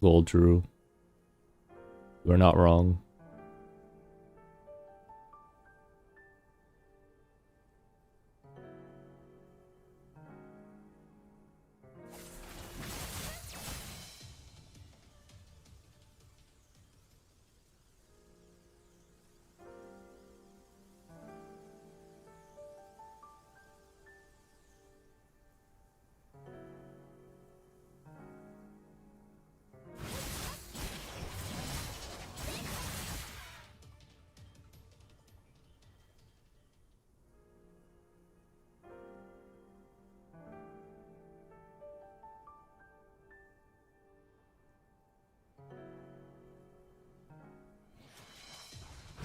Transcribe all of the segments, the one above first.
gold, true. We're not wrong.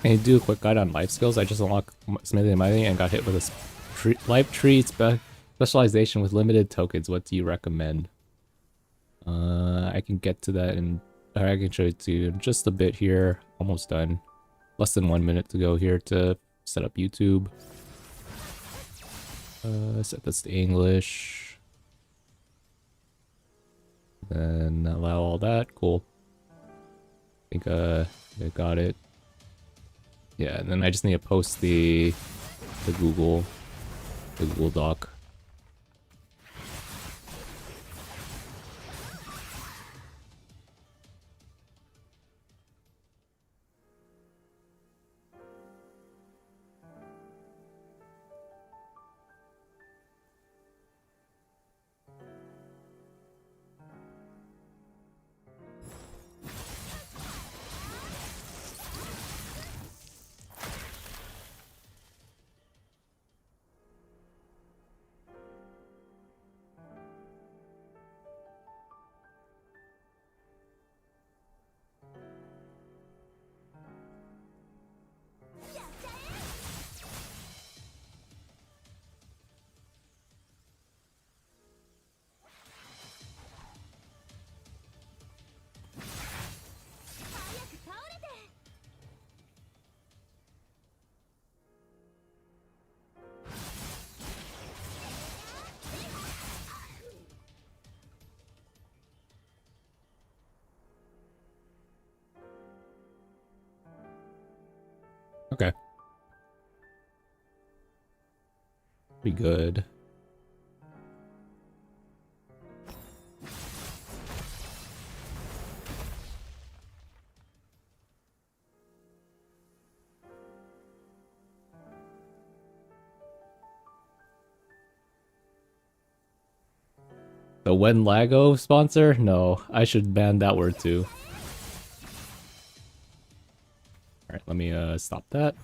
Can you do a quick guide on life skills? I just unlocked Smithing and Mining and got hit with a life tree specialization with limited tokens. What do you recommend? I can get to that and I can show it to you in just a bit here. Almost done. Less than 1 minute to go here to set up YouTube. Set this to English. Then allow all that. Cool. I think I got it. Yeah, and then I just need to post the Google Doc. Okay. Pretty good. The When Lago sponsor? No, I should ban that word too. Alright, let me stop that.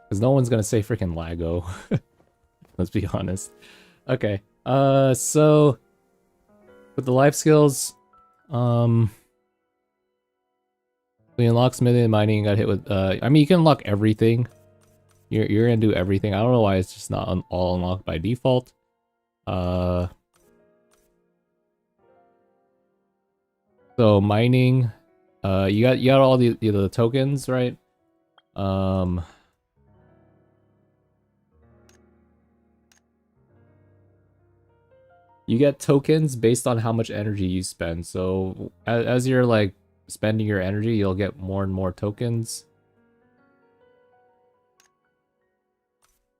Because no one's gonna say freaking Lago. Let's be honest. Okay, so with the life skills, we unlock smithing and mining and got hit with, I mean, you can unlock everything. You're gonna do everything. I don't know why it's just not all unlocked by default. So mining, you got all the tokens, right? You get tokens based on how much energy you spend. So as you're like spending your energy, you'll get more and more tokens.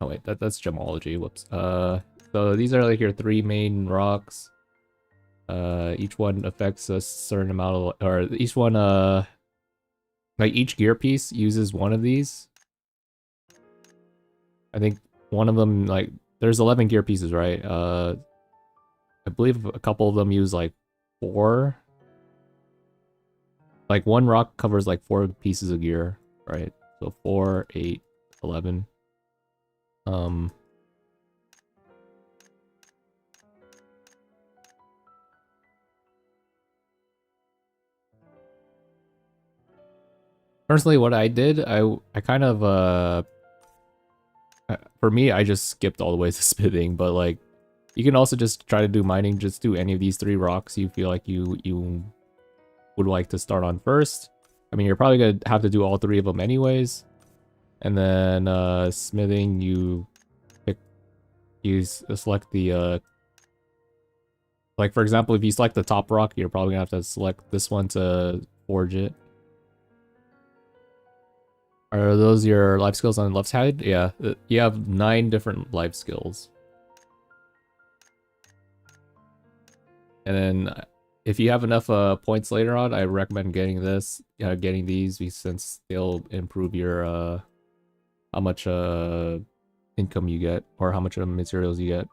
Oh wait, that's gemology. Whoops. So these are like your 3 main rocks. Each one affects a certain amount of, or each one like each gear piece uses one of these. I think one of them, like, there's 11 gear pieces, right? I believe a couple of them use like 4. Like one rock covers like 4 pieces of gear, right? So 4, 8, 11. Personally, what I did, I kind of for me, I just skipped all the way to smithing, but like you can also just try to do mining. Just do any of these 3 rocks you feel like you would like to start on first. I mean, you're probably gonna have to do all three of them anyways. And then smithing, you select the like for example, if you select the top rock, you're probably gonna have to select this one to forge it. Are those your life skills on the left side? Yeah, you have 9 different life skills. And then if you have enough points later on, I recommend getting getting these since they'll improve your how much income you get or how much materials you get.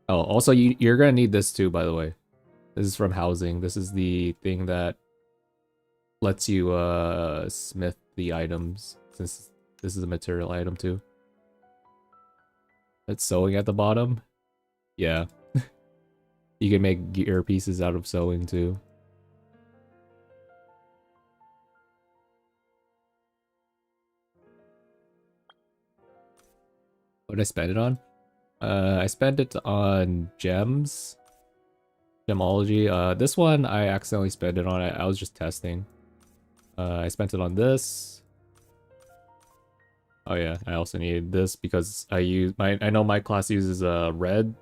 Oh, also you're gonna need this too, by the way. This is from housing. This is the thing that lets you smith the items, since this is a material item too. It's sewing at the bottom. Yeah. You can make gear pieces out of sewing too. What did I spend it on? I spent it on gems. Gemology. This one I accidentally spent it on. I was just testing. I spent it on this. Oh yeah, I also needed this because I know my class uses red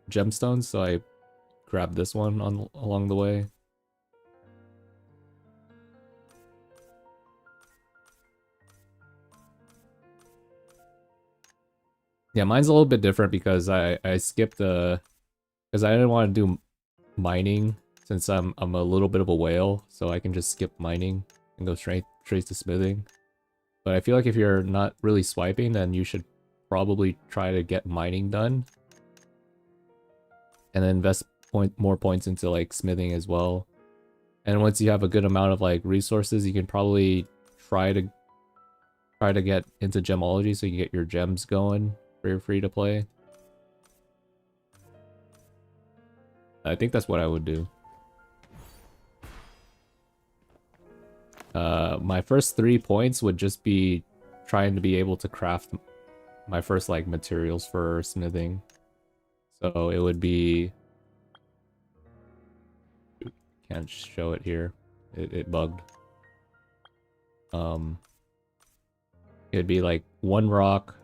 gemstones, so I grabbed this one along the way. Yeah, mine's a little bit different because I skipped because I didn't want to do mining since I'm a little bit of a whale, so I can just skip mining and go straight to smithing. But I feel like if you're not really swiping, then you should probably try to get mining done. And then invest more points into like smithing as well. And once you have a good amount of like resources, you can probably try to get into gemology so you can get your gems going for your free to play. I think that's what I would do. My first 3 points would just be trying to be able to craft my first like materials for smithing. So it would be, can't show it here. It bugged. It'd be like 1 rock,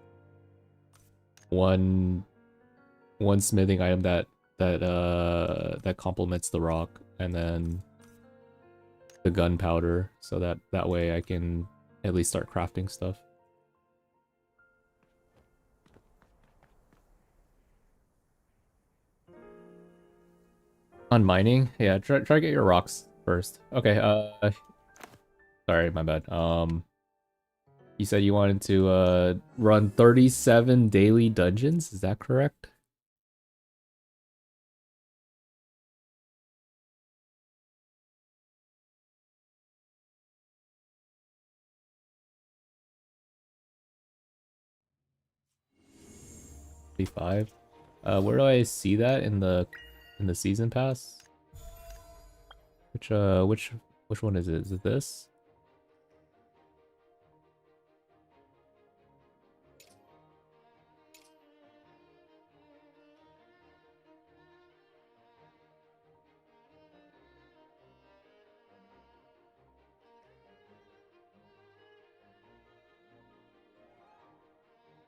one smithing item that complements the rock, and then the gunpowder, so that way I can at least start crafting stuff. On mining, yeah, try to get your rocks first. Okay, sorry, my bad. You said you wanted to run 37 daily dungeons, is that correct? Five. Where do I see that in the season pass? Which one is it? Is it this?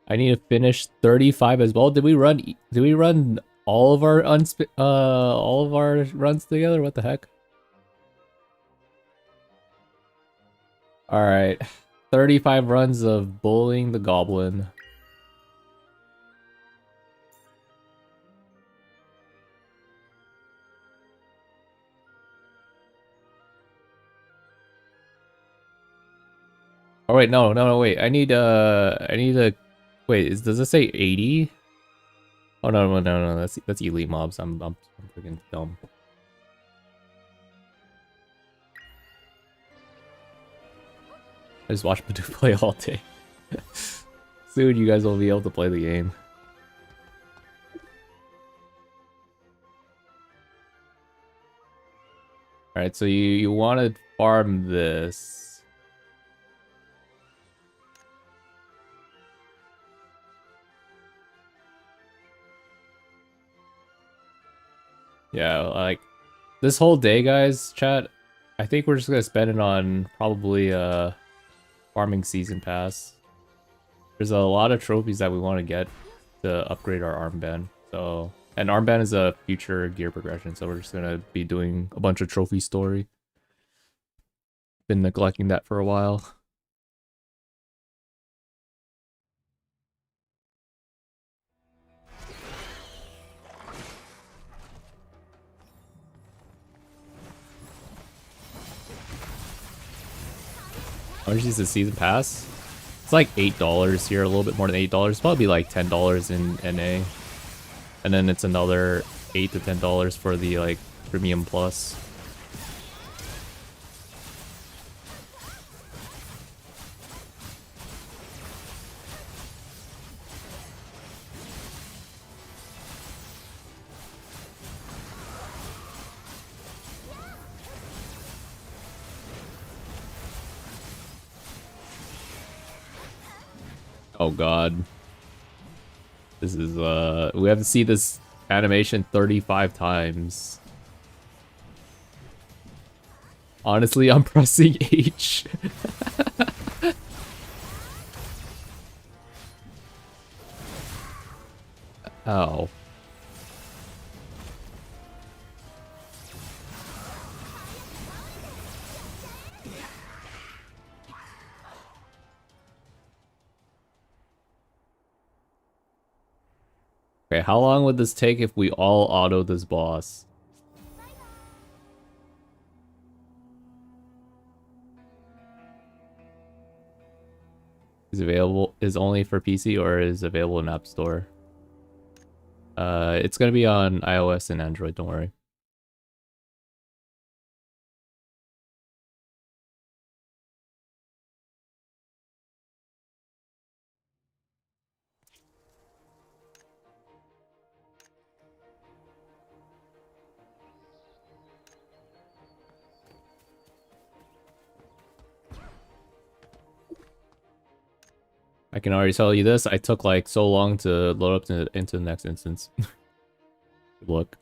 I need to finish 35 as well. Did we run all of our runs together? What the heck? All right. 35 runs of bullying the goblin. Oh wait, no, wait. I need to wait, does it say 80? Oh no, that's elite mobs. I'm freaking dumb. I just watched Badu play all day. Soon you guys will be able to play the game. Alright, so you want to farm this. Yeah, like this whole day, guys, chat, I think we're just gonna spend it on probably farming season pass. There's a lot of trophies that we want to get to upgrade our armband. So, and armband is a future gear progression, so we're just gonna be doing a bunch of trophy story. Been neglecting that for a while. How much is the season pass? It's like $8 here, a little bit more than $8. Probably like $10 in NA. And then it's another $8 to $10 for the like premium plus. Oh god. This is we have to see this animation 35 times. Honestly, I'm pressing H. Ow. Okay, how long would this take if we all auto this boss? Is only for PC or is available in App Store? It's gonna be on iOS and Android, don't worry. I can already tell you this, I took like so long to load up into the next instance. Good luck.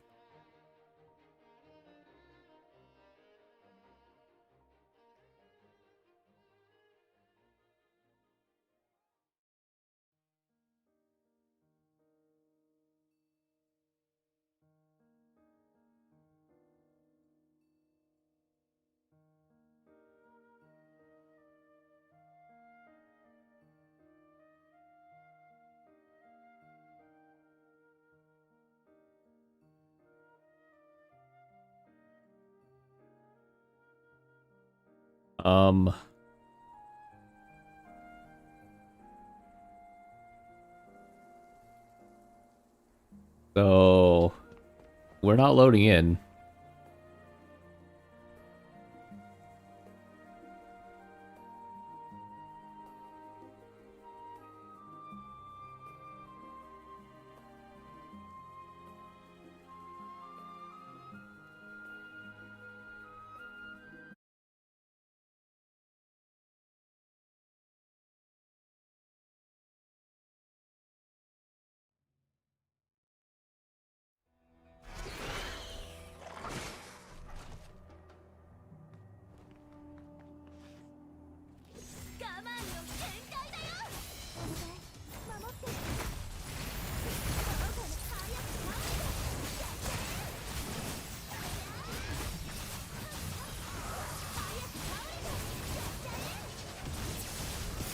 Um, so we're not loading in.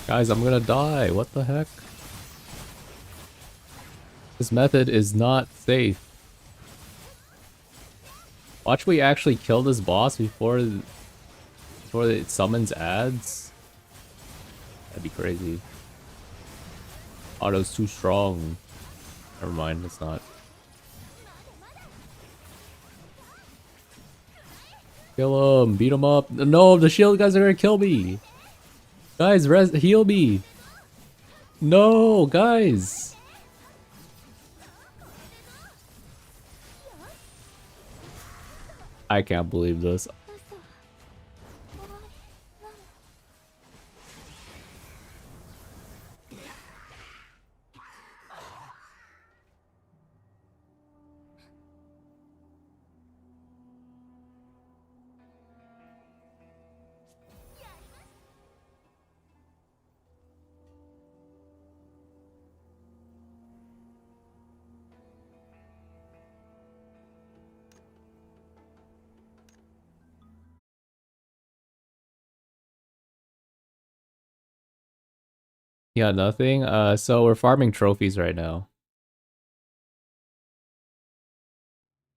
Guys, I'm gonna die. What the heck? This method is not safe. Watch we actually kill this boss before it summons ads. That'd be crazy. Auto's too strong. Never mind, it's not. Kill him, beat him up. No, the shield guys are gonna kill me. Guys, heal me. No, guys. I can't believe this. Yeah, nothing. So we're farming trophies right now.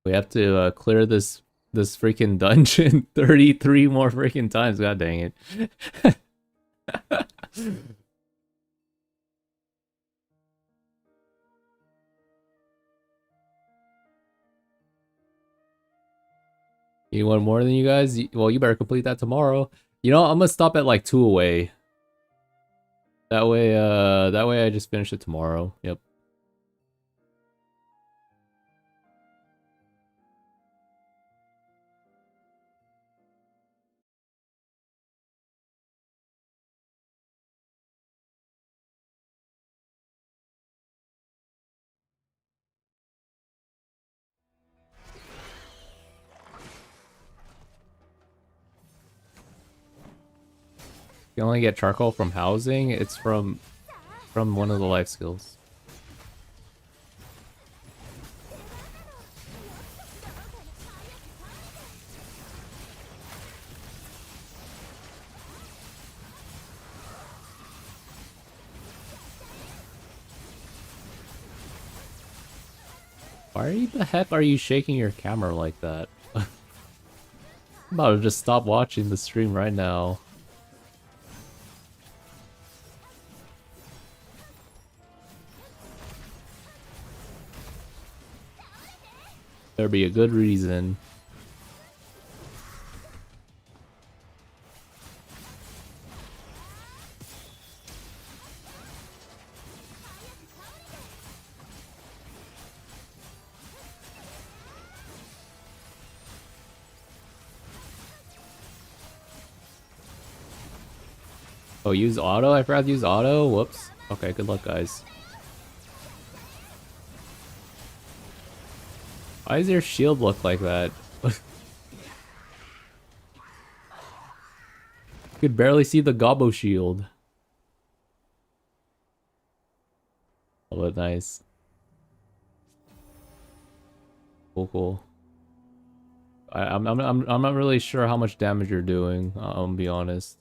We have to clear this freaking dungeon 33 more freaking times. God dang it. You want more than you guys? Well, you better complete that tomorrow. You know, I'm gonna stop at like 2 away. That way I just finish it tomorrow. Yep. You only get charcoal from housing. It's from one of the life skills. Why the heck are you shaking your camera like that? I'm about to just stop watching the stream right now. There'd be a good reason. Oh, use auto? I forgot to use auto? Whoops. Okay, good luck, guys. Why does your shield look like that? Could barely see the gobbo shield. Oh, but nice. Cool, cool. I'm not really sure how much damage you're doing. I'll be honest.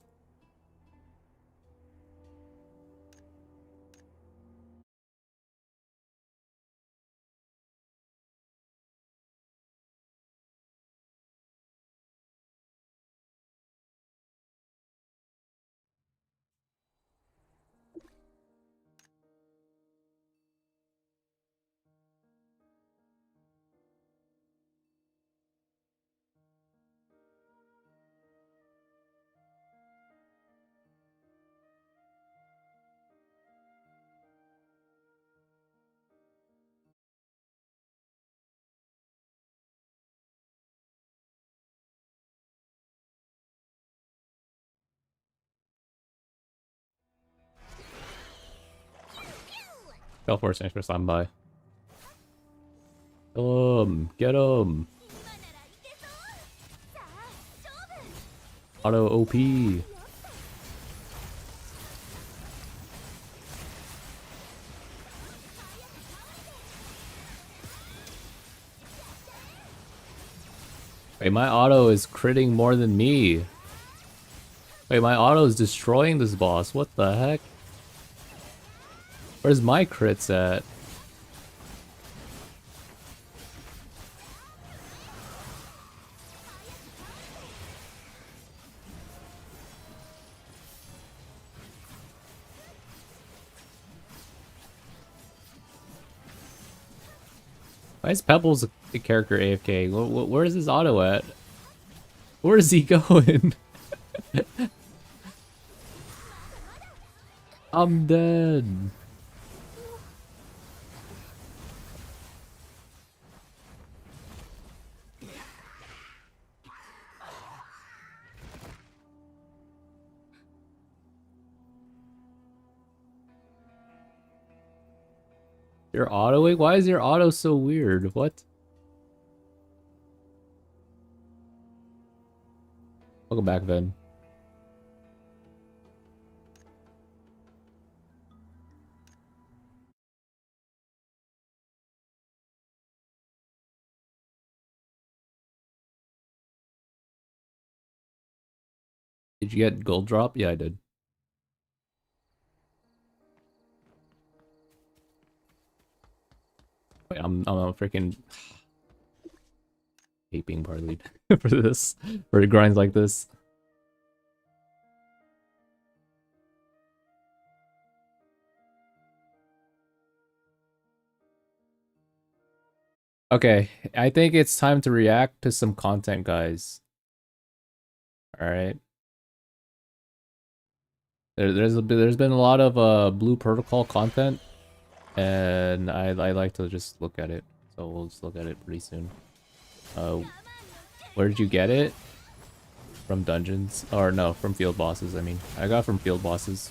Go for it, thanks for stopping by. Kill him! Get him! Auto OP! Wait, my auto is critting more than me. Wait, my auto is destroying this boss. What the heck? Where's my crits at? Why is Pebbles the character AFK? Where is his auto at? Where is he going? I'm dead. Your autoing? Why is your auto so weird? What? Welcome back, Ven. Did you get gold drop? Yeah, I did. Wait, I'm a freaking hate being parlayed for this, for grinds like this. Okay, I think it's time to react to some content, guys. All right. There's been a lot of Blue Protocol content, and I like to just look at it. So we'll just look at it pretty soon. Where did you get it? From dungeons? Or no, from field bosses, I mean. I got from field bosses.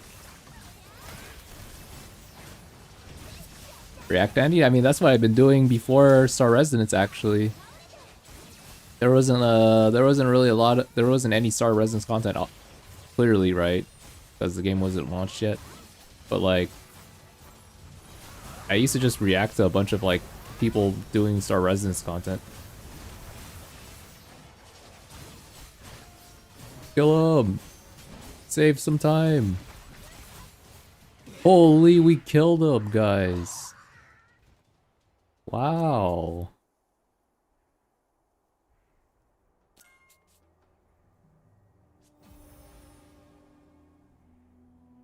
React Andy? I mean, that's what I've been doing before Star Resonance, actually. There wasn't really there wasn't any Star Resonance content, clearly, right? Because the game wasn't launched yet. But like, I used to just react to a bunch of like people doing Star Resonance content. Kill him! Save some time! Holy, we killed him, guys! Wow!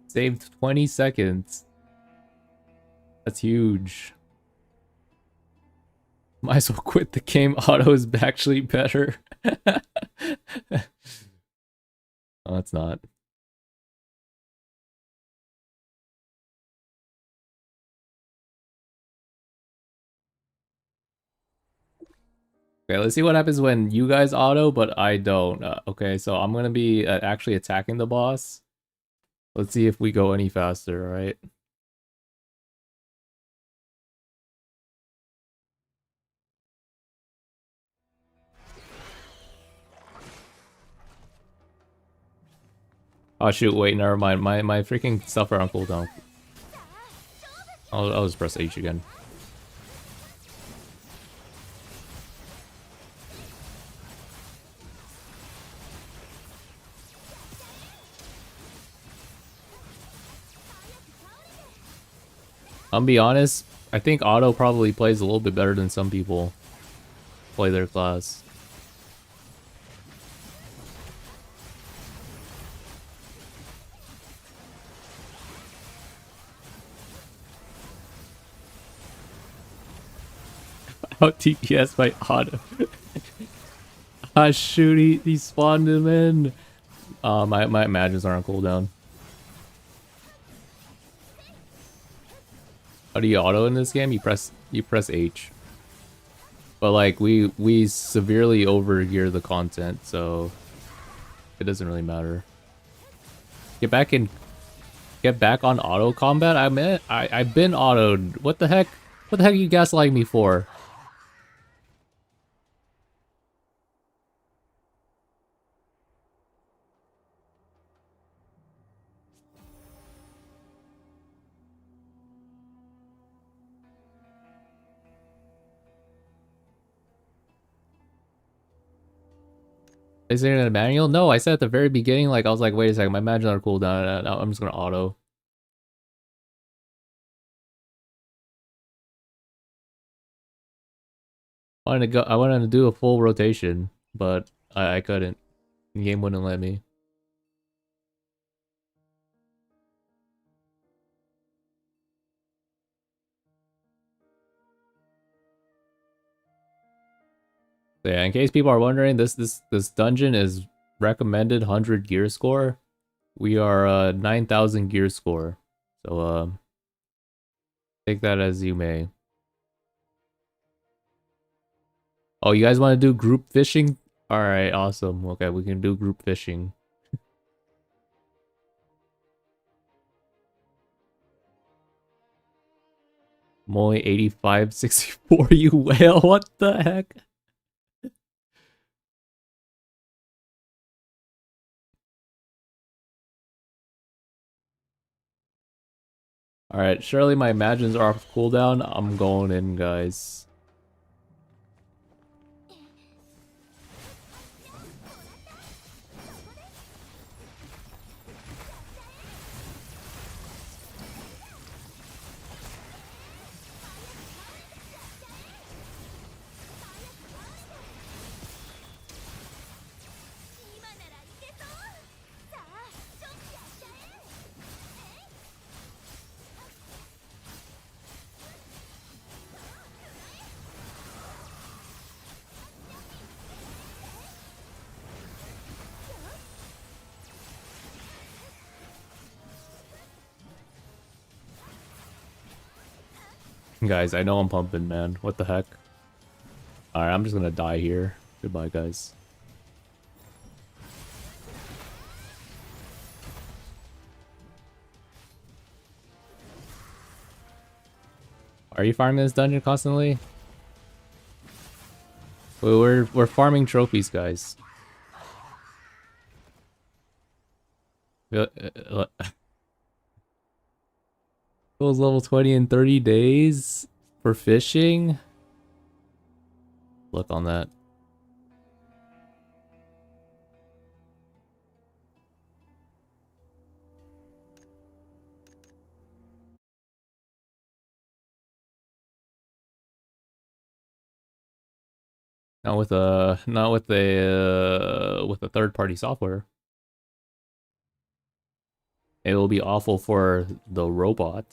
Saved 20 seconds. That's huge. Might as well quit the game. Auto is actually better. Oh, it's not. Okay, let's see what happens when you guys auto, but I don't. Okay, so I'm gonna be actually attacking the boss. Let's see if we go any faster, alright? Oh shoot, wait, never mind. My freaking stuff are on cooldown. I'll just press H again. I'll be honest, I think auto probably plays a little bit better than some people play their class. Out TPS by auto. Ah shoot, he spawned him in. My magics are on cooldown. How do you auto in this game? You press H. But like we severely overgear the content, so it doesn't really matter. Get back on auto combat. I've been autoed. What the heck? What the heck are you gaslighting me for? Is there a manual? No, I said at the very beginning, like I was like, wait a second, my magic are cooldown. I'm just gonna auto. I wanted to do a full rotation, but I couldn't. The game wouldn't let me. So yeah, in case people are wondering, this dungeon is recommended 100 gear score. We are 9,000 gear score. So take that as you may. Oh, you guys want to do group fishing? All right, awesome. Okay, we can do group fishing. Moy 8564, you whale. What the heck? All right, surely my imagines are off cooldown. I'm going in, guys. Guys, I know I'm pumping, man. What the heck? Alright, I'm just gonna die here. Goodbye, guys. Are you farming this dungeon constantly? We're farming trophies, guys. Goes level 20 in 30 days for fishing? Look on that. Not with a third party software. It will be awful for the robot.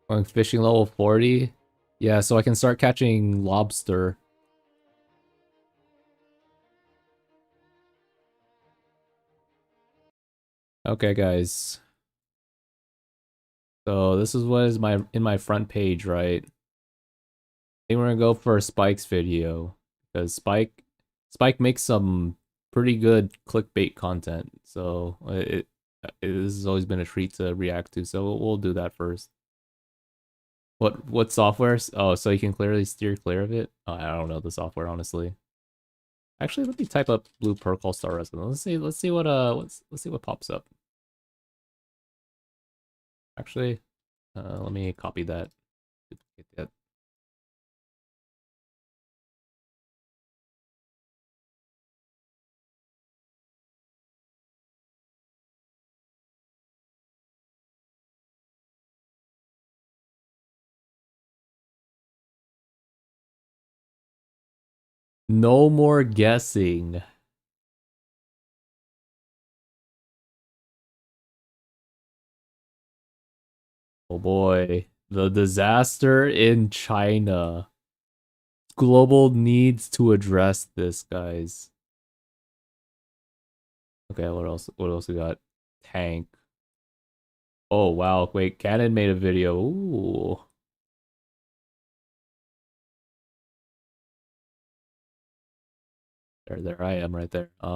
Going fishing level 40? Yeah, so I can start catching lobster. Okay, guys. So this is what is in my front page, right? I think we're gonna go for Spike's video because Spike makes some pretty good clickbait content. So this has always been a treat to react to. So we'll do that first. What software? Oh, so you can clearly steer clear of it. Oh, I don't know the software honestly. Actually, let me type up Blue Percol Star Resident. Let's see what let's see what pops up. Actually, let me copy that. Duplicate that. No more guessing. Oh boy, the disaster in China. Global needs to address this, guys. Okay, what else? What else we got? Tank. Oh wow, wait, Canon made a video. Ooh. There I am right there. Maybe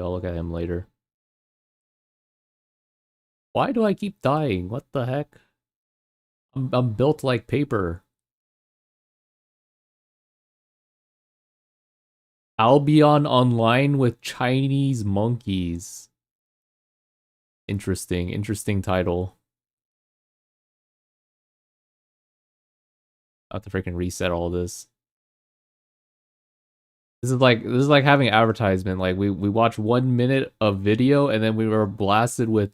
I'll look at him later. Why do I keep dying? What the heck? I'm built like paper. Albion Online with Chinese monkeys. Interesting title. I have to freaking reset all this. This is like having advertisement. Like we watch 1 minute of video and then we were blasted with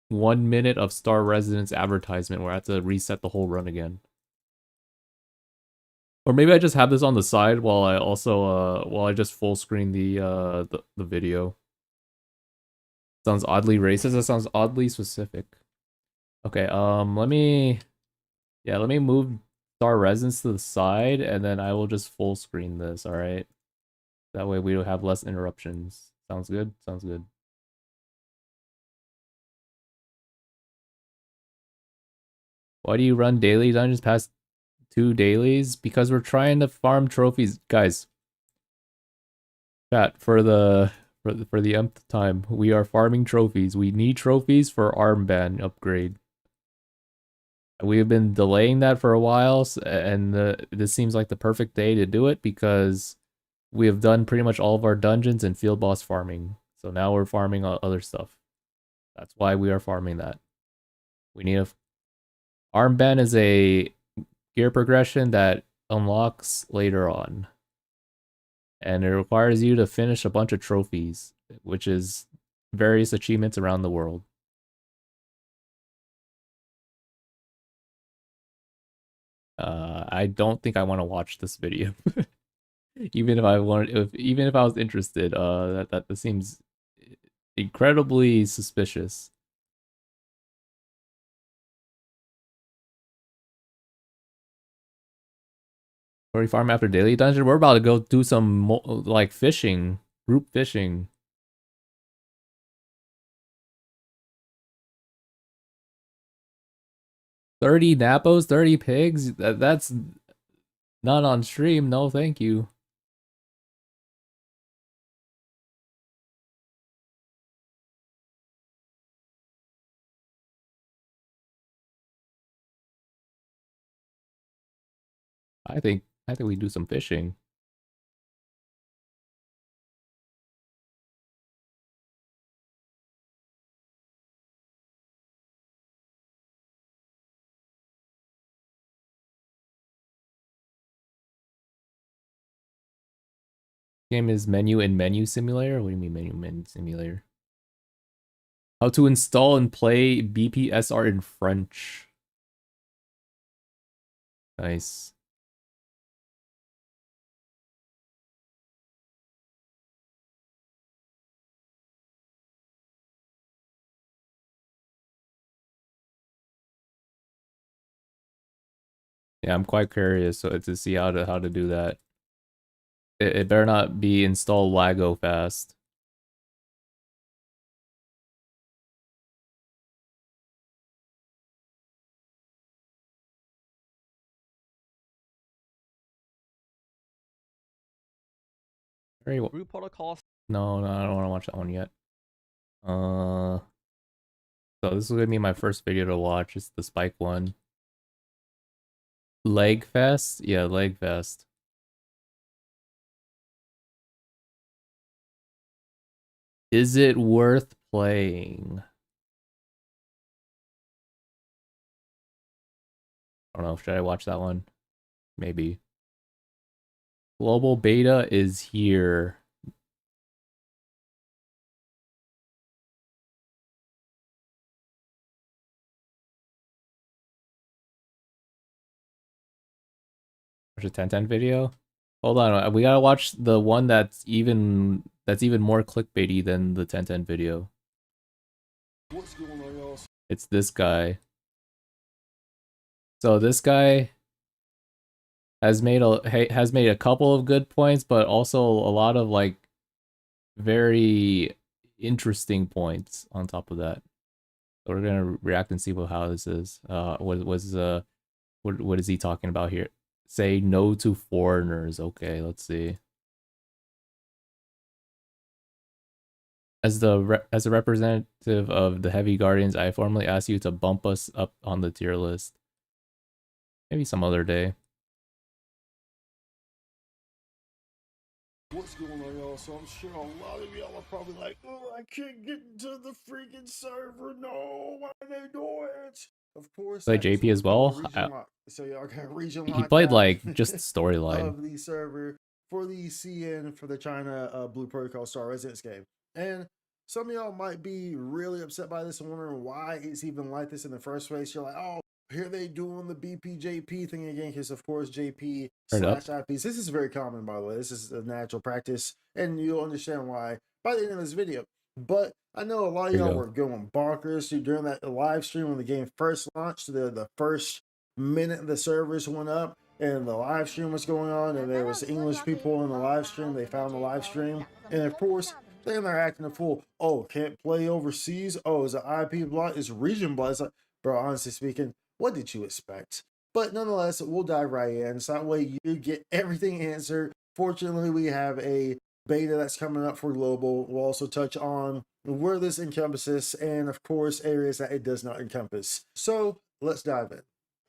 1 minute of Star Residence advertisement where I have to reset the whole run again. Or maybe I just have this on the side while I also while I just full screen the video. Sounds oddly racist. That sounds oddly specific. Okay, let me move Star Residence to the side and then I will just full screen this, alright? That way we will have less interruptions. Sounds good? Sounds good. Why do you run daily dungeons past 2 dailies? Because we're trying to farm trophies. Guys, chat, for the nth time, we are farming trophies. We need trophies for armband upgrade. We have been delaying that for a while, and this seems like the perfect day to do it because we have done pretty much all of our dungeons and field boss farming. So now we're farming other stuff. That's why we are farming that. We need a armband is a gear progression that unlocks later on. And it requires you to finish a bunch of trophies, which is various achievements around the world. I don't think I want to watch this video. Even if I even if I was interested, that seems incredibly suspicious. Before we farm after daily dungeon, we're about to go do some like fishing, group fishing. $30 Napos, 30 pigs. That's not on stream. No, thank you. I think we do some fishing. Game is menu and menu simulator. What do you mean menu simulator? How to install and play BPSR in French. Nice. Yeah, I'm quite curious to see how to do that. It better not be install Lago fast. Very well. Group Holocaust. No, I don't want to watch that one yet. So this is gonna be my first video to watch. It's the Spike one. Leg Fest? Yeah, Leg Fest. Is it worth playing? I don't know. Should I watch that one? Maybe. Global beta is here. Watch a 1010 video. Hold on, we gotta watch the one that's even more clickbaity than the 1010 video. What's going on, y'all? It's this guy. So this guy has made a couple of good points, but also a lot of like very interesting points on top of that. So we're gonna react and see how this is. What is he talking about here? Say no to foreigners. Okay, let's see. As a representative of the Heavy Guardians, I formally ask you to bump us up on the tier list. Maybe some other day. What's going on, y'all? So I'm sure a lot of y'all are probably like, oh, I can't get into the freaking server. No, why are they doing it? Of course, Play JP as well. So y'all got region He played like just storyline of the server for the CN for the China Blue Protocol Star Residence game. And some of y'all might be really upset by this and wondering why it's even like this in the first place. You're like, oh, here they doing the BPJP thing again, because of course JP slash IPs. This is very common, by the way. This is a natural practice, and you'll understand why by the end of this video. But I know a lot of y'all were going bonkers during that live stream when the game first launched. The first minute the servers went up and the live stream was going on, and there was English people in the live stream. They found the live stream, and of course then they're acting a fool. Oh, can't play overseas. Oh, is it IP block? Is region block? It's like, bro, honestly speaking, what did you expect? But nonetheless, we'll dive right in. So that way you get everything answered. Fortunately, we have a beta that's coming up for global. We'll also touch on where this encompasses and, of course, areas that it does not encompass. So let's dive in.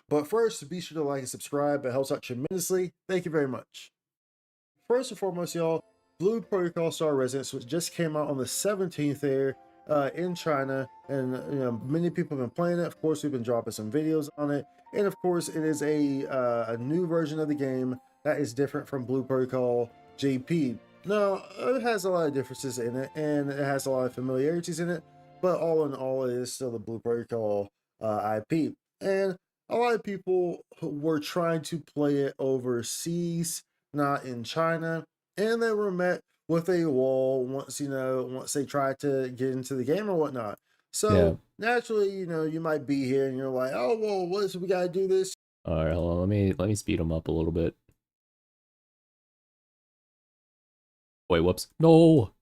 But first, be sure to like and subscribe. It helps out tremendously. Thank you very much. First and foremost, y'all, Blue Protocol Star Residence, which just came out on the 17th there in China, and many people have been playing it. Of course, we've been dropping some videos on it, and of course, it is a new version of the game that is different from Blue Protocol JP. Now, it has a lot of differences in it, and it has a lot of familiarities in it, but all in all, it is still the Blue Protocol IP. And a lot of people were trying to play it overseas, not in China, and they were met with a wall once they tried to get into the game or whatnot. So naturally, you might be here and you're like, oh well, we gotta do this. All right, hold on. Let me speed them up a little bit. Wait, whoops. No.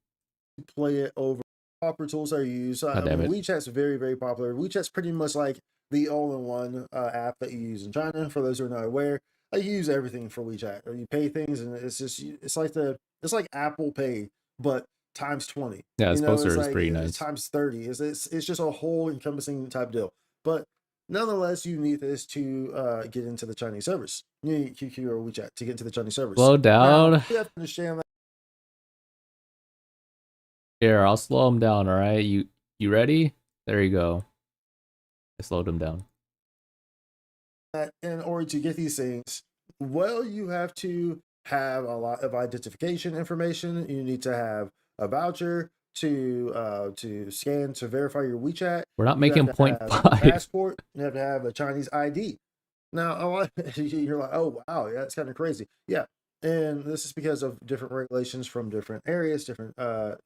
Play it over proper tools are used. I God damn mean, it. WeChat's very, very popular. WeChat's pretty much like the all-in-one app that you use in China. For those who are not aware, I use everything for WeChat. You pay things, and it's like Apple Pay, but times 20. Yeah, You this know, poster it's is like pretty it's nice. times 30. It's just a whole encompassing type deal. But nonetheless, you need this to get into the Chinese servers. You need QQ or WeChat to get into the Chinese servers. Slow Now, down. you have to understand Here, I'll slow him down, alright? You ready? There you go. I slowed him down. that in order to get these things, well, you have to have a lot of identification information. You need to have a voucher to scan to verify your WeChat. We're not You have making to point have a five. passport. You have to have a Chinese ID. Now, a lot you're like, oh wow, yeah, that's kind of crazy. Yeah, and this is because of different regulations from different areas, different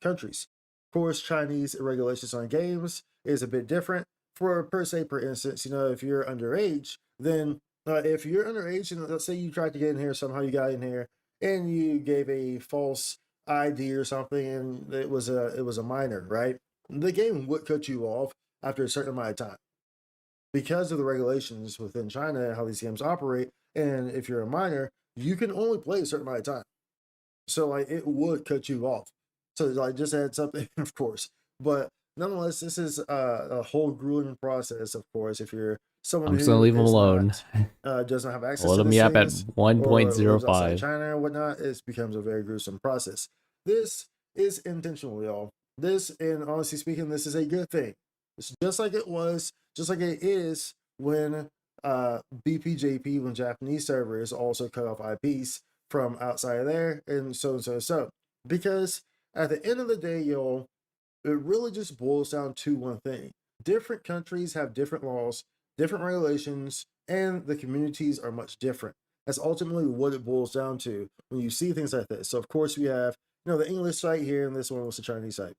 countries. Of course, Chinese regulations on games is a bit different. For per se, for instance, you know, if you're underage, then if you're underage and let's say you tried to get in here, somehow you got in here and you gave a false ID or something, and it was a minor, right? The game would cut you off after a certain amount of time because of the regulations within China, how these games operate. And if you're a minor, you can only play a certain amount of time. So like it would cut you off. So like just add something, of course. But nonetheless, this is a whole grueling process, of course, if you're someone I'm just gonna who leave him is alone. not doesn't have access Let to him these yap at things or lives outside 1.05. China or whatnot, it becomes a very gruesome process. This is intentional, y'all. This, and honestly speaking, this is a good thing. It's just like it was, just like it is when BPJP, when Japanese servers also cut off IPs from outside of there, and so and so and so. Because at the end of the day, y'all, it really just boils down to one thing. Different countries have different laws, different regulations, and the communities are much different. That's ultimately what it boils down to when you see things like this. So of course we have, you know, the English site here, and this one was the Chinese site.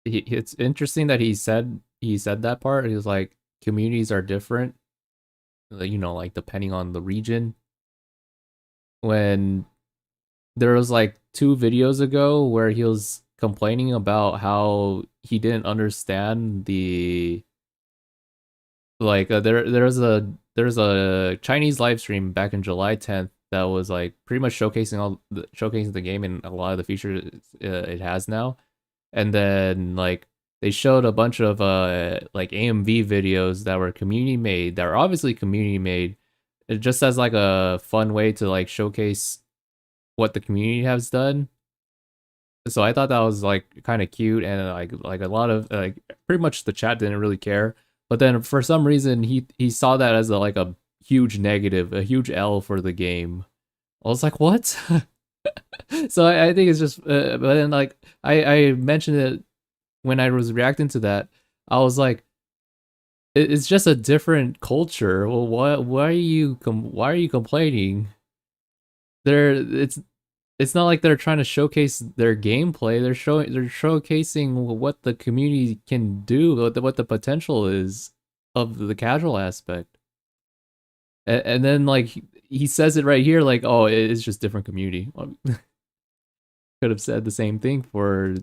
It's interesting that he said that part. He was like, communities are different, you know, like depending on the region. When there was like 2 videos ago where he was complaining about how he didn't understand the like there's a Chinese live stream back in July 10th that was like pretty much showcasing the game and a lot of the features it has now. And then like they showed a bunch of like AMV videos that were community made, that are obviously community made, it just as like a fun way to like showcase what the community has done. So I thought that was like kind of cute, and like a lot of like pretty much the chat didn't really care. But then for some reason he saw that as like a huge negative, a huge L for the game. I was like, what? So I think it's just but then like I mentioned it when I was reacting to that. I was like, it's just a different culture. Well, why are you complaining? There, it's not like they're trying to showcase their gameplay. They're showcasing what the community can do, what the potential is of the casual aspect. And then like he says it right here, like, oh, it's just different community. Could have said the same thing for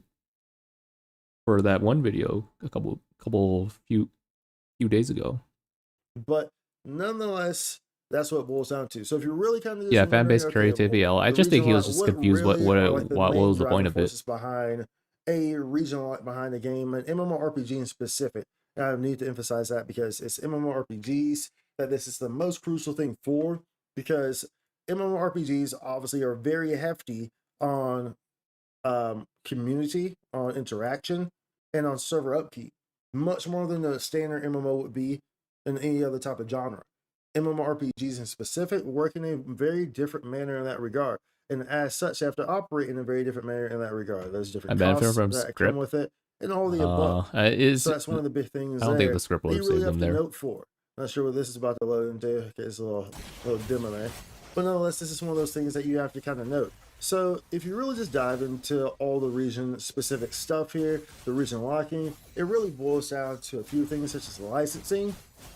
that one video a few days ago. But nonetheless, that's what it boils down to. So if you're really kind of just Yeah, fan wondering, base okay, creativity. well, I the just think reason he why, was just what confused. really are like the What main was the point driving of it? forces behind a regional behind a game, an MMORPG in specific. And I need to emphasize that because it's MMORPGs that this is the most crucial thing for, because MMORPGs obviously are very hefty on community, on interaction, and on server upkeep, much more than a standard MMO would be in any other type of genre. MMORPGs in specific work in a very different manner in that regard. And as such, they have to operate in a very different manner in that regard. There's I different benefit costs from that come script. with it and all the above. Is So that's one of the big I things don't think the there script that would you have really saved have him to there. note for. Not sure what this is about to load into. It's a little demo there. But nonetheless, this is one of those things that you have to kind of note. So if you really just dive into all the region specific stuff here, the region locking, it really boils down to a few things such as licensing.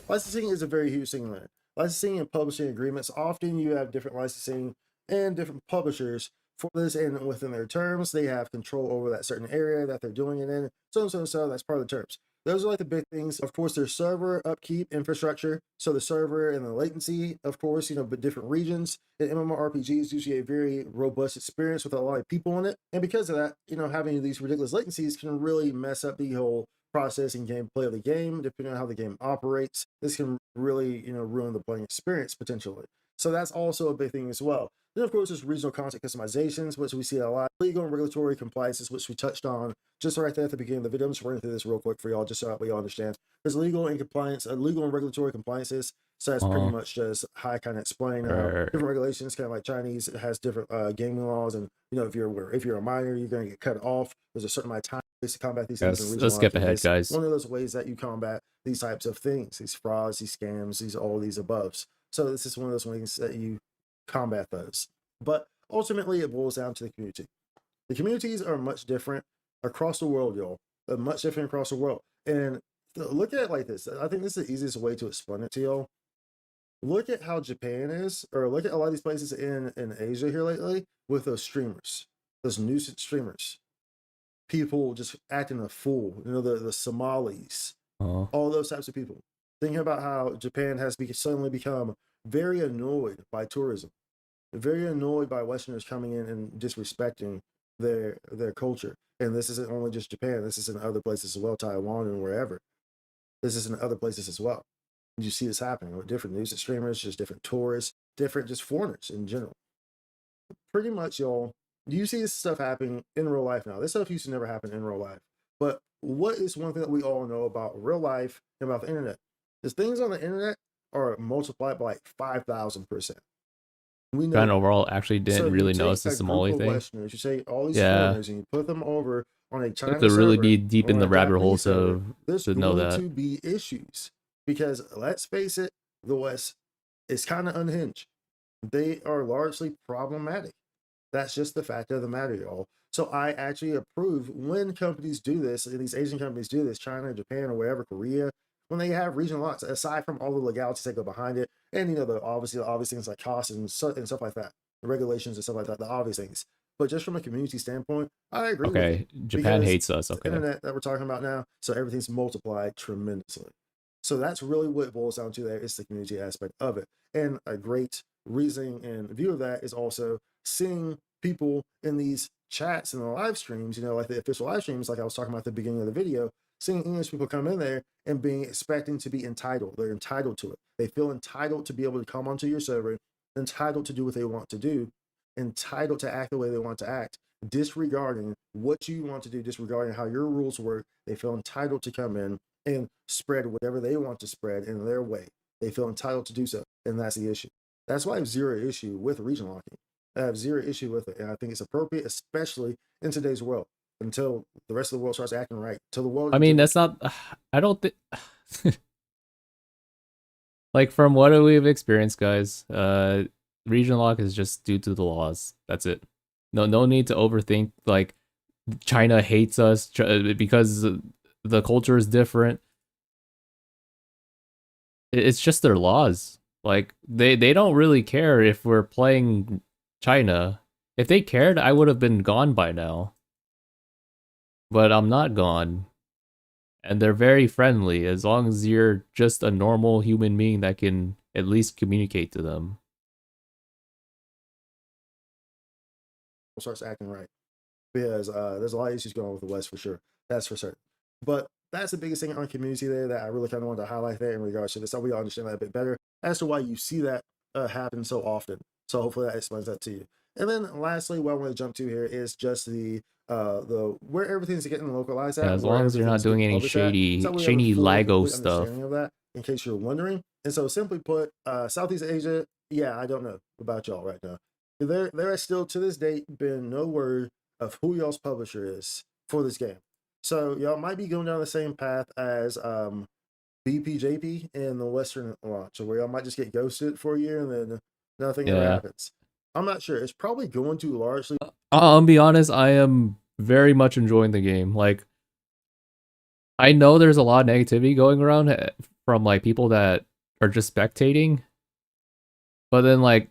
Licensing is a very huge thing there. Licensing and publishing agreements, often you have different licensing and different publishers for this, and within their terms, they have control over that certain area that they're doing it in. So that's part of the terms. Those are like the big things. Of course, there's server upkeep infrastructure. So the server and the latency, of course, but different regions. And MMORPG is usually a very robust experience with a lot of people in it. And because of that, having these ridiculous latencies can really mess up the whole process and gameplay of the game, depending on how the game operates. This can really, ruin the playing experience potentially. So that's also a big thing as well. Then, of course, there's regional content customizations, which we see a lot. Legal and regulatory compliances, which we touched on just right there at the beginning of the video. I'm just running through this real quick for y'all, just so that we all understand. There's legal and regulatory compliances. So that's pretty much just how I kind of explain different regulations, kind of like Chinese. It has different gaming laws, and if you're a minor, you're going to get cut off. There's a certain amount of time to combat these things. Let's skip ahead, guys. One of those ways that you combat these types of things, these frauds, these scams, all these aboves. So this is one of those ways that you combat those. But ultimately, it boils down to the community. The communities are much different across the world, y'all. They're much different across the world. And look at it like this. I think this is the easiest way to explain it to y'all. Look at how Japan is, or look at a lot of these places in Asia here lately with those streamers, those nuisance streamers. People just acting a fool, the Somalis, all those types of people. Thinking about how Japan has suddenly become very annoyed by tourism, very annoyed by Westerners coming in and disrespecting their culture. And this isn't only just Japan. This is in other places as well, Taiwan and wherever. This is in other places as well. You see this happening with different news streamers, just different tourists, different just foreigners in general. Pretty much, y'all, you see this stuff happening in real life now. This stuff used to never happen in real life. But what is one thing that we all know about real life and about the internet? Is things on the internet are multiplied by like 5,000%. We know. Japan overall actually didn't really notice the Somali thing. Westerners, you say all these foreigners, and you put them over on a China server. To really be deep in the rabbit hole to know that. There's going to be issues. Because let's face it, the West is kind of unhinged. They are largely problematic. That's just the fact of the matter, y'all. So I actually approve when companies do this, these Asian companies do this, China, Japan, or wherever, Korea, when they have regional locks, aside from all the legalities that go behind it, and the obvious things like costs and stuff like that, the regulations and stuff like that, the obvious things. But just from a community standpoint, I agree. Okay, Japan hates us. Okay, the internet that we're talking about now, so everything's multiplied tremendously. So that's really what it boils down to. There is the community aspect of it, and a great reasoning and view of that is also seeing people in these chats and the live streams. Like the official live streams, like I was talking about at the beginning of the video. Seeing English people come in there and expecting to be entitled. They're entitled to it. They feel entitled to be able to come onto your server, entitled to do what they want to do, entitled to act the way they want to act, disregarding what you want to do, disregarding how your rules work. They feel entitled to come in and spread whatever they want to spread in their way. They feel entitled to do so, and that's the issue. That's why I have zero issue with regional locking. I have zero issue with it, and I think it's appropriate, especially in today's world, until the rest of the world starts acting right. Till the world. I mean, that's not. I don't think. Like, from what we've experienced, guys, regional lock is just due to the laws. That's it. No need to overthink. Like, China hates us because the culture is different. It's just their laws. Like, they don't really care if we're playing China. If they cared, I would have been gone by now. But I'm not gone. And they're very friendly as long as you're just a normal human being that can at least communicate to them. Starts acting right. Because there's a lot of issues going on with the West for sure. That's for certain. But that's the biggest thing on community there that I really kind of wanted to highlight there in regards to this. So we all understand that a bit better as to why you see that happen so often. So hopefully that explains that to you. And then lastly, what I want to jump to here is just the where everything's getting localized at. Yeah, as long as you're not doing any shady Lago stuff. Of that, in case you're wondering. And so simply put, Southeast Asia, yeah, I don't know about y'all right now. There has still to this date been no word of who y'all's publisher is for this game. So y'all might be going down the same path as BPJP in the Western launch, where y'all might just get ghosted for a year and then nothing ever happens. I'm not sure. It's probably going to largely. I'll be honest, I am very much enjoying the game. Like, I know there's a lot of negativity going around from like people that are just spectating, but then like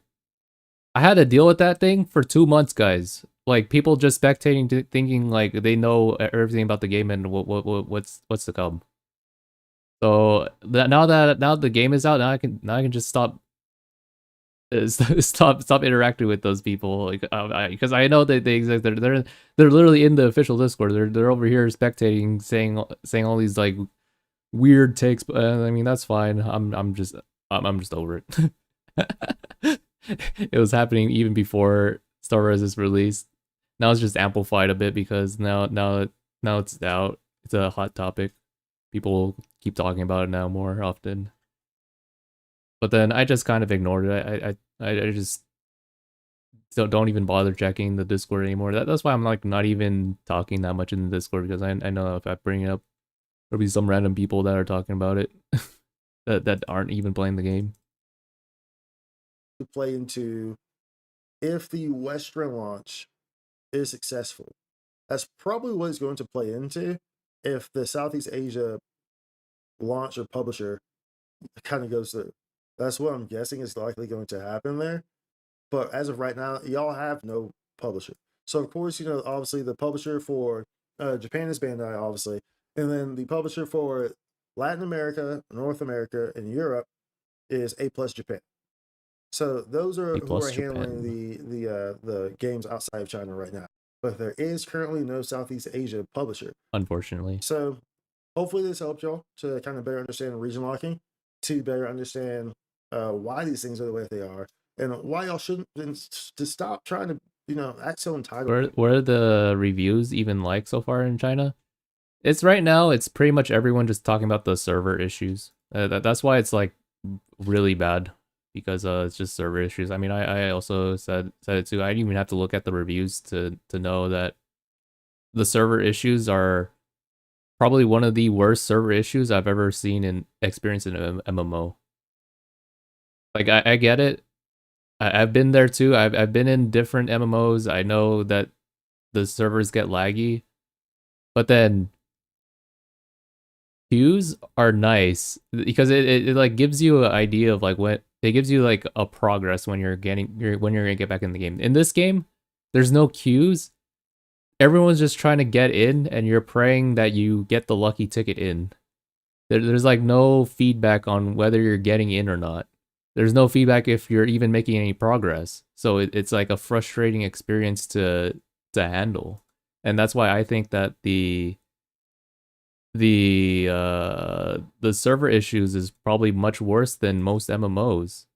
I had to deal with that thing for 2 months, guys. Like people just spectating, thinking like they know everything about the game and what's to come. So now the game is out, now I can just stop stop interacting with those people, like because I know that they exist. They're literally in the official Discord. They're over here spectating, saying all these like weird takes. But I mean that's fine. I'm just over it. It was happening even before Star Wars is released. Now it's just amplified a bit because now it's out. It's a hot topic. People keep talking about it now more often. But then I just kind of ignored it. I just don't even bother checking the Discord anymore. That's why I'm like not even talking that much in the Discord, because I know if I bring it up, there'll be some random people that are talking about it that aren't even playing the game. To play into if the Western launch is successful. That's probably what it's going to play into if the Southeast Asia launch or publisher kind of goes through. That's what I'm guessing is likely going to happen there. But as of right now, y'all have no publisher. So of course, obviously the publisher for Japan is Bandai, obviously, and then the publisher for Latin America, North America, and Europe is A Plus Japan. So those are A who are plus handling Japan, the games outside of China right now. But there is currently no Southeast Asia publisher. unfortunately. So hopefully this helped y'all to kind of better understand region locking, to better understand why these things are the way they are, and why y'all shouldn't, and to stop trying to act so entitled. Where are the reviews even like so far in China? It's right now. It's pretty much everyone just talking about the server issues. That's why it's like really bad, because it's just server issues. I mean, I also said it too. I didn't even have to look at the reviews to know that the server issues are probably one of the worst server issues I've ever seen in experience in an MMO. Like I get it. I've been there too. I've been in different MMOs. I know that the servers get laggy, but then queues are nice because it like gives you an idea of like what it gives you, like a progress when you're when you're gonna get back in the game. In this game, there's no queues. Everyone's just trying to get in, and you're praying that you get the lucky ticket in. There's like no feedback on whether you're getting in or not. There's no feedback if you're even making any progress. So it's like a frustrating experience to handle. And that's why I think that the server issues is probably much worse than most MMOs.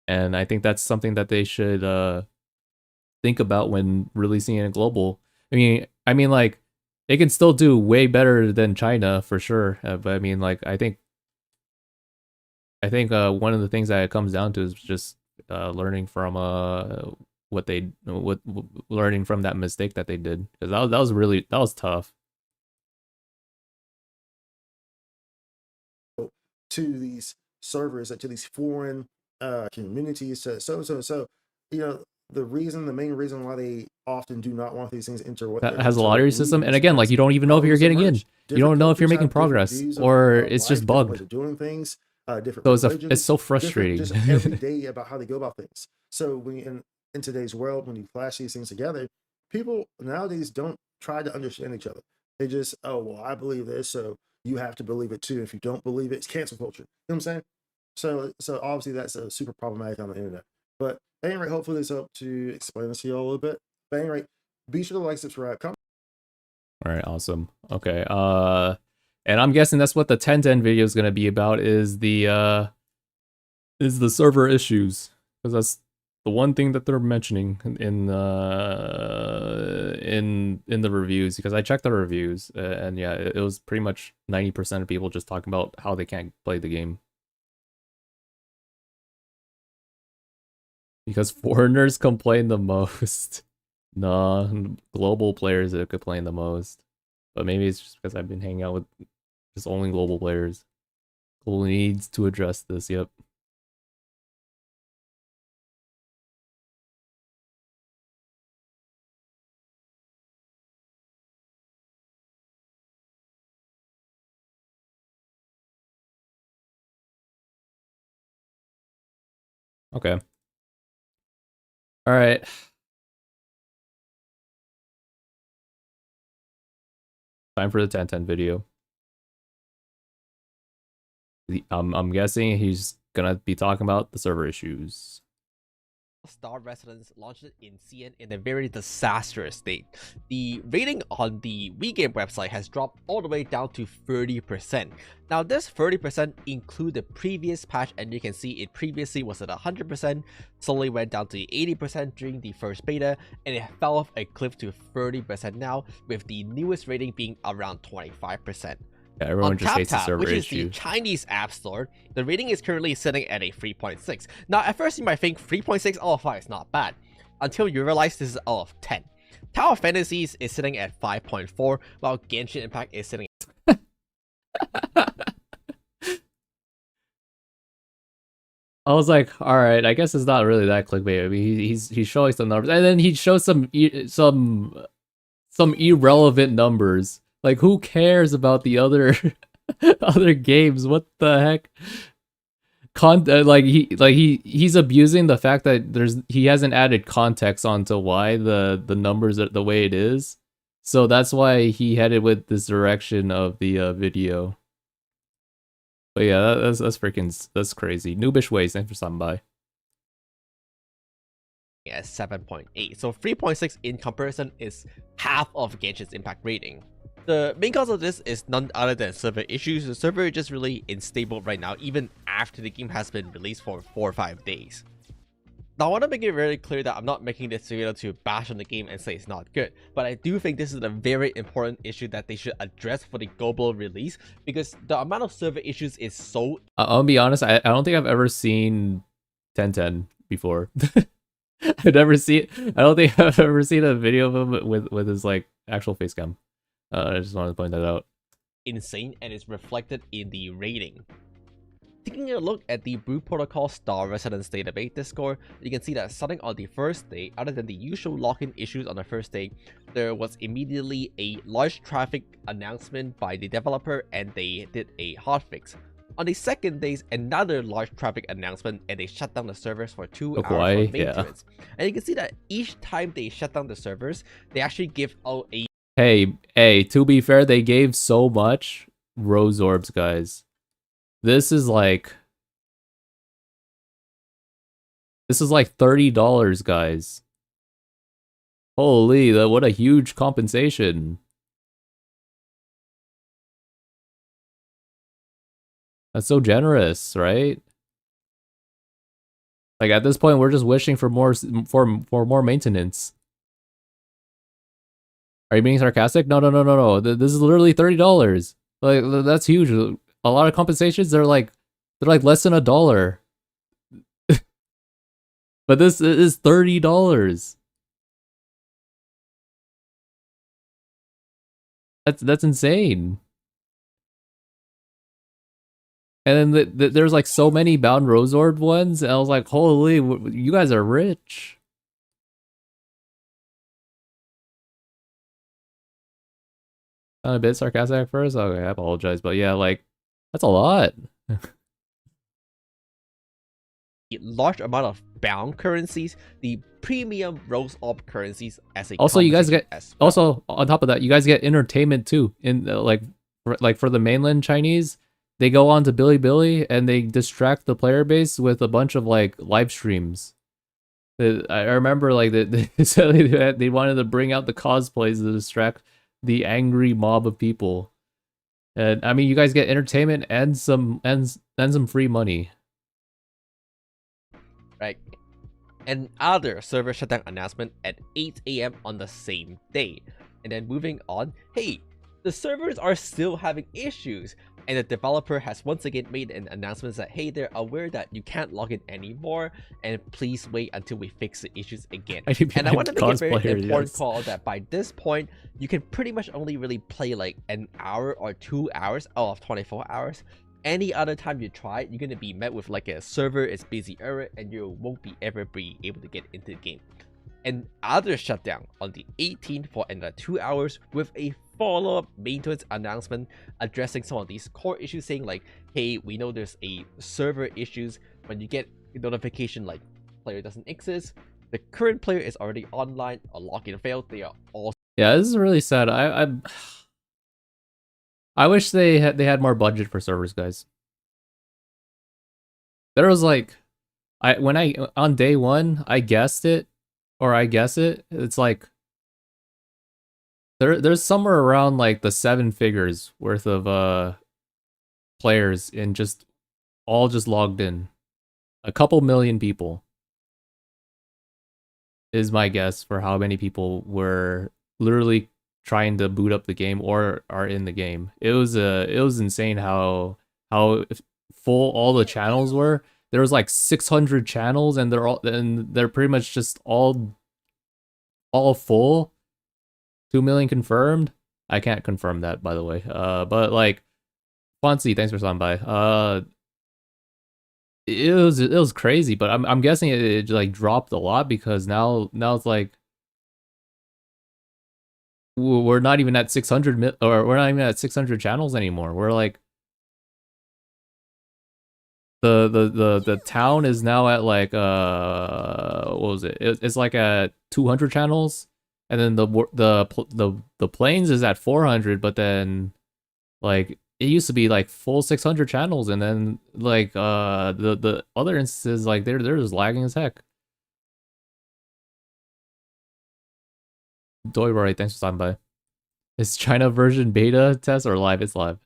And I think that's something that they should think about when releasing it global. I mean like it can still do way better than China for sure. But I mean like I think one of the things that it comes down to is just learning from what learning from that mistake that they did, because that was tough. To these servers, to these foreign communities, so the main reason why they often do not want these things That has a into lottery system, league and is again, like because you don't even know if you're problems getting in. emerge. You Different don't know if you're cultures making have different progress, views or of it's life, just different ways bugged. of doing things, different So it's religions, so different frustrating. just every day about how they go about things. So when in today's world, when you flash these things together, people nowadays don't try to understand each other. They just, oh well, I believe this, so you have to believe it too. If you don't believe it, it's cancel culture. You know what I'm saying? So obviously that's super problematic on the internet. But at any rate, hopefully this helped to explain this to you all a little bit. But at any rate, be sure to like, subscribe, comment. All right, awesome. Okay, and I'm guessing that's what the 1010 video is gonna be about, is the server issues, because that's the one thing that they're mentioning in the reviews. Because I checked the reviews, and yeah, it was pretty much 90% of people just talking about how they can't play the game because foreigners complain the most. Nah, global players that complain the most. But maybe it's just because I've been hanging out with just only global players. Global needs to address this. Yep. Okay. All right. Time for the 1010 video. I'm guessing he's gonna be talking about the server issues. Star Residence launched it in CN in a very disastrous state. The rating on the WeGame website has dropped all the way down to 30%. Now this 30% include the previous patch, and you can see it previously was at 100%, slowly went down to 80% during the first beta, and it fell off a cliff to 30% now, with the newest rating being around 25%. Yeah, everyone On just hates the TapTap, server which is issue. the Chinese app store, the rating is currently sitting at a 3.6. Now, at first you might think 3.6 out of 5 is not bad, until you realize this is out of 10. Tower of Fantasies is sitting at 5.4, while Genshin Impact is sitting I was like, all right, I guess it's not really that clickbait. I mean, he's showing some numbers, and then he shows some irrelevant numbers. Like, who cares about the other other games? What the heck? He's abusing the fact that he hasn't added context onto why the numbers are the way it is. So that's why he headed with this direction of the video. But yeah, that's crazy. Noobish Ways, thanks for stopping by. at 7.8. So 3.6 in comparison is half of Genshin's Impact rating. The main cause of this is none other than server issues. The server is just really unstable right now, even after the game has been released for 4 or 5 days. Now, I want to make it very clear that I'm not making this video to bash on the game and say it's not good, but I do think this is a very important issue that they should address for the global release, because the amount of server issues is so... I'll be honest, I don't think I've ever seen 1010 before. I've never seen... I don't think I've ever seen a video of him with his, like, actual face cam. I just wanted to point that out. Insane, and is reflected in the rating. Taking a look at the Blue Protocol Star Residence database score, you can see that starting on the first day, other than the usual login issues on the first day, there was immediately a large traffic announcement by the developer, and they did a hotfix. On the second day, another large traffic announcement, and they shut down the servers for 2 hours for maintenance. Yeah. And you can see that each time they shut down the servers, they actually give out a... Hey, to be fair, they gave so much Rose Orbs, guys. This is like $30, guys. Holy, what a huge compensation. That's so generous, right? Like, at this point, we're just wishing for more maintenance. Are you being sarcastic? No. This is literally $30. Like, that's huge. A lot of compensations, they're like less than $1. But this is $30. That's insane. And then there's like so many Bound Rose Orb ones, and I was like, holy, you guys are rich. A bit sarcastic at first. Okay, I apologize, but yeah, like, that's a lot. A large amount of bound currencies, the premium Rose Orb currencies as a... Also, you guys get... Also, on top of that, you guys get entertainment too. In for the mainland Chinese, they go on to Bilibili and they distract the player base with a bunch of, like, live streams. I remember, like, they said they wanted to bring out the cosplays to distract the angry mob of people. And I mean, you guys get entertainment and some free money. Right. And other server shutdown announcement at 8 AM on the same day. And then moving on, hey, the servers are still having issues, and the developer has once again made an announcement that, hey, they're aware that you can't log in anymore, and please wait until we fix the issues again. And I want to make a very important call that by this point, you can pretty much only really play like an hour or 2 hours out of 24 hours. Any other time you try, you're going to be met with like a server is busy error, and you won't ever be able to get into the game. And other shutdown on the 18th for another 2 hours with a follow-up maintenance announcement addressing some of these core issues, saying like, hey, we know there's a server issues when you get a notification like player doesn't exist. The current player is already online, a login failed, they are all Yeah, this is really sad. I wish they had more budget for servers, guys. There was like, when I on day one I guessed it, or I guess it. It's like there's somewhere around like the 7 figures worth of players in just all just logged in. A couple million people is my guess for how many people were literally trying to boot up the game or are in the game. It was insane how full all the channels were. There was like 600 channels and they're pretty much just all full. 2 million confirmed. I can't confirm that, by the way. But like, Fonzie, thanks for stopping by. It was crazy, but I'm guessing it like dropped a lot because now it's like we're not even at 600 or we're not even at 600 channels anymore. We're like the town is now at like what was it? It's like at 200 channels, and then the plains is at 400, but then like it used to be like full 600 channels, and then like the other instances like they're just lagging as heck. Doyroy, thanks for stopping by. Is China version beta test or live? It's live.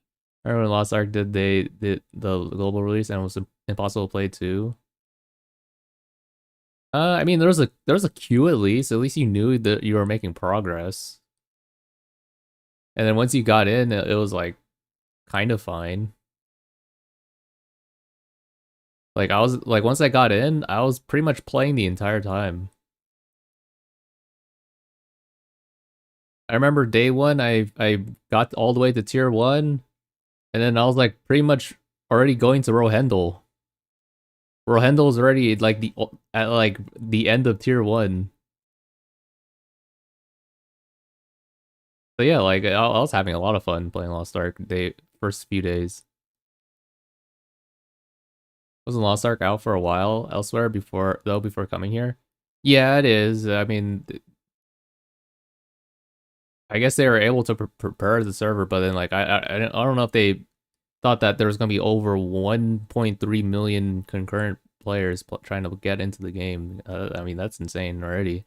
I remember when Lost Ark did the global release and it was impossible to play too. I mean there was a queue at least. At least you knew that you were making progress. And then once you got in, it was like kind of fine. Like I was like once I got in, I was pretty much playing the entire time. I remember day one, I got all the way to tier 1, and then I was like pretty much already going to Rohendel. Rohendel is already like at like the end of tier 1. So yeah, like I was having a lot of fun playing Lost Ark first few days. Wasn't Lost Ark out for a while elsewhere before coming here? Yeah, it is. I mean, I guess they were able to prepare the server, but then like I don't know if they thought that there was gonna be over 1.3 million concurrent players trying to get into the game. I mean that's insane already.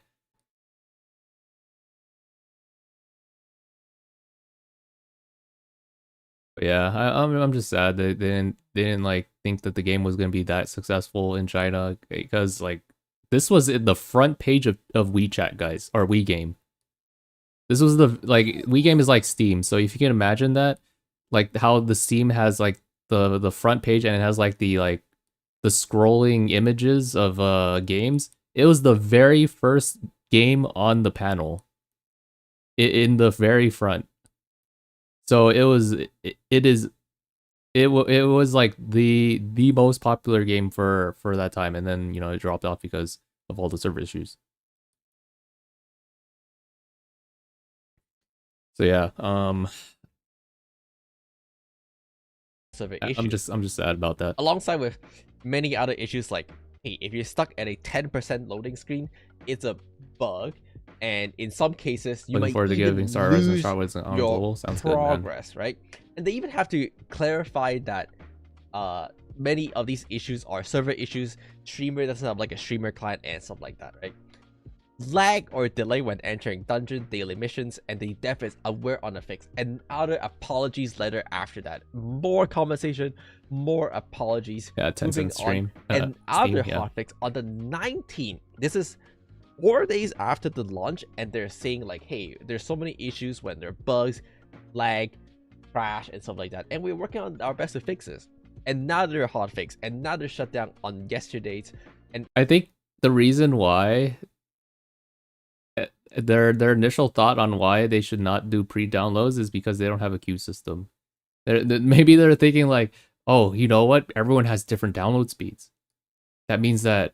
But yeah, I'm just sad that they didn't like think that the game was gonna be that successful in China, because like this was in the front page of WeChat, guys, or WeGame. This was like WeGame is like Steam, so if you can imagine that, like how the Steam has like the front page and it has like the scrolling images of games. It was the very first game on the panel, in the very front. So it was like the most popular game for that time, and then it dropped off because of all the server issues. So yeah, server I'm issue. just sad about that. Alongside with many other issues like, hey, if you're stuck at a 10% loading screen, it's a bug, and in some cases you might even lose your progress, right? And they even have to clarify that many of these issues are server issues. Streamer doesn't have like a streamer client and stuff like that, right? Lag or delay when entering dungeon daily missions, and the dev is aware on the fix. Another apologies letter after that. More conversation, more apologies. Yeah, Tencent stream. Another hotfix on the 19th. This is 4 days after the launch, and they're saying like, hey, there's so many issues when there are bugs, lag, crash, and stuff like that, and we're working on our best to fix this. Another hotfix, another shutdown on yesterday's. And I think the reason why their initial thought on why they should not do pre-downloads is because they don't have a queue system. Maybe they're thinking like, oh, you know what? Everyone has different download speeds. That means that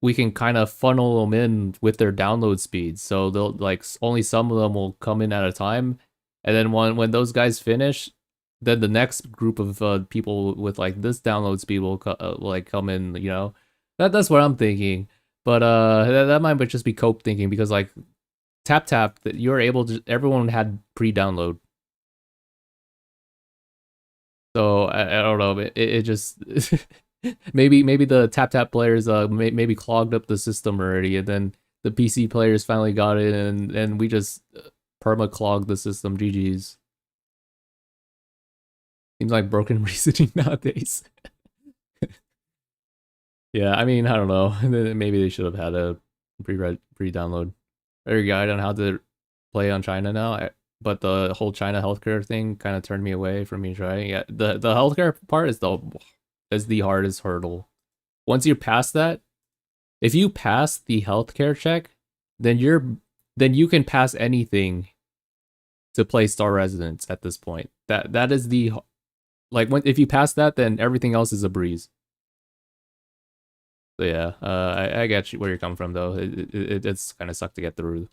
we can kind of funnel them in with their download speeds. So they'll like only some of them will come in at a time, and then when those guys finish, then the next group of people with like this download speed will like come in. That's what I'm thinking. But that might just be cope thinking because like tap that you're able to, everyone had pre-download. So I don't know, it just maybe the tap players maybe clogged up the system already, and then the PC players finally got it, and we just perma clogged the system. GG's. Seems like broken reasoning nowadays. Yeah, I mean, I don't know. Maybe they should have had a pre-download. Better guide on how to play on China now. But the whole China healthcare thing kind of turned me away from me trying. Yeah, the healthcare part is the hardest hurdle. Once you're past that, if you pass the healthcare check, then you can pass anything to play Star Residence at this point. That is the like if you pass that, then everything else is a breeze. So yeah, I get where you're coming from though. It's kind of sucked to get through.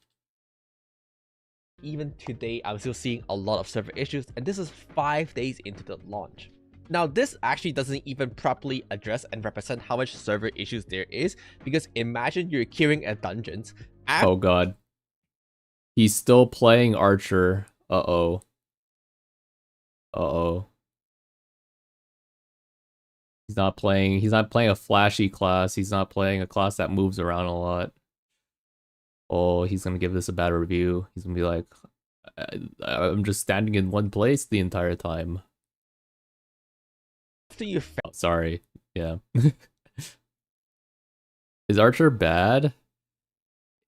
Even today, I'm still seeing a lot of server issues, and this is 5 days into the launch. Now, this actually doesn't even properly address and represent how much server issues there is, because imagine you're queuing at dungeons. Oh god. He's still playing Archer. Uh-oh. Uh-oh. He's not playing a flashy class. He's not playing a class that moves around a lot. Oh, he's gonna give this a bad review. He's gonna be like, I'm just standing in one place the entire time. After you oh, sorry. Yeah. Is Archer bad?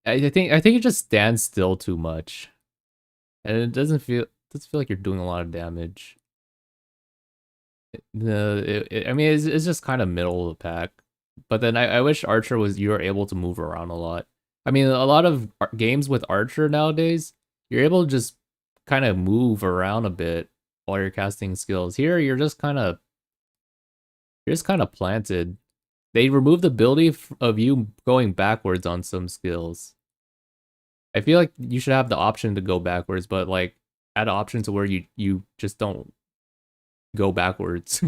I think it just stands still too much. And it doesn't feel like you're doing a lot of damage. I mean, it's just kind of middle of the pack. But then I wish Archer you're able to move around a lot. I mean, a lot of games with Archer nowadays, you're able to just kind of move around a bit while you're casting skills. Here, you're just kind of planted. They removed the ability of you going backwards on some skills. I feel like you should have the option to go backwards, but like add an option to where you just don't go backwards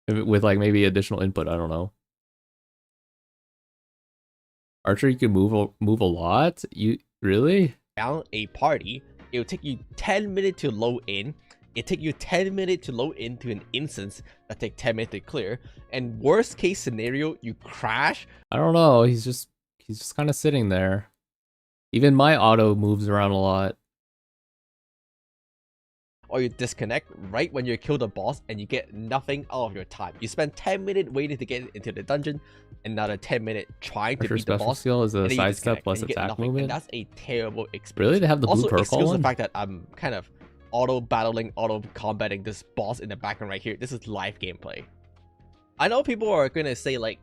with like maybe additional input. I don't know. Archer, you can move a lot. You really? Down a party, it will take you 10 minutes to load in. It take you 10 minutes to load into an instance that take 10 minutes to clear. And worst case scenario, you crash. I don't know. He's just kind of sitting there. Even my auto moves around a lot. Or you disconnect right when you kill the boss and you get nothing out of your time. You spend 10 minutes waiting to get into the dungeon, another 10 minutes trying to beat the boss. Skill is a sidestep plus attack movement. And that's a terrible experience. Really? They have the blue also, purple one? The fact that I'm kind of auto combating this boss in the background right here. This is live gameplay. I know people are gonna say like,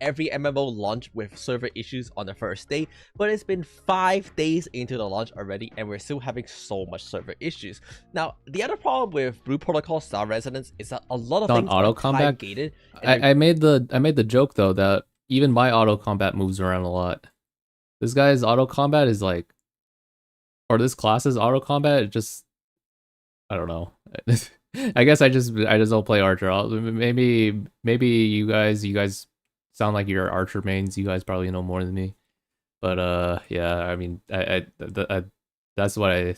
every MMO launch with server issues on the first day, but it's been 5 days into the launch already, and we're still having so much server issues. Now, the other problem with Blue Protocol Star Residence is that a lot of things auto are combat gated. I made the joke though that even my auto combat moves around a lot. This guy's auto combat is like, or this class's auto combat, it just, I don't know. I guess I just don't play Archer. Maybe you guys sound like you're Archer mains. You guys probably know more than me. But yeah, I mean, that's why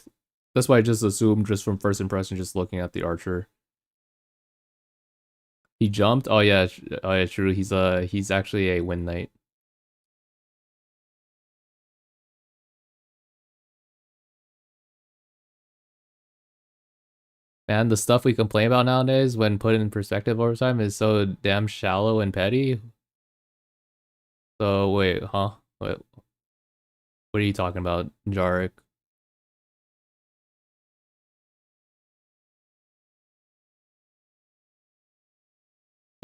I just assumed just from first impression, just looking at the Archer. He jumped. Oh yeah, true. He's actually a Wind Knight. Man, the stuff we complain about nowadays, when put in perspective over time, is so damn shallow and petty. So wait, huh? Wait, what are you talking about, Jarek?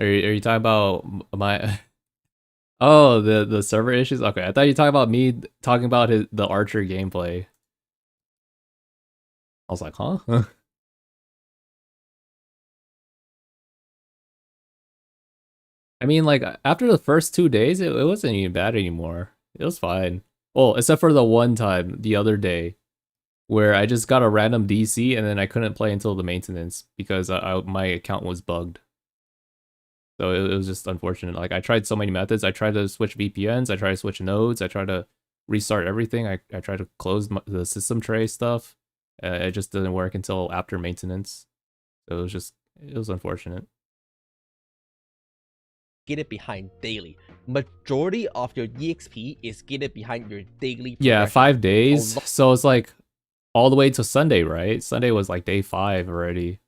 Are you talking about my? Oh, the server issues. Okay, I thought you were talking about me talking about the Archer gameplay. I was like, huh? I mean, like, after the first 2 days, it wasn't even bad anymore. It was fine. Oh, except for the one time, the other day, where I just got a random DC and then I couldn't play until the maintenance because my account was bugged. So it was just unfortunate. Like I tried so many methods. I tried to switch VPNs. I tried to switch nodes. I tried to restart everything. I tried to close the system tray stuff. It just didn't work until after maintenance. So it was unfortunate. Get behind daily. Majority of your EXP is gated behind your daily. Yeah, 5 days. Oh, So it's like all the way to Sunday, right? Sunday was like day 5 already.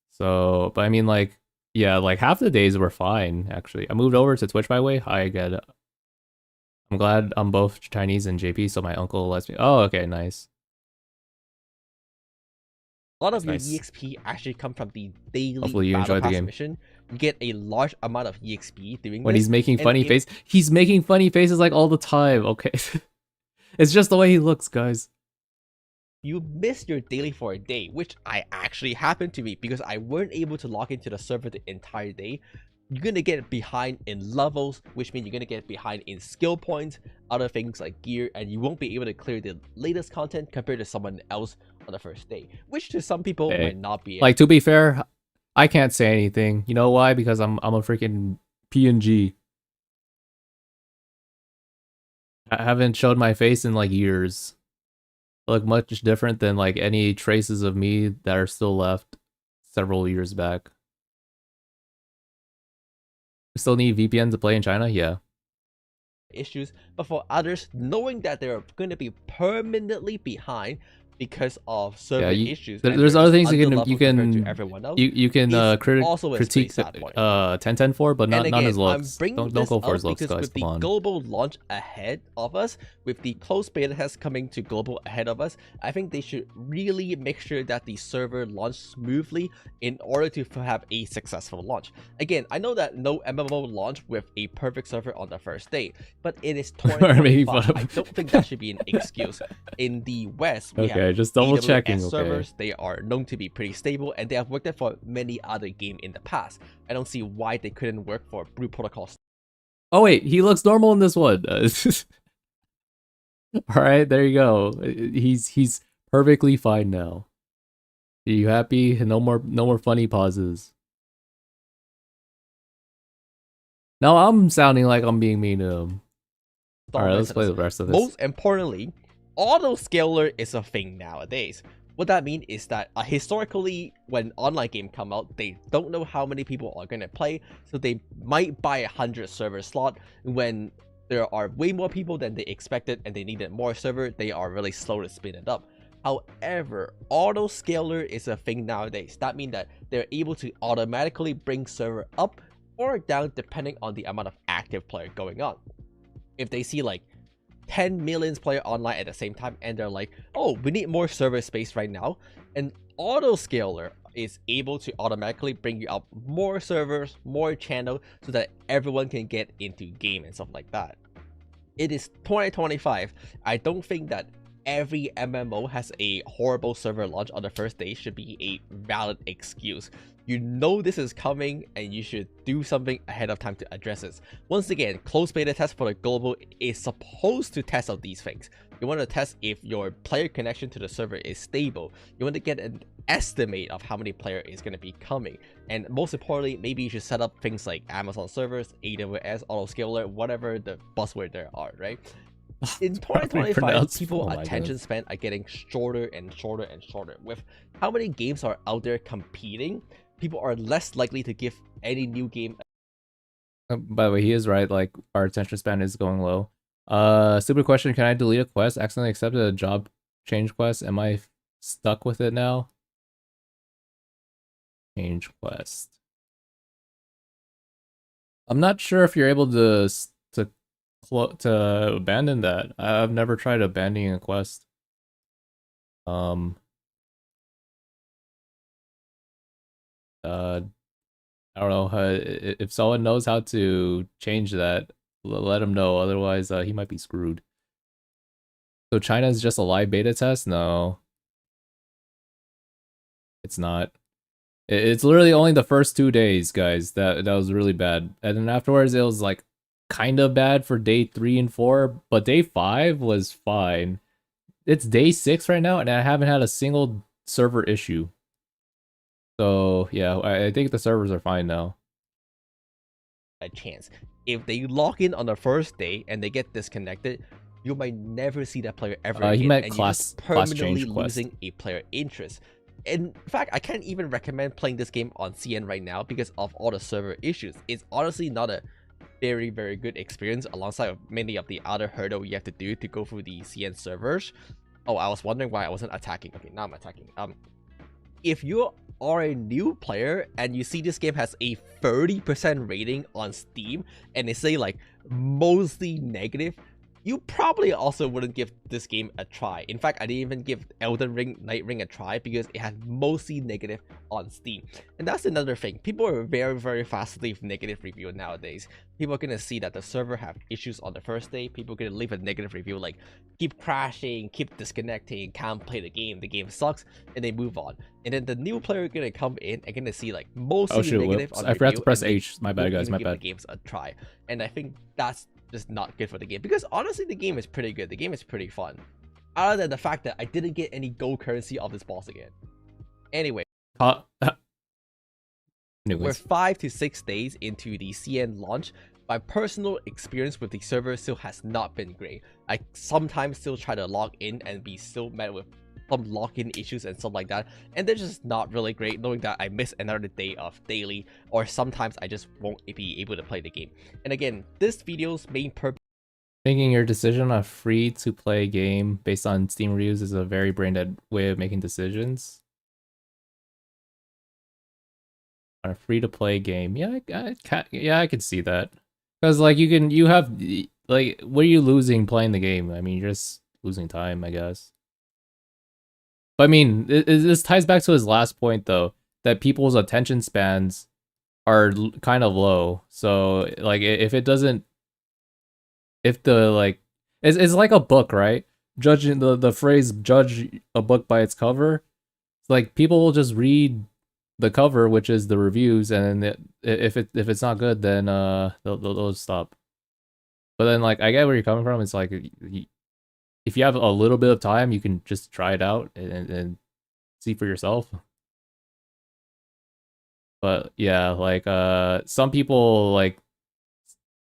So, but I mean, like, yeah, like half the days were fine actually. I moved over to Twitch by the way. I get it. I'm glad I'm both Chinese and JP, so my uncle lets me. Oh, okay, nice. A lot of your Nice. EXP actually come from the daily Hopefully you battle enjoy the pass game. mission. You get a large amount of EXP doing When this. he's making and funny it- face, he's making funny faces like all the time. Okay, it's just the way he looks, guys. You miss your daily for a day, which I actually happened to me because I weren't able to log into the server the entire day. You're gonna get behind in levels, which means you're gonna get behind in skill points, other things like gear, and you won't be able to clear the latest content compared to someone else on the first day, which to some people Hey, might not be. Like to be fair, I can't say anything. You know why? Because I'm a freaking PNG. I haven't showed my face in like years. I look much different than like any traces of me that are still left several years back. We still need VPN to play in China? Yeah. Issues, but for others, knowing that they're going to be permanently behind because of server issues. There's other things you can to everyone else. you can also a critique sad point. 1010 for, but not his looks. Don't go for his looks, because guys. with Come the on. global launch ahead of us, with the closed beta test coming to global ahead of us, I think they should really make sure that the server launch smoothly in order to have a successful launch. Again, I know that no MMO launch with a perfect server on the first day, but it is 2025. I don't think that should be an excuse. In the West, we have just double AWS checking. Okay. servers. They are known to be pretty stable, and they have worked for many other games in the past. I don't see why they couldn't work for Blue Protocol. Oh wait, he looks normal in this one. All right, there you go. He's perfectly fine now. Are you happy? No more funny pauses. Now I'm sounding like I'm being mean to him. All right, let's play the rest of this. Most importantly, autoscaler is a thing nowadays. What that means is that historically, when online game come out, they don't know how many people are going to play, so they might buy 100 server slot. When there are way more people than they expected and they needed more server, they are really slow to spin it up. However, autoscaler is a thing nowadays. That means that they're able to automatically bring server up or down depending on the amount of active player going on. If they see like 10 million player online at the same time and they're like, oh, we need more server space right now, an autoscaler is able to automatically bring you up more servers, more channel, so that everyone can get into game and stuff like that. It is 2025. I don't think that every MMO has a horrible server launch on the first day should be a valid excuse. You know this is coming and you should do something ahead of time to address it. Once again, closed beta test for the global is supposed to test out these things. You want to test if your player connection to the server is stable. You want to get an estimate of how many player is going to be coming. And most importantly, maybe you should set up things like Amazon servers, AWS, autoscaler, whatever the buzzword there are, right? In 2025, people attention span are getting shorter and shorter and shorter. With how many games are out there competing, people are less likely to give any new game. By the way, he is right. Like, our attention span is going low. Stupid question. Can I delete a quest? Accidentally accepted a job change quest. Am I stuck with it now? Change quest. I'm not sure if you're able to abandon that. I've never tried abandoning a quest. I don't know. If someone knows how to change that, let him know. Otherwise, he might be screwed. So China is just a live beta test? No. It's not. It's literally only the first 2 days, guys. That was really bad. And then afterwards, it was like kind of bad for day 3 and 4. But day 5 was fine. It's day 6 right now, and I haven't had a single server issue. So yeah, I think the servers are fine now. a chance. If they log in on the first day and they get disconnected, you might never see that player ever again, he meant and class you're just class permanently change quest. losing a player interest. In fact, I can't even recommend playing this game on CN right now because of all the server issues. It's honestly not a very, very good experience alongside of many of the other hurdle you have to do to go through the CN servers. Oh, I was wondering why I wasn't attacking. Okay, now I'm attacking. If you are a new player and you see this game has a 30% rating on Steam and they say like mostly negative, you probably also wouldn't give this game a try. In fact, I didn't even give Elden Ring Night Ring a try because it had mostly negative on Steam. And that's another thing. People are very, very fast to leave negative review nowadays. People are gonna see that the server have issues on the first day. People are gonna leave a negative review like keep crashing, keep disconnecting, can't play the game sucks, and they move on. And then the new player are gonna come in and gonna see like mostly negative on I forgot to review, press and they H. My bad, won't guys. even My give bad. the games a try. And I think that's just not good for the game, because honestly the game is pretty good. The game is pretty fun, other than the fact that I didn't get any gold currency of this boss again. Anyway, we're Anyways, 5 to 6 days into the CN launch. My personal experience with the server still has not been great. I sometimes still try to log in and be still met with some login issues and stuff like that, and they're just not really great, knowing that I miss another day of daily, or sometimes I just won't be able to play the game. And again, this video's main purpose making your decision on a free-to-play game based on Steam reviews is a very brain-dead way of making decisions. On a free-to-play game, yeah, I could see that. Because like you have like, what are you losing playing the game? I mean, you're just losing time, I guess. But I mean, this ties back to his last point though, that people's attention spans are kind of low. So like, if it doesn't, if the like, it's like a book, right? Judging the phrase "judge a book by its cover," it's like people will just read the cover, which is the reviews, and then if it's not good, then they'll stop. But then like, I get where you're coming from. It's like, if you have a little bit of time, you can just try it out and see for yourself. But yeah, like some people like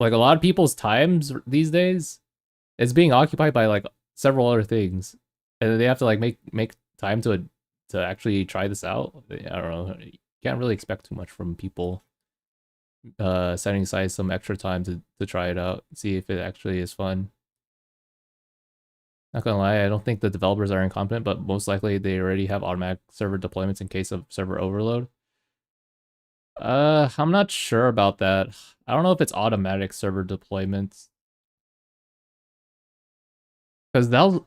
a lot of people's times these days, it's being occupied by like several other things, and they have to like make time to actually try this out. I don't know. You can't really expect too much from people setting aside some extra time to try it out, see if it actually is fun. Not gonna lie, I don't think the developers are incompetent, but most likely they already have automatic server deployments in case of server overload. I'm not sure about that. I don't know if it's automatic server deployments. Because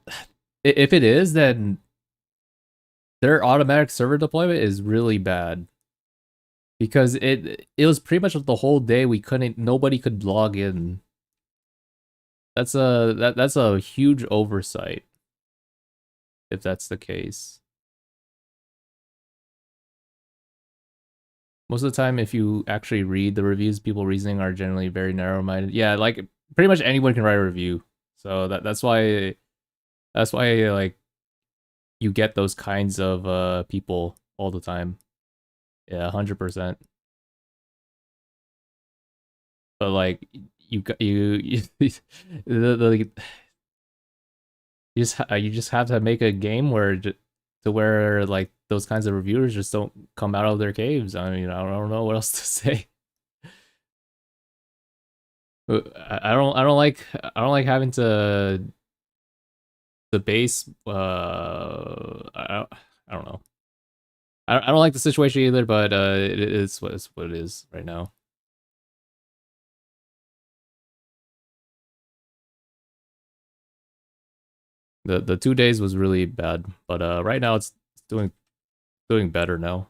if it is, then their automatic server deployment is really bad. Because it was pretty much the whole day nobody could log in. That's a huge oversight, if that's the case. Most of the time, if you actually read the reviews, people reasoning are generally very narrow-minded. Yeah, like pretty much anyone can write a review. So that's why like you get those kinds of people all the time. Yeah, 100%. But like you just have to make a game where like those kinds of reviewers just don't come out of their caves. I mean, I don't know what else to say. I don't like having to base I don't know. I don't like the situation either, but it is what it is right now. The 2 days was really bad, but right now it's doing better now.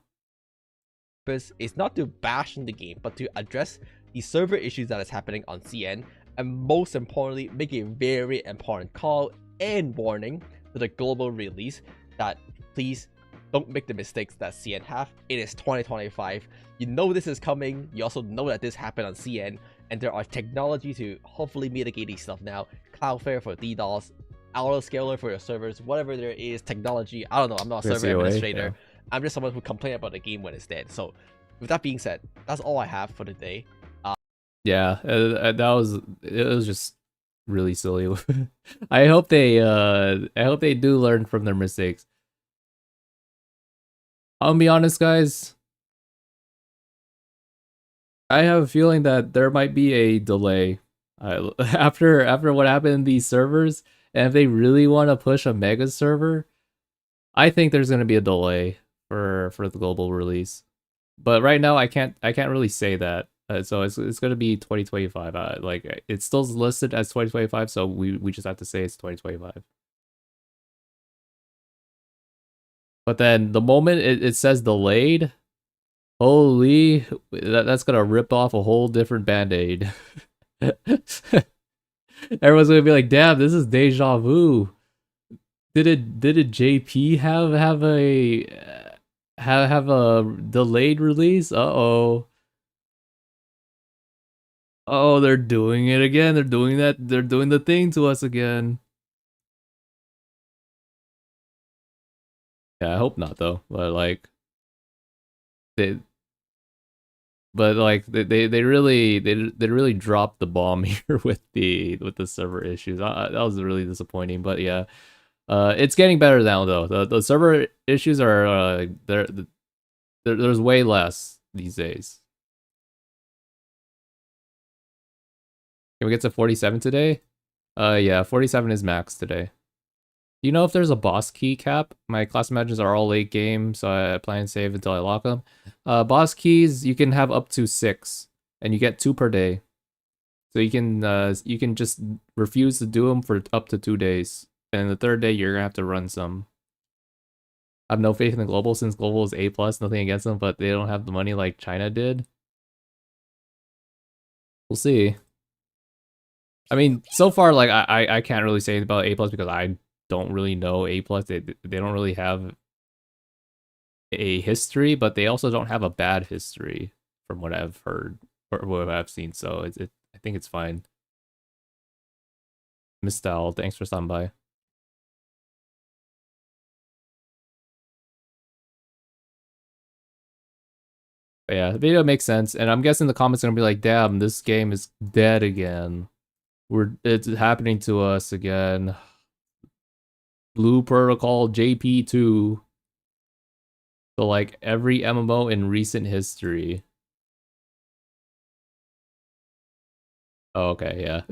is not to bash in the game, but to address the server issues that is happening on CN, and most importantly, make a very important call and warning to the global release that please don't make the mistakes that CN have. It is 2025. You know this is coming. You also know that this happened on CN, and there are technology to hopefully mitigate these stuff now. Cloudflare for DDoS, autoscaler for your servers, whatever there is, technology. I don't know. I'm not a server administrator. Yeah. I'm just someone who complains about the game when it's dead. So with that being said, that's all I have for today. Yeah, that was it was just really silly. I hope they do learn from their mistakes. I'll be honest, guys. I have a feeling that there might be a delay after what happened in these servers, and if they really want to push a mega server, I think there's going to be a delay for the global release. But right now, I can't really say that. So it's going to be 2025. Like it's still listed as 2025, so we just have to say it's 2025. But then the moment it says delayed, holy, that's gonna rip off a whole different band-aid. Everyone's gonna be like, damn, this is deja vu. Did it JP have a delayed release? Uh-oh. Oh, they're doing it again. They're doing that. They're doing the thing to us again. Yeah, I hope not though. They they really dropped the bomb here with the server issues. That was really disappointing. But yeah, it's getting better now though. The server issues are there's way less these days. Can we get to 47 today? Yeah, 47 is max today. Do you know if there's a boss key cap? My class imagines are all late game, so I plan to save until I lock them. Boss keys you can have up to 6, and you get 2 per day. So you can just refuse to do them for up to 2 days, and the third day you're gonna have to run some. I have no faith in the global since global is A plus. Nothing against them, but they don't have the money like China did. We'll see. I mean, so far, like I can't really say about A plus because I don't really know A plus. They don't really have a history, but they also don't have a bad history from what I've heard or what I've seen. So I think it's fine. Miss Dowell, thanks for stopping by. But yeah, the video makes sense, and I'm guessing the comments are gonna be like, "Damn, this game is dead again. It's happening to us again." Blue Protocol JP2. So like every MMO in recent history. Oh, okay, yeah.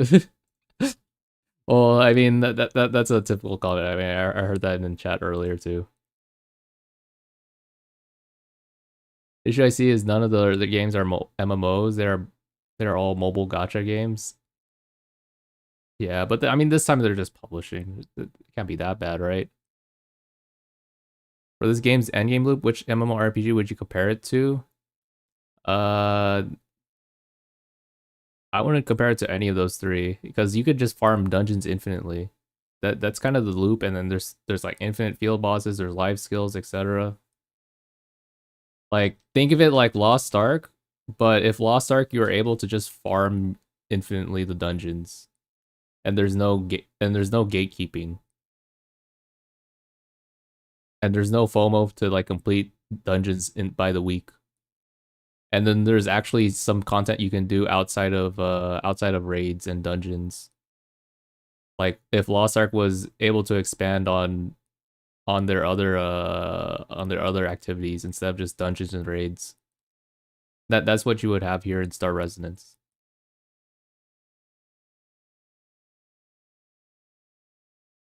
Well, I mean that's a typical comment. I mean, I heard that in chat earlier too. The issue I see is none of the games are MMOs. They're all mobile gacha games. Yeah, but I mean this time they're just publishing. It can't be that bad, right? For this game's endgame loop, which MMORPG would you compare it to? Uh, I wouldn't compare it to any of those three because you could just farm dungeons infinitely. That's kind of the loop, and then there's like infinite field bosses, there's life skills, etc. Like think of it like Lost Ark, but if Lost Ark you were able to just farm infinitely the dungeons, and there's no gatekeeping, and there's no FOMO to like complete dungeons in by the week. And then there's actually some content you can do outside of raids and dungeons. Like if Lost Ark was able to expand on their other activities instead of just dungeons and raids. That's what you would have here in Star Resonance.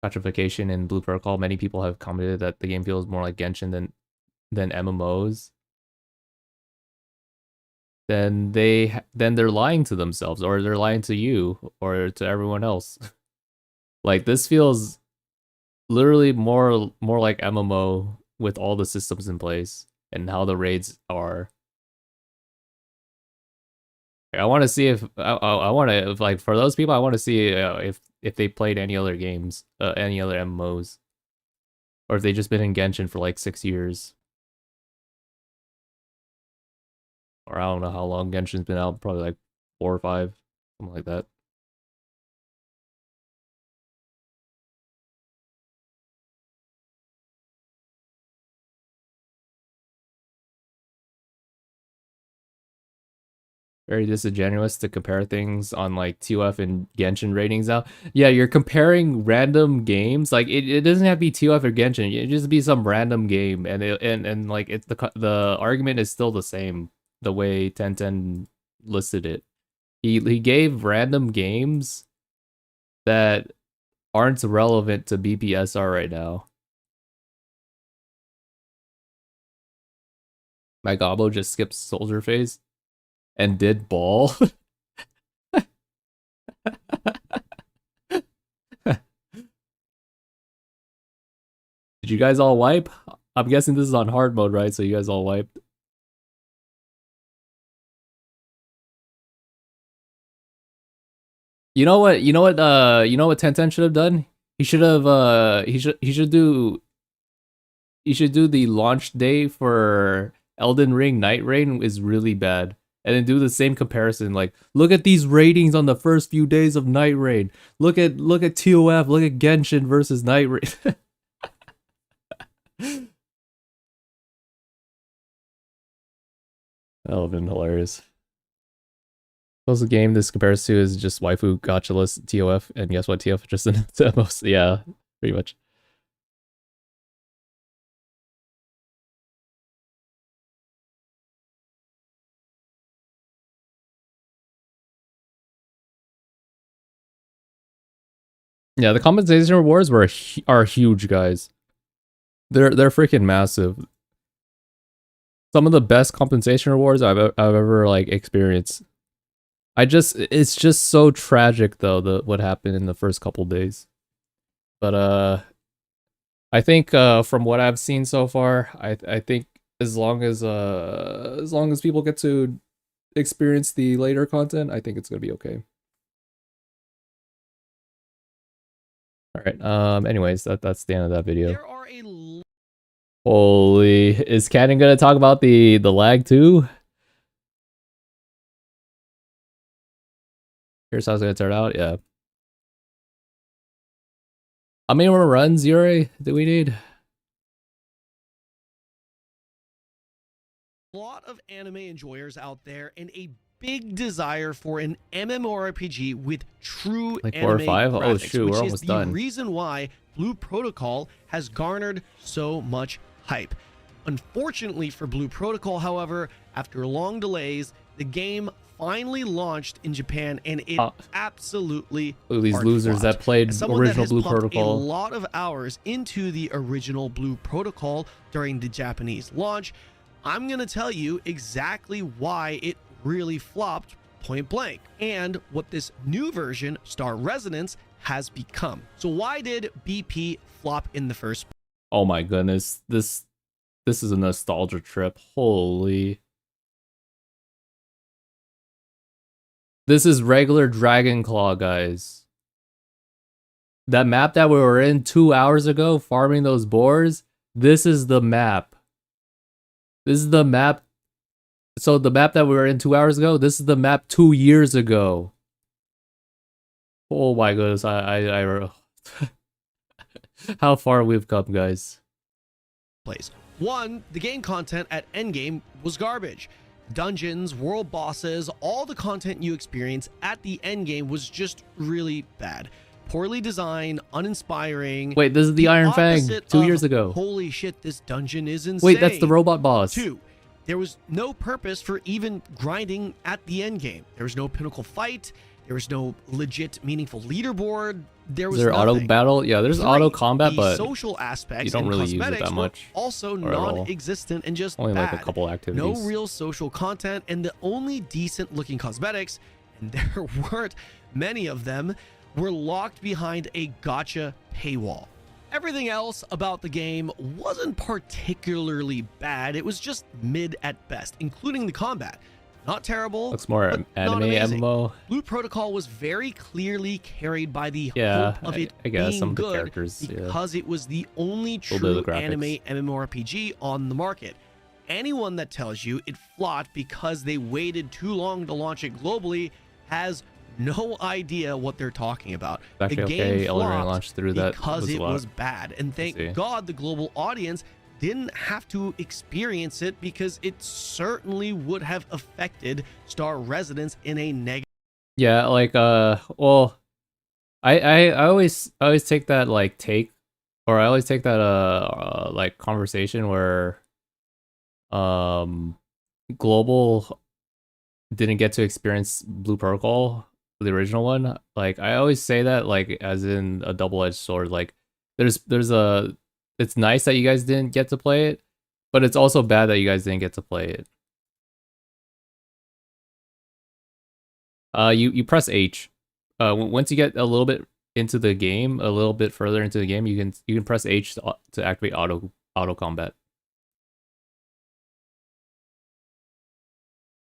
Petrification and Blue Protocol, many people have commented that the game feels more like Genshin than MMOs. Then they're lying to themselves, or they're lying to you, or to everyone else. Like this feels literally more like MMO with all the systems in place and how the raids are. I want to see if I want to like for those people I want to see if they played any other games, any other MMOs, or if they just been in Genshin for like 6 years, or I don't know how long Genshin's been out, probably like 4 or 5, something like that. very disingenuous to compare things on like TOF and Genshin ratings now. Yeah, you're comparing random games. Like it doesn't have to be TOF or Genshin. It just be some random game, and like it's the argument is still the same. The way Tenten listed it, he gave random games that aren't relevant to BPSR right now. My Gobbo just skipped Soldier Phase and did ball. Did you guys all wipe? I'm guessing this is on hard mode, right? So you guys all wiped. You know what? You know what? You know what Tenten should have done? He should have. He should do the launch day for Elden Ring Night Rain is really bad, and then do the same comparison. Like, look at these ratings on the first few days of Night Rain. Look at TOF. Look at Genshin versus Night Rain. That would have been hilarious. Closest game this compares to is just waifu gotcha-less TOF, and guess what? TOF just announced the most. Yeah, pretty much. Yeah, the compensation rewards are huge, guys. They're freaking massive. Some of the best compensation rewards I've ever like experienced. It's just so tragic though, what happened in the first couple days. But I think from what I've seen so far, I think as long as people get to experience the later content, I think it's gonna be okay. All right. Anyways, that's the end of that video. There are Holy, is Cannon gonna talk about the lag too? Here's how it's gonna turn out. Yeah. How many more runs, Yuri, do we need? a lot of anime enjoyers out there and a big desire for an MMORPG with true Like 4 or anime 5? Oh graphics, shoot, which we're is almost the done. reason why Blue Protocol has garnered so much hype. Unfortunately for Blue Protocol, however, after long delays, the game finally launched in Japan, and it absolutely Ooh, these hard losers flopped. that played As someone original that has Blue pumped Protocol. a lot of hours into the original Blue Protocol during the Japanese launch, I'm gonna tell you exactly why it really flopped point blank, and what this new version, Star Resonance, has become. So why did BP flop in the first place? Oh my goodness, this is a nostalgia trip. Holy. This is regular Dragonclaw, guys. That map that we were in 2 hours ago, farming those boars, this is the map. This is the map. So the map that we were in 2 hours ago, this is the map 2 years ago. Oh my goodness, I how far we've come, guys. One, the game content at Endgame was garbage. Dungeons, world bosses, all the content you experience at the Endgame was just really bad. Poorly designed, uninspiring. Wait, this is the Iron Fang opposite 2 of, years ago. Holy shit, this dungeon is insane. Wait, that's the robot boss. 2, there was no purpose for even grinding at the endgame. There was no pinnacle fight. There was no legit meaningful leaderboard. There was Is there auto nothing. battle? Yeah, there's 3, auto combat, the but social aspects you don't and really use it cosmetics that were much, also or at all. non-existent and just only bad. like a couple activities. No real social content, and the only decent looking cosmetics, and there weren't many of them, were locked behind a gacha paywall. Everything else about the game wasn't particularly bad. It was just mid at best, including the combat. Not terrible. Looks more but anime not amazing. MMO. Blue Protocol was very clearly carried by the Yeah, hope of it I guess being some of the good characters, yeah. because it was the only Little bit of true the graphics. anime MMORPG on the market. Anyone that tells you it flopped because they waited too long to launch it globally has no idea what they're talking about. Actually, the game okay, Elden Ring flopped launched through that because was a it lot. was bad, and see. thank God the global audience didn't have to experience it because it certainly would have affected Star Residence in a negative. Yeah, like well, I always take that like or I always take that like conversation where Global didn't get to experience Blue Protocol, the original one. Like I always say that like as in a double-edged sword. Like there's it's nice that you guys didn't get to play it, but it's also bad that you guys didn't get to play it. You press H. Once you get a little bit into the game, a little bit further into the game, you can press H to activate auto combat.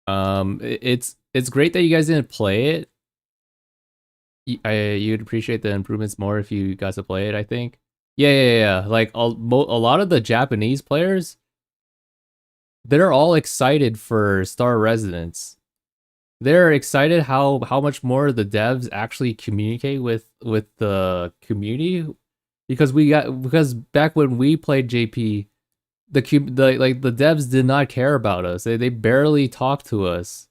It's great that you guys didn't play it. You'd appreciate the improvements more if you got to play it, I think. Yeah. Like a lot of the Japanese players, they're all excited for Star Residence. They're excited how much more the devs actually communicate with the community, because back when we played JP, the devs did not care about us. They barely talked to us.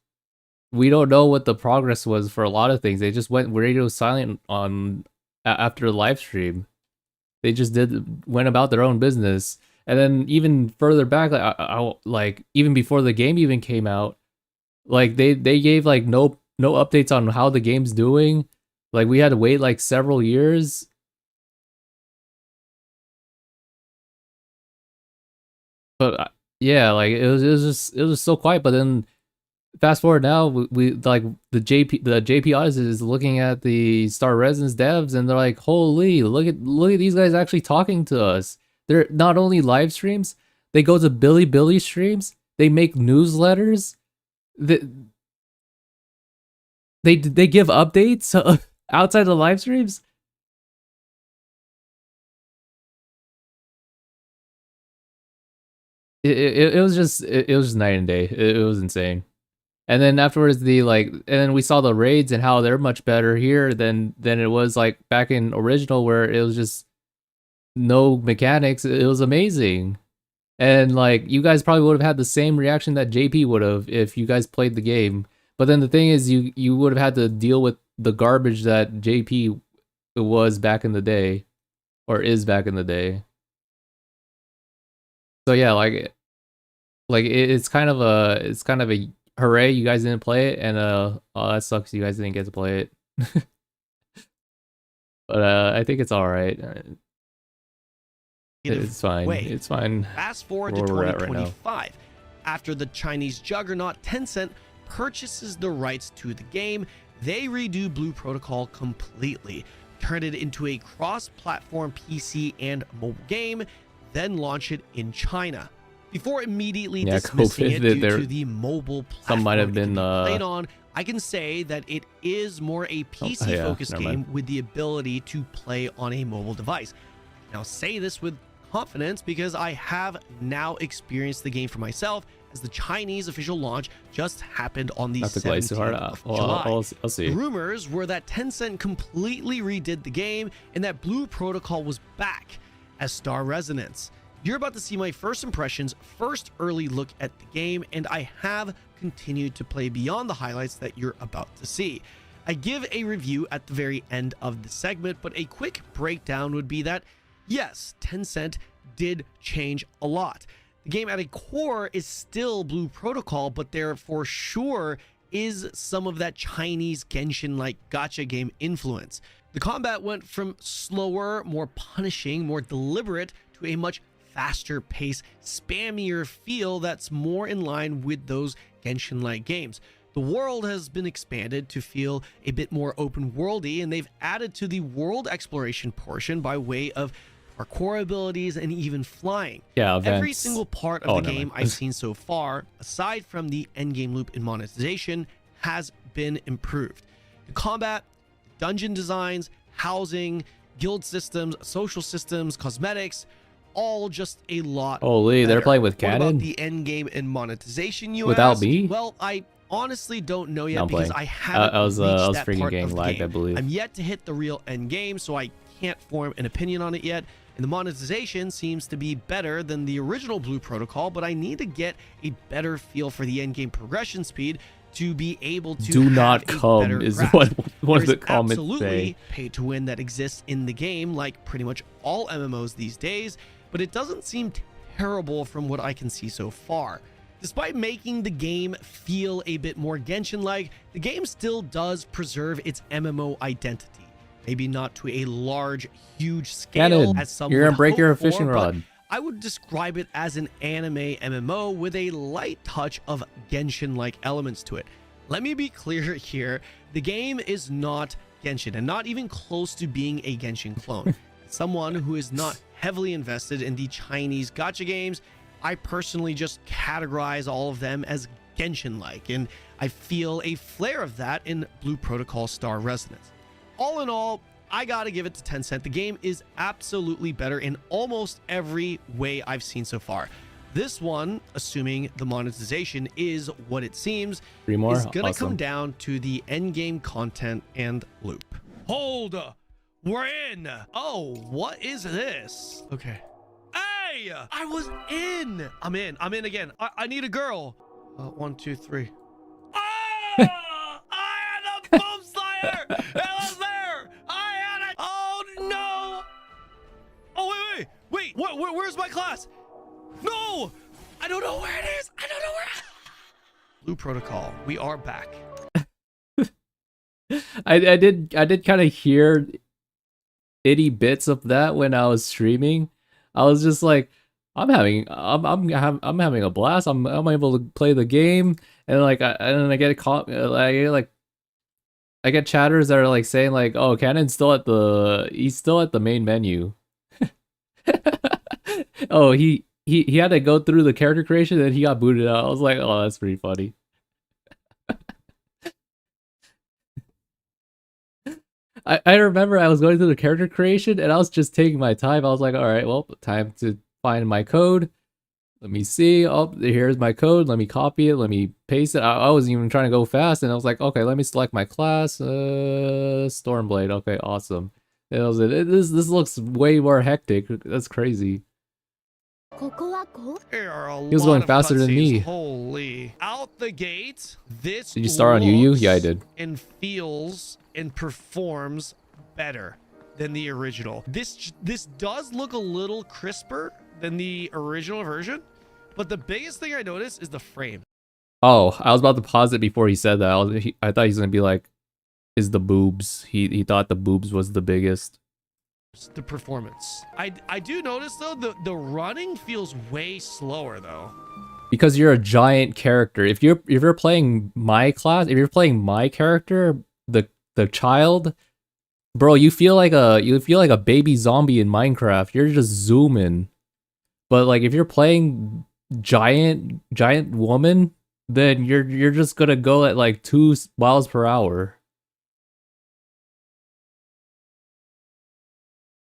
We don't know what the progress was for a lot of things. They just went radio silent after the live stream. They just went about their own business. And then even further back, like even before the game even came out, like they gave like no updates on how the game's doing. Like we had to wait like several years. But yeah, like it was just so quiet. But then fast forward now, we like the JP Odyssey is looking at the Star Residence devs, and they're like, holy, look at these guys actually talking to us. They're not only live streams, they go to Billy streams, they make newsletters, they give updates outside the live streams. It was just night and day. It was insane. And then afterwards, and then we saw the raids and how they're much better here than it was like back in original, where it was just no mechanics. It was amazing. And like you guys probably would have had the same reaction that JP would have if you guys played the game. But then the thing is, you would have had to deal with the garbage that JP was back in the day, or is back in the day. So yeah, it's kind of a hooray you guys didn't play it, and oh, that sucks you guys didn't get to play it. But I think it's all right. It's fine. It's fine. Fast forward to 2025, after the Chinese juggernaut Tencent purchases the rights to the game, they redo Blue Protocol completely, turn it into a cross-platform PC and mobile game, then launch it in China. Before immediately dismissing it due to the mobile platform some might have been played on, I can say that it is more a PC-focused game with the ability to play on a mobile device. Now, say this with confidence because I have now experienced the game for myself, as the Chinese official launch just happened on the 17th of July. I'll see. Rumors were that Tencent completely redid the game and that Blue Protocol was back as Star Residence. You're about to see my first impressions, first early look at the game, and I have continued to play beyond the highlights that you're about to see. I give a review at the very end of the segment, but a quick breakdown would be that, yes, Tencent did change a lot. The game at a core is still Blue Protocol, but there for sure is some of that Chinese Genshin-like gacha game influence. The combat went from slower, more punishing, more deliberate, to a much faster pace, spammier feel that's more in line with those Genshin-like games. The world has been expanded to feel a bit more open worldy, and they've added to the world exploration portion by way of parkour abilities and even flying. Yeah, events. Every single part of the game I've seen so far, aside from the endgame loop in monetization, has been improved. The combat, dungeon designs, housing, guild systems, social systems, cosmetics, all just a lot. Holy, they're playing with What about canon the end game and monetization, you without ask? me. Well, I honestly don't know yet No, I'm because playing. I haven't I was reached that freaking part getting of the lagged, game. I believe. I'm yet to hit the real end game, so I can't form an opinion on it yet. And the monetization seems to be better than the original Blue Protocol, but I need to get a better feel for the end game progression speed to be able to Do have not a come better is grasp. what one of There's the comments absolutely say. pay to win that exists in the game, like pretty much all MMOs these days, but it doesn't seem terrible from what I can see so far. Despite making the game feel a bit more Genshin-like, the game still does preserve its MMO identity. Maybe not to a large, huge scale Cannon, as some you're would gonna break hope your for, fishing but rod. I would describe it as an anime MMO with a light touch of Genshin-like elements to it. Let me be clear here, the game is not Genshin and not even close to being a Genshin clone. Someone who is not heavily invested in the Chinese gacha games, I personally just categorize all of them as Genshin-like, and I feel a flare of that in Blue Protocol Star Resonance. All in all, I gotta give it to Tencent. The game is absolutely better in almost every way I've seen so far. This one, assuming the monetization is what it seems, 3 more? is gonna Awesome. come down to the endgame content and loop. Hold! We're in! Oh, what is this? Okay. Hey! I was in! I'm in again. I need a girl. 1, 2, 3. Ah! I had a boom slayer! It was there! I had it! Oh no! Oh wait! Where's my class? No! I don't know where it is! I don't know where. Blue Protocol, we are back. I did kind of hear itty bits of that when I was streaming. I was just like, I'm having a blast. I'm able to play the game, and like I get I get chatters that are like saying like, oh, Cannon's he's still at the main menu. Oh, he had to go through the character creation and he got booted out. I was like, oh, that's pretty funny. I remember I was going through the character creation and I was just taking my time. I was like, all right, well, time to find my code. Let me see. Oh, here's my code. Let me copy it. Let me paste it. I wasn't even trying to go fast, and I was like, okay, let me select my class. Stormblade. Okay, awesome. And I was like, this looks way more hectic. That's crazy. There are a He was lot going of faster than cutscenes. me. Holy. Out the gate, this Did you start on UU? Yeah, I looks did. and feels and performs better than the original. This does look a little crisper than the original version, but the biggest thing I noticed is the frame. Oh, I was about to pause it before he said that. I thought he was gonna be like, is the boobs. He thought the boobs was the biggest. The performance. I do notice though the running feels way slower though. Because you're a giant character. If you're playing my class, if you're playing my character, the child, bro, you feel like a baby zombie in Minecraft. You're just zooming. But like if you're playing giant woman, then you're just gonna go at like 2 miles per hour.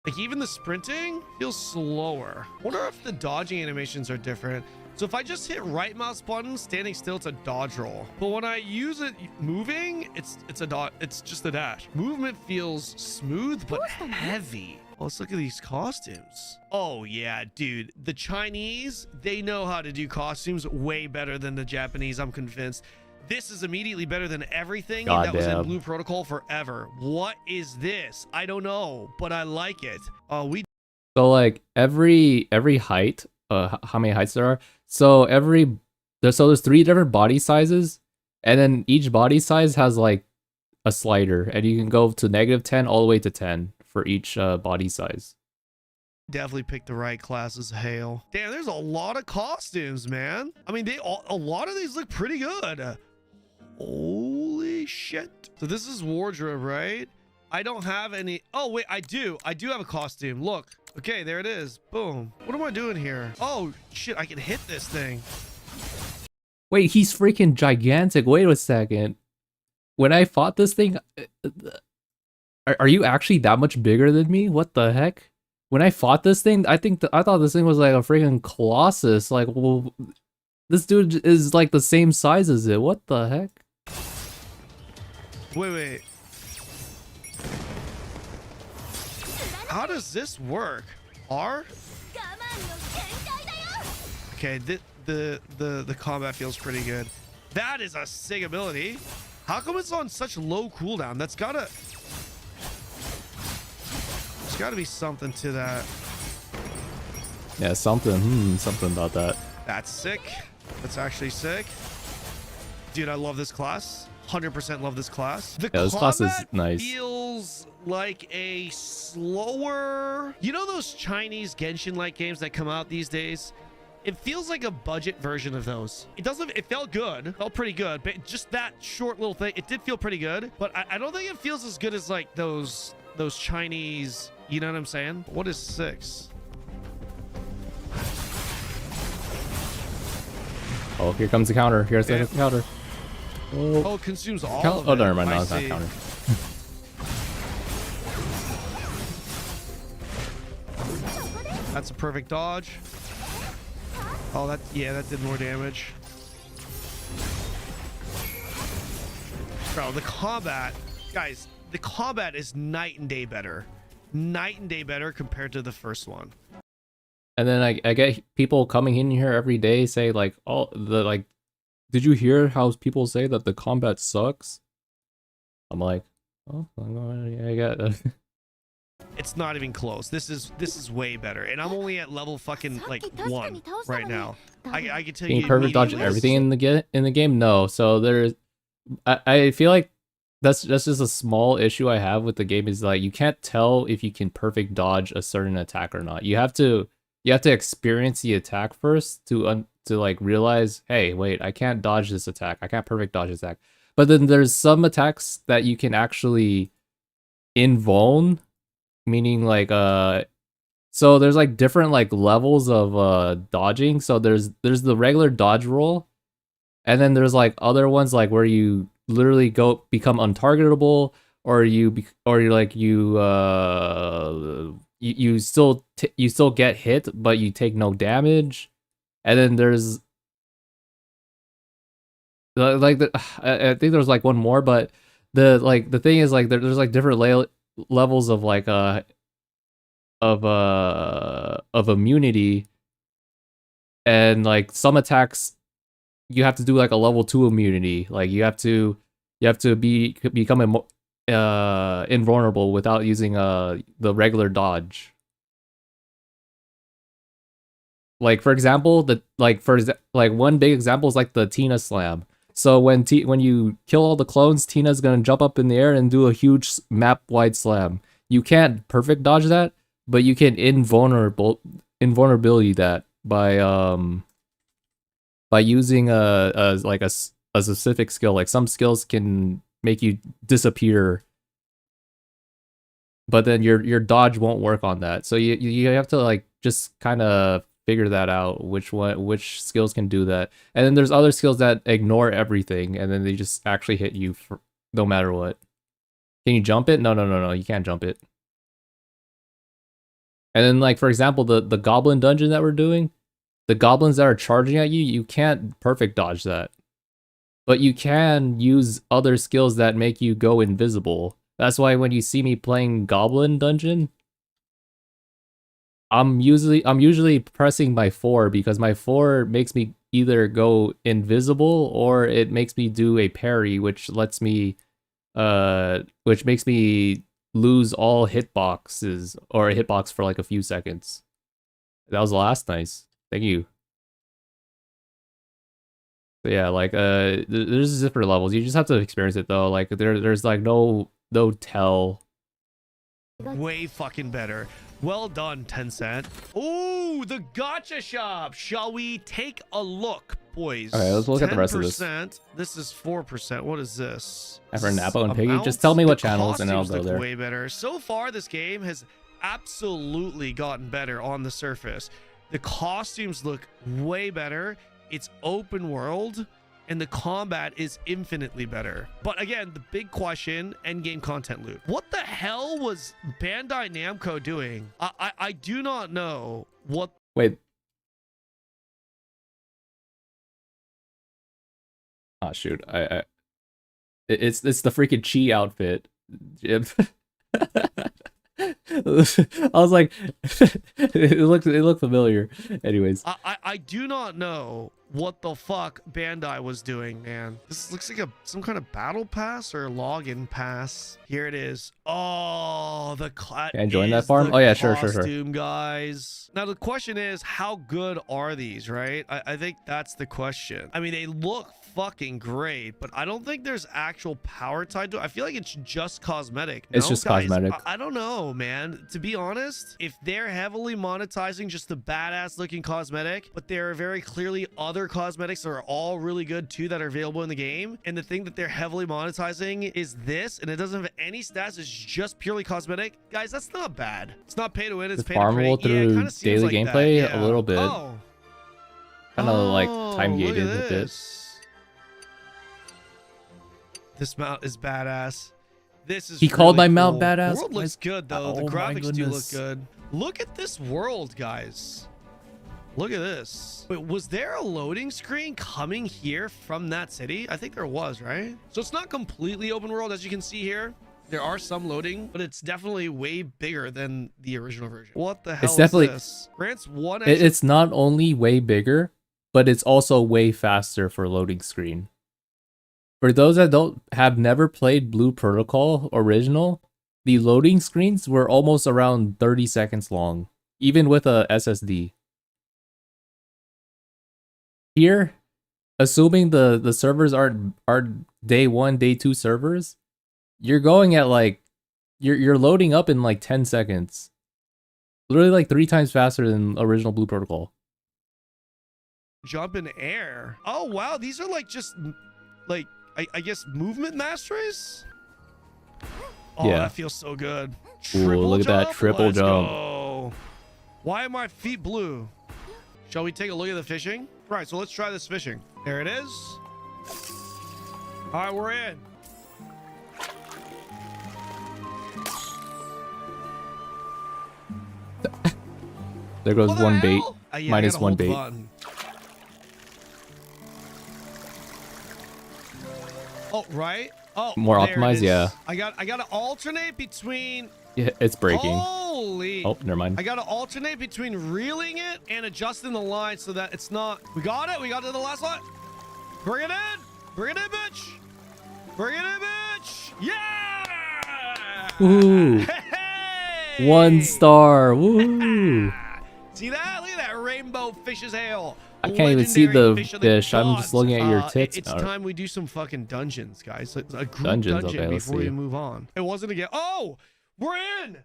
Like even the sprinting feels slower. Wonder if the dodging animations are different. So if I just hit right mouse button, standing still, it's a dodge roll. But when I use it moving, it's just a dash. Movement feels smooth but heavy. Oh, let's look at these costumes. Oh yeah, dude. The Chinese, they know how to do costumes way better than the Japanese, I'm convinced. This is immediately better than everything that was in Goddamn. Blue Protocol forever. What is this? I don't know, but I like it. So like every height, how many heights there are? So there's 3 different body sizes, and then each body size has like a slider, and you can go to -10 all the way to 10 for each body size. Definitely picked the right classes, Hale. Damn, there's a lot of costumes, man. I mean, a lot of these look pretty good. Holy shit. So this is wardrobe, right? I don't have any. Oh, wait, I do have a costume. Look. Okay, there it is. Boom. What am I doing here? Oh, shit, I can hit this thing. Wait, he's freaking gigantic. Wait a second. When I fought this thing, are you actually that much bigger than me? What the heck? When I fought this thing, I thought this thing was like a freaking colossus. Like, well, This dude is like the same size as it. What the heck? Wait. How does this work? R? Okay, the combat feels pretty good. That is a sick ability. How come it's on such low cooldown? There's gotta be something to that. Yeah, something about that. That's sick. That's actually sick. Dude, I love this class. 100% love this class. The Yeah, this class is combat nice. feels like a slower... You know those Chinese Genshin-like games that come out these days? It feels like a budget version of those. It felt good. Felt pretty good. But just that short little thing, it did feel pretty good. But I don't think it feels as good as like those Chinese... You know what I'm saying? What is 6? Oh, here comes the counter. Here's the counter. Oh, it consumes all of Oh, it. never mind. No, I it's not see. counter. That's a perfect dodge. Oh, that did more damage. Bro, the combat, guys, the combat is night and day better. Night and day better compared to the first one. And then I get people coming in here every day say like, did you hear how people say that the combat sucks? I'm like, oh, yeah, I got that. It's not even close. This is way better. And I'm only at level fucking like 1 right now. I can tell Can you you perfect dodge immediately- everything in the game? No. So there's, I feel like that's just a small issue I have with the game is like you can't tell if you can perfect dodge a certain attack or not. You have to experience the attack first to like realize, hey, wait, I can't dodge this attack. I can't perfect dodge this attack. But then there's some attacks that you can actually invuln, meaning like so there's like different like levels of dodging. So there's the regular dodge roll, and then there's like other ones like where you literally become untargetable, or you still get hit but you take no damage. And then there's like I think there's like one more, but the thing is like there's like different levels of like of immunity, and like some attacks you have to do like a level 2 immunity. Like you have to become invulnerable without using the regular dodge. Like for example, one big example is like the Tina slam. So when you kill all the clones, Tina's gonna jump up in the air and do a huge map-wide slam. You can't perfect dodge that, but you can invulnerability that by using a specific skill. Like some skills can make you disappear, but then your dodge won't work on that. So you have to like just kind of figure that out, which skills can do that. And then there's other skills that ignore everything, and then they just actually hit you for no matter what. Can you jump it? No, you can't jump it. And then like for example, the goblin dungeon that we're doing, the goblins that are charging at you, you can't perfect dodge that. But you can use other skills that make you go invisible. That's why when you see me playing Goblin Dungeon, I'm usually pressing my 4, because my 4 makes me either go invisible or it makes me do a parry, which makes me lose all hitboxes, or a hitbox for like a few seconds. That was the last nice. Thank you. So yeah, like there's different levels. You just have to experience it though. Like there's like no tell. Way fucking better. Well done, Tencent. Ooh, the gacha shop. Shall we take a look, boys? Okay, let's look at the rest of this. 10%. This is 4%. What is this? And for Napo and Amounts? Piggy, just tell me what The channels and I'll costumes go look there. Way better. So far, this game has absolutely gotten better on the surface. The costumes look way better. It's open world, and the combat is infinitely better. But again, the big question, endgame content loop. What the hell was Bandai Namco doing? I do not know what Wait, Oh shoot, it's the freaking Chi outfit. I was like, it looked familiar. Anyways, I do not know what the fuck Bandai was doing, man. This looks like some kind of battle pass or login pass. Here it is. Oh, the can I join that farm? Oh yeah, sure. costume, guys. Now the question is, how good are these, right? I think that's the question. I mean, they look fucking great, but I don't think there's actual power tied to it. I feel like it's just cosmetic. It's No, just guys? cosmetic. I don't know, man. To be honest, if they're heavily monetizing just the badass looking cosmetic, but there are very clearly other cosmetics that are all really good too that are available in the game, and the thing that they're heavily monetizing is this, and it doesn't have any stats, it's just purely cosmetic, guys, that's not bad. It's not pay to win, it's It's pay to play. farmable Yeah, it through kinda seems daily like that, gameplay yeah. a little bit. Oh. Kind of like time Oh, look gated at a bit. this. This mount is badass. This is He called really my mount cool. badass? The world looks good though. The Oh my graphics do look goodness. good. Look at this world, guys. Look at this. Wait, was there a loading screen coming here from that city? I think there was, right? So it's not completely open world, as you can see here. There are some loading, but it's definitely way bigger than the original version. What the hell definitely- is this? Grants one It, extra it's not only way bigger, but it's also way faster for loading screen. For those that have never played Blue Protocol original, the loading screens were almost around 30 seconds long, even with a SSD. Here, assuming the servers are day 1, day 2 servers, you're going at like you're loading up in like 10 seconds. Literally like 3 times faster than original Blue Protocol. jump in air. Oh wow, these are like just like I guess movement masteries. Oh, Yeah. that feels so good. Ooh, look at that jump? triple Let's jump. go. Why are my feet blue? Shall we take a look at the fishing? Right, so let's try this fishing. There it is. All right, we're in. There goes What the one bait. hell? Yeah, I Minus gotta one hold the bait. button. Oh, right. Oh, More there it optimized, is. yeah. I got to alternate between. Yeah, it's breaking. Holy. Oh, never mind. I got to alternate between reeling it and adjusting the line so that it's not. We got it. We got to the last one. Bring it in. Bring it in, bitch. Bring it in, bitch. Yeah. Woohoo. Hey. 1 star. Woo! See that? Look at that rainbow fish's hail. I can't even see Legendary the fish of fish. I'm just gods. looking at your tits. It's Alright. time we do some fucking dungeons, guys. Like a group Dungeons, dungeon okay, let's before we see. move on. It wasn't again. Oh, we're in.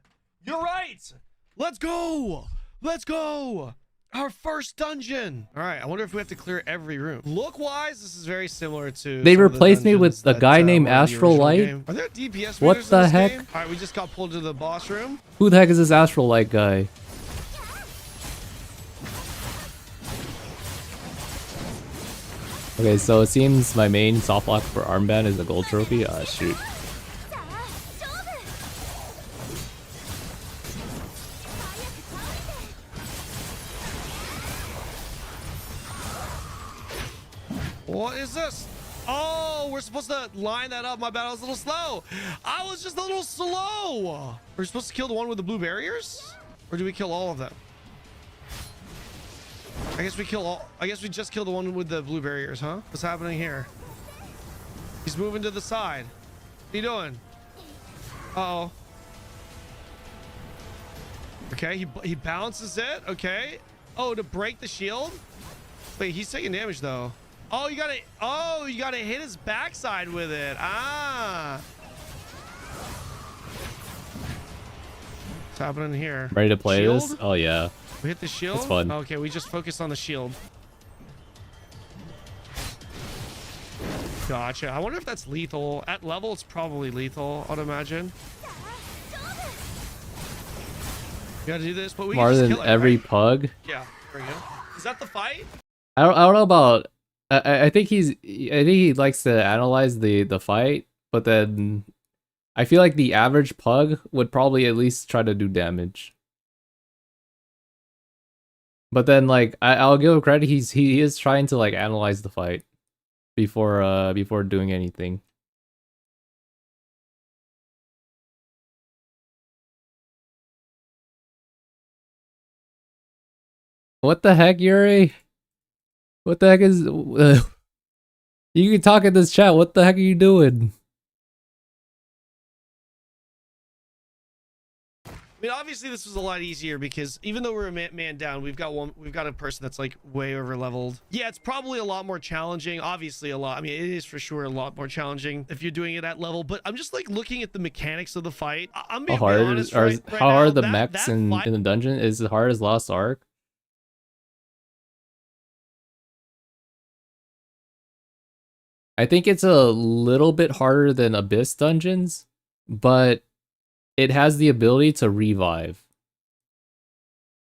You're right. Let's go. Let's go. Our first dungeon. All right. I wonder if we have to clear every room. Look-wise, this is very similar to. They some of the replaced me with dungeons a that, guy named were in the Astral original Light? game. Are there DPS What meters the in this heck? game? All right, we just got pulled to the boss room. Who the heck is this Astral Light guy? Okay, so it seems my main soft lock for armband is a gold trophy. Ah, shoot. What is this? Oh, we're supposed to line that up. My bad, I was a little slow. I was just a little slow. We're supposed to kill the one with the blue barriers? Or do we kill all of them? I guess we kill all. I guess we just kill the one with the blue barriers, huh? What's happening here? He's moving to the side. What are you doing? Uh-oh. Okay, he bounces it. Okay. Oh, to break the shield? Wait, he's taking damage though. Oh, you gotta hit his backside with it. Ah. What's happening here? Ready to play this? Shield? Oh yeah. We hit the shield? It's fun. Okay, we just focus on the shield. Gotcha. I wonder if that's lethal. At level, it's probably lethal, I'd imagine. You gotta do this, but we More can just than kill it, every right? pug. Yeah, there we go. Is that the fight? I don't know about. I think he likes to analyze the fight, but then I feel like the average pug would probably at least try to do damage. But then like I'll give him credit, he is trying to like analyze the fight before doing anything. What the heck, Yuri? What the heck is? You can talk in this chat. What the heck are you doing? I mean, obviously this was a lot easier because even though we're a man down, we've got a person that's like way over leveled. Yeah, it's probably a lot more challenging. Obviously a lot. I mean, it is for sure a lot more challenging if you're doing it at level, but I'm just like looking at the mechanics of the fight. I'm being How hard honest, are right how hard now, the mechs in the dungeon? Is it hard as Lost Ark? I think it's a little bit harder than Abyss dungeons, but it has the ability to revive.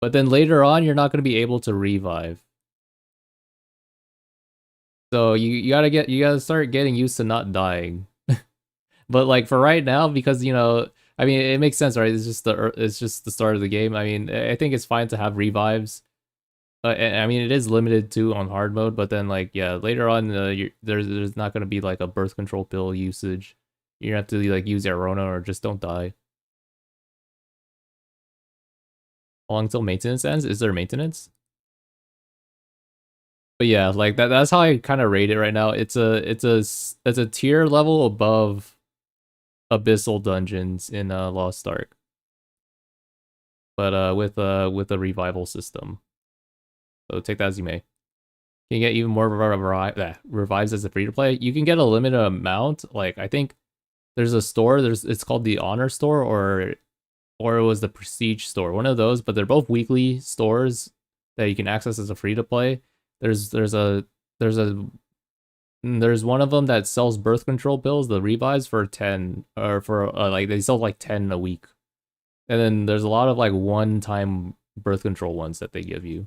But then later on, you're not going to be able to revive. So you gotta start getting used to not dying. But like for right now, because I mean, it makes sense, right? It's just the start of the game. I mean, I think it's fine to have revives. I mean, it is limited too on hard mode, but then like yeah, later on, there's not gonna be like a birth control pill usage. You have to like use Arona or just don't die. How long till maintenance ends? Is there maintenance? But yeah, like that's how I kind of rate it right now. It's a tier level above Abyssal Dungeons in Lost Ark. But with a revival system. So take that as you may. You can get even more revives as a free to play. You can get a limited amount. Like I think there's a store. It's called the Honor Store or it was the Prestige Store. One of those, but they're both weekly stores that you can access as a free to play. There's one of them that sells birth control pills, the revives for 10 or for like they sell like 10 a week. And then there's a lot of like one-time birth control ones that they give you.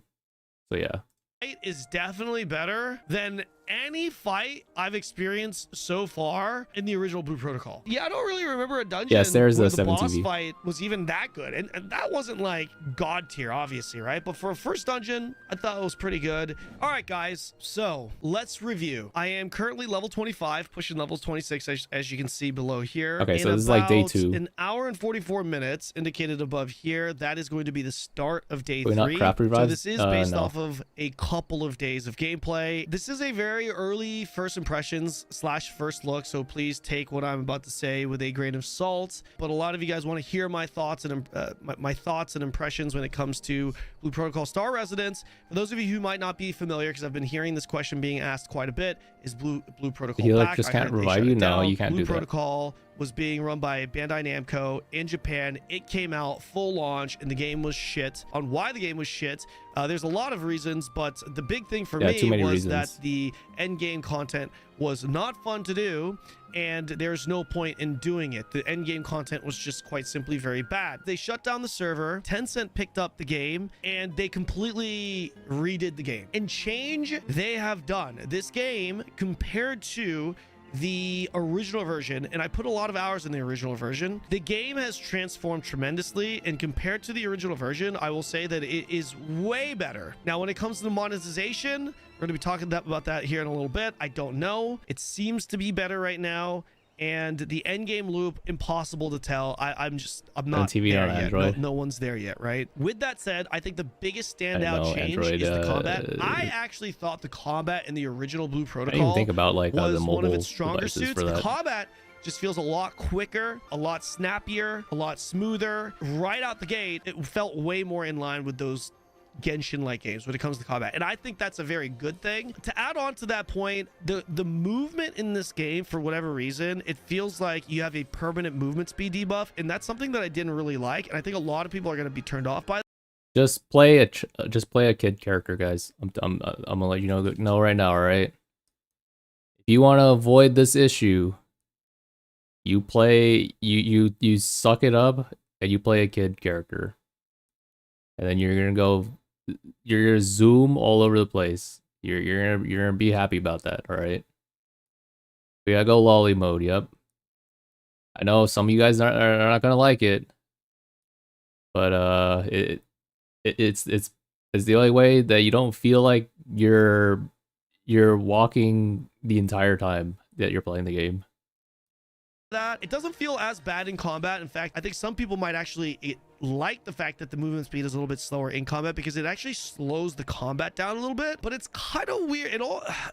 So yeah. Fight is definitely better than any fight I've experienced so far in the original Blue Protocol. Yeah, I don't really remember a dungeon Yes, there's where a the 7 boss TV. fight was even that good. And that wasn't like God tier, obviously, right? But for a first dungeon, I thought it was pretty good. All right, guys, so let's review. I am currently level 25, pushing levels 26, as you can see below here. Okay, so In this is like day about 2. An hour and 44 minutes indicated above here. That is going to be the start of day Wait, 3. not craft So revives? this is based No. off of a couple of days of gameplay. This is a very early first impressions / first look, so please take what I'm about to say with a grain of salt. But a lot of you guys want to hear my thoughts and my thoughts and impressions when it comes to Blue Protocol Star Residence. For those of you who might not be familiar, because I've been hearing this question being asked quite a bit, is Blue Protocol He like back? just I can't heard they revive shut you? it No, down. you can't Blue do that. Protocol was being run by Bandai Namco in Japan. It came out full launch and the game was shit. On why the game was shit, there's a lot of reasons, but the big thing for Yeah, too me many was reasons. that the end game content was not fun to do, and there's no point in doing it. The end game content was just quite simply very bad. They shut down the server, Tencent picked up the game, and they completely redid the game. And change they have done. This game, compared to the original version, and I put a lot of hours in the original version, the game has transformed tremendously, and compared to the original version, I will say that it is way better. Now, when it comes to the monetization, we're going to be talking about that here in a little bit. I don't know. It seems to be better right now. And the end game loop, impossible to tell. I'm not TV there on yet. Android. No one's there yet, right? With that said, I think the biggest standout know, change Android, is the combat. uh, I actually thought the combat in the original Blue I didn't Protocol even think about like was the mobile one of its stronger devices suits. for The that. combat just feels a lot quicker, a lot snappier, a lot smoother. Right out the gate, it felt way more in line with those Genshin-like games when it comes to combat, and I think that's a very good thing. To add on to that point, the movement in this game, for whatever reason, it feels like you have a permanent movement speed debuff, and that's something that I didn't really like, and I think a lot of people are going to be turned off by. Just play a kid character, guys. I'm gonna let you know right now, all right? If you want to avoid this issue, you suck it up and you play a kid character, and then you're gonna zoom all over the place. You're gonna be happy about that, all right? We gotta go lolly mode. Yep. I know some of you guys are not gonna like it, but it's the only way that you don't feel like you're you're walking the entire time that you're playing the game. That it doesn't feel as bad in combat. In fact, I think some people might actually like the fact that the movement speed is a little bit slower in combat because it actually slows the combat down a little bit. But it's kind of weird.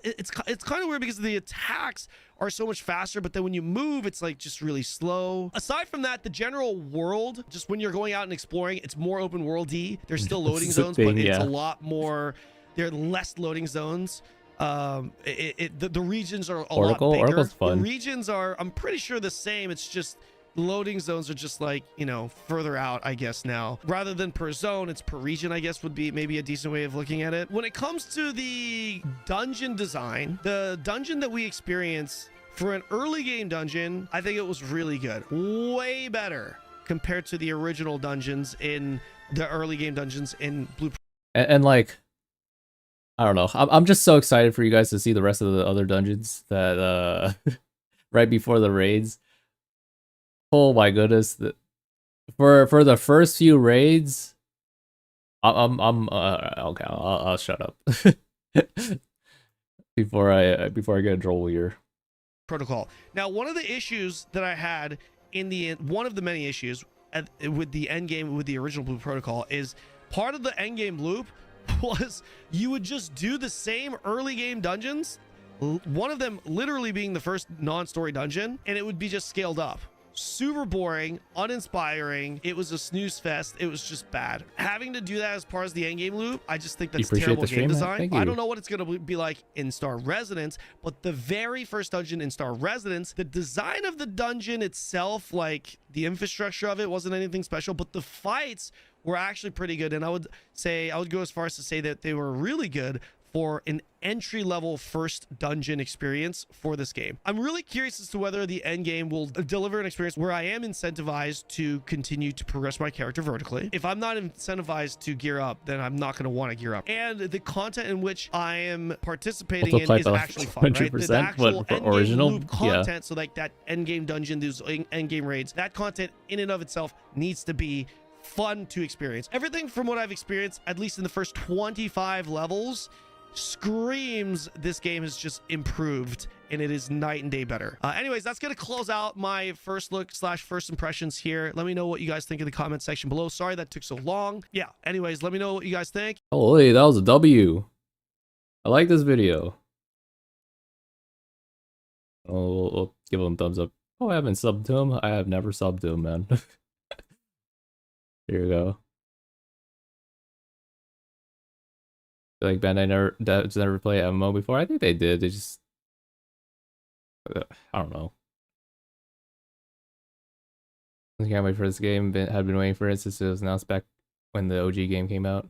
It's kind of weird because the attacks are so much faster, but then when you move, it's like just really slow. Aside from that, the general world, just when you're going out and exploring, it's more open world-y. There's still loading zones, but it's a lot more. There are less loading zones. The regions are a lot bigger. Oracle's fun. The regions are, I'm pretty sure, the same. It's just loading zones are just like, you know, further out, I guess. Now rather than per zone, it's per region, I guess, would be maybe a decent way of looking at it. When it comes to the dungeon design, the dungeon that we experience for an early game dungeon, I think it was really good, way better compared to the original dungeons in the early game dungeons in Blue. And like, I don't know. I'm just so excited for you guys to see the rest of the other dungeons that right before the raids. Oh my goodness! For the first few raids, I'm okay. I'll shut up before I get in trouble here. Protocol. Now, one of the issues that I had one of the many issues with the end game with the original Blue Protocol is part of the end game loop was you would just do the same early game dungeons, one of them literally being the first non-story dungeon, and it would be just scaled up. Super boring, uninspiring. It was a snooze fest. It was just bad. Having to do that as part of the end game loop, I just think that's terrible game design. I don't know what it's going to be like in Star Residence, but the very first dungeon in Star Residence, the design of the dungeon itself, like the infrastructure of it, wasn't anything special, but the fights were actually pretty good. And I would go as far as to say that they were really good for an entry-level first dungeon experience for this game. I'm really curious as to whether the end game will deliver an experience where I am incentivized to continue to progress my character vertically. If I'm not incentivized to gear up, then I'm not going to want to gear up. And the content in which I am participating in is actually fun, right? The actual end original game loop content, so like that end game dungeon, those end game raids, that content in and of itself needs to be fun to experience. Everything from what I've experienced, at least in the first 25 levels, screams this game has just improved, and it is night and day better. Anyways, that's gonna close out my first look / first impressions here. Let me know what you guys think in the comment section below. Sorry that took so long. Yeah, anyways, let me know what you guys think. Holy, that was a W. I like this video. Oh, we'll give him a thumbs up. Oh, I haven't subbed to him. I have never subbed to him, man. Here we go. Like Bandai never played MMO before. I think they did. They just, I don't know. I can't wait for this game. Had been waiting for it since it was announced back when the OG game came out.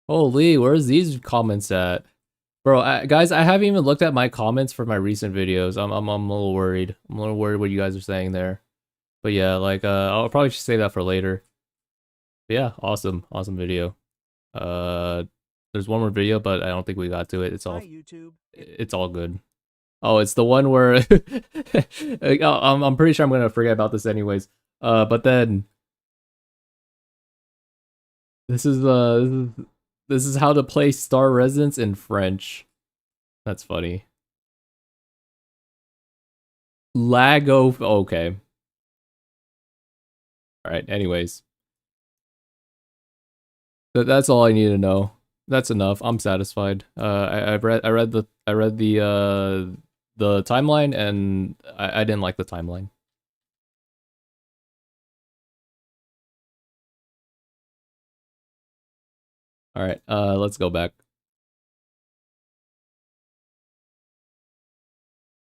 Holy, where's these comments at? Bro, guys, I haven't even looked at my comments for my recent videos. I'm a little worried. I'm a little worried what you guys are saying there. But yeah, like I'll probably just say that for later. But yeah, awesome video. There's one more video, but I don't think we got to it. It's all YouTube. It's all good. Oh, it's the one where I'm pretty sure I'm gonna forget about this anyways. But then this is how to play Star Residence in French. That's funny. Lago. Okay. All right. Anyways, that's all I need to know. That's enough. I'm satisfied. I read the timeline, and I didn't like the timeline. All right, let's go back.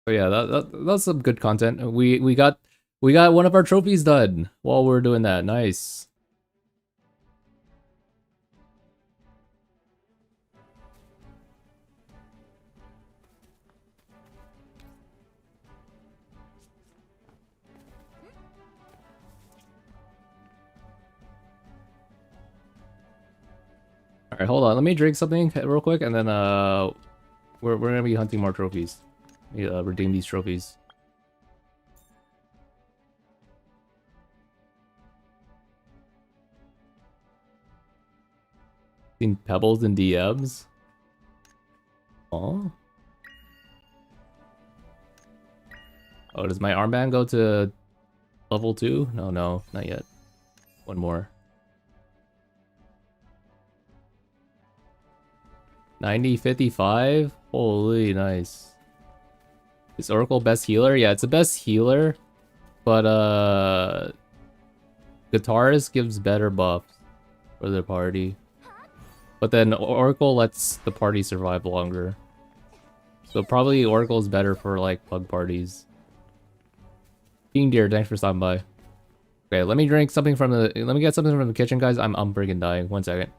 So yeah, that's some good content. We got one of our trophies done while we're doing that. Nice. All right, hold on. Let me drink something real quick, and then we're gonna be hunting more trophies. Redeem these trophies. Seen pebbles in DMs. Oh. Oh, does my armband go to level 2? No, not yet. One more. 90, 55? Holy, nice. Is Oracle best healer? Yeah, it's the best healer. But, Guitarist gives better buffs for the party. But then Oracle lets the party survive longer. So probably Oracle is better for, like, pug parties. King Deer, thanks for stopping by. Okay, let me drink something from the... Let me get something from the kitchen, guys. I'm freaking dying. 1 second.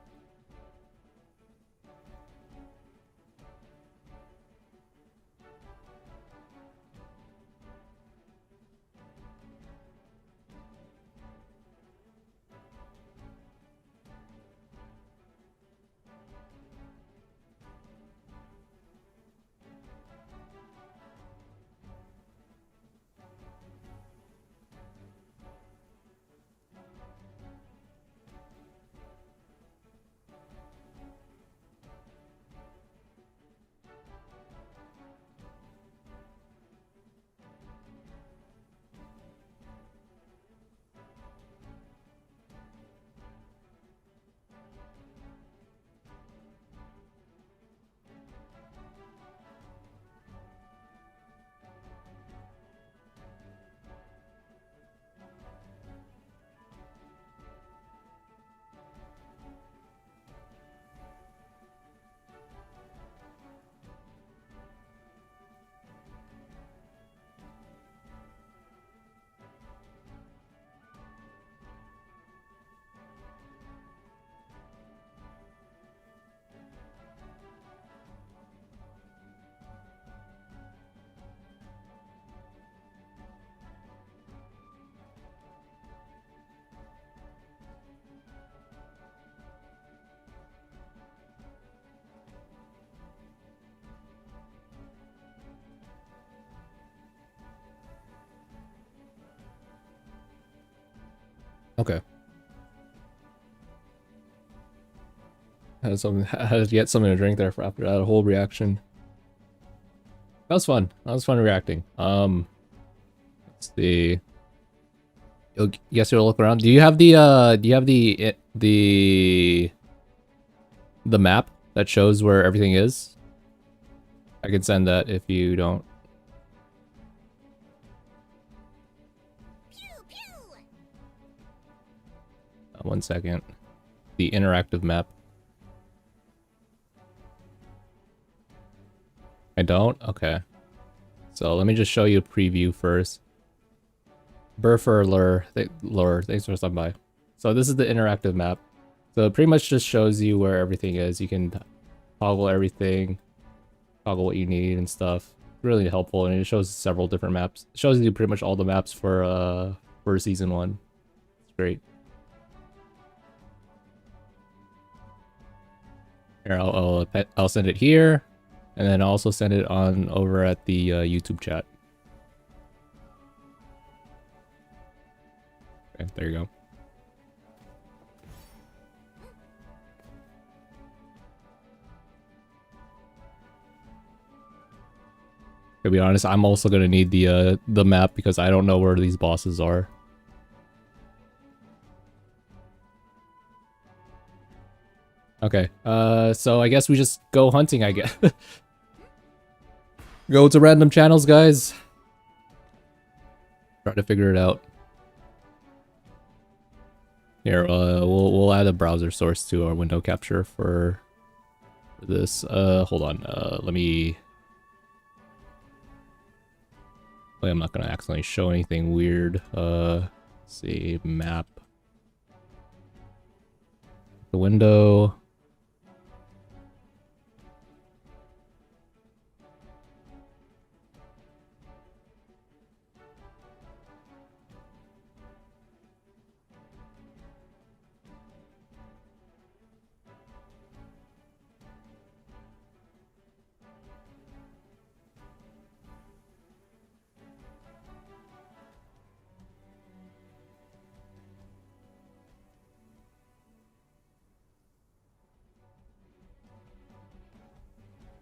Okay. Had to get something to drink there for after that whole reaction. That was fun. That was fun reacting. Let's see. Yes, you'll look around. Do you have the map that shows where everything is? I can send that if you don't. 1 second. The interactive map. I don't? Okay. So let me just show you a preview first. Burfer Lure, thanks for stopping by. So this is the interactive map. So it pretty much just shows you where everything is. You can toggle everything, toggle what you need and stuff. Really helpful, and it shows several different maps. It shows you pretty much all the maps for season 1. It's great. Here, I'll send it here, and then I'll also send it on over at the YouTube chat. Okay, there you go. To be honest, I'm also gonna need the map because I don't know where these bosses are. Okay, so I guess we just go hunting, I guess. Go to random channels, guys. Try to figure it out. Here, we'll add a browser source to our window capture for this. Hold on, let me... Wait, I'm not gonna accidentally show anything weird. Let's see, map. The window.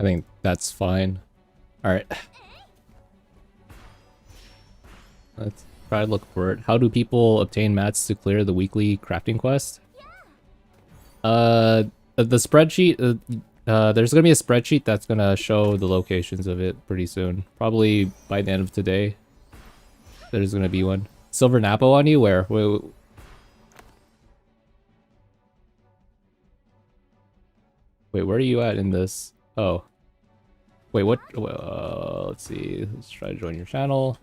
I think that's fine. Alright. Let's try to look for it. How do people obtain mats to clear the weekly crafting quest? The spreadsheet, there's gonna be a spreadsheet that's gonna show the locations of it pretty soon. Probably by the end of today. There's gonna be one. Silver Napo on you? Where? Wait, where are you at in this? Oh. Wait, what? Let's see. Let's try to join your channel.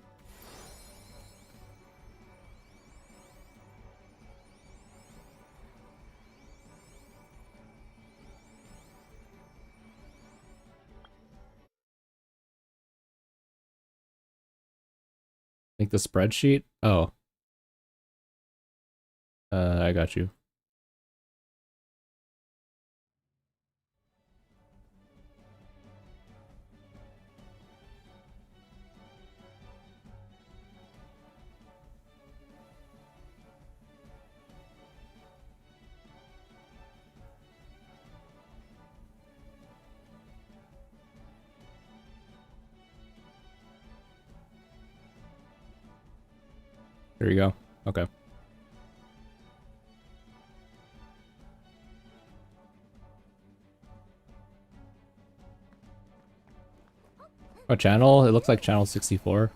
Like the spreadsheet? Oh. I got you. There you go. Okay. A channel? It looks like channel 64.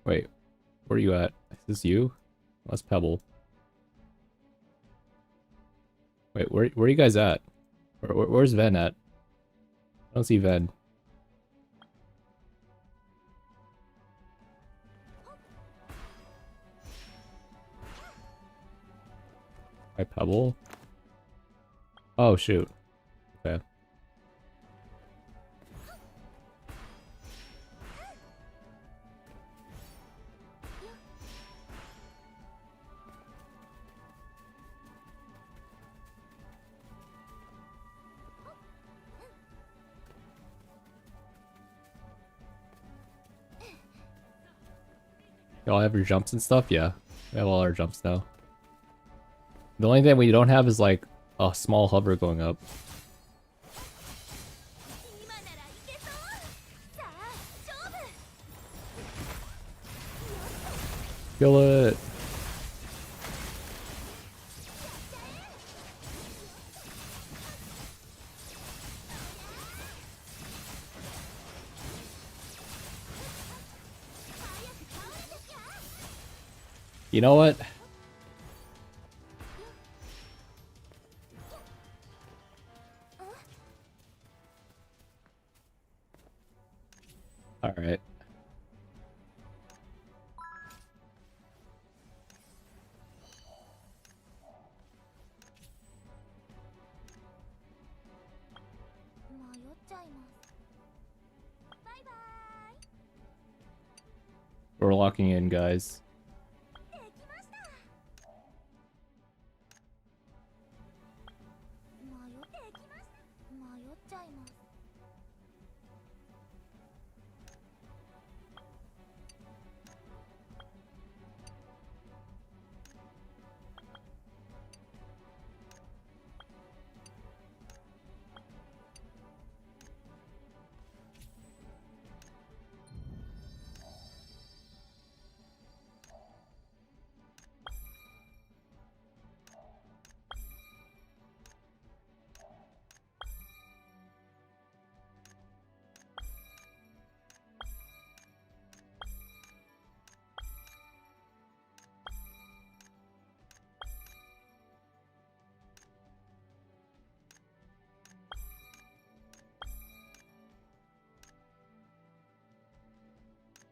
Wait, where are you at? Is this you? Oh, that's Pebble. Wait, where are you guys at? Where's Ven at? I don't see Ven. By Pebble? Oh, shoot. Okay. Y'all have your jumps and stuff? Yeah. We have all our jumps now. The only thing we don't have is like a small hover going up. Kill it. You know what? All right. We're locking in, guys.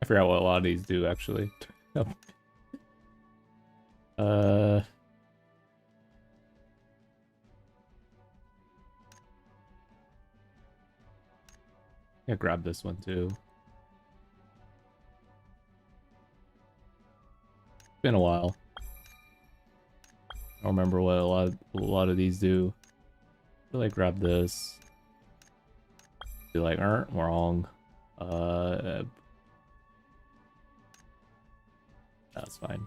I forgot what a lot of these do, actually. Yeah, grab this one too. It's been a while. I don't remember what a lot of these do. I feel like grab this. Be like, wrong. That's fine.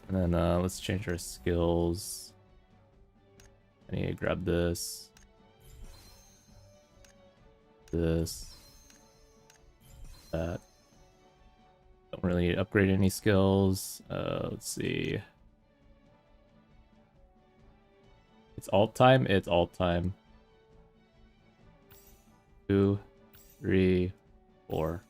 And then let's change our skills. I need to grab this. This. That. Don't really upgrade any skills. Let's see. It's alt time? It's alt time. 2, 3, 4.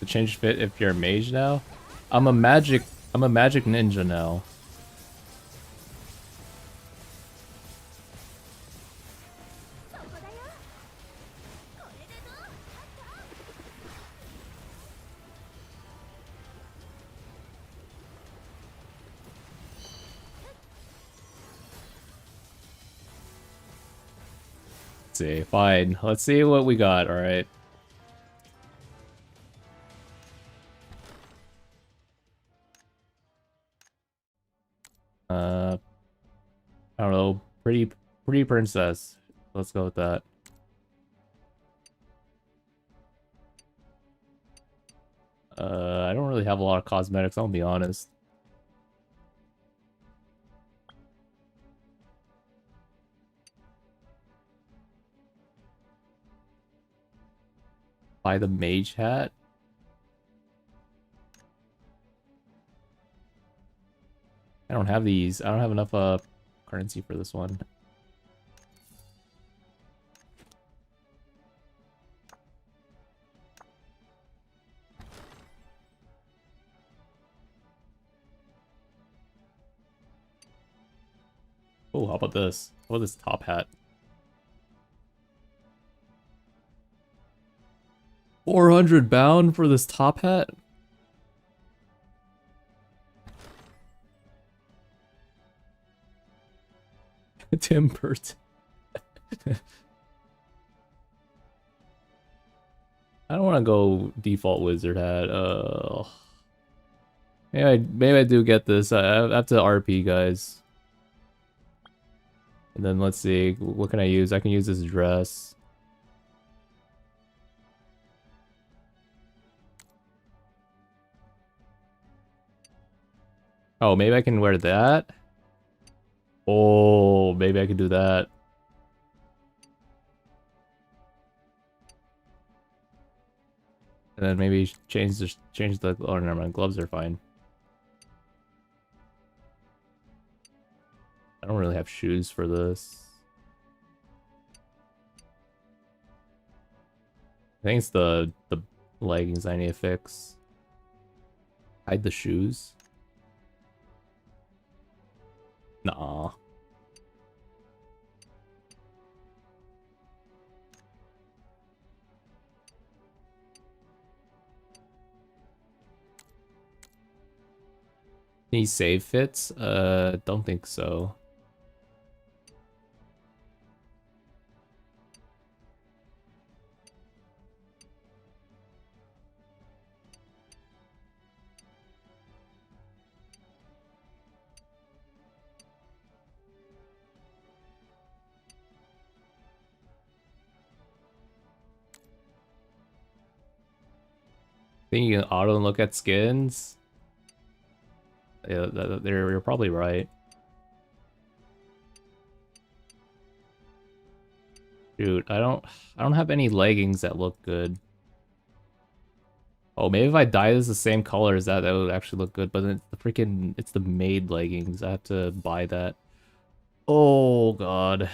To change fit if you're a mage now? I'm a magic ninja now. Let's see, fine. Let's see what we got, alright. I don't know, pretty princess. Let's go with that. I don't really have a lot of cosmetics, I'll be honest. Buy the mage hat. I don't have these. I don't have enough currency for this one. Oh, how about this? How about this top hat? 400 bound for this top hat? Tim Burton. I don't want to go default wizard hat. Maybe I do get this. I have to RP, guys. And then let's see, what can I use? I can use this dress. Oh, maybe I can wear that. Oh, maybe I could do that. And then maybe change the oh, never mind, gloves are fine. I don't really have shoes for this. I think it's the leggings I need to fix. Hide the shoes. Nah. Can you save fits? Don't think so. Think you can auto look at skins? Yeah, you're probably right. Shoot, I don't have any leggings that look good. Oh, maybe if I dye this the same color as that would actually look good. But then it's the maid leggings. I have to buy that. Oh god.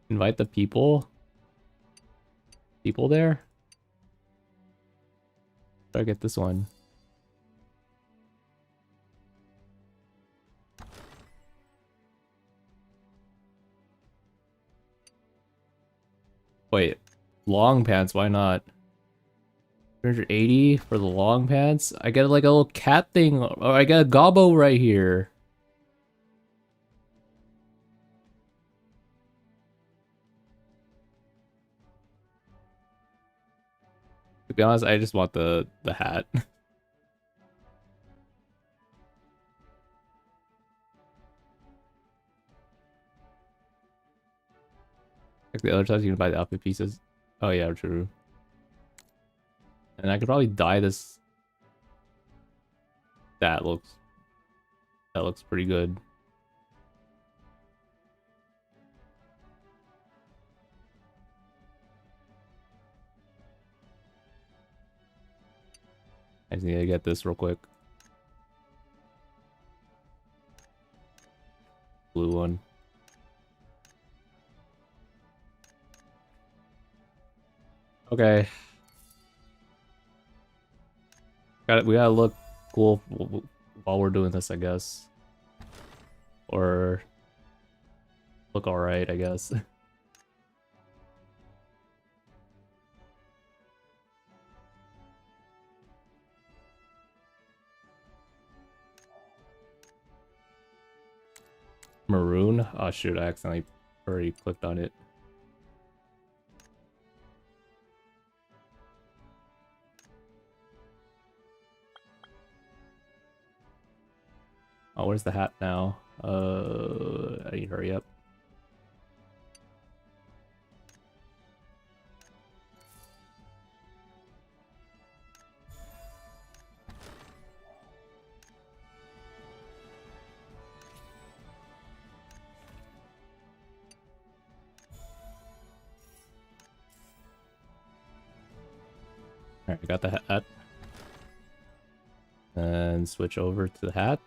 Invite the people there. Try to get this one. Wait, long pants, why not? 380 for the long pants? I get like a little cat thing, or I get a gobbo right here. To be honest, I just want the hat. Like the other times you can buy the outfit pieces. Oh yeah, true. And I could probably dye this. That looks pretty good. I just need to get this real quick. Blue one. Okay. We gotta look cool while we're doing this, I guess. Or look alright, I guess. Maroon? Oh shoot, I accidentally already clicked on it. Oh, where's the hat now? I need to hurry up. Alright, I got the hat. And switch over to the hat.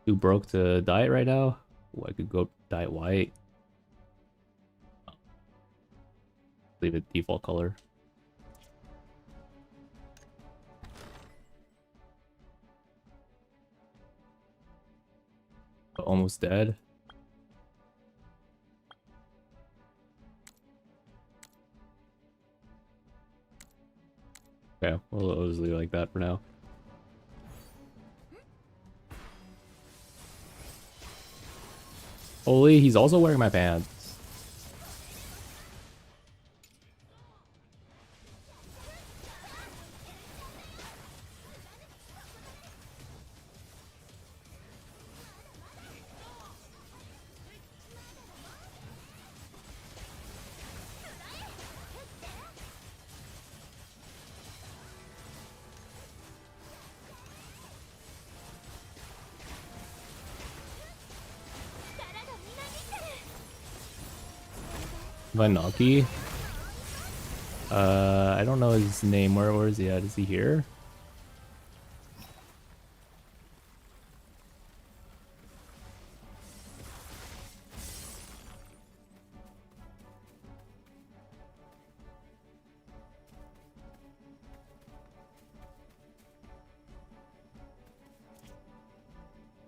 Too broke to dye it right now? Ooh, I could go dye it white. Leave it default color. Almost dead. Okay, we'll just leave it like that for now. Holy, he's also wearing my pants. Vanaki? I don't know his name. Where is he at? Is he here?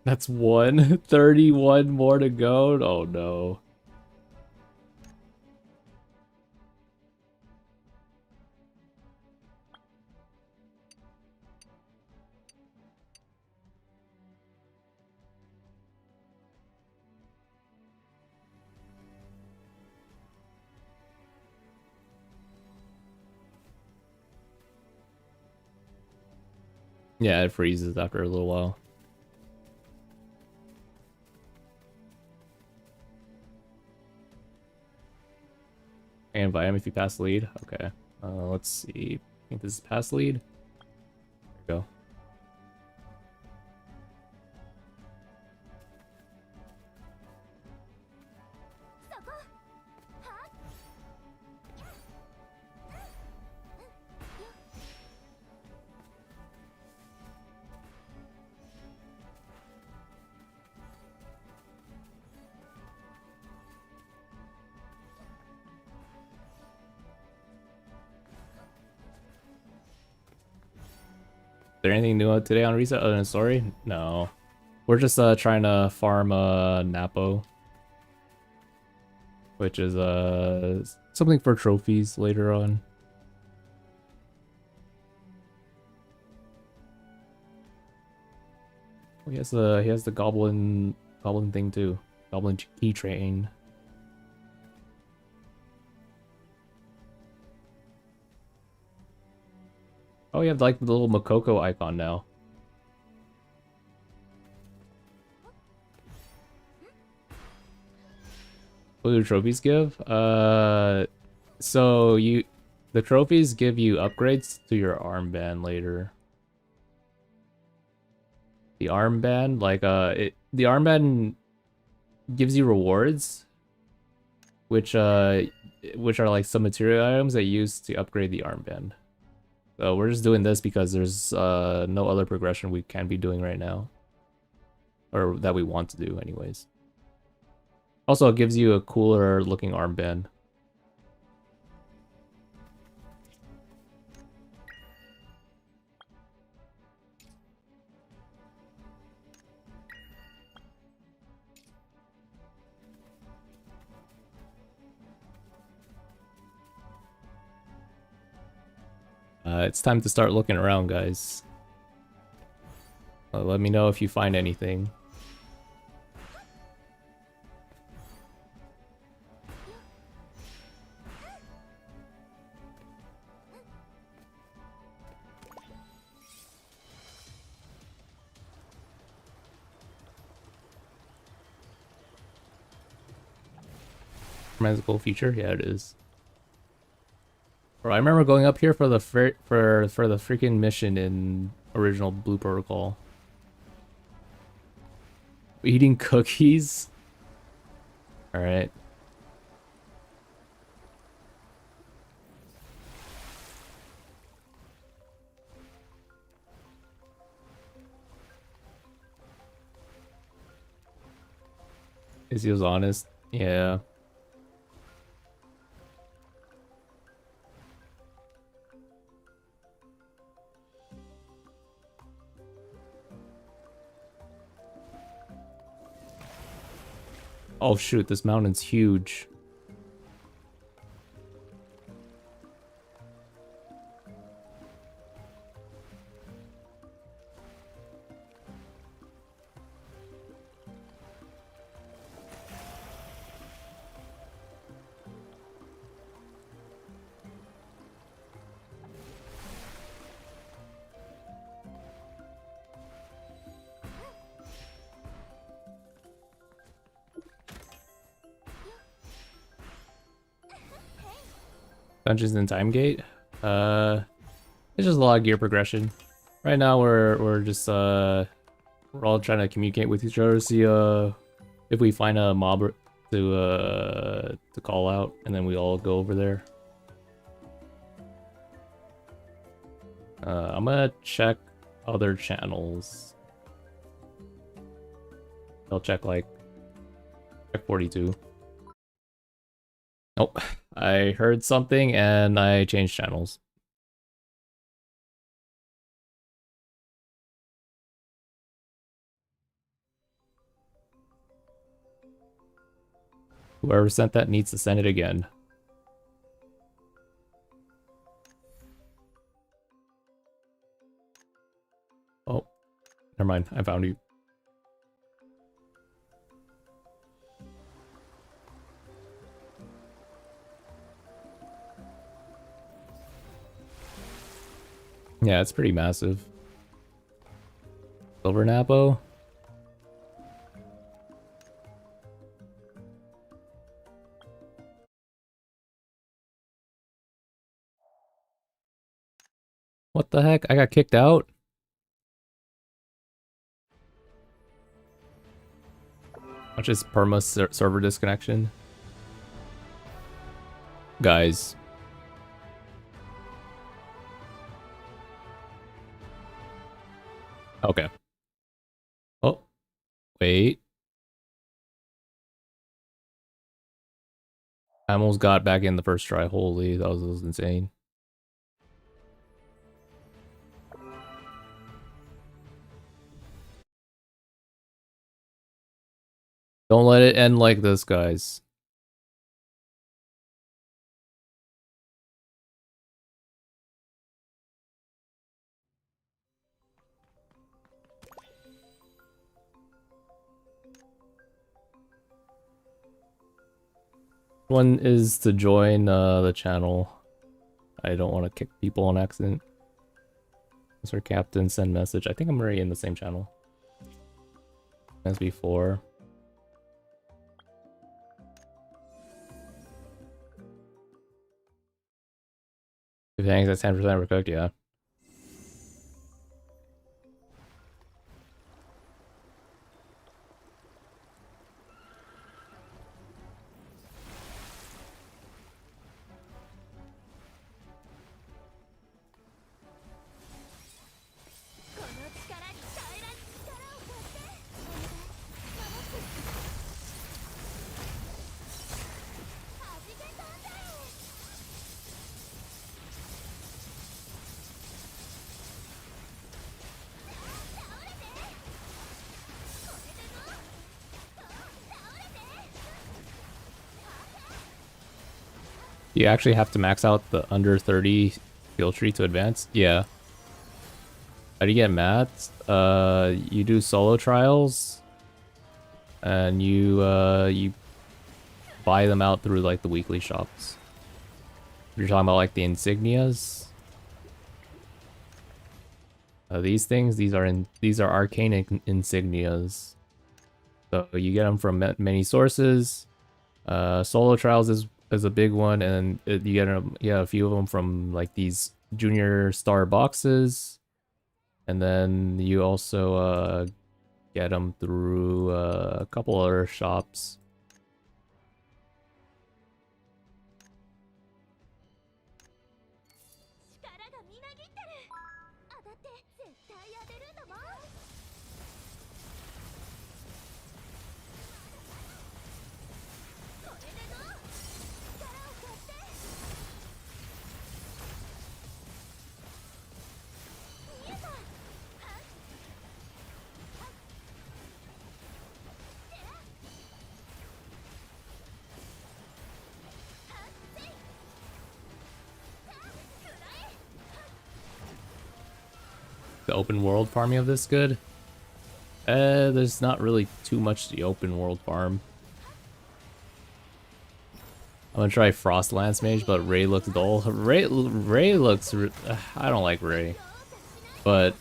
That's 131 more to go. Oh no. Yeah, it freezes after a little while. And invite him if you pass lead. Okay. Let's see. I think this is pass lead. There we go. Is there anything new today on Reset other than story? No. We're just trying to farm Napo. which is something for trophies later on. Oh, he has the goblin thing too. Goblin key train. Oh, you have like the little Makoko icon now. What do trophies give? So the trophies give you upgrades to your armband later. The armband, like the armband gives you rewards, which are like some material items that you use to upgrade the armband. So we're just doing this because there's no other progression we can be doing right now, or that we want to do anyways. Also, it gives you a cooler looking armband. It's time to start looking around, guys. Let me know if you find anything. Magical feature? Yeah, it is. Bro, I remember going up here for the for the freaking mission in original Blue Protocol. Eating cookies? Alright. Is he was honest? Yeah. Oh shoot, this mountain's huge. Dungeons and Time Gate. It's just a lot of gear progression. Right now we're just we're all trying to communicate with each other, see if we find a mob to call out, and then we all go over there. I'm gonna check other channels. I'll check like check 42. Nope. I heard something and I changed channels. Whoever sent that needs to send it again. Oh, never mind. I found you. Yeah, it's pretty massive. Silver Napo? What the heck? I got kicked out? Watch this perma server disconnection. Guys. Okay. Oh, wait. I almost got back in the first try. Holy, that was insane. Don't let it end like this, guys. One is to join the channel. I don't want to kick people on accident. Mr. Captain, send message. I think I'm already in the same channel as before. If thanks, that's 10% overcooked, yeah. You actually have to max out the under 30 skill tree to advance? Yeah. How do you get mats? You do solo trials, and you buy them out through like the weekly shops. You're talking about like the insignias. These things, these are arcane insignias. So you get them from many sources. Solo trials is a big one, and you get a few of them from like these junior star boxes, and then you also get them through a couple other shops. The open world farming of this good? There's not really too much to the open world farm. I'm gonna try Frost Lance Mage, but Ray looks dull. Ray looks... I don't like Ray. But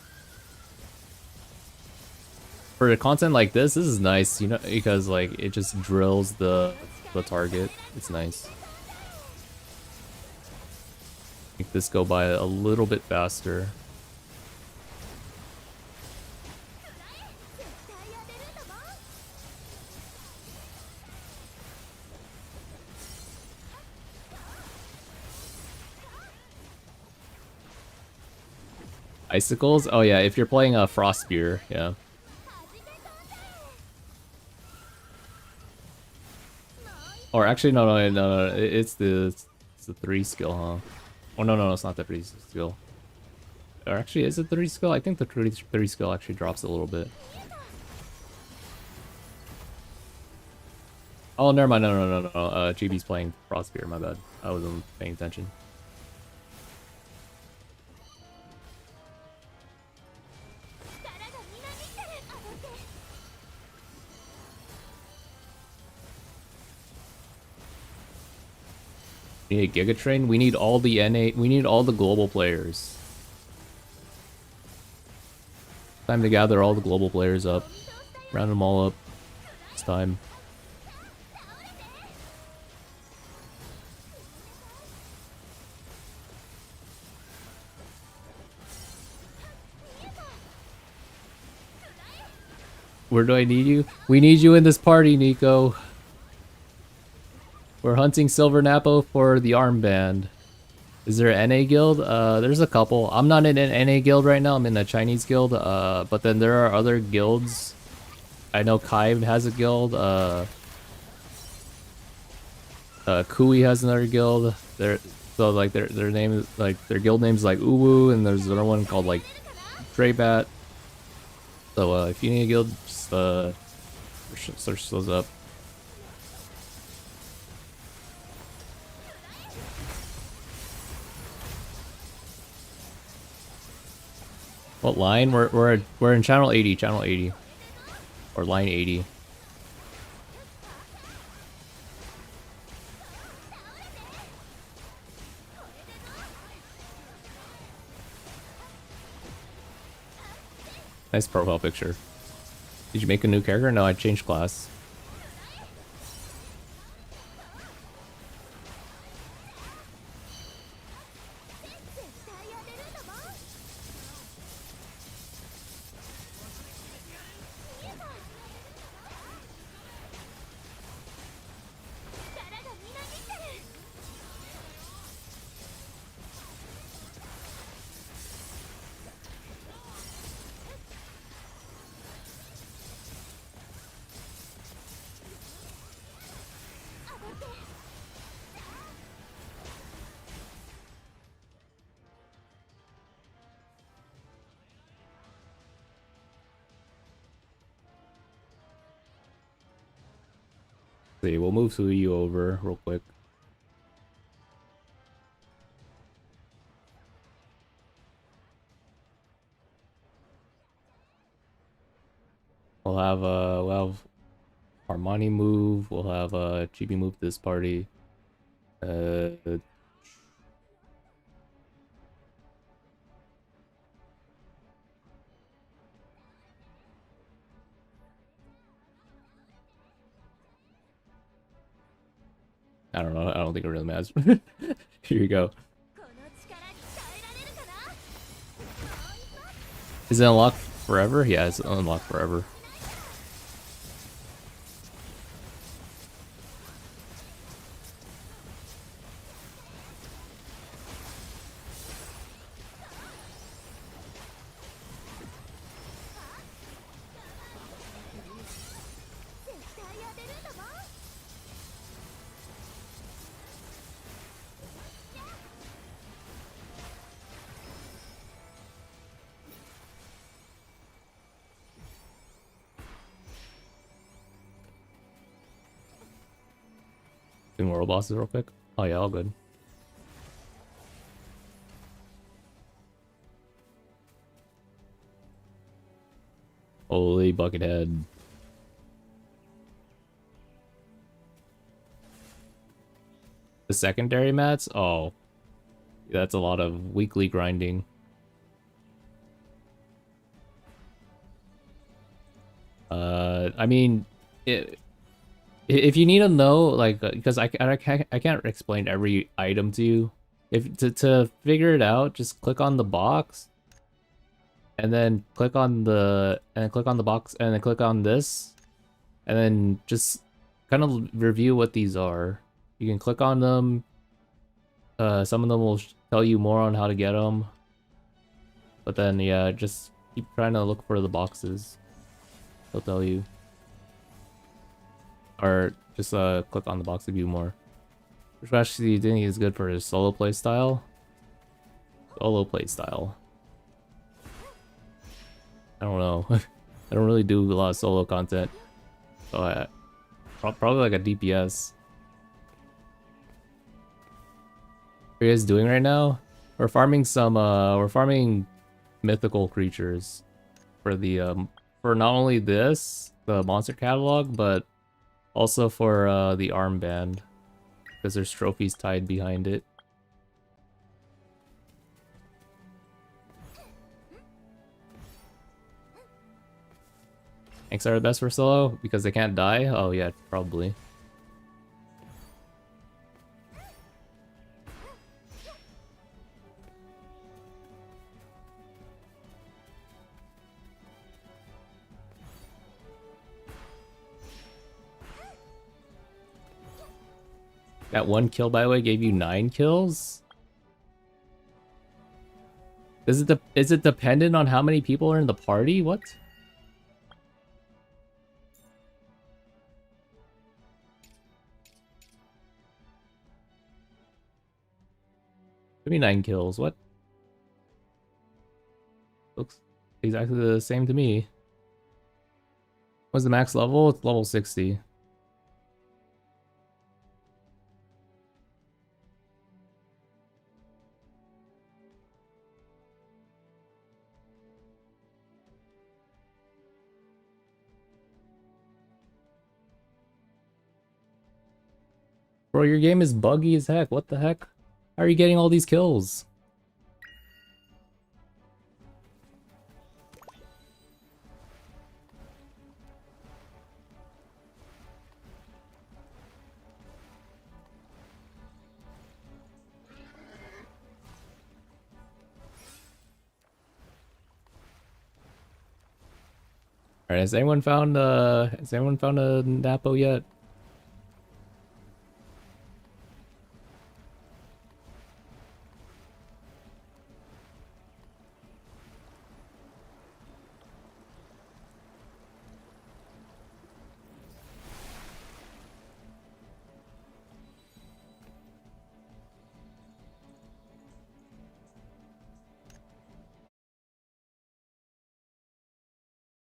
for content like this is nice, you know, because like it just drills the target. It's nice. Make this go by a little bit faster. Icicles? Oh yeah, if you're playing a Frost Spear, yeah. Or actually, no. It's the 3 skill, huh? Oh no, it's not the 3 skill. Or actually, is it 3 skill? I think the 3 skill actually drops a little bit. Oh, never mind. No. GB's playing Frost Spear. My bad. I wasn't paying attention. We need a Giga Train. We need all the NA. We need all the global players. Time to gather all the global players up. Round them all up. It's time. Where do I need you? We need you in this party, Nico. We're hunting Silver Napo for the armband. Is there an NA guild? There's a couple. I'm not in an NA guild right now. I'm in a Chinese guild. But then there are other guilds. I know Kai has a guild. Kui has another guild. So like their name is like their guild name's like Uwu, and there's another one called like Draybat. So if you need a guild, just search those up. What line? We're in channel 80, or line 80. Nice profile picture. Did you make a new character? No, I changed class. See, we'll move Suyu over real quick. We'll have Armani move. We'll have Chibi move this party. Uh, I don't know. I don't think it really matters. Here you go. Is it unlocked forever? Yeah, it's unlocked forever. Do more bosses real quick. Oh yeah, all good. Holy buckethead. The secondary mats? Oh. That's a lot of weekly grinding. I mean, if you need to know, like, because I can't explain every item to you. If to figure it out, just click on the box, and then click on the box, and then click on this, and then just kind of review what these are. You can click on them. Some of them will tell you more on how to get them, but then yeah, just keep trying to look for the boxes. They'll tell you. Or just click on the box to view more. Which actually you think is good for his solo play style. Solo play style. I don't know. I don't really do a lot of solo content. So probably like a DPS. What are you guys doing right now? We're farming some we're farming mythical creatures for the for not only this, the monster catalog, but also for the armband, because there's trophies tied behind it. Tanks are the best for solo because they can't die? Oh yeah, probably. That one kill, by the way, gave you 9 kills? Is it dependent on how many people are in the party? What? Give me 9 kills, what? Looks exactly the same to me. What's the max level? It's level 60. Bro, your game is buggy as heck. What the heck? How are you getting all these kills? Alright, has anyone found a Napo yet?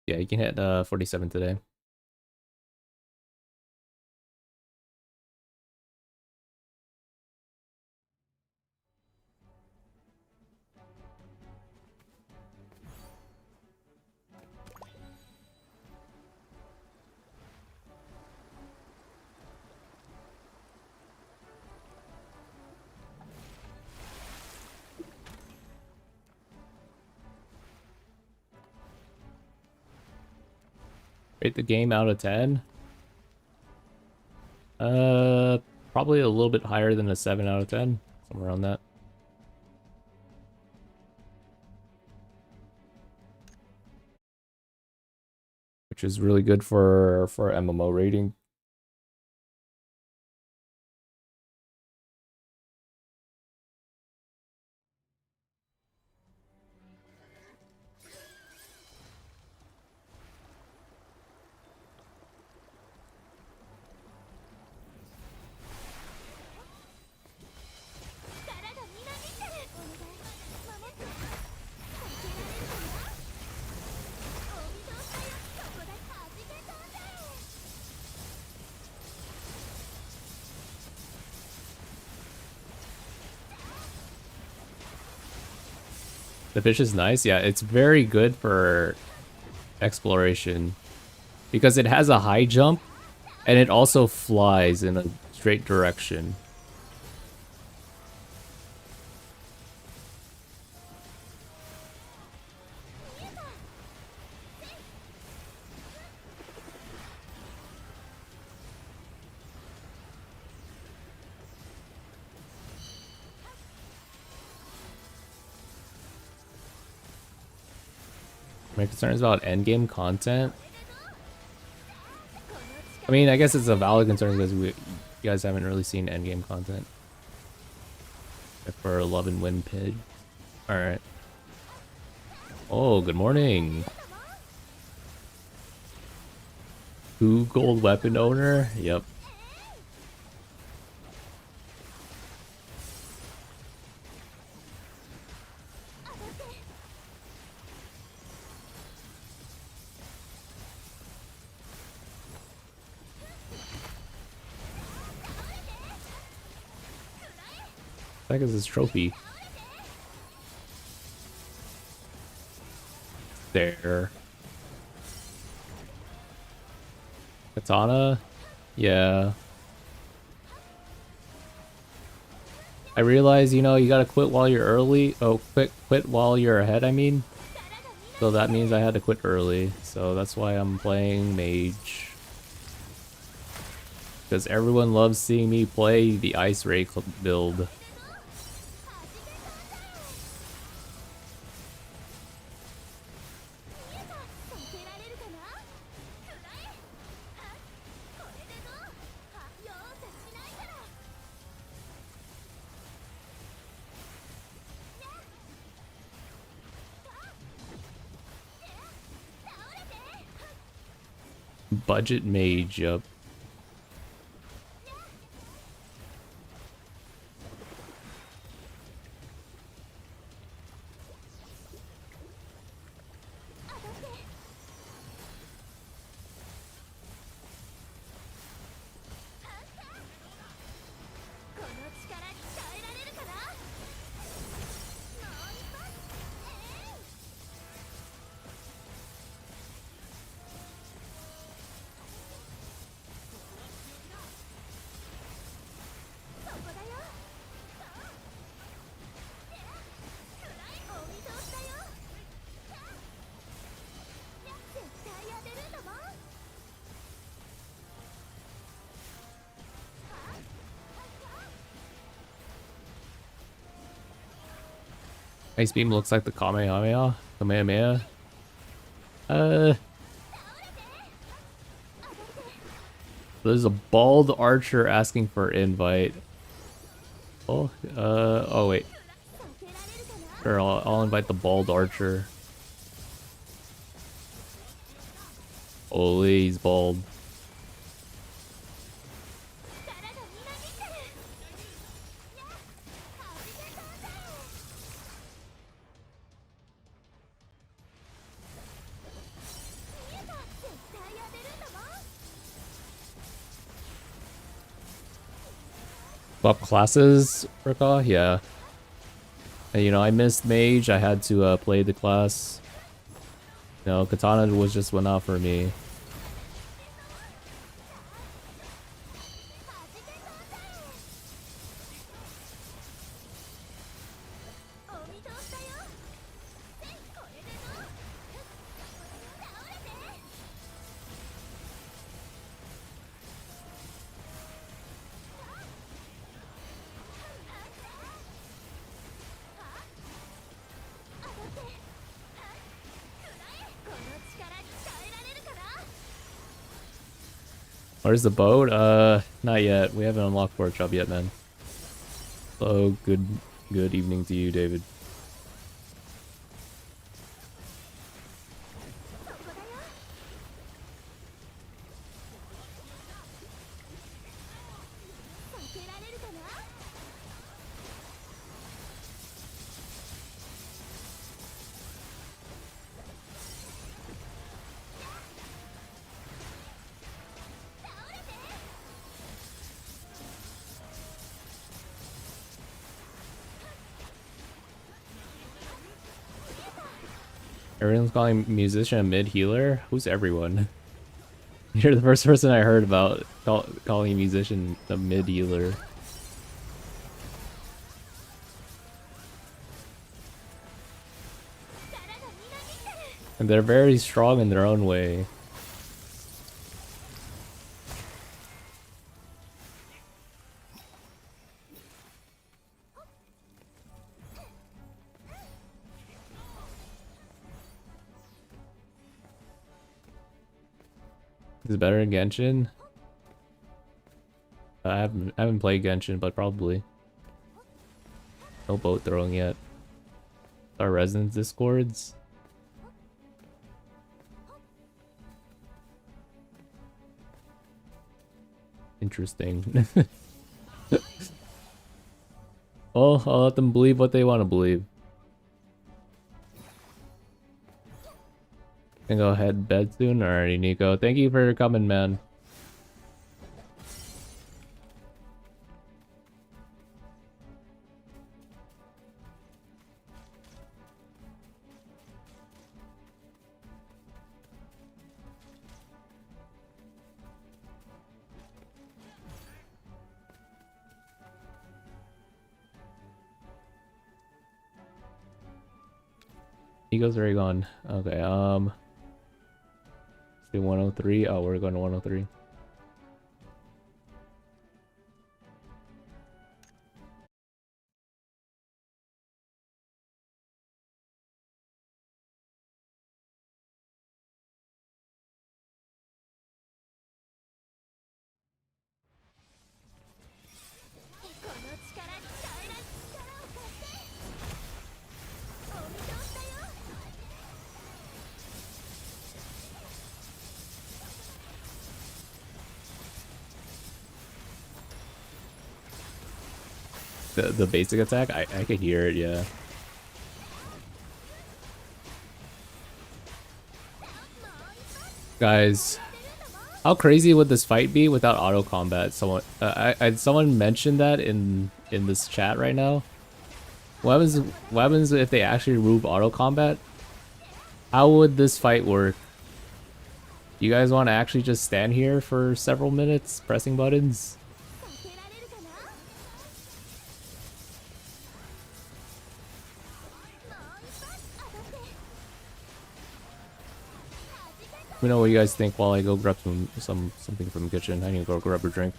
Yeah, you can hit 47 today. Rate the game out of 10? Probably a little bit higher than a 7 out of 10. Somewhere around that. Which is really good for MMO rating. The fish is nice. Yeah, it's very good for exploration because it has a high jump and it also flies in a straight direction. My concern is about endgame content. I mean, I guess it's a valid concern because you guys haven't really seen endgame content. Except for Love and Win Pig. Alright. Oh, good morning. Who gold weapon owner? Yep. That is his trophy. There. Katana? Yeah. I realize, you know, you gotta quit while you're early. Oh, quit while you're ahead, I mean. So that means I had to quit early. So that's why I'm playing mage. Because everyone loves seeing me play the Ice Ray build. Budget mage, yup. Ice Beam looks like the Kamehameha. Kamehameha. There's a bald archer asking for invite. Oh, oh wait. Sure, I'll invite the bald archer. Holy, he's bald. Swap classes, Rika? Yeah. And, you know, I missed mage. I had to play the class. No, katana was just went out for me. Where's the boat? Not yet. We haven't unlocked Port Job yet, man. Hello, good evening to you, David. Everyone's calling musician a mid healer? Who's everyone? You're the first person I heard about calling a musician a mid healer. And they're very strong in their own way. Is it better in Genshin? I haven't played Genshin, but probably. No boat throwing yet. Our Resonance Discords. Interesting. Well, I'll let them believe what they want to believe. Can go head to bed soon. Alrighty, Nico. Thank you for coming, man. Nico's already gone. Okay, say 103. Oh, we're going to 103. The basic attack, I could hear it, yeah. Guys, how crazy would this fight be without auto combat? Someone mentioned that in this chat right now. What happens if they actually remove auto combat? How would this fight work? You guys want to actually just stand here for several minutes pressing buttons? Let me know what you guys think while I go grab something from the kitchen. I need to go grab a drink.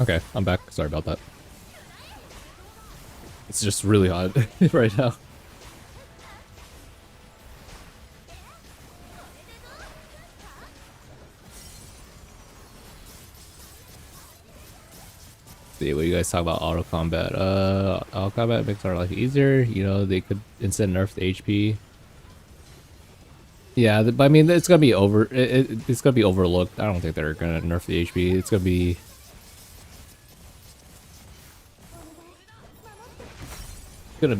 Okay, I'm back. Sorry about that. It's just really hot right now. See what you guys talk about auto combat. Auto combat makes our life easier. You know, they could instead nerf the HP. Yeah, but I mean, it's gonna be it's gonna be overlooked. I don't think they're gonna nerf the HP. It's gonna be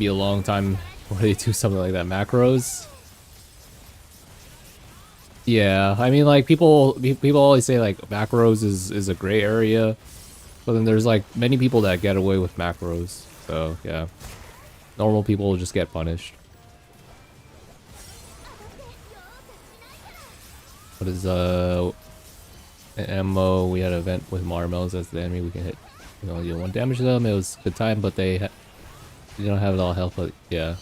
a long time before they do something like that. Macros. Yeah, I mean, like people always say like macros is a gray area, but then there's like many people that get away with macros. So yeah, normal people will just get punished. What is ammo? We had an event with Marmels as the enemy. We can hit, you know, deal 1 damage to them. It was a good time, but they don't have it all health. But yeah.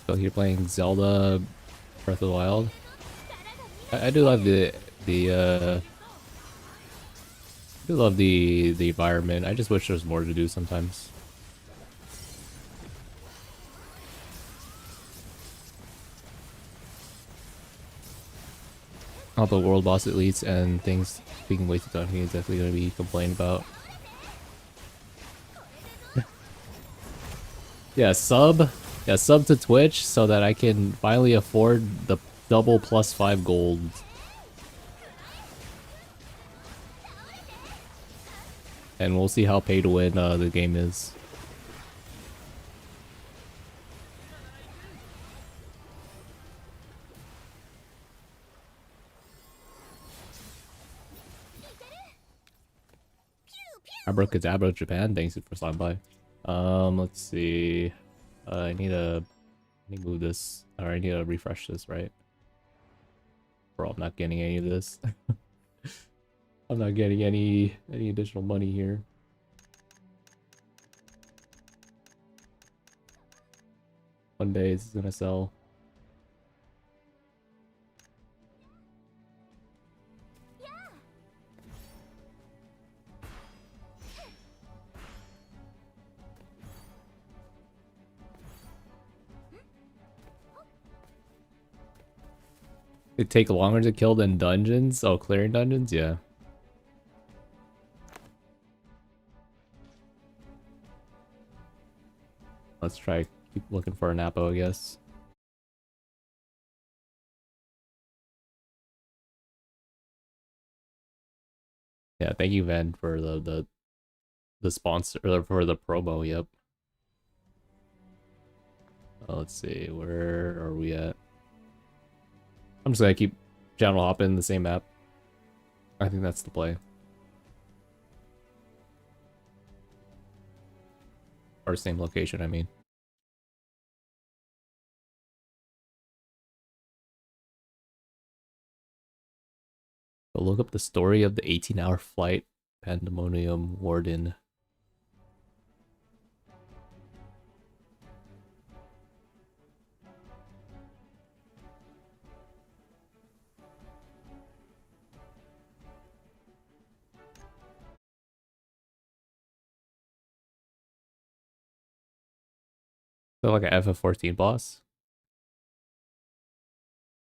So you're playing Zelda Breath of the Wild. I do love I do love the environment. I just wish there was more to do sometimes. All the world boss elites and things being way too daunting is definitely going to be complained about. Yeah, sub to Twitch so that I can finally afford the double +5 gold. And we'll see how pay to win the game is. Abracadabra Japan, thanks for stopping by. Let's see. I need to move this, or I need to refresh this, right? Bro, I'm not getting any of this. I'm not getting any additional money here. One day it's gonna sell. It take longer to kill than dungeons? Oh, clearing dungeons? Yeah. Let's try keep looking for an Apo, I guess. Yeah, thank you, Van, for the sponsor, or for the promo. Yep. Let's see, where are we at? I'm just gonna keep channel hopping in the same map. I think that's the play. Or same location, I mean. So look up the story of the 18-hour flight, Pandemonium Warden. So like a FF14 boss?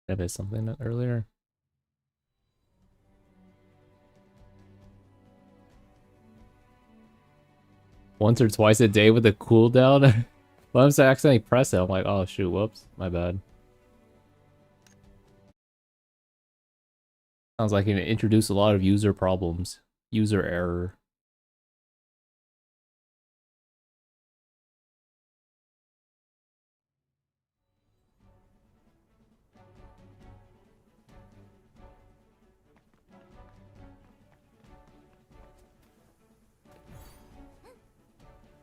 Did I miss something earlier? Once or twice a day with a cooldown? Well, I'm saying I accidentally press it. I'm like, oh shoot, whoops, my bad. Sounds like it introduced a lot of user problems. User error.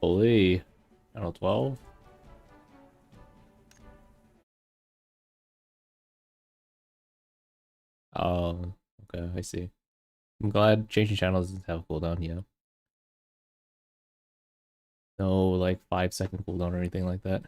Holy. I don't know, 12? Oh, okay, I see. I'm glad changing channels doesn't have a cooldown, yeah. No, like 5-second cooldown or anything like that.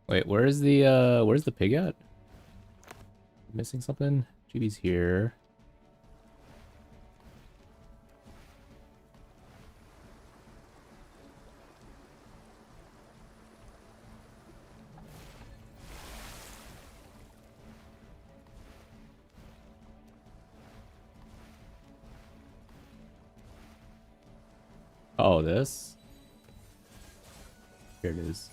Wait, where's the pig at? Missing something? GB's here. Oh, this? Here it is.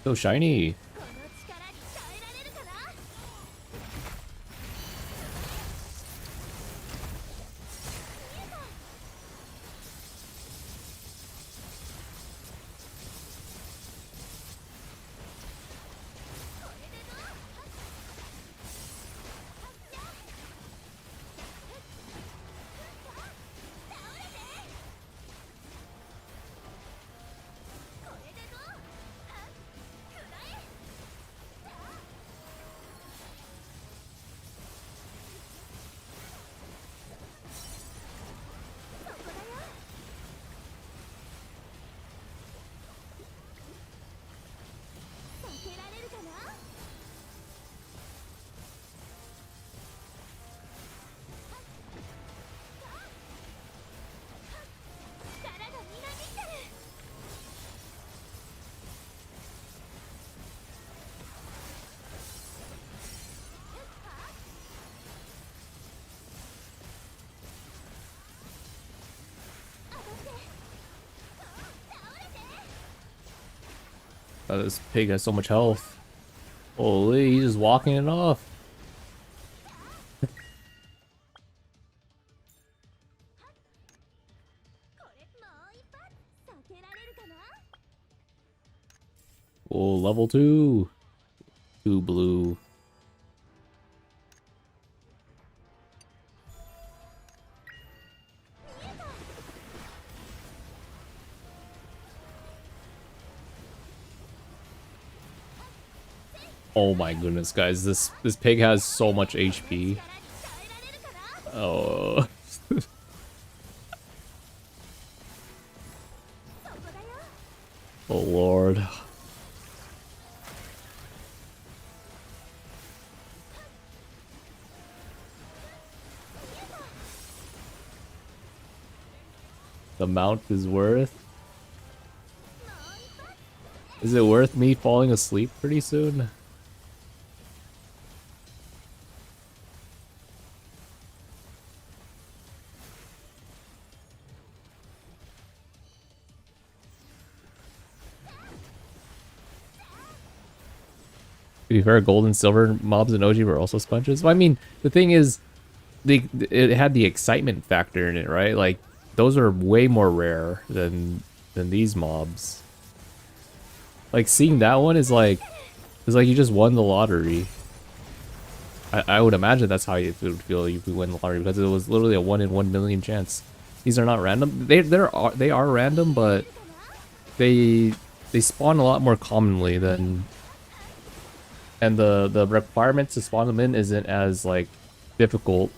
So shiny. この力に耐えられるかな。 避けられるかな。 力がみなぎってる。 Oh, this pig has so much health. Holy, he's just walking it off. これもう一発避けられるかな。 Oh, level 2. 2 blue. Oh my goodness, guys, this pig has so much HP. 力に耐えられるかな。 Oh. そこだよ。 Oh lord. The mount is worth. Is it worth me falling asleep pretty soon? To be fair, gold and silver mobs in OG were also sponges. Well, I mean, the thing is, it had the excitement factor in it, right? Like, those are way more rare than these mobs. Like, seeing that one is like you just won the lottery. I would imagine that's how it would feel if you win the lottery, because it was literally a 1 in 1 million chance. These are not random. They are random, but they spawn a lot more commonly than. And the requirements to spawn them in isn't as, like, difficult.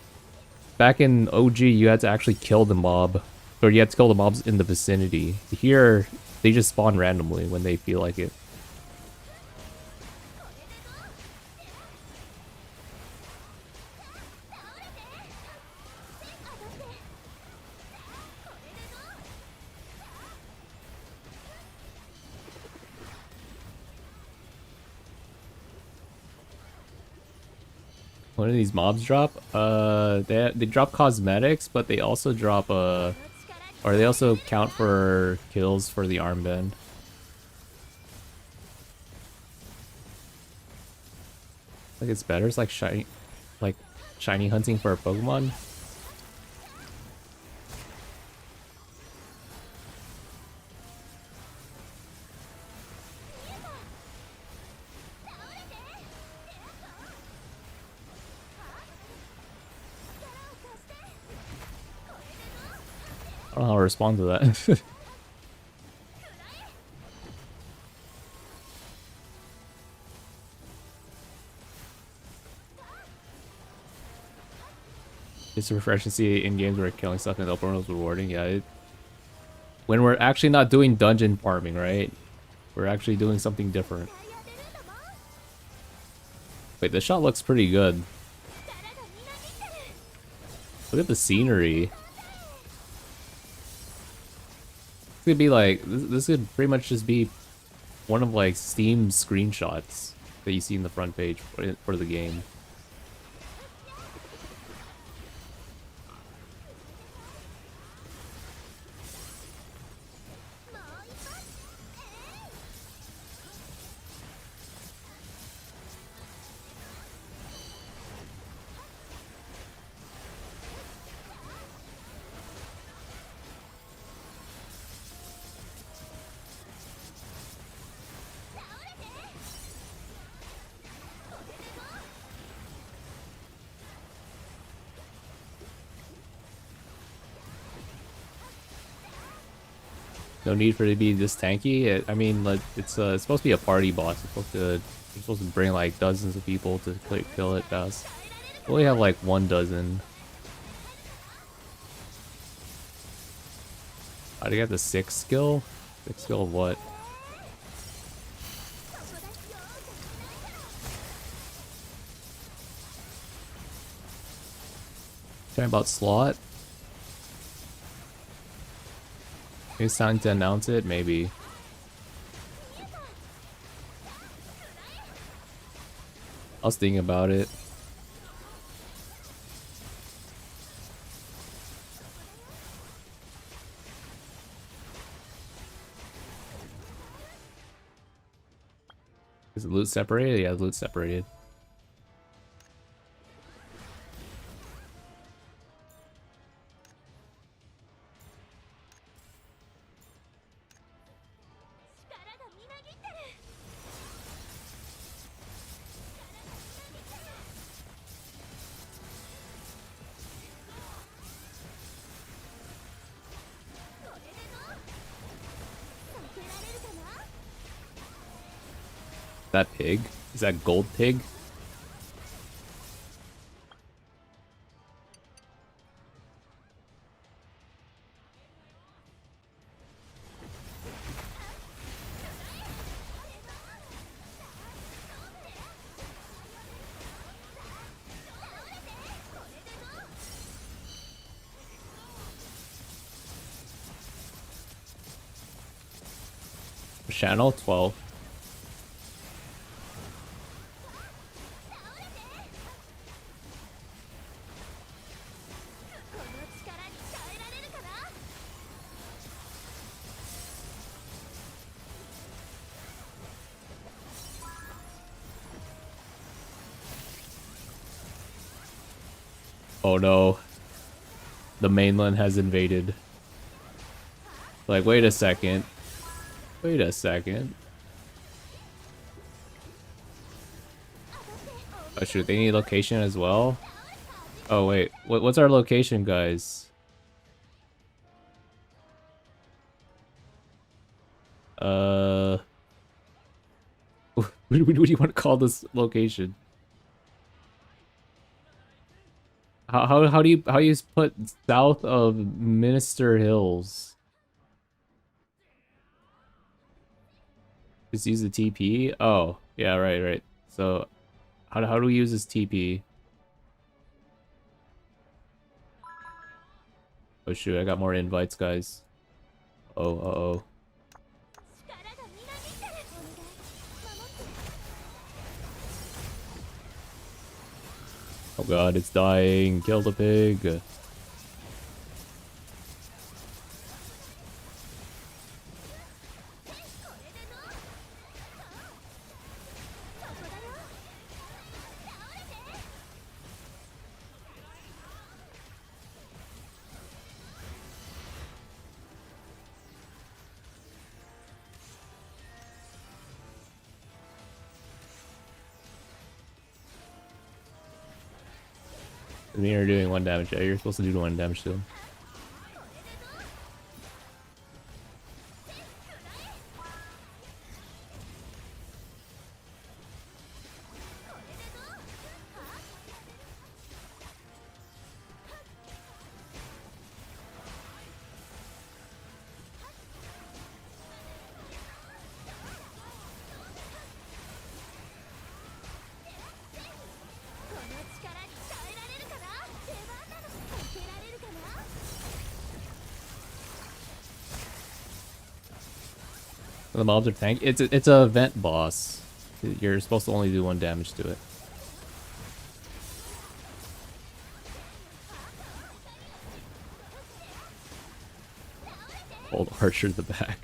Back in OG, you had to actually kill the mob. Or you had to kill the mobs in the vicinity. Here, they just spawn randomly when they feel like it. What do these mobs drop? They drop cosmetics, but they also drop or they also count for kills for the armband. Like it's better. It's like shiny hunting for a Pokemon. I don't know how to respond to that. It's refreshing to see in games where killing stuff in the open world is rewarding. Yeah, when we're actually not doing dungeon farming, right? We're actually doing something different. Wait, this shot looks pretty good. Look at the scenery. This could be like this could pretty much just be one of like Steam's screenshots that you see in the front page for the game. No need for it to be this tanky. I mean, like, it's supposed to be a party boss. You're supposed to bring like dozens of people to kill it fast. We only have like 1 dozen. How do you get the 6th skill? 6th skill of what? Talking about slot? Maybe it's time to announce it, maybe. I was thinking about it. Is the loot separated? Yeah, the loot's separated. That pig? Is that gold pig? Channel 12. Oh no. The mainland has invaded. Like, wait a second. Wait a second. Oh shoot, they need location as well? Oh wait, what's our location, guys? What do you want to call this location? How do you put south of Minister Hills? Just use the TP? Oh, yeah, right. So, how do we use this TP? Oh shoot, I got more invites, guys. Oh. Oh god, it's dying. Kill the pig. I mean, you're doing 1 damage. Yeah, you're supposed to do 1 damage to him. The mobs are tank. It's a vent boss. You're supposed to only do 1 damage to it. Hold Archer to the back.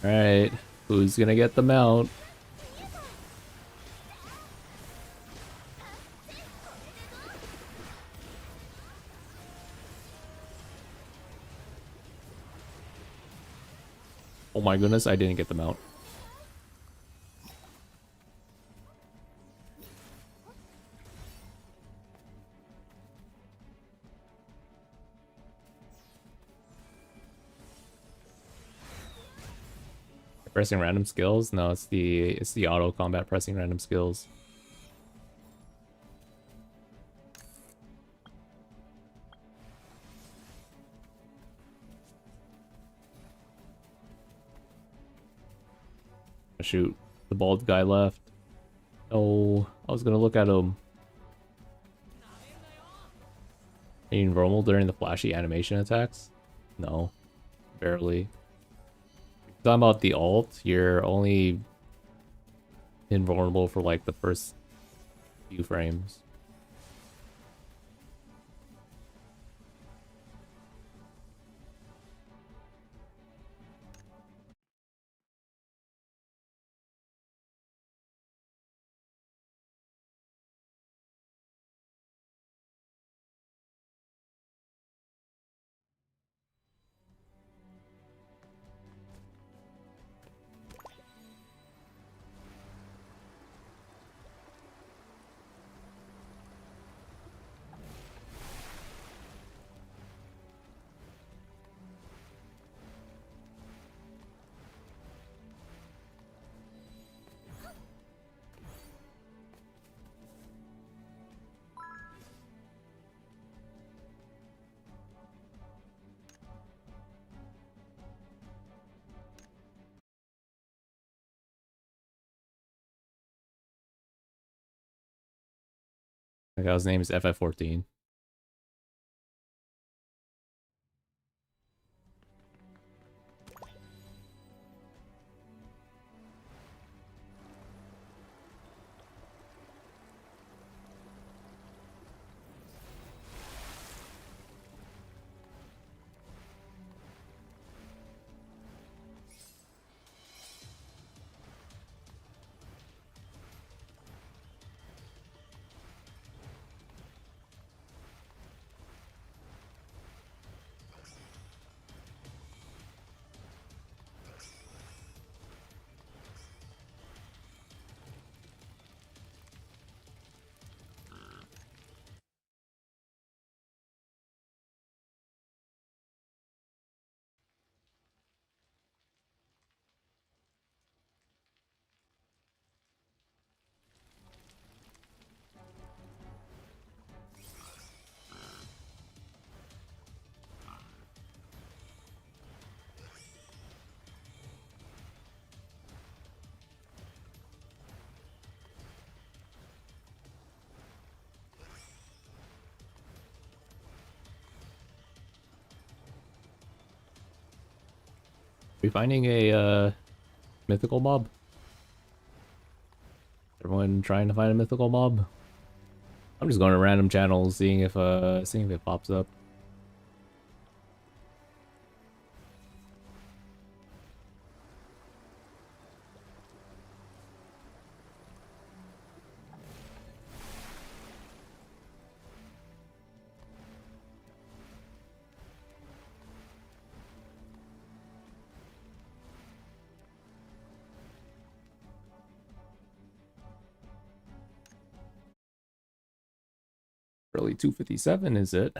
Alright, who's gonna get the mount? Oh my goodness, I didn't get the mount. Pressing random skills? No, it's the auto combat pressing random skills. Shoot, the bald guy left. Oh, I was gonna look at him. Are you invulnerable during the flashy animation attacks? No, barely. Talking about the ult, you're only invulnerable for like the first few frames. The guy's name is FF14. Are we finding a mythical mob? Everyone trying to find a mythical mob? I'm just going to random channels, seeing if it pops up. Early 257, is it?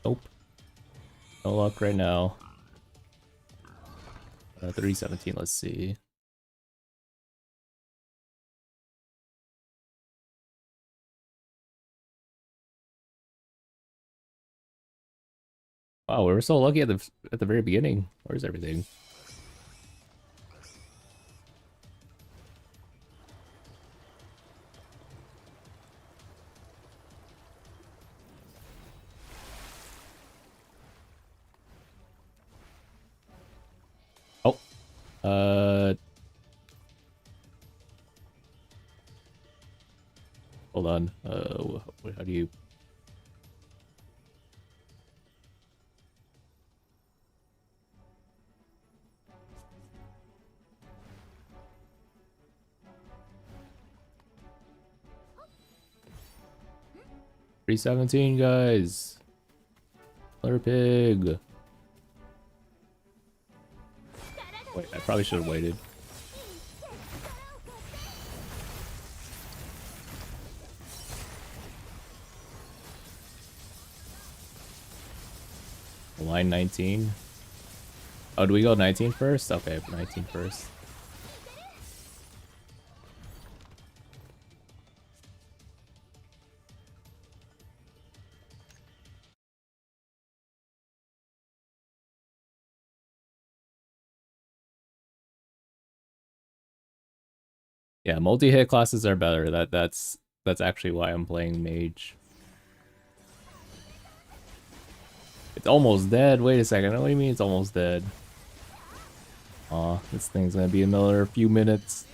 Nope. No luck right now. 317, let's see. Wow, we were so lucky at the very beginning. Where's everything? Oh. Hold on. How do you... $317, guys. Another pig. Wait, I probably should have waited. Line 19. Oh, do we go 19 first? Okay, 19 first. Yeah, multi-hit classes are better. That's actually why I'm playing mage. It's almost dead. Wait a second. What do you mean it's almost dead? Aw, this thing's gonna be another few minutes.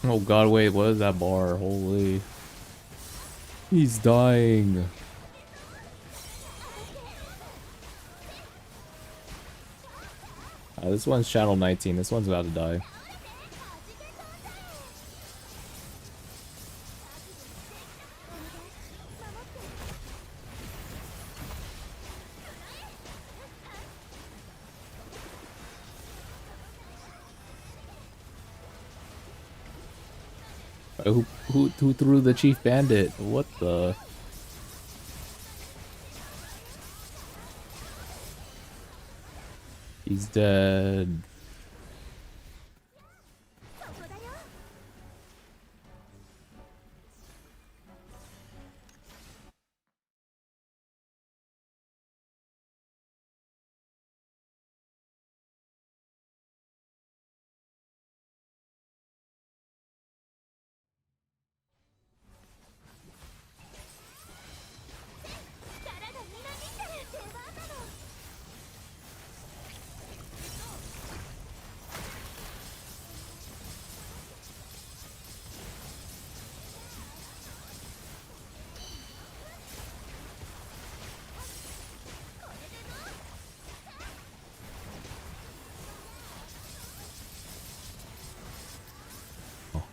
Oh god, wait, what is that bar? Holy. He's dying. This one's channel 19. This one's about to die. Who threw the chief bandit? What the? He's dead.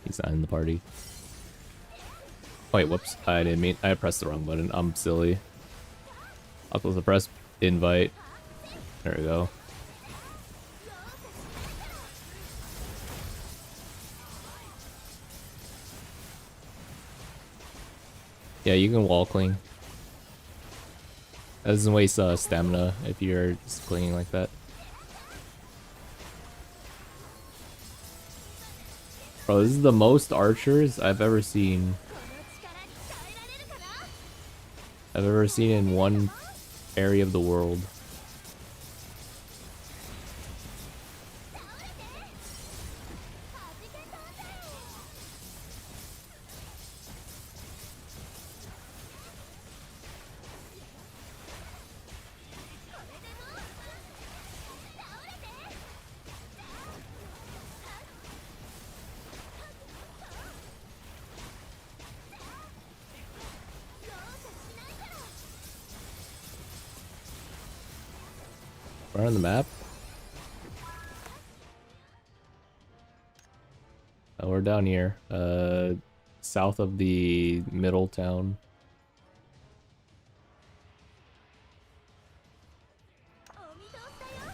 He's not in the party. Wait, whoops. I didn't mean... I pressed the wrong button. I'm silly. I was supposed to press invite. There we go. Yeah, you can wall cling. That doesn't waste stamina if you're just clinging like that. Bro, this is the most archers I've ever seen. この力に耐えられるかな。 I've ever seen in one area of the world. 'Where on the map? Oh, we're down here. South of the middle town. お見通しだよ。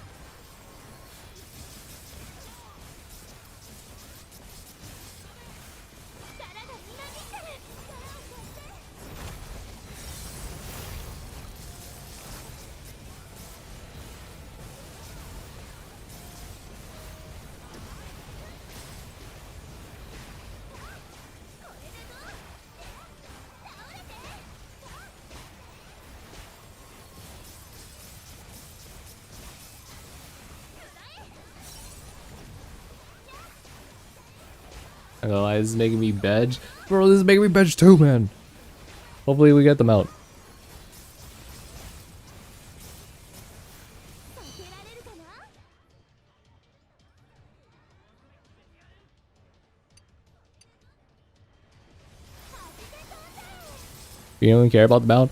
力がみなぎってる。力を貸して。 I gonna lie, this is making me veg. Bro, this is making me veg too, man. Hopefully we get them out. 避けられるかな。 You don't even care about the mount?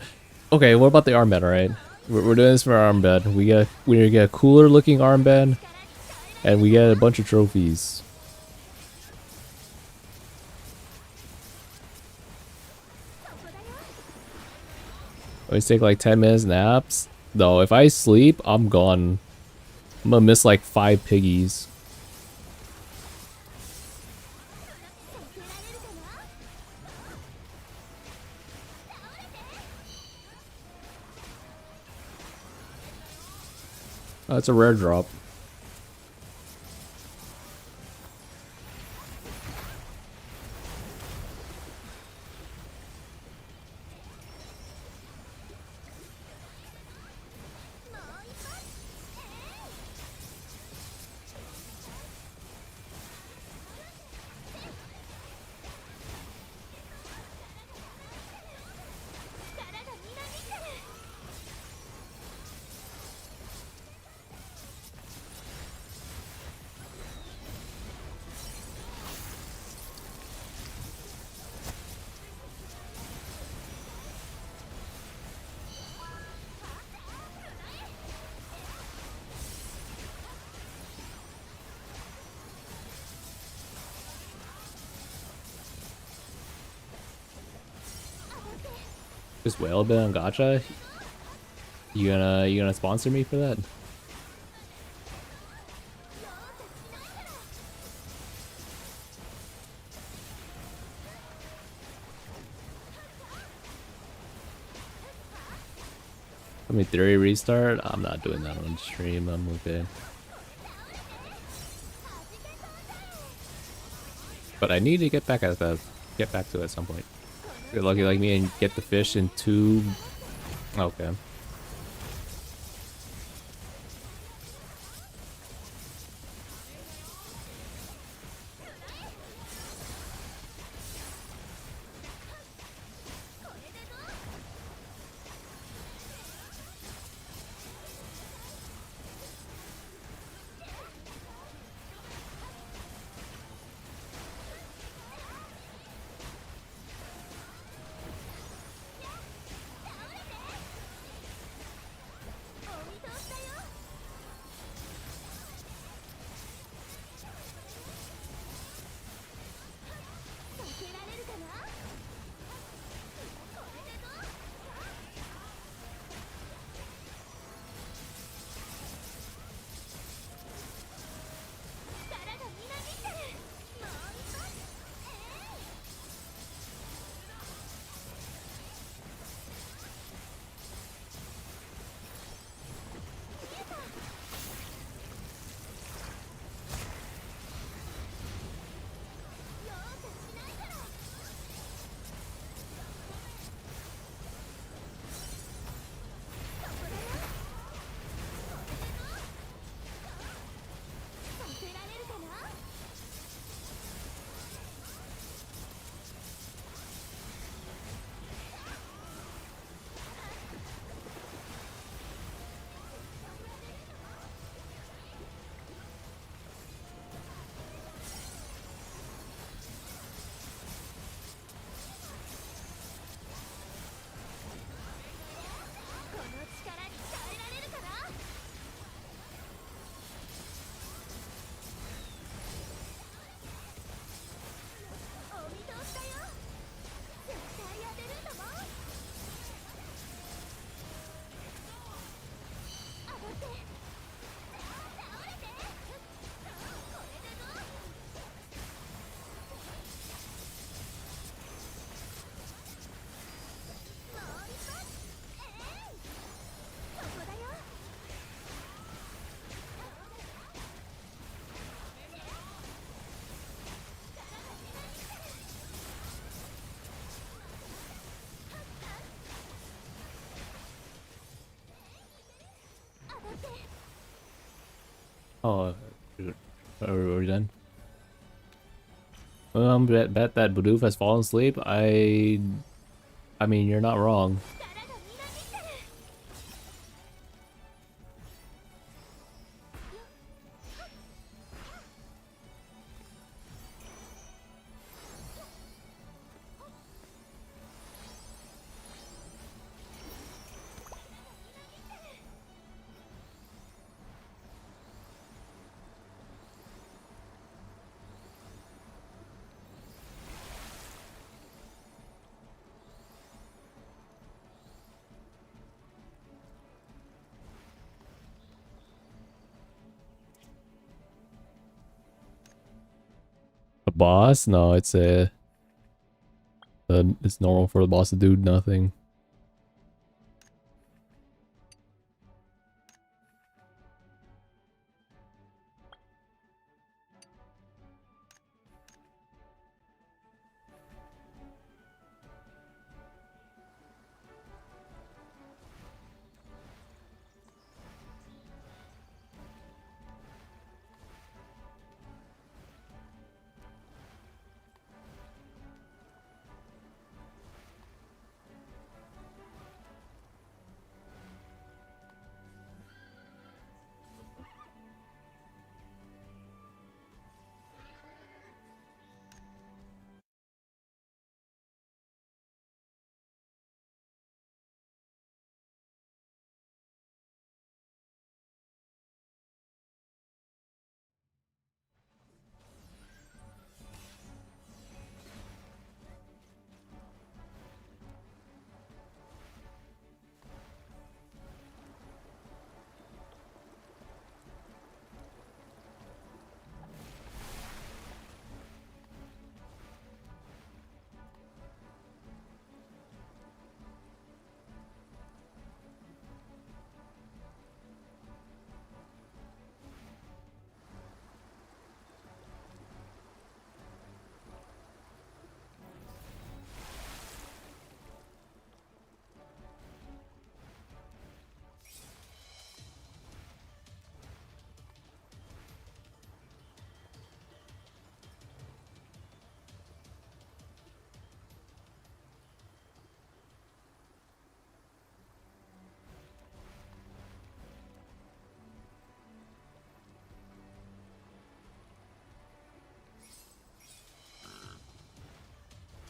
Okay, what about the armband, alright? We're doing this for our armband. We need to get a cooler looking armband. And we get a bunch of trophies. Always take like 10 minutes naps. Though, if I sleep, I'm gone. I'm gonna miss like 5 piggies. 避けられるかな。 Oh, it's a rare drop. Just whale a bit on gacha? You gonna sponsor me for that? I mean, theory restart? I'm not doing that on stream. I'm okay. But I need to get back at that. Get back to it at some point. You're lucky like me and get the fish in 2. Okay. Oh, are we done? Bet that Bidoof has fallen asleep. I mean, you're not wrong. 力がみなぎってる A boss? No, it's it's normal for the boss to do nothing.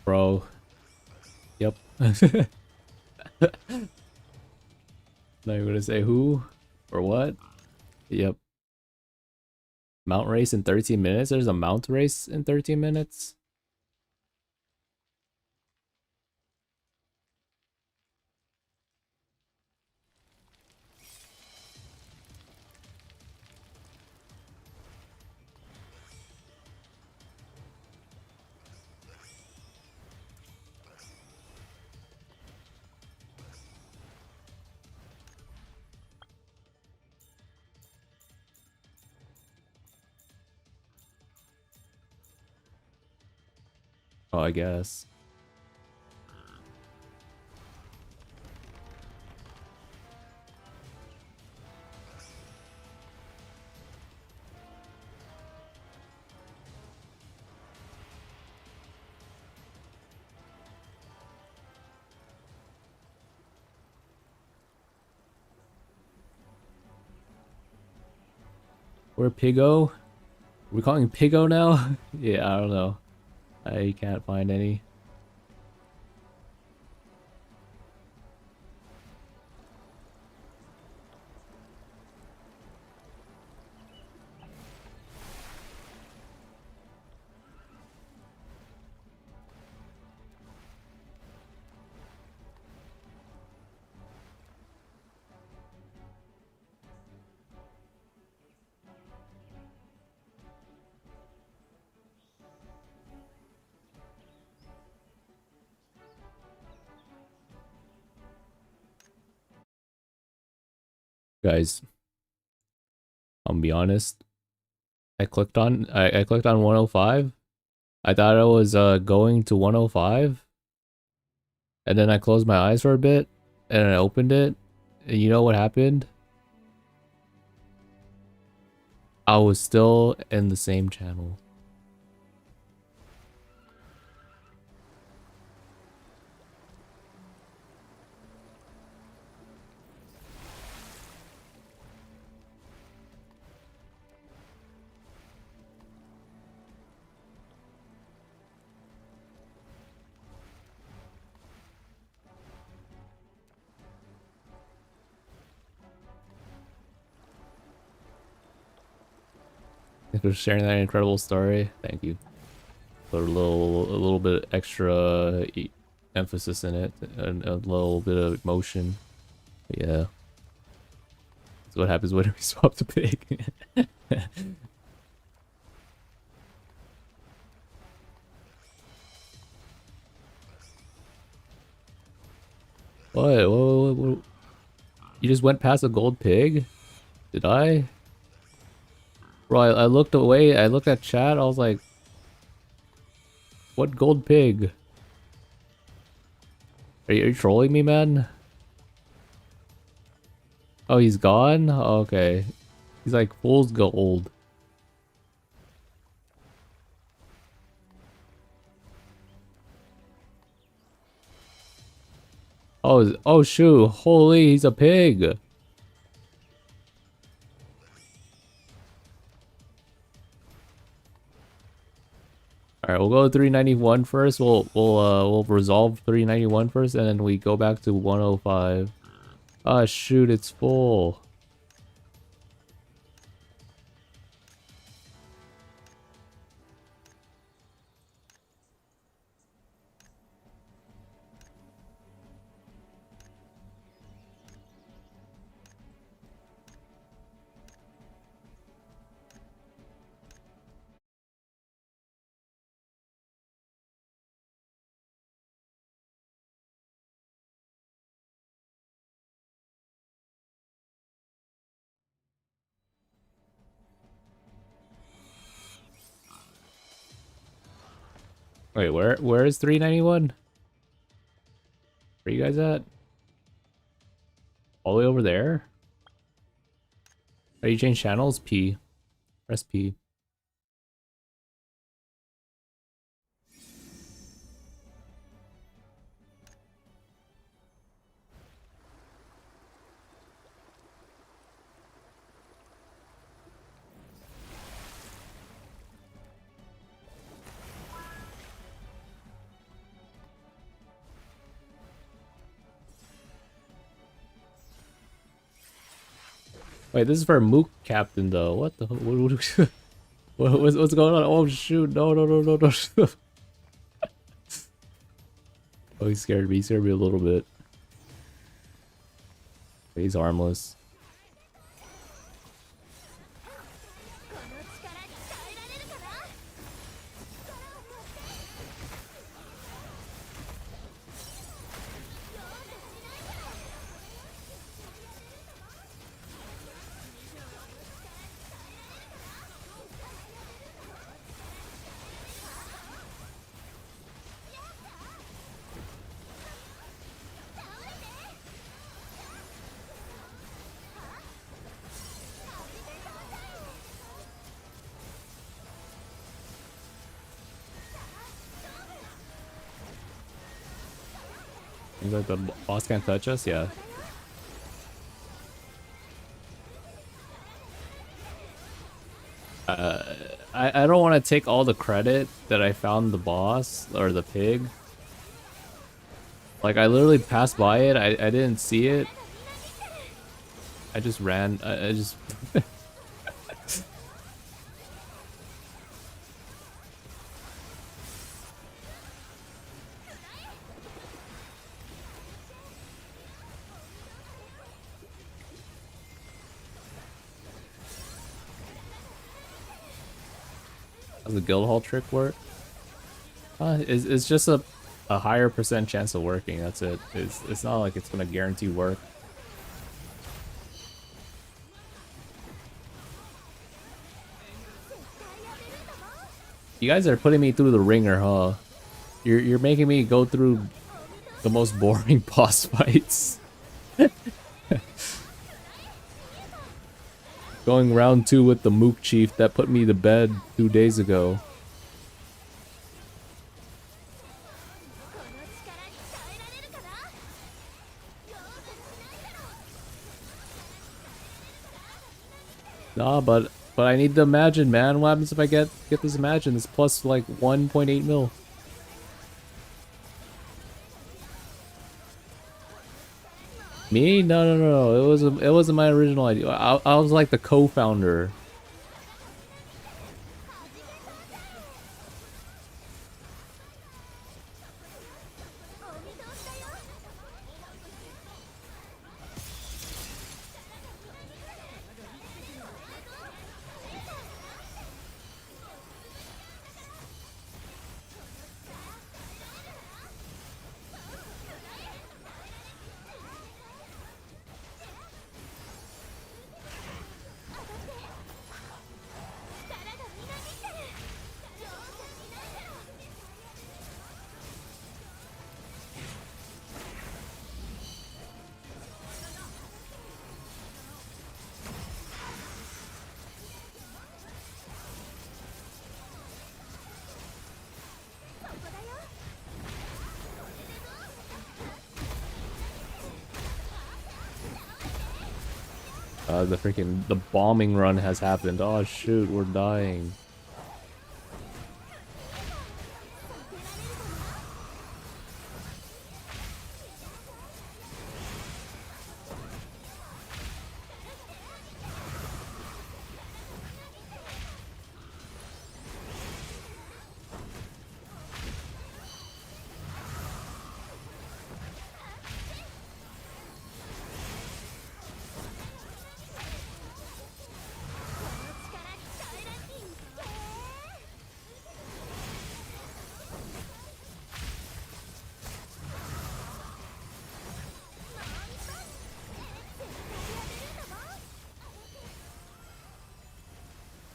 Bro. Yep. Not even gonna say who or what. Yep. Mount race in 13 minutes? There's a mount race in 13 minutes? Oh, I guess. We're Pigo? Are we calling him Pigo now? Yeah, I don't know. I can't find any. Guys, I'll be honest. I clicked on 105. I thought I was going to 105. And then I closed my eyes for a bit and I opened it. And you know what happened? I was still in the same channel. Thanks for sharing that incredible story. Thank you. Put a little bit extra emphasis in it and a little bit of emotion. But yeah, that's what happens when we swap the pig. What? You just went past a gold pig? Did I? Bro, I looked away, I looked at chat, I was like, what gold pig? Are you trolling me, man? Oh, he's gone? Oh, okay. He's like fool's gold. Oh shoot, holy, he's a pig. All right, we'll go to 391 first. We'll resolve 391 first, and then we go back to 105. Ah, shoot, it's full. Wait, where is 391? Where you guys at? All the way over there? Oh, you change channels? P. Press P. Wait, this is for Mook Captain though. What the what's going on? Oh shoot! No! Oh, he scared me. He scared me a little bit. He's harmless. この力に耐えられるかな。力を貸して。 Seems like the boss can't touch us. Yeah. I don't want to take all the credit that I found the boss or the pig. Like I literally passed by it. I didn't see it. I just ran. I just. How's the guild hall trick work? It's just a higher percent chance of working. That's it. It's not like it's gonna guarantee work. You guys are putting me through the ringer, huh? You're making me go through the most boring boss fights. Going round 2 with the Mook Chief that put me to bed 2 days ago. この力に耐えられるかな。容赦しないだろう。 Nah, but I need the Imagine, man. What happens if I get this Imagine? It's plus like 1.8 mil. Me? No. It wasn't my original idea. I was like the co-founder. The bombing run has happened. Oh shoot, we're dying.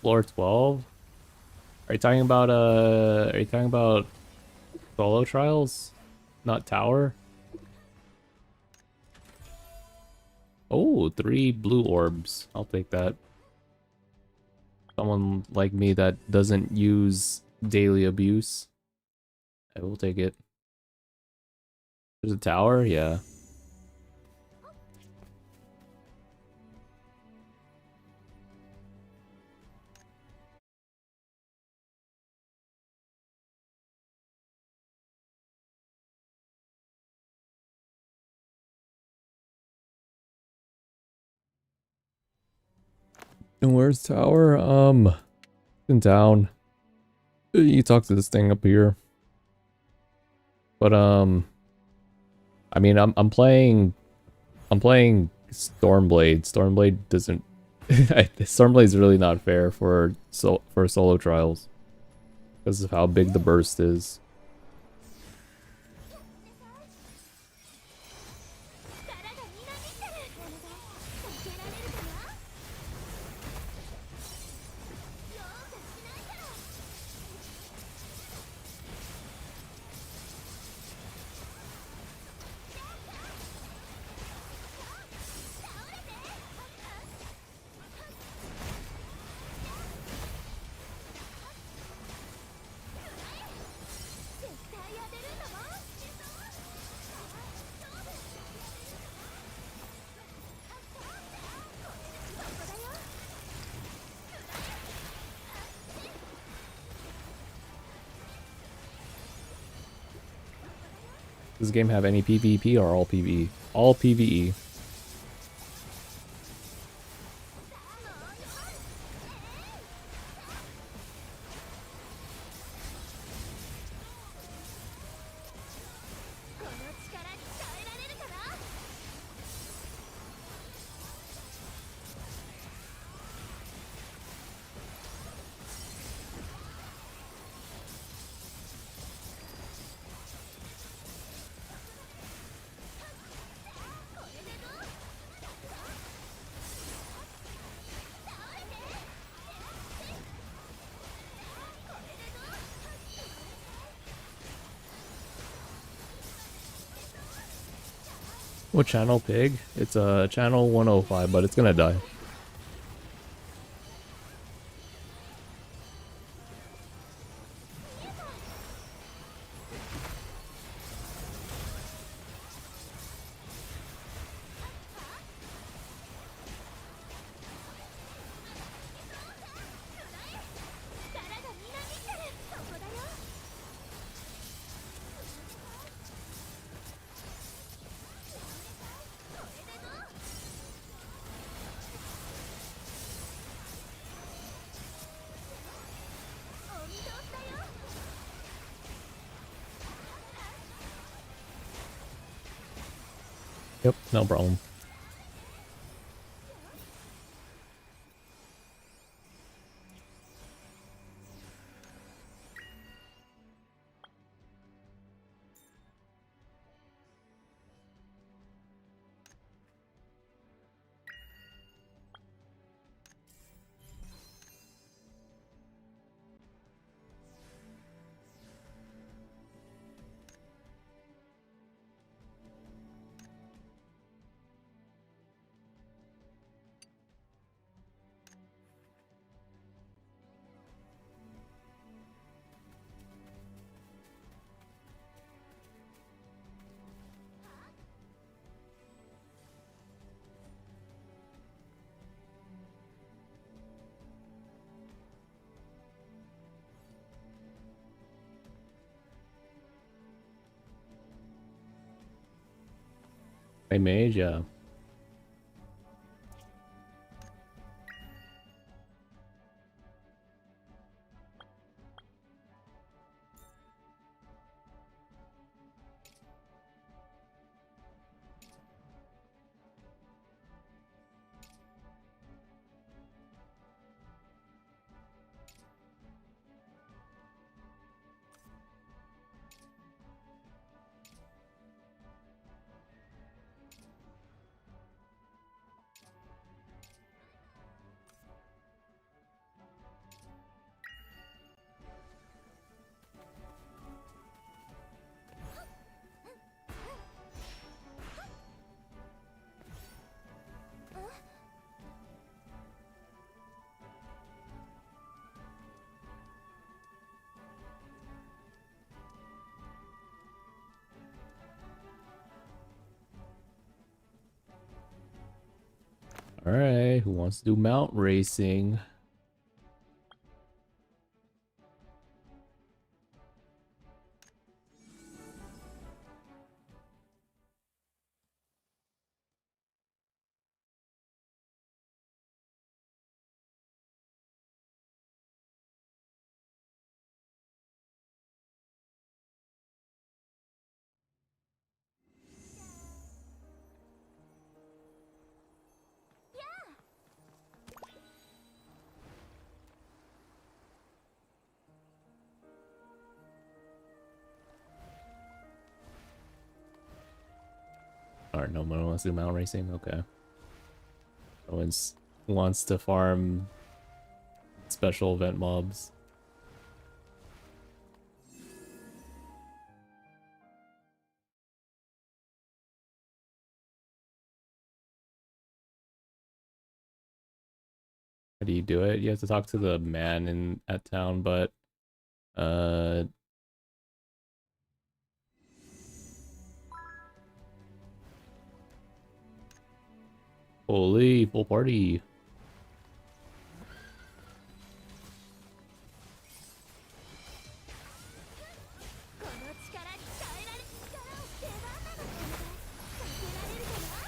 Floor 12? Are you talking about solo trials? Not tower? Oh, 3 blue orbs. I'll take that. Someone like me that doesn't use daily abuse. I will take it. There's a tower? Yeah. And where's tower? In town. You talk to this thing up here. But I mean I'm playing Stormblade. Stormblade doesn't Stormblade's really not fair for solo trials. Because of how big the burst is. Does this game have any PvP or all PvE? All PvE. What channel, Pig? It's channel 105, but it's gonna die. Yep, no problem. Hey, mage, yeah. Alright, who wants to do mount racing? Alright, no one wants to do mount racing? Okay. No one wants to farm special event mobs. How do you do it? You have to talk to the man in at town, but uh holy full party. この力に耐えられ力を出番なのお願いさせられるかな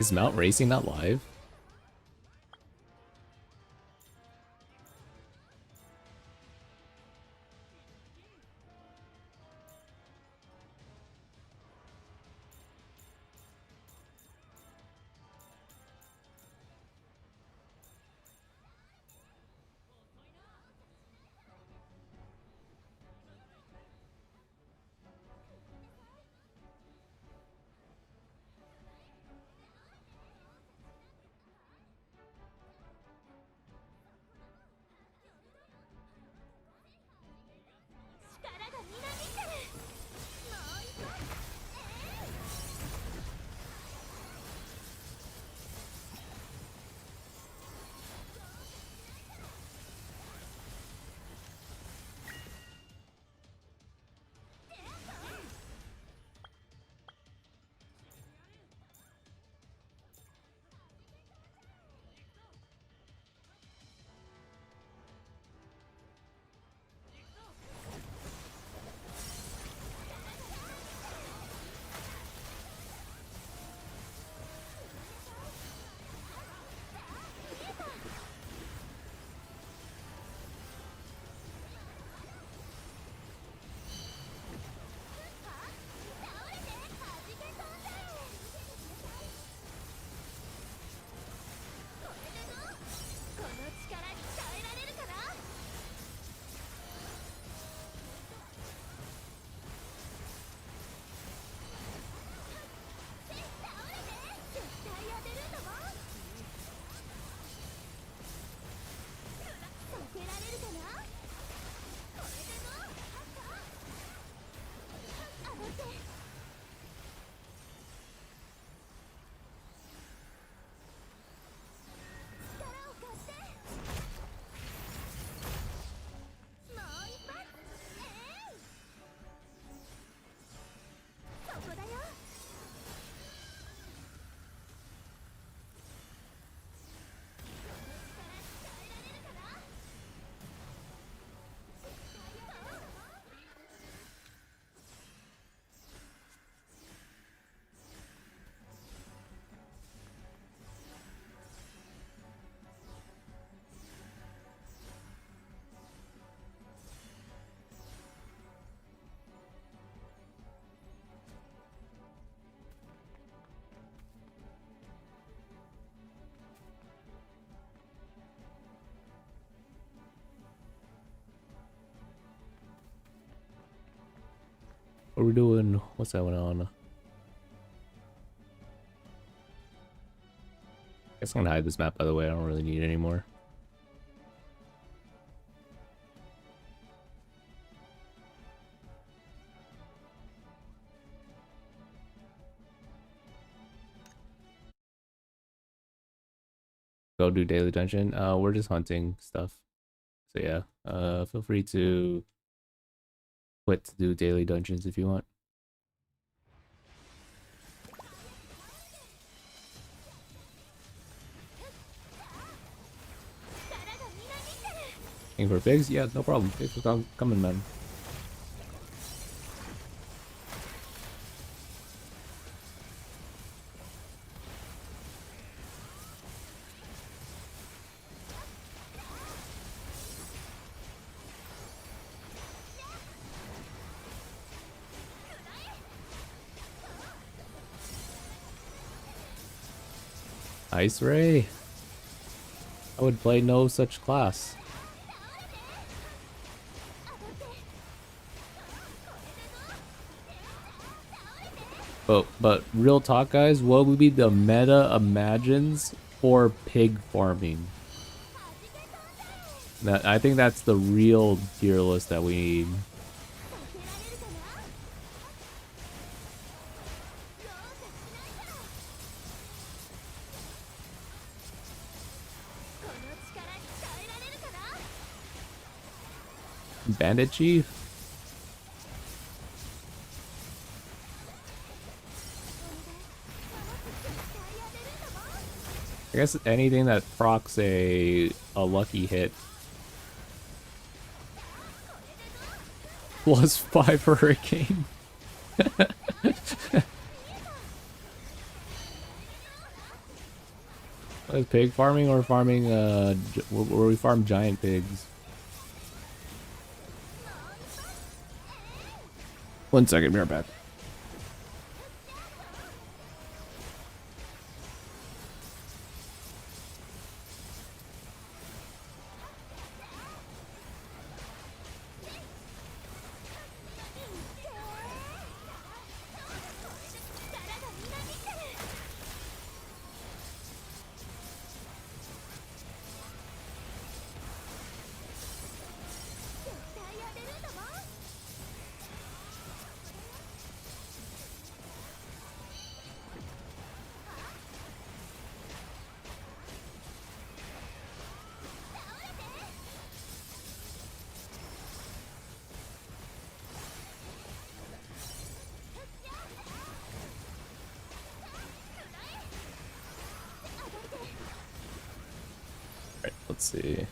Is mount racing not live? What are we doing? What's that one on? Guess I'm gonna hide this map, by the way. I don't really need it anymore. Go do daily dungeon. We're just hunting stuff. So yeah, feel free to quit to do daily dungeons if you want. Looking for pigs? Yeah, no problem. Pigs will coming, man. Ice Ray. I would play no such class. But real talk, guys, what would be the meta imagines for pig farming? I think that's the real tier list that we need. Bandit Chief? I guess anything that procs a lucky hit. +5 hurricane. Is pig farming or farming where we farm giant pigs? 1 second, be right back. Right, let's see.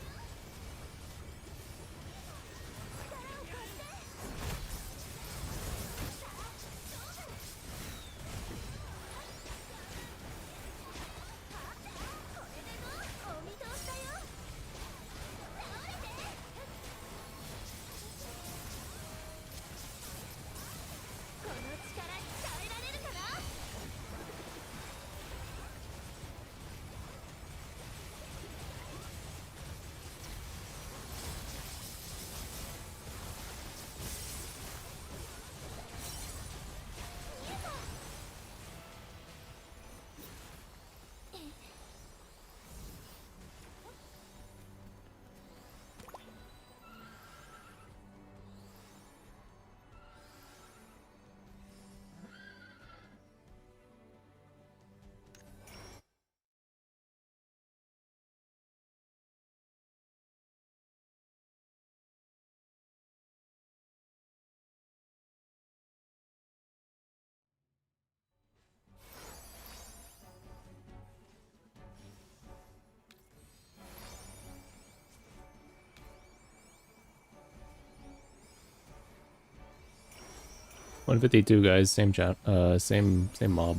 $152 guys, same chat, same mob.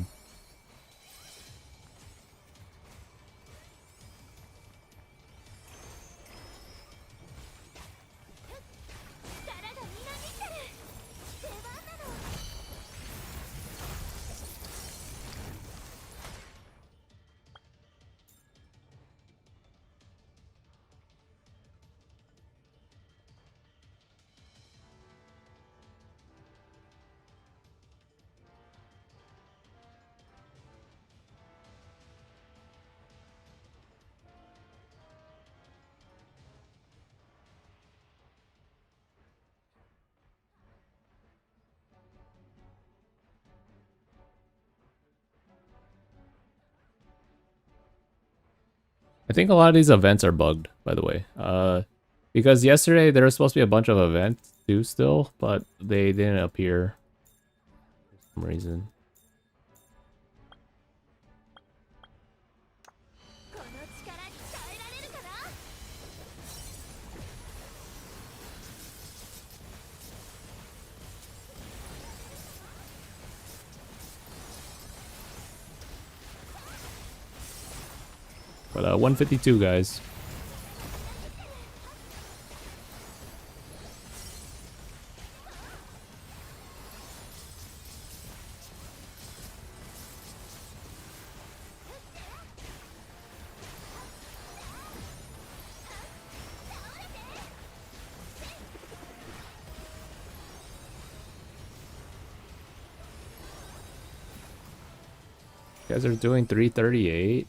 I think a lot of these events are bugged, by the way. Because yesterday there was supposed to be a bunch of events too still, but they didn't appear for some reason. この力鍛えられるかな。 But 152 guys. You guys are doing 338.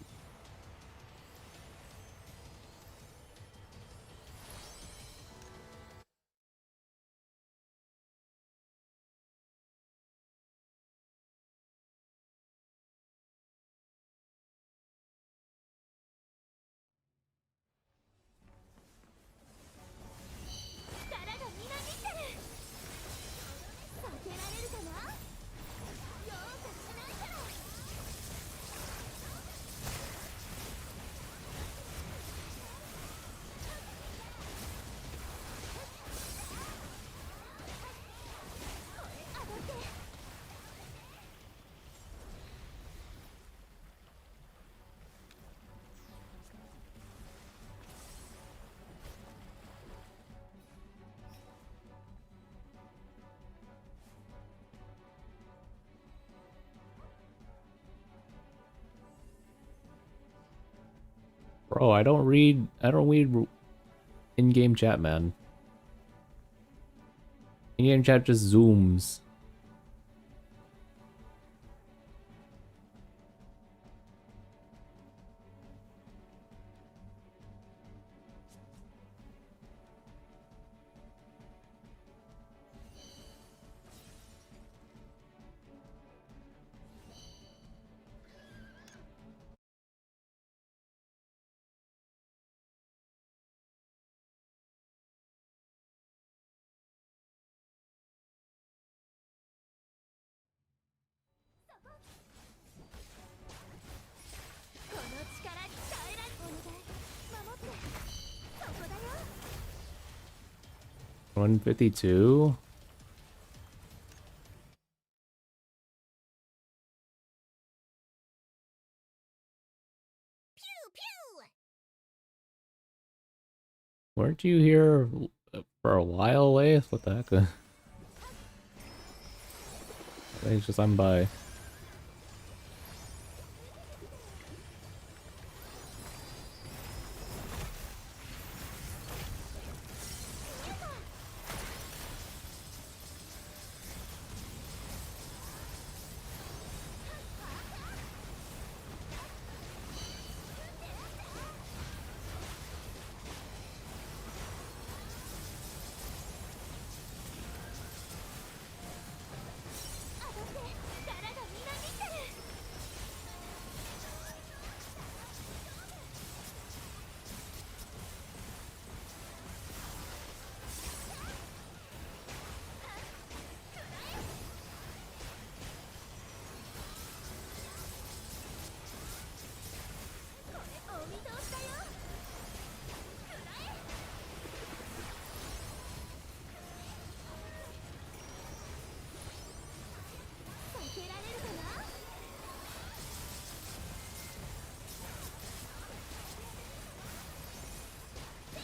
Bro, I don't read in-game chat, man. In-game chat just zooms. $152. Weren't you here for a while, Leith? What the heck? I think it's just I'm by.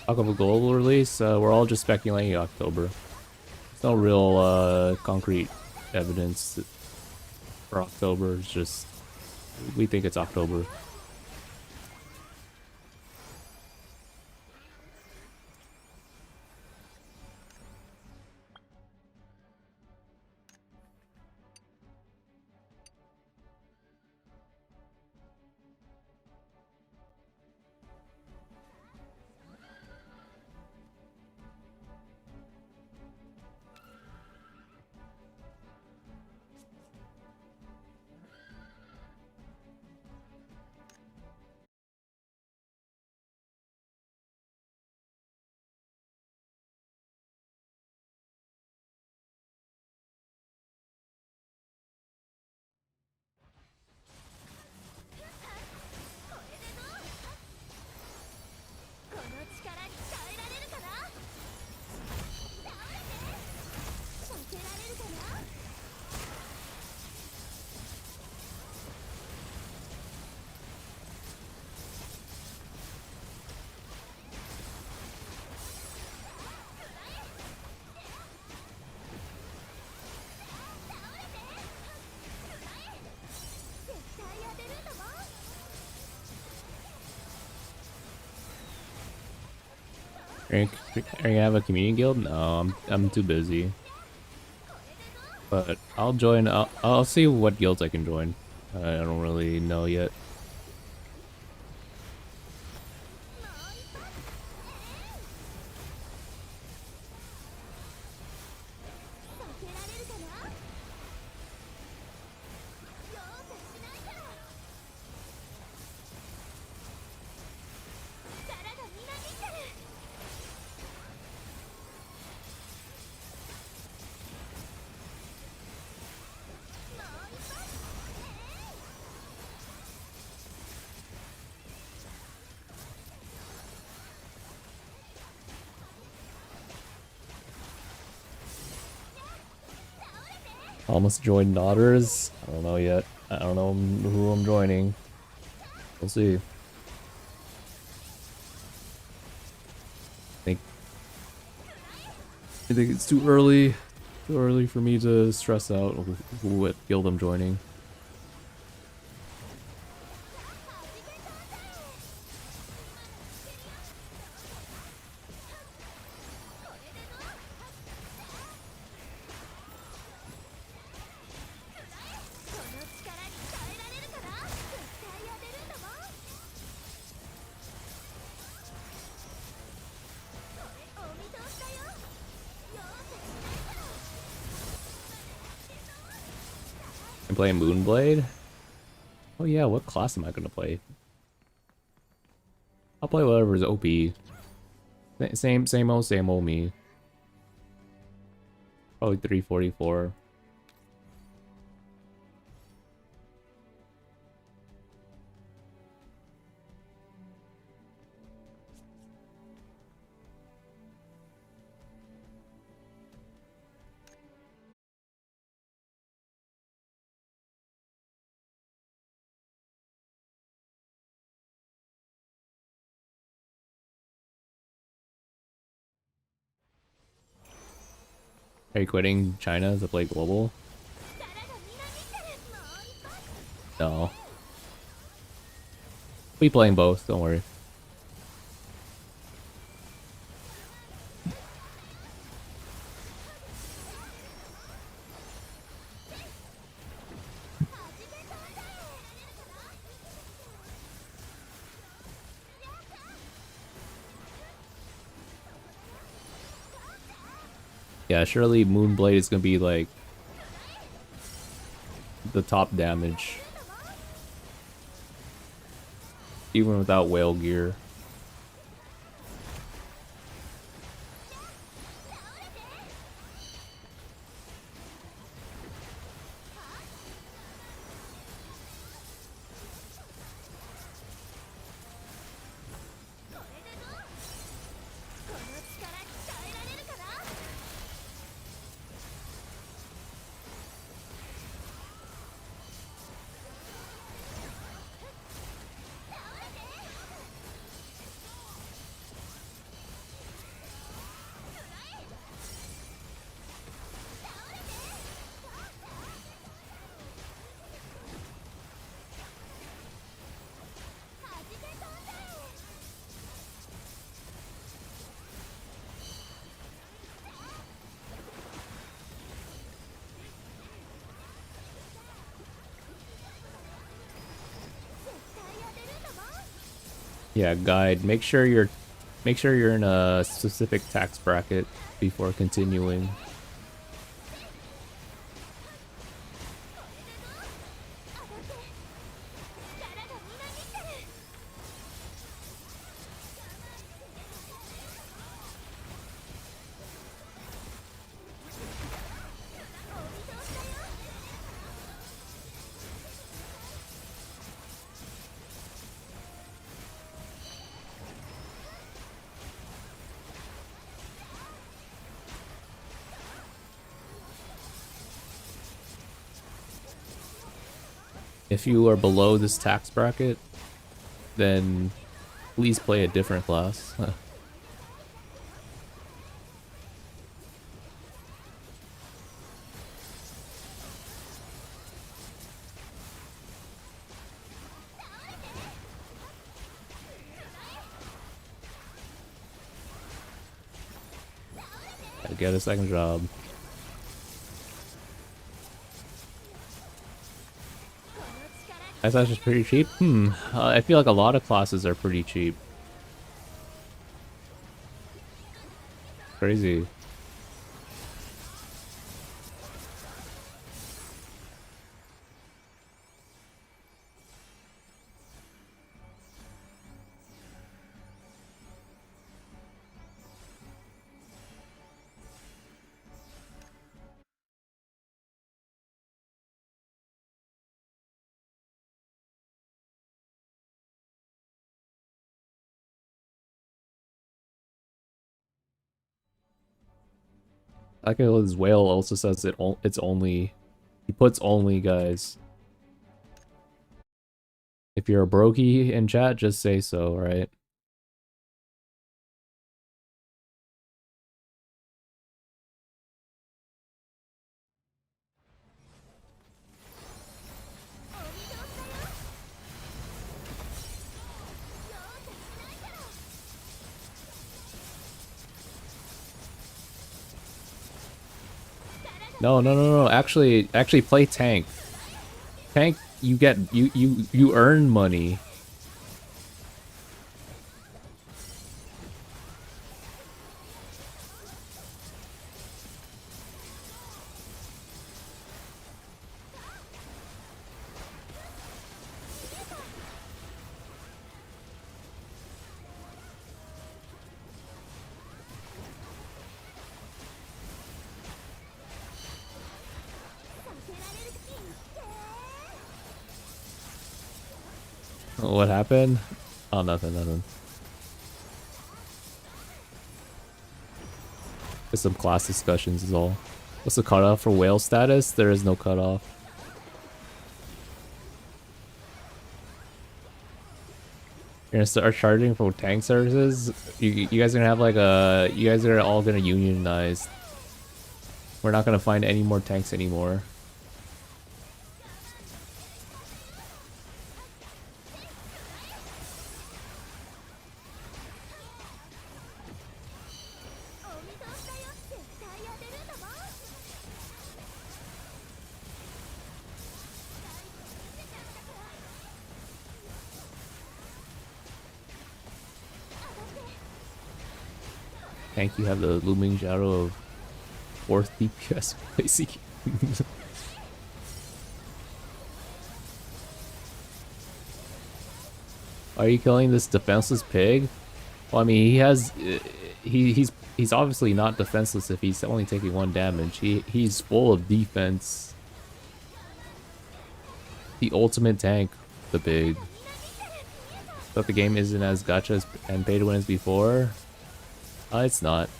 Talk of a global release, we're all just speculating October. There's no real concrete evidence for October. It's just we think it's October. Are you gonna have a community guild? No, I'm too busy. But I'll join. I'll see what guilds I can join. I don't really know yet. Almost joined Daughters. I don't know yet. I don't know who I'm joining. We'll see. I think it's too early. Too early for me to stress out what guild I'm joining. I'm playing Moonblade. Oh yeah, what class am I gonna play? I'll play whatever's OP. Same old me. Probably 344. Are you quitting China to play global? No. We playing both, don't worry. Yeah, surely Moonblade is gonna be like the top damage. Even without whale gear. Yeah, guide. Make sure you're in a specific tax bracket before continuing. If you are below this tax bracket, then please play a different class. get a second job. I thought it was pretty cheap. I feel like a lot of classes are pretty cheap. Crazy. I like how his whale also says it's only. He puts only, guys. If you're a brokey in chat, just say so, right? No, no, no, no. Actually play tank. Tank, you earn money. What happened? Oh, nothing, nothing. Just some class discussions is all. What's the cutoff for whale status? There is no cutoff. You're gonna start charging for tank services? You guys are gonna have like a... You guys are all gonna unionize. We're not gonna find any more tanks anymore. Tank, you have the looming shadow of 4th DPS placing. Are you killing this defenseless pig? Well, I mean, he has... He's obviously not defenseless if he's only taking 1 damage. He's full of defense. The ultimate tank, the pig. But the game isn't as gacha and pay to win as before. It's not.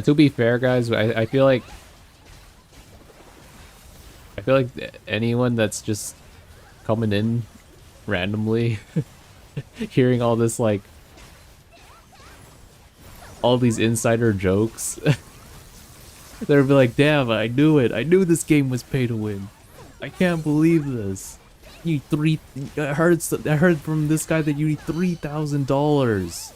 To be fair, guys, I feel like anyone that's just coming in randomly, hearing all this like all these insider jokes. They'll be like, damn, I knew it. I knew this game was pay to win. I can't believe this. You need I heard from this guy that you need $3,000.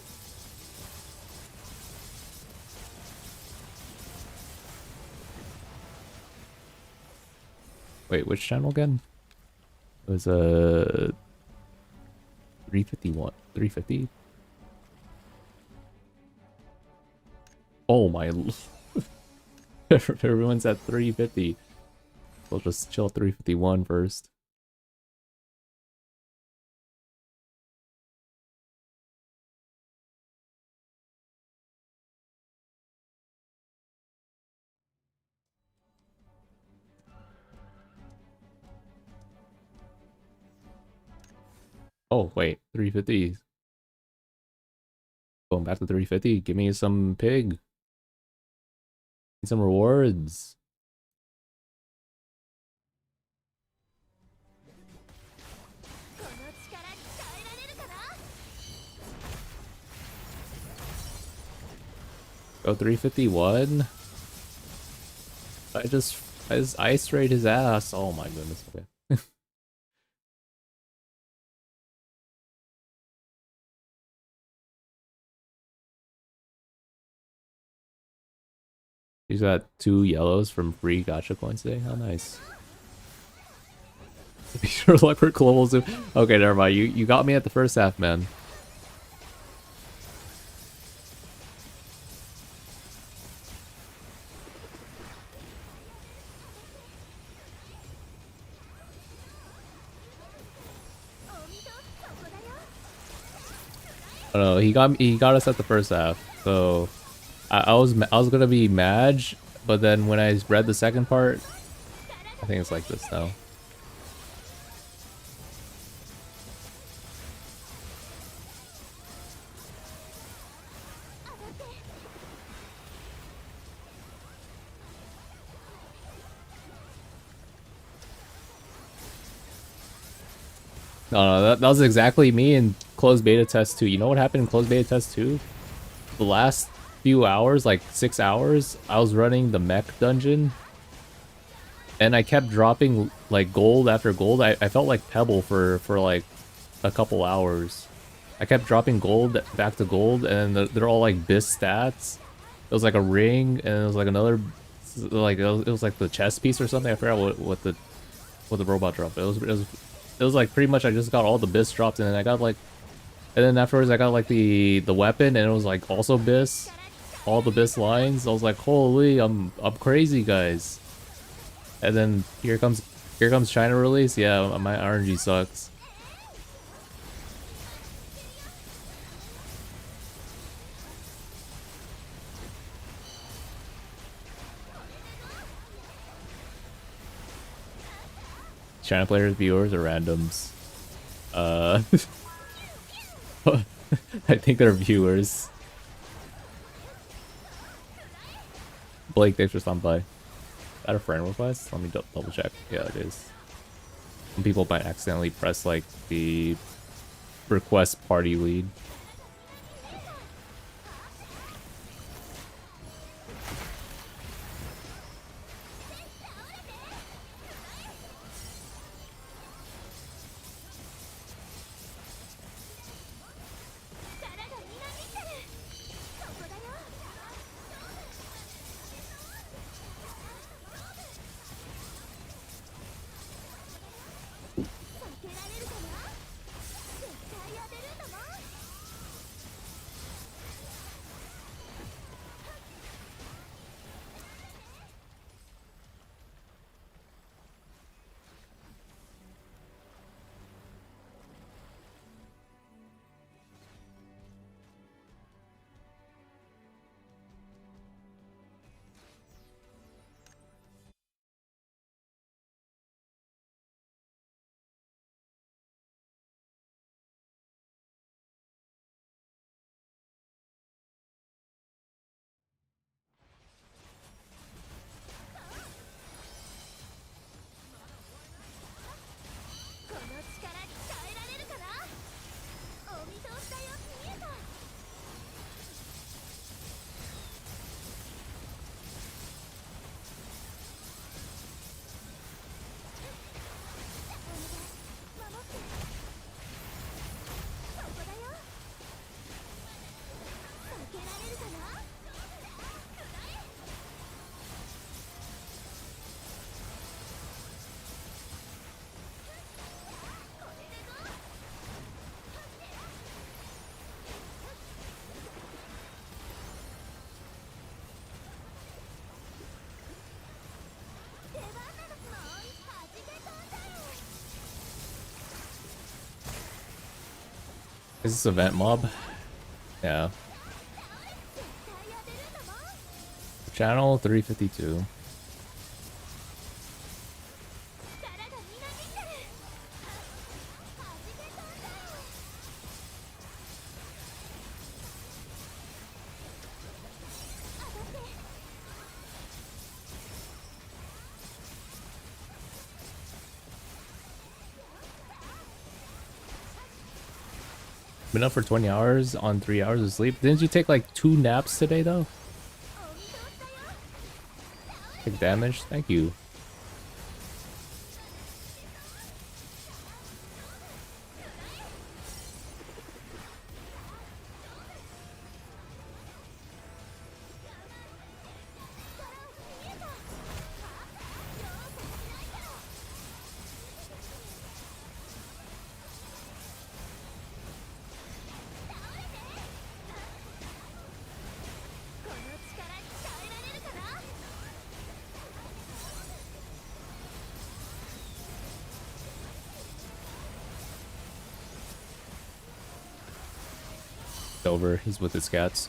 Wait, which channel again? It was 351. 350? Oh my. Everyone's at 350. We'll just chill 351 first. Oh, wait, 350. Going back to 350. Give me some pig. Need some rewards. Go 351. I just ice rayed his ass. Oh my goodness. Okay. He's got 2 yellows from free gacha coins today. How nice. Be sure Leopard global zoom. Okay, never mind. You got me at the first half, man. I don't know. He got us at the first half. So I was gonna be Madge, but then when I read the second part, I think it's like this now. No, that was exactly me in closed beta test 2. You know what happened in closed beta test 2? The last few hours, like 6 hours, I was running the mech dungeon. And I kept dropping like gold after gold. I felt like Pebble for like a couple hours. I kept dropping gold back to gold, and they're all like BIS stats. It was like a ring, and it was like another, like it was like the chest piece or something. I forgot what the robot dropped. It was like pretty much I just got all the BIS dropped, and then I got like, and then afterwards I got like the weapon, and it was like also BIS, all the BIS lines. I was like, holy, I'm crazy, guys. And then here comes China release. Yeah, my RNG sucks. China players, viewers, or randoms? I think they're viewers. Blake, thanks for stopping by. Is that a friend request? Let me double check. Yeah, it is. Some people might accidentally press like the request party lead. Is this event mob? Yeah. Channel 352. Been up for 20 hours on 3 hours of sleep. Didn't you take like 2 naps today though? Take damage? Thank you. over. He's with his cats.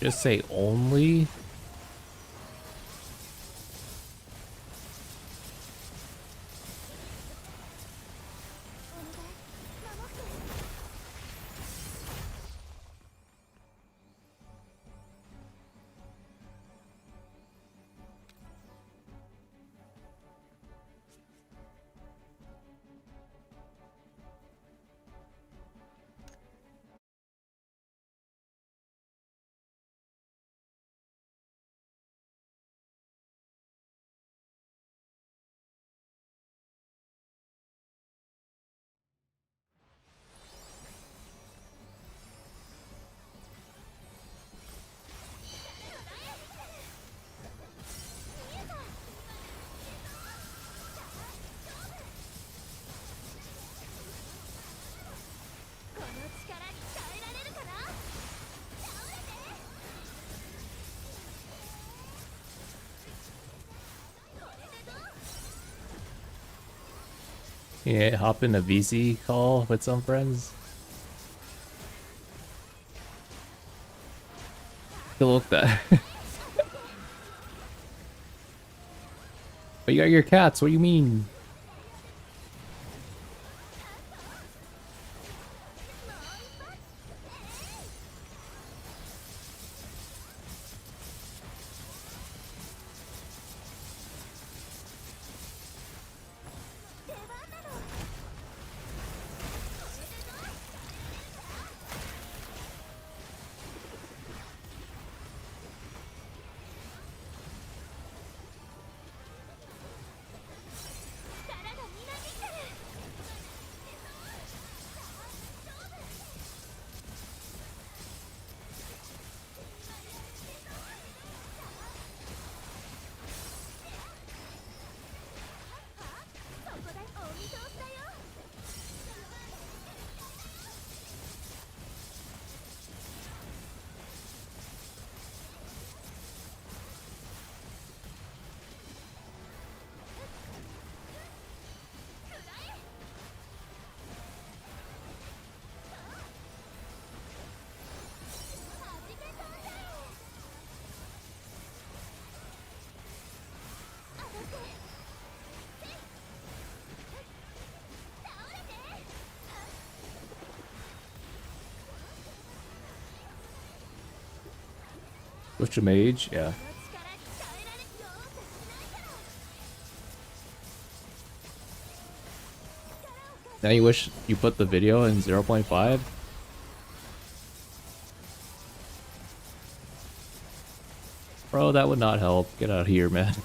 Just say only. Yeah, hop in a VC call with some friends. Look that. But you got your cats. What do you mean? Switch to mage, yeah. Now you wish you put the video in 0.5? Bro, that would not help. Get out of here, man.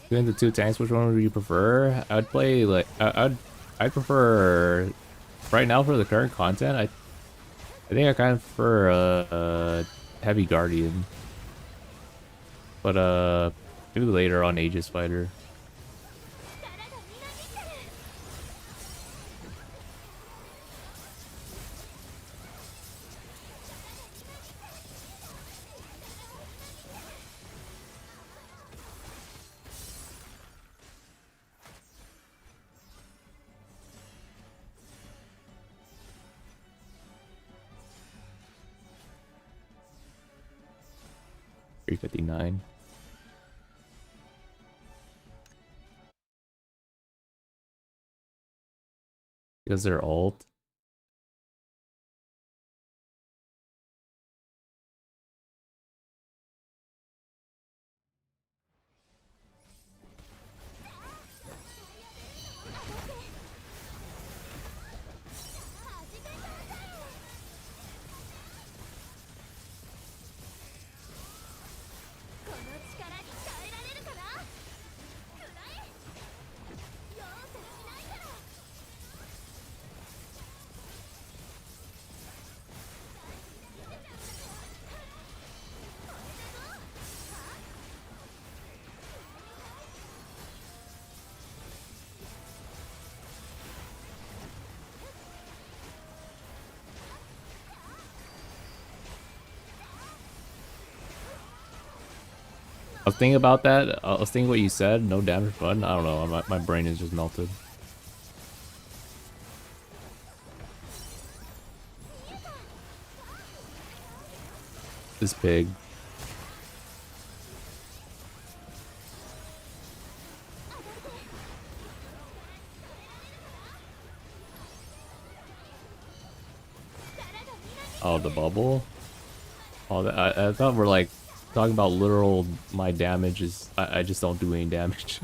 Between the two tanks, which one would you prefer? I'd play like I'd prefer right now for the current content. I think I kind of prefer heavy guardian, but maybe later on Aegis fighter. $359. Because they're alt. I was thinking about that. I was thinking what you said. No damage button. I don't know. My brain is just melted. This pig. Oh, the bubble? Oh, I thought we're like talking about literal my damage is I just don't do any damage.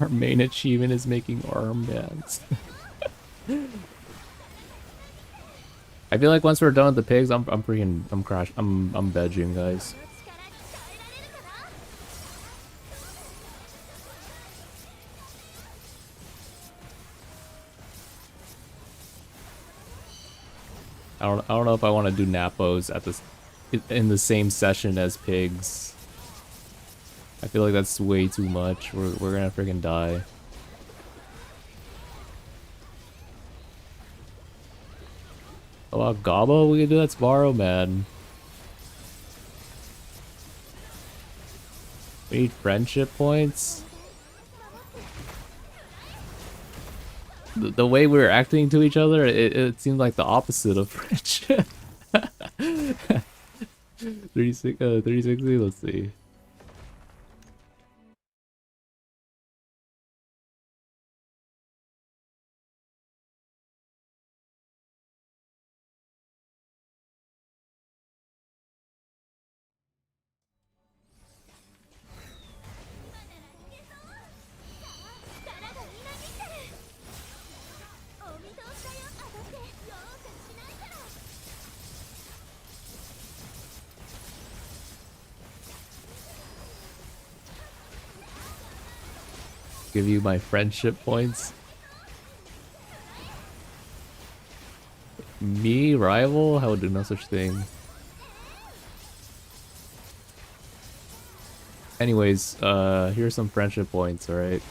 'Our main achievement is making armbands. I feel like once we're done with the pigs, I'm vegging, guys. この力鍛えられるかな。 I don't know if I want to do Napos at this in the same session as pigs. I feel like that's way too much. We're gonna freaking die. How about Gobbo? We can do that tomorrow, man. We need friendship points. The way we were acting to each other, it seemed like the opposite of friendship. 360, let's see. Give you my friendship points. Me, rival? I would do no such thing. Anyways, here's some friendship points, alright?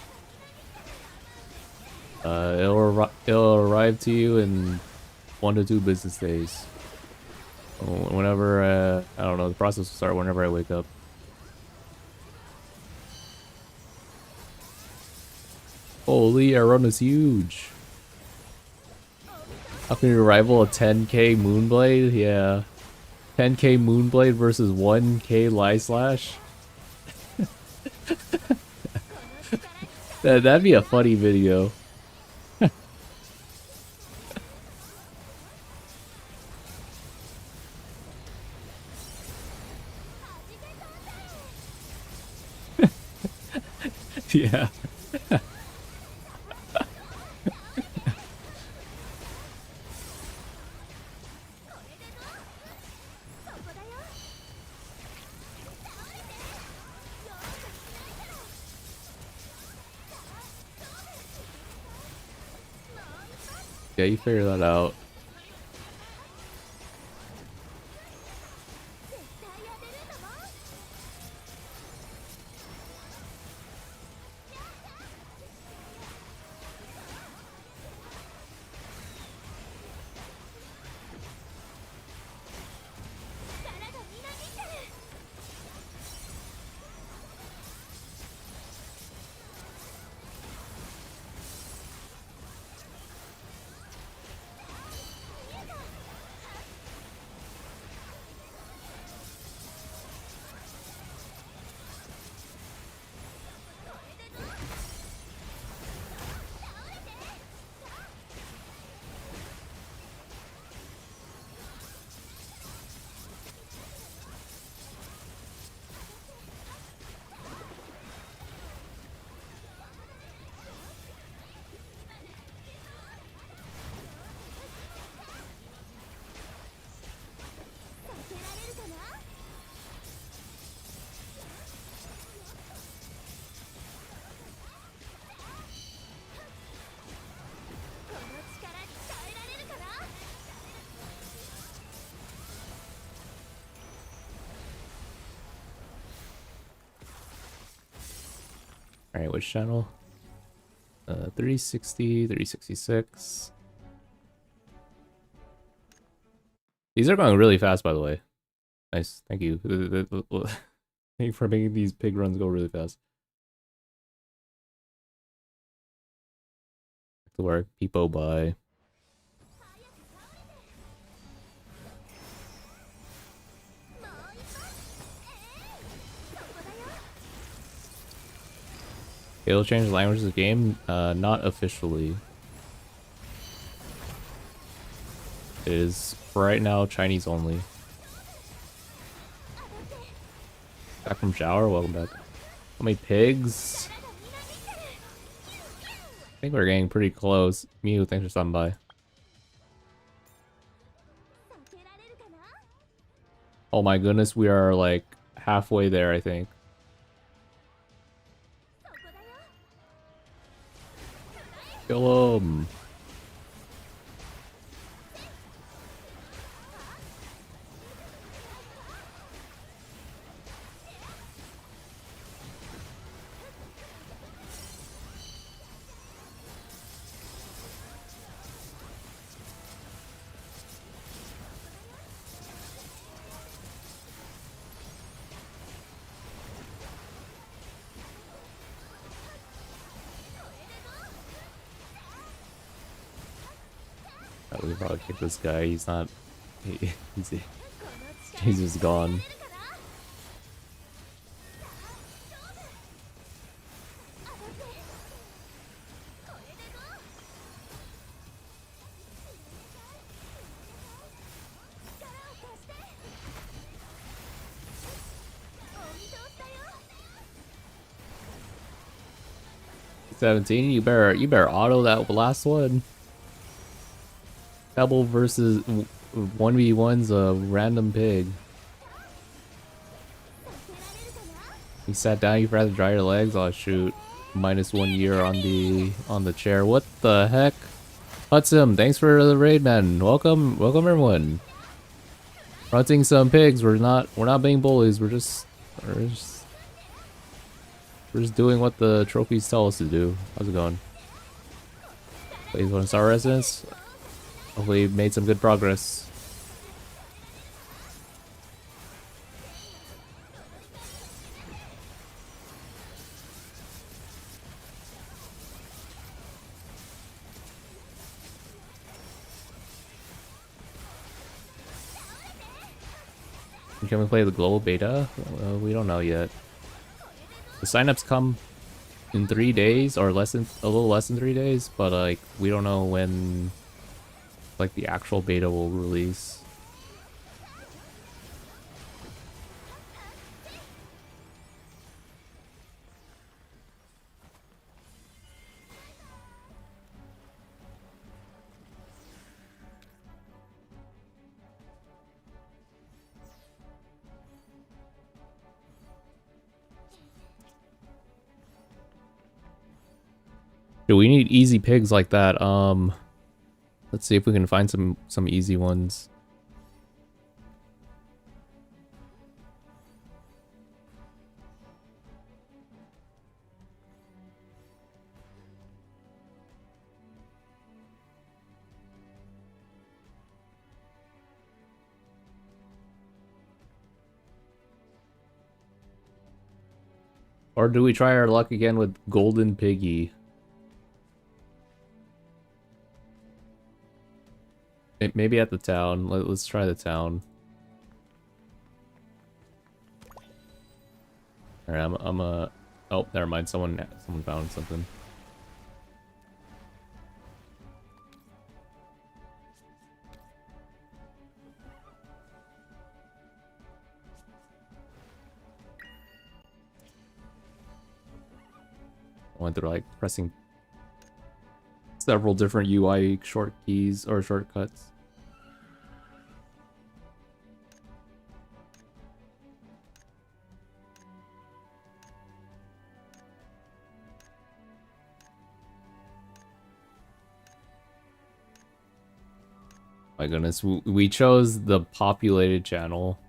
It'll arrive to you in 1 to 2 business days. Whenever, I don't know, the process will start whenever I wake up. Holy, our run is huge. How can you rival a 10k Moonblade? Yeah. 10k Moonblade versus 1k Lie Slash? That'd be a funny video. Yeah. Yeah, you figure that out. Alright, which channel? 360, 366. These are going really fast, by the way. Nice, thank you. Thank you for making these pig runs go really fast. Back to work. People buy. It'll change the language of the game? Not officially. It is, for right now, Chinese only. Back from shower? Welcome back. How many pigs? I think we're getting pretty close. Mew, thanks for stopping by. Oh my goodness, we are like halfway there, I think. Kill him. We probably kick this guy. He's not. He's just gone. $17. You better auto that last one. Pebble versus 1v1's a random pig. You sat down, you forgot to dry your legs? Oh shoot. -1 year on the chair. What the heck? Hudson, thanks for the raid, man. Welcome everyone. Hunting some pigs. We're not being bullies, we're just doing what the trophies tell us to do. How's it going? Please want to start residence? Hopefully we've made some good progress. Can we play the global beta? We don't know yet. The signups come in 3 days or a little less than 3 days, but like we don't know when like the actual beta will release. Do we need easy pigs like that? Let's see if we can find some easy ones. Or do we try our luck again with Golden Piggy? Maybe at the town. Let's try the town. Alright, I'm a... Oh, never mind. Someone found something. I went through like pressing several different UI short keys or shortcuts. My goodness, we chose the populated channel.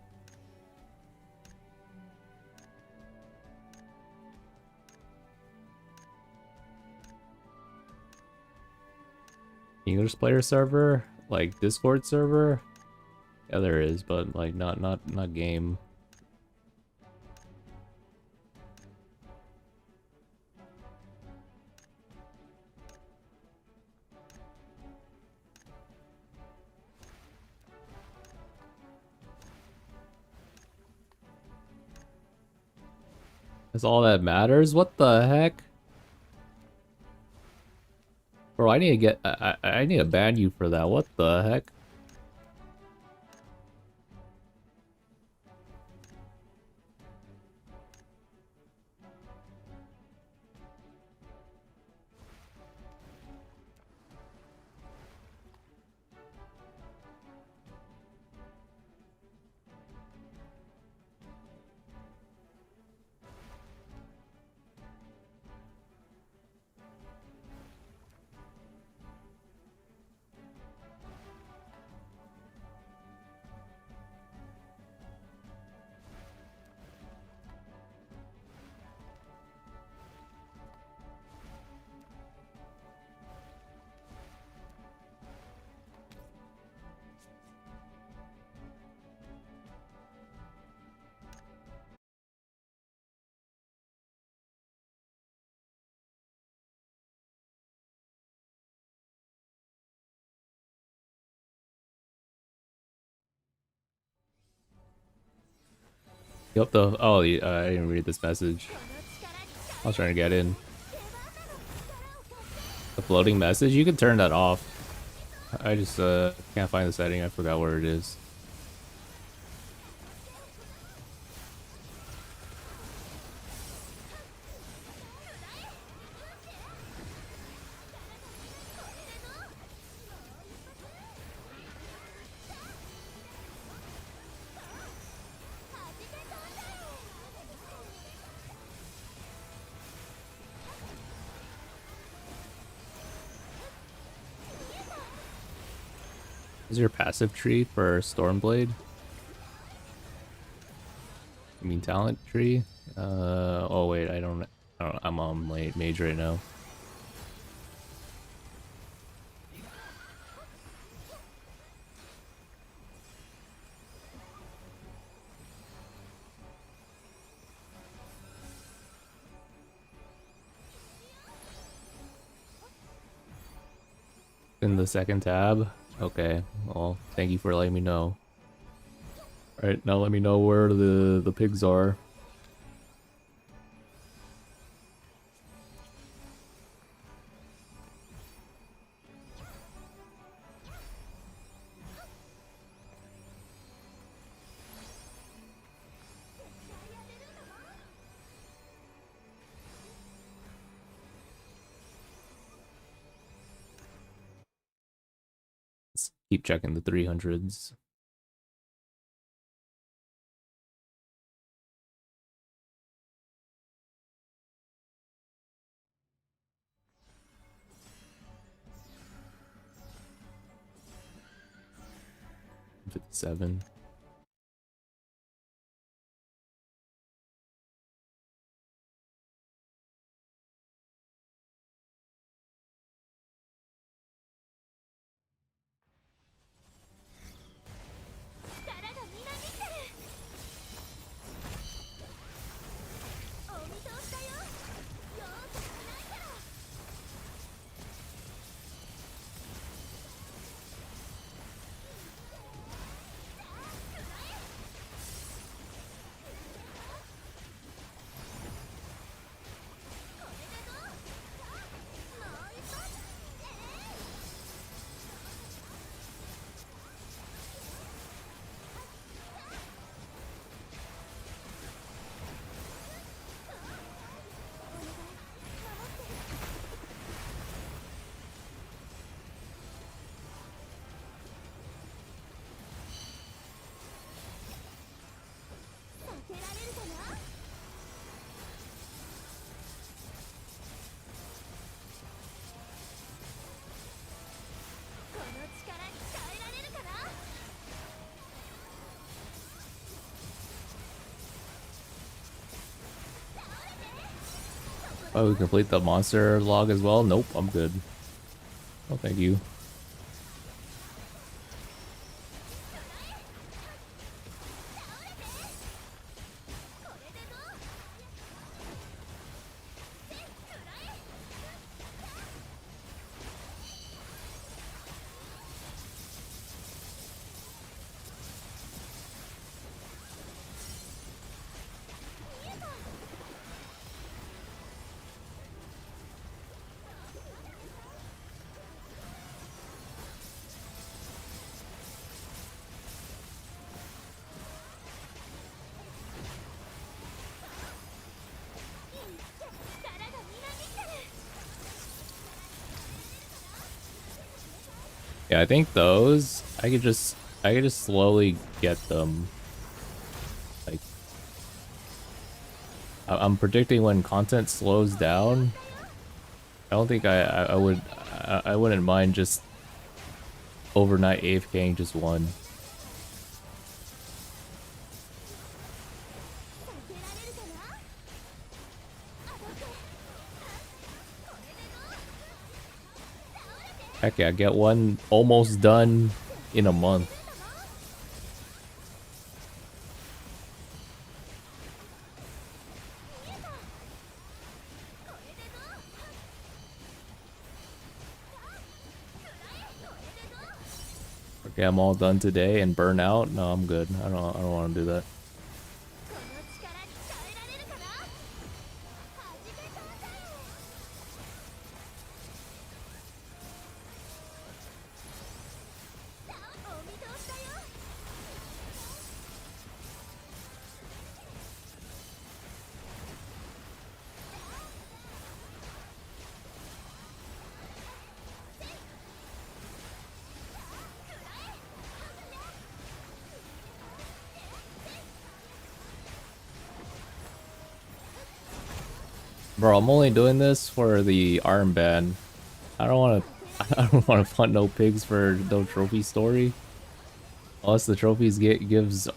English player server, like Discord server. Yeah, there is, but like not game. That's all that matters? What the heck? Bro, I need to get I need to ban you for that. What the heck? Yep, the oh, I didn't read this message. I was trying to get in. The floating message, you can turn that off. I just can't find the setting. I forgot where it is. Is your passive tree for Stormblade? You mean talent tree? Oh wait, I don't. I'm on mage right now. In the second tab. Okay, well, thank you for letting me know. Alright, now let me know where the pigs are. Let's keep checking the 300s. $57. Oh, we complete the monster log as well? Nope, I'm good. Oh, thank you. Yeah, I think those I could just slowly get them. Like I'm predicting when content slows down. I don't think I would I wouldn't mind just overnight AFKing just one. 避けられるかな。あどけ。これでどう。 Heck yeah, get one almost done in a month. Okay, I'm all done today and burn out. No, I'm good. I don't want to do that. この力使えられるかな。始めたんだよ。お見通しだよ。 Bro, I'm only doing this for the armband. I don't want to. I don't want to punt no pigs for no trophy story. Unless the trophies gives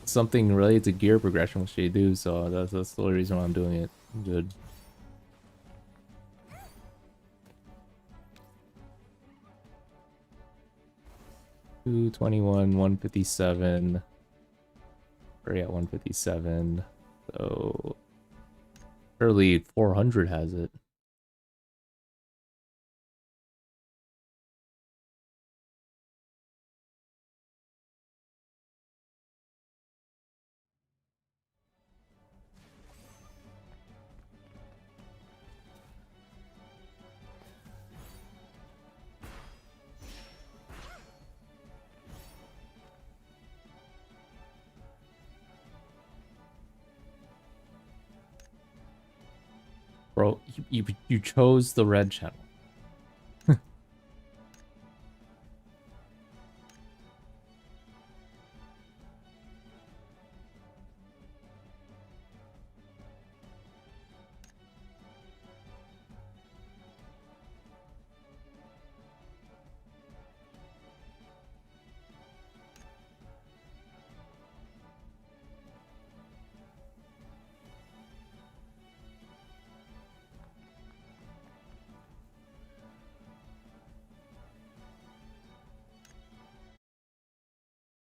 something related to gear progression, which they do. So that's the only reason why I'm doing it. I'm good. $221, 157. We're at 157. So surely 400 has it. Bro, you chose the red channel.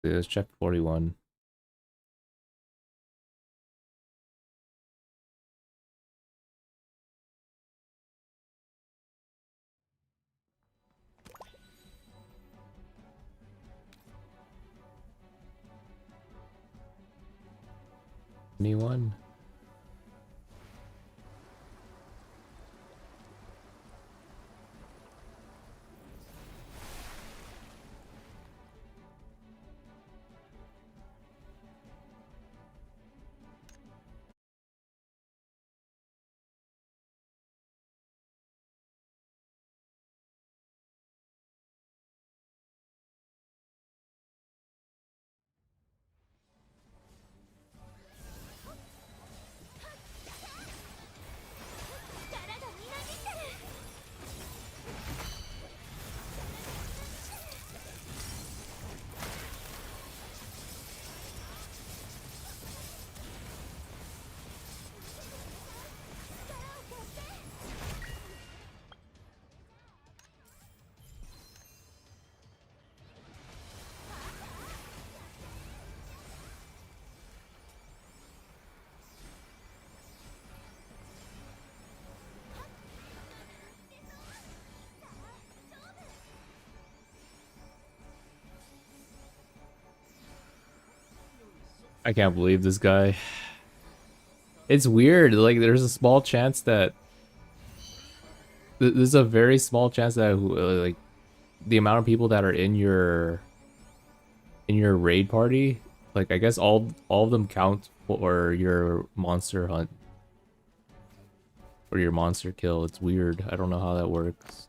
Let's check 41. Anyone? I can't believe this guy. It's weird. Like, there's a small chance that there's a very small chance that like the amount of people that are in your raid party, like I guess all of them count for your monster hunt or your monster kill. It's weird. I don't know how that works.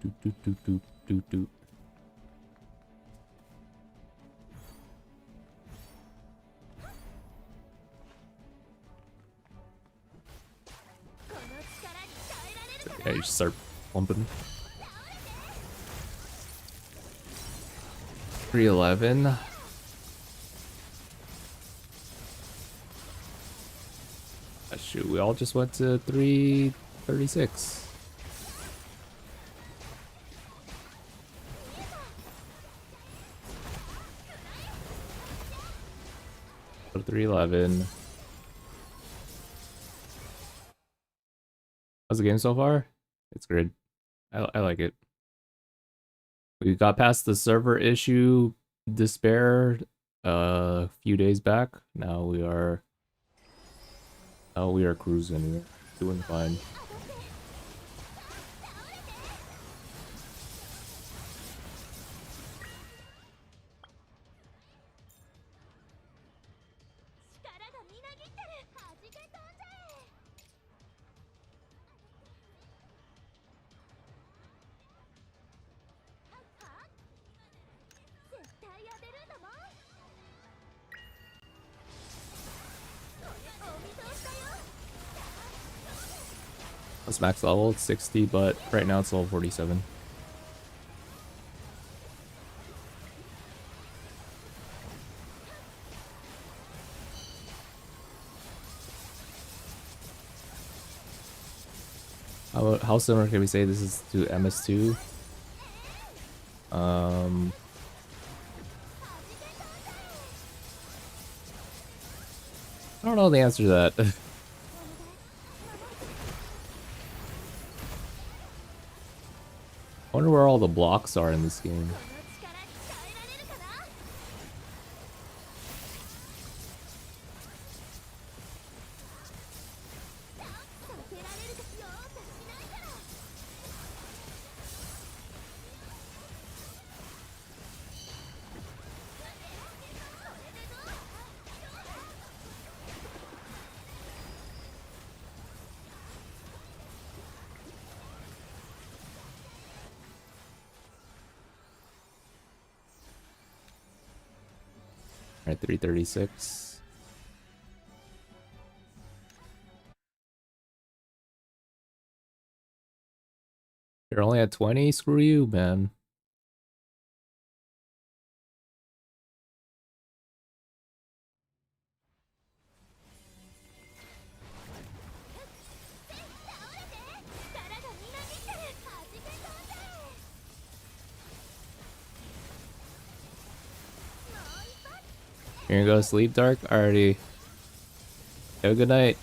Doot, doot, doot, doot, doot, doot. Yeah, you just start pumping. 311. Shoot, we all just went to 336. Go to 311. How's the game so far? It's good. I like it. We got past the server issue despair a few days back. Now we are cruising. We're doing fine. It's max level, it's 60, but right now it's level 47. How similar can we say this is to MS2? I don't know the answer to that. I wonder where all the blocks are in this game. Alright, 336. You're only at 20? Screw you, man. You're gonna go to sleep, Dark? Alrighty. Have a good night.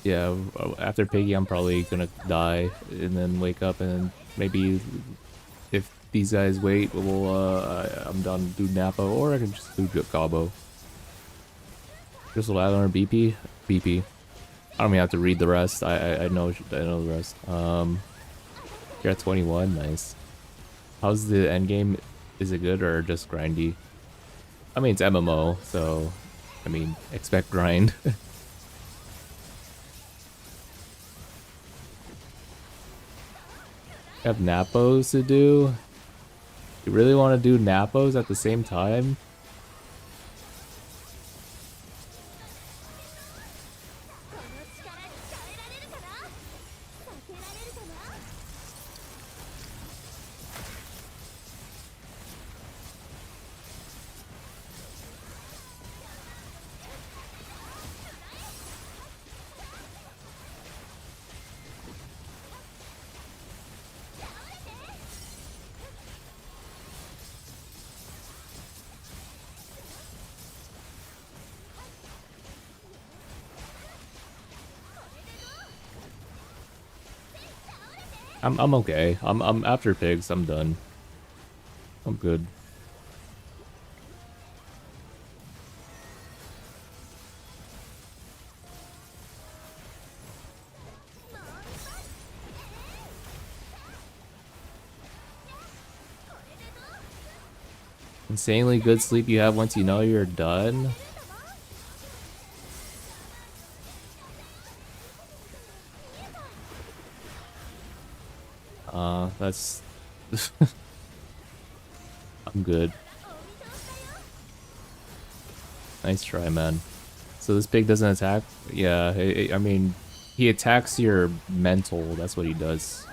Yeah, after Piggy, I'm probably gonna die and then wake up, and maybe if these guys wait, I'm done to do Napa, or I can just do Cabo. Crystal Island or BP? BP. I don't even have to read the rest. I know the rest. You're at 21, nice. How's the end game? Is it good or just grindy? I mean, it's MMO, so I mean, expect grind. Have Napos to do? You really want to do Napos at the same time? I'm okay. I'm after pigs. I'm done. I'm good. Insanely good sleep you have once you know you're done. That's... I'm good. Nice try, man. So this pig doesn't attack? Yeah, I mean, he attacks your mental. That's what he does.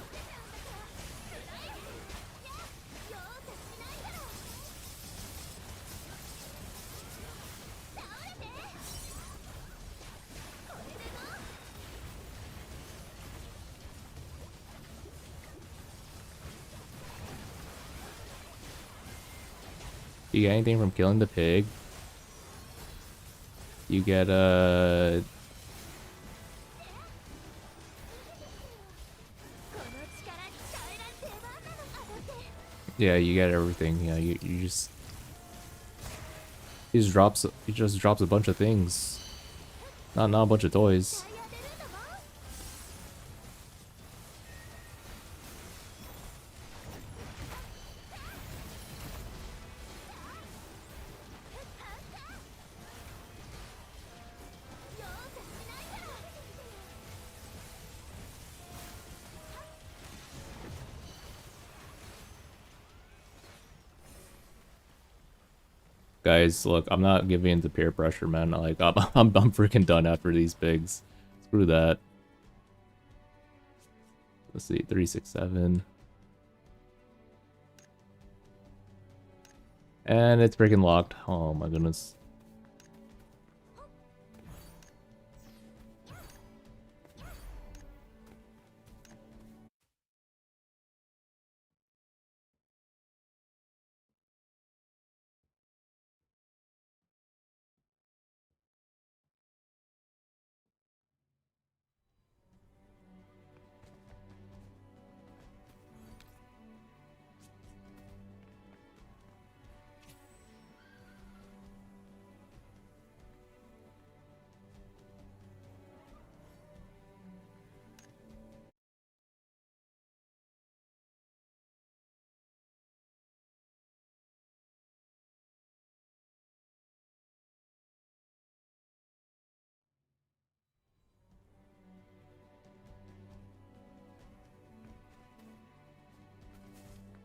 You get anything from killing the pig? You get yeah, you get everything. Yeah, you just he just drops a bunch of things. Not a bunch of toys. Guys, look, I'm not giving in to peer pressure, man. Like, I'm freaking done after these pigs. Screw that. Let's see, 367. And it's freaking locked. Oh my goodness.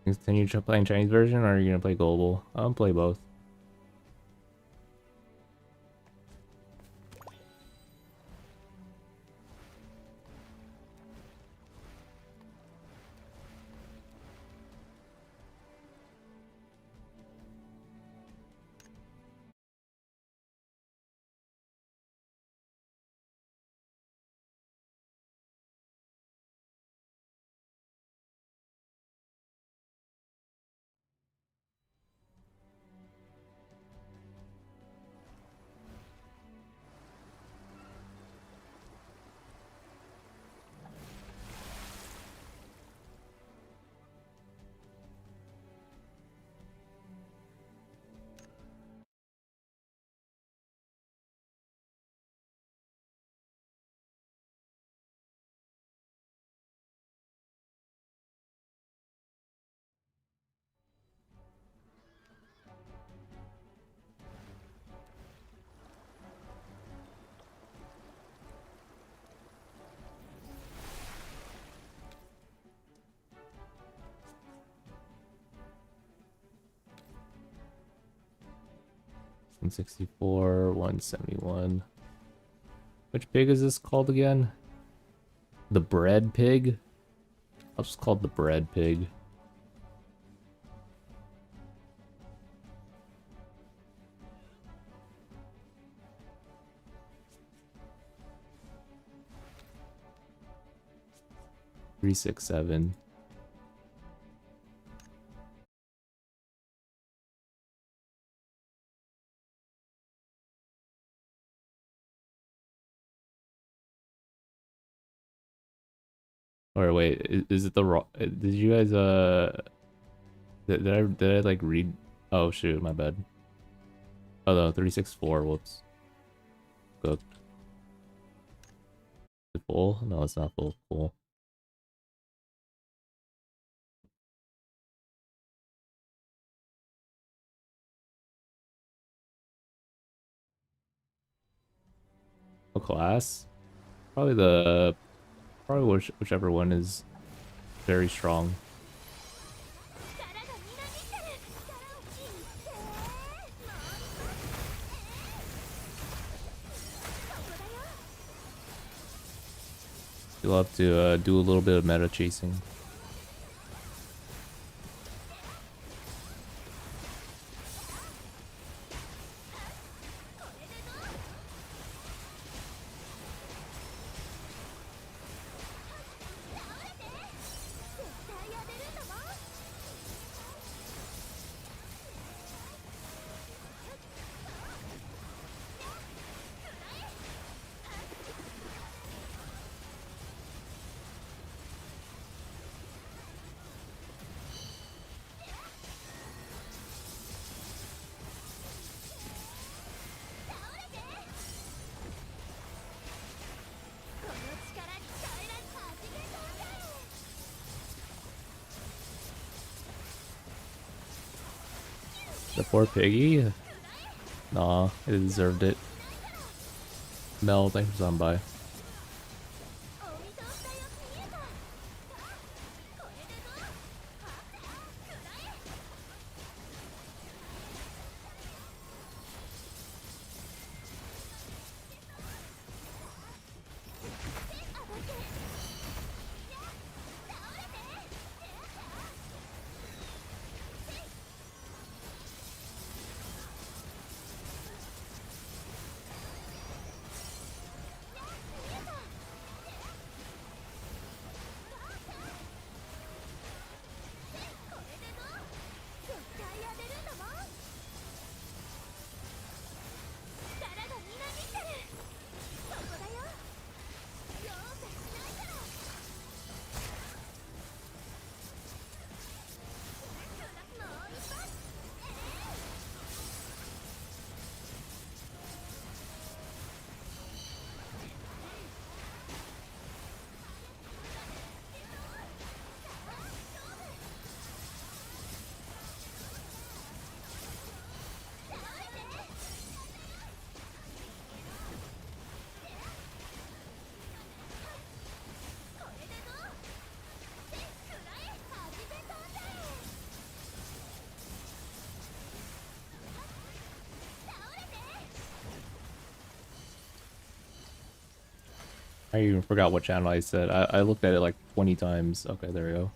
Continue playing Chinese version, or are you gonna play global? I'll play both. $164, 171. Which pig is this called again? The bread pig? I'll just call it the bread pig. Three, 6, 7. Or wait, is it the raw? Did you guys did I like read? Oh shoot, my bad. Oh no, 364. Whoops. Cooked. Is it full? No, it's not full. Cool. What class? Probably whichever one is very strong. You'll have to do a little bit of meta chasing. The poor piggy? Nah, it deserved it. Mel, thanks for stopping by. I even forgot what channel I said. I looked at it like 20 times. Okay, there we go.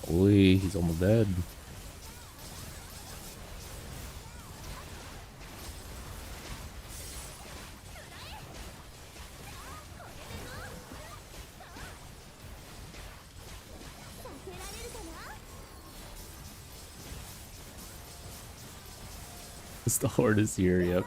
Holy, he's almost dead. The horde is here, yep.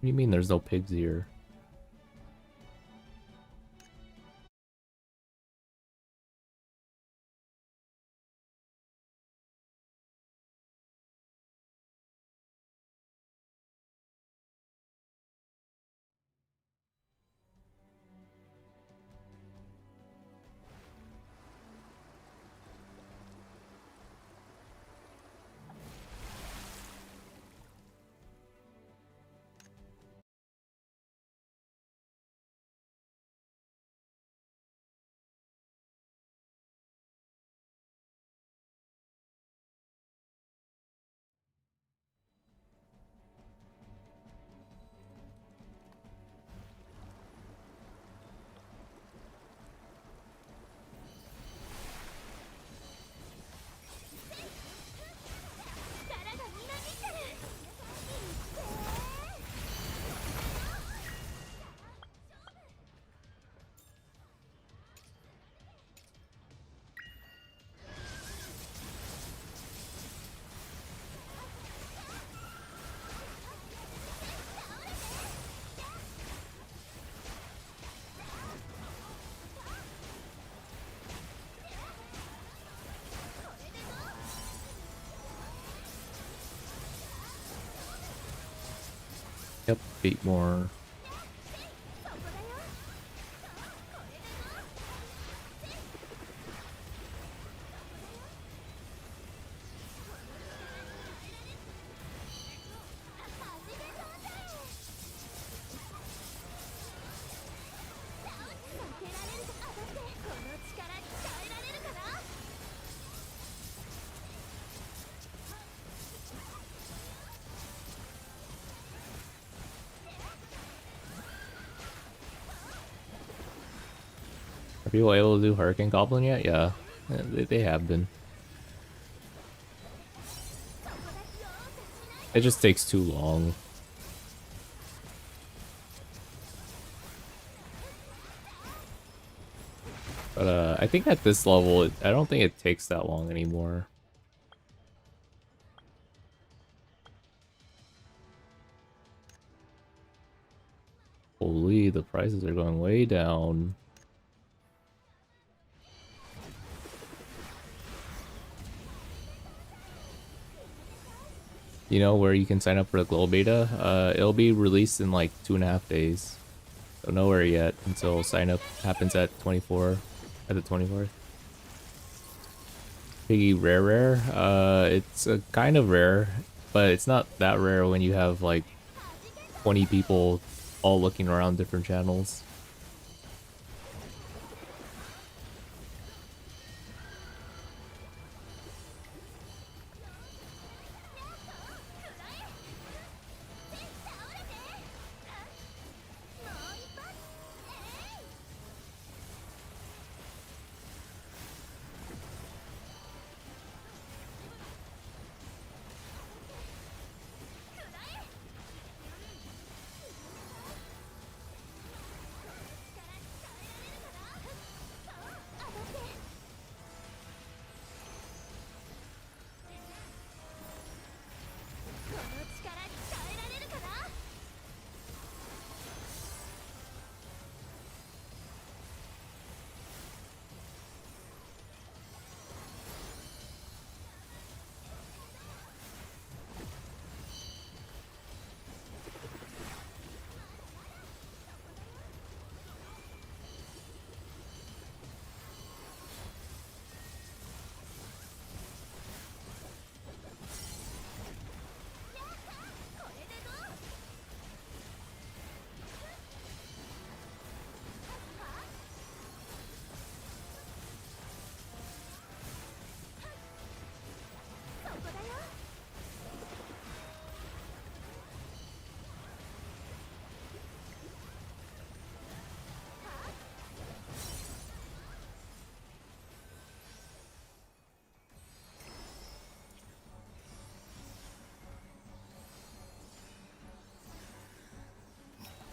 do you mean there's no pigs here? Yep, 8 more. Are people able to do Hurricane Goblin yet? Yeah, they have been. It just takes too long. But I think at this level, I don't think it takes that long anymore. Holy, the prices are going way down. You know where you can sign up for the global beta? It'll be released in like 2.5 days. So nowhere yet until sign up happens at the 24th. Piggy rare. It's a kind of rare, but it's not that rare when you have like 20 people all looking around different channels.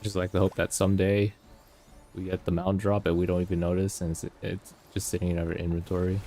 Just like to hope that someday we get the mount drop and we don't even notice, and it's just sitting in our inventory.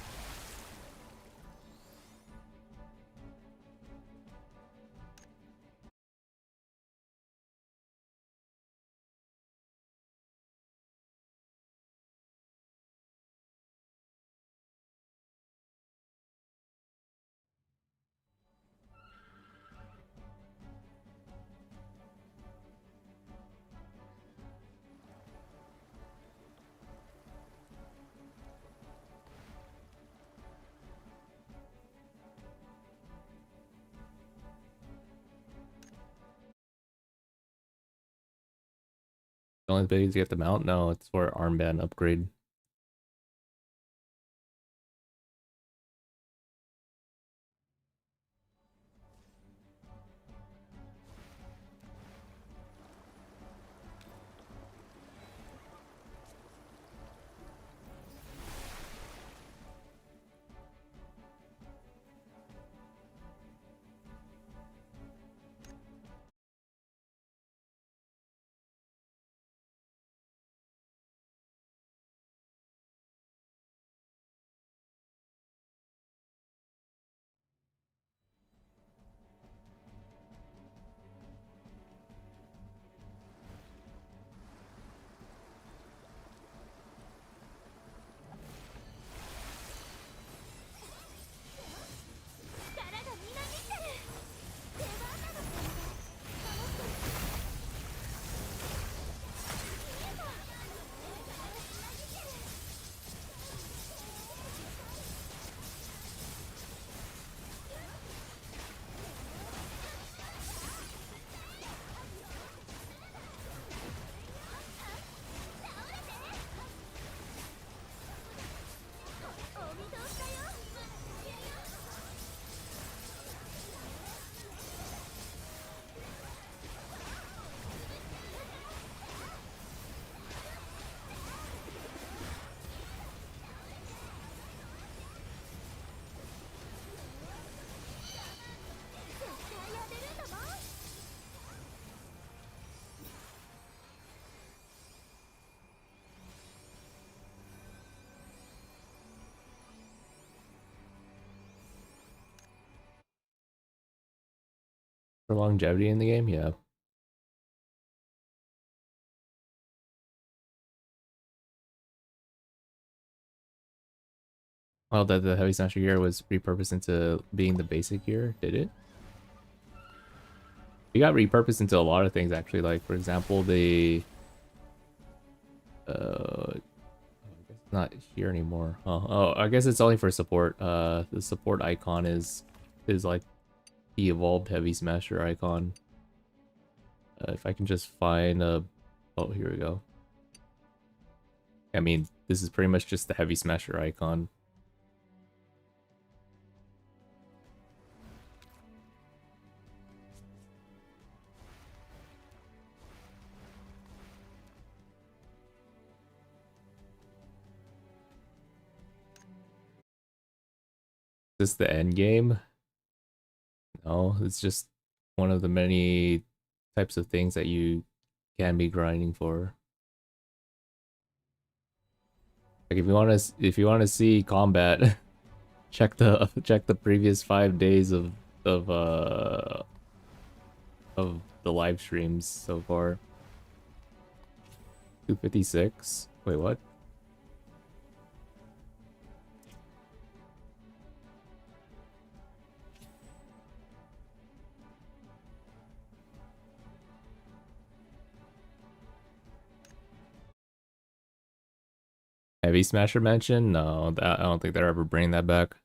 only ability to get the mount? No, it's for armband upgrade. For longevity in the game, yeah. Well, that the Heavy Smasher gear was repurposed into being the basic gear, did it? It got repurposed into a lot of things, actually. Like, for example, the... I guess it's not here anymore. Oh, I guess it's only for support. The support icon is like the evolved Heavy Smasher icon. If I can just find a... Oh, here we go. I mean, this is pretty much just the Heavy Smasher icon. Is this the end game? No, it's just one of the many types of things that you can be grinding for. Like if you want to see combat, check the previous 5 days of the live streams so far. 256. Wait, what? Heavy Smasher mention? No, I don't think they're ever bringing that back.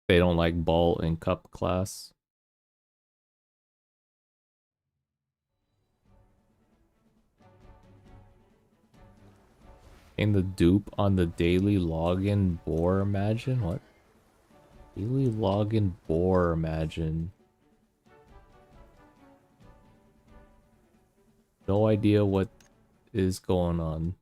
They don't like ball and cup class. In the dupe on the daily login boar, imagine? What? Daily login boar, imagine. No idea what is going on.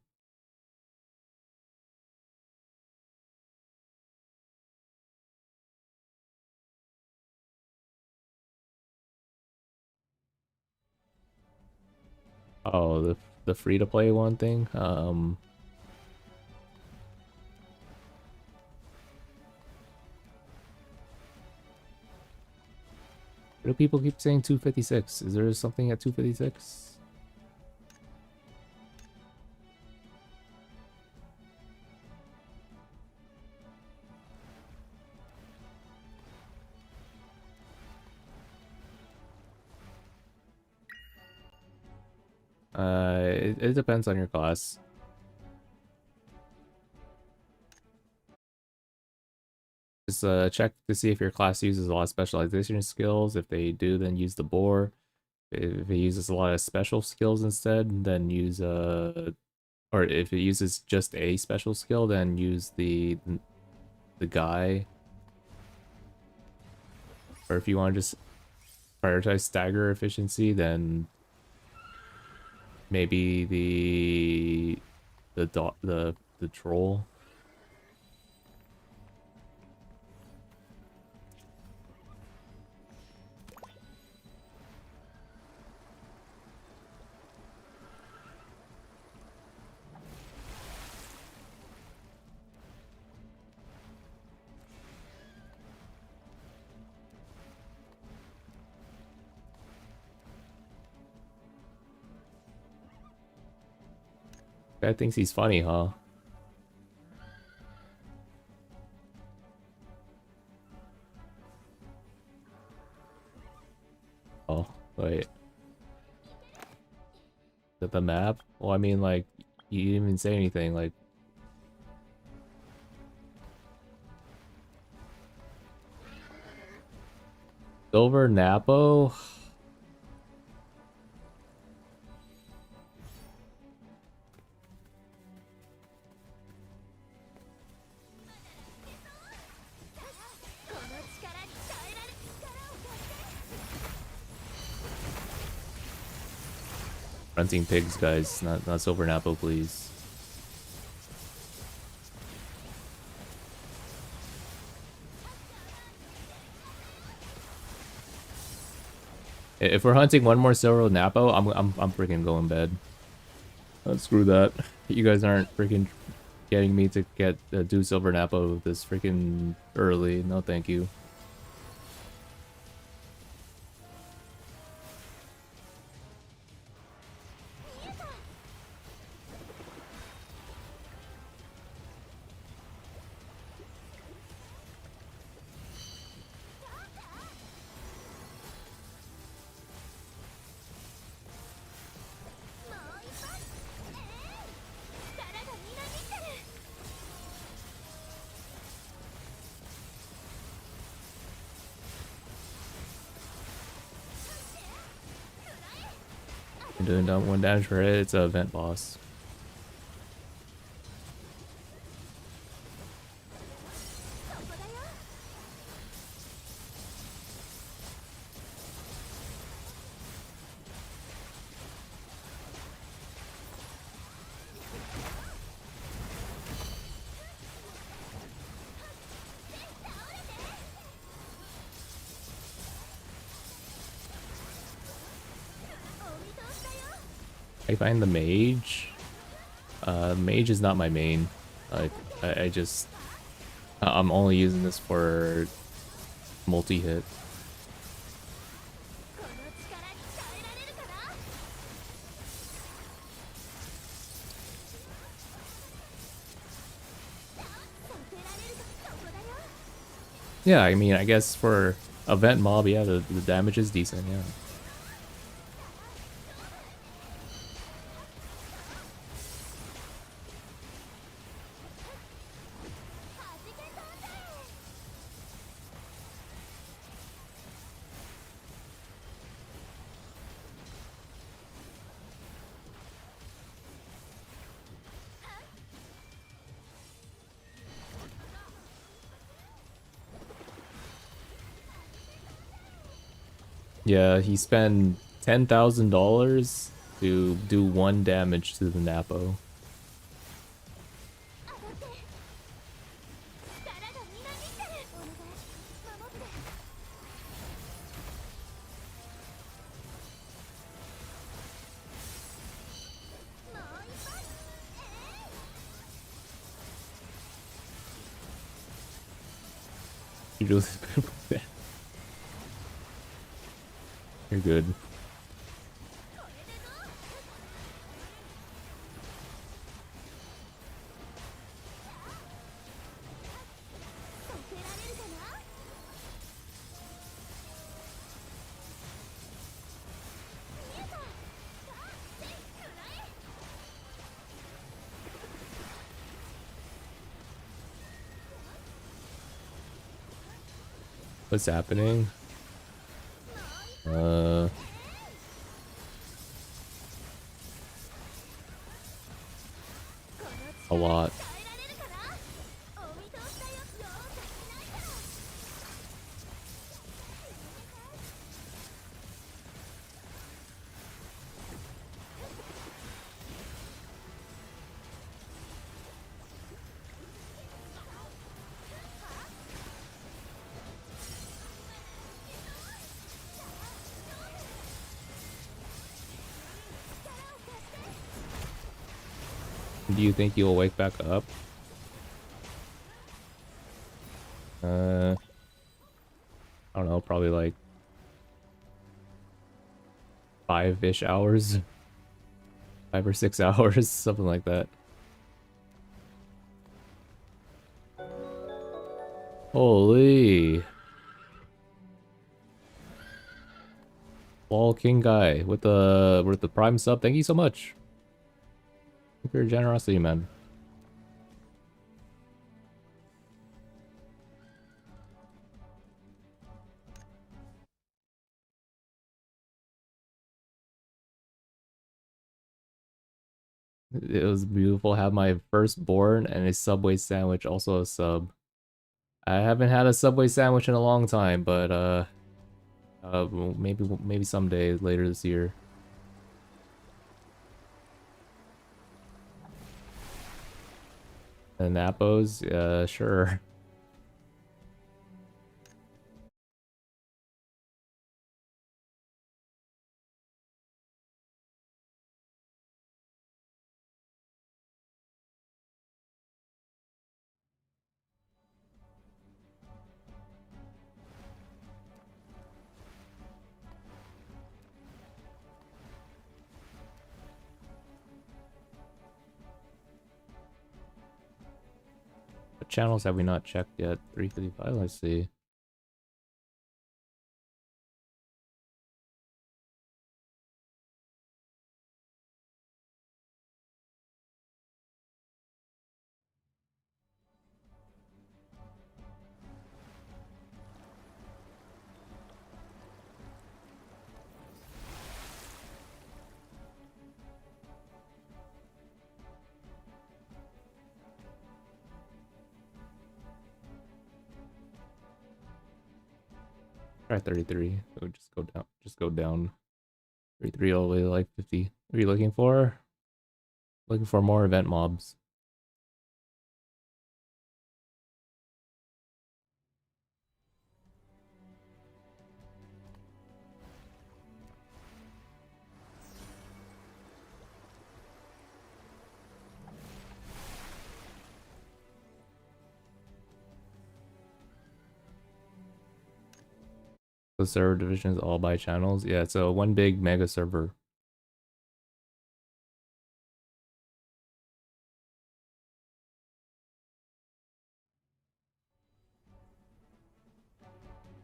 Oh, the free to play one thing. Why do people keep saying 256? Is there something at 256? It depends on your class. Just check to see if your class uses a lot of specialization skills. If they do, then use the boar. If it uses a lot of special skills instead, then use or if it uses just a special skill, then use the guy. Or if you want to just prioritize stagger efficiency, then maybe the troll. Guy thinks he's funny, huh? Oh, wait. Is that the map? Well, I mean, like, you didn't even say anything, like... Silver Napo? Renting pigs, guys, not Silver Napo, please. If we're hunting one more Silver Napo, I'm freaking going bed. Screw that. You guys aren't freaking getting me to get do Silver Napo this freaking early. No, thank you. Doing down 1 damage per hit. It's a event boss. I find the mage. Mage is not my main. Like I just I'm only using this for multi-hit. Yeah, I mean, I guess for event mob, yeah, the damage is decent, yeah. Yeah, he spent $10,000 to do 1 damage to the Napo. You do this. You're good. What's happening? a lot. 耐えられるかな。お見通しだよ。容赦しないから。 Do you think you'll wake back up? I don't know, probably like 5-ish hours. 5 or 6 hours, something like that. Holy. Wall King guy with the prime sub. Thank you so much. Thank you for your generosity, man. It was beautiful. Have my firstborn and a Subway sandwich, also a sub. I haven't had a Subway sandwich in a long time, but maybe someday later this year. And Appos, sure. What channels have we not checked yet? 355, let's see. Try 33. So just go down. Just go down. 33 all the way to like 50. What are you looking for? Looking for more event mobs. The server division is all by channels. Yeah, it's a one big mega server.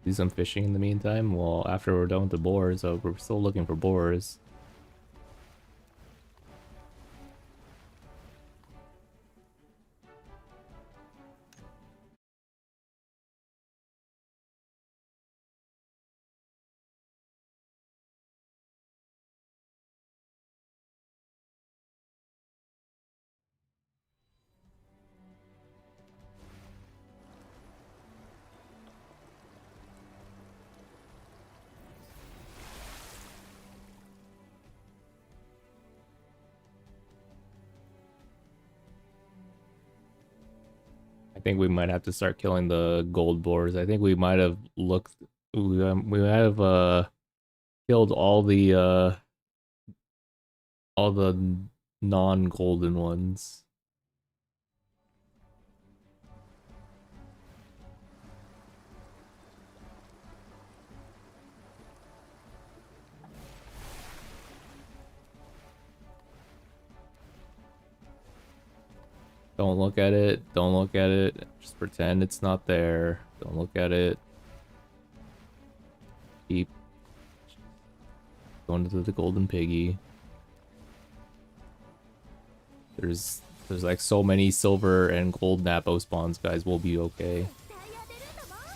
Do some fishing in the meantime. Well, after we're done with the boars, so we're still looking for boars. I think we might have to start killing the gold boars. I think we might have looked. We might have killed all the non-golden ones. Don't look at it. Don't look at it. Just pretend it's not there. Don't look at it. Keep going to the golden piggy. There's like so many silver and gold Napo spawns, guys. We'll be okay. 絶対当てるんだもん。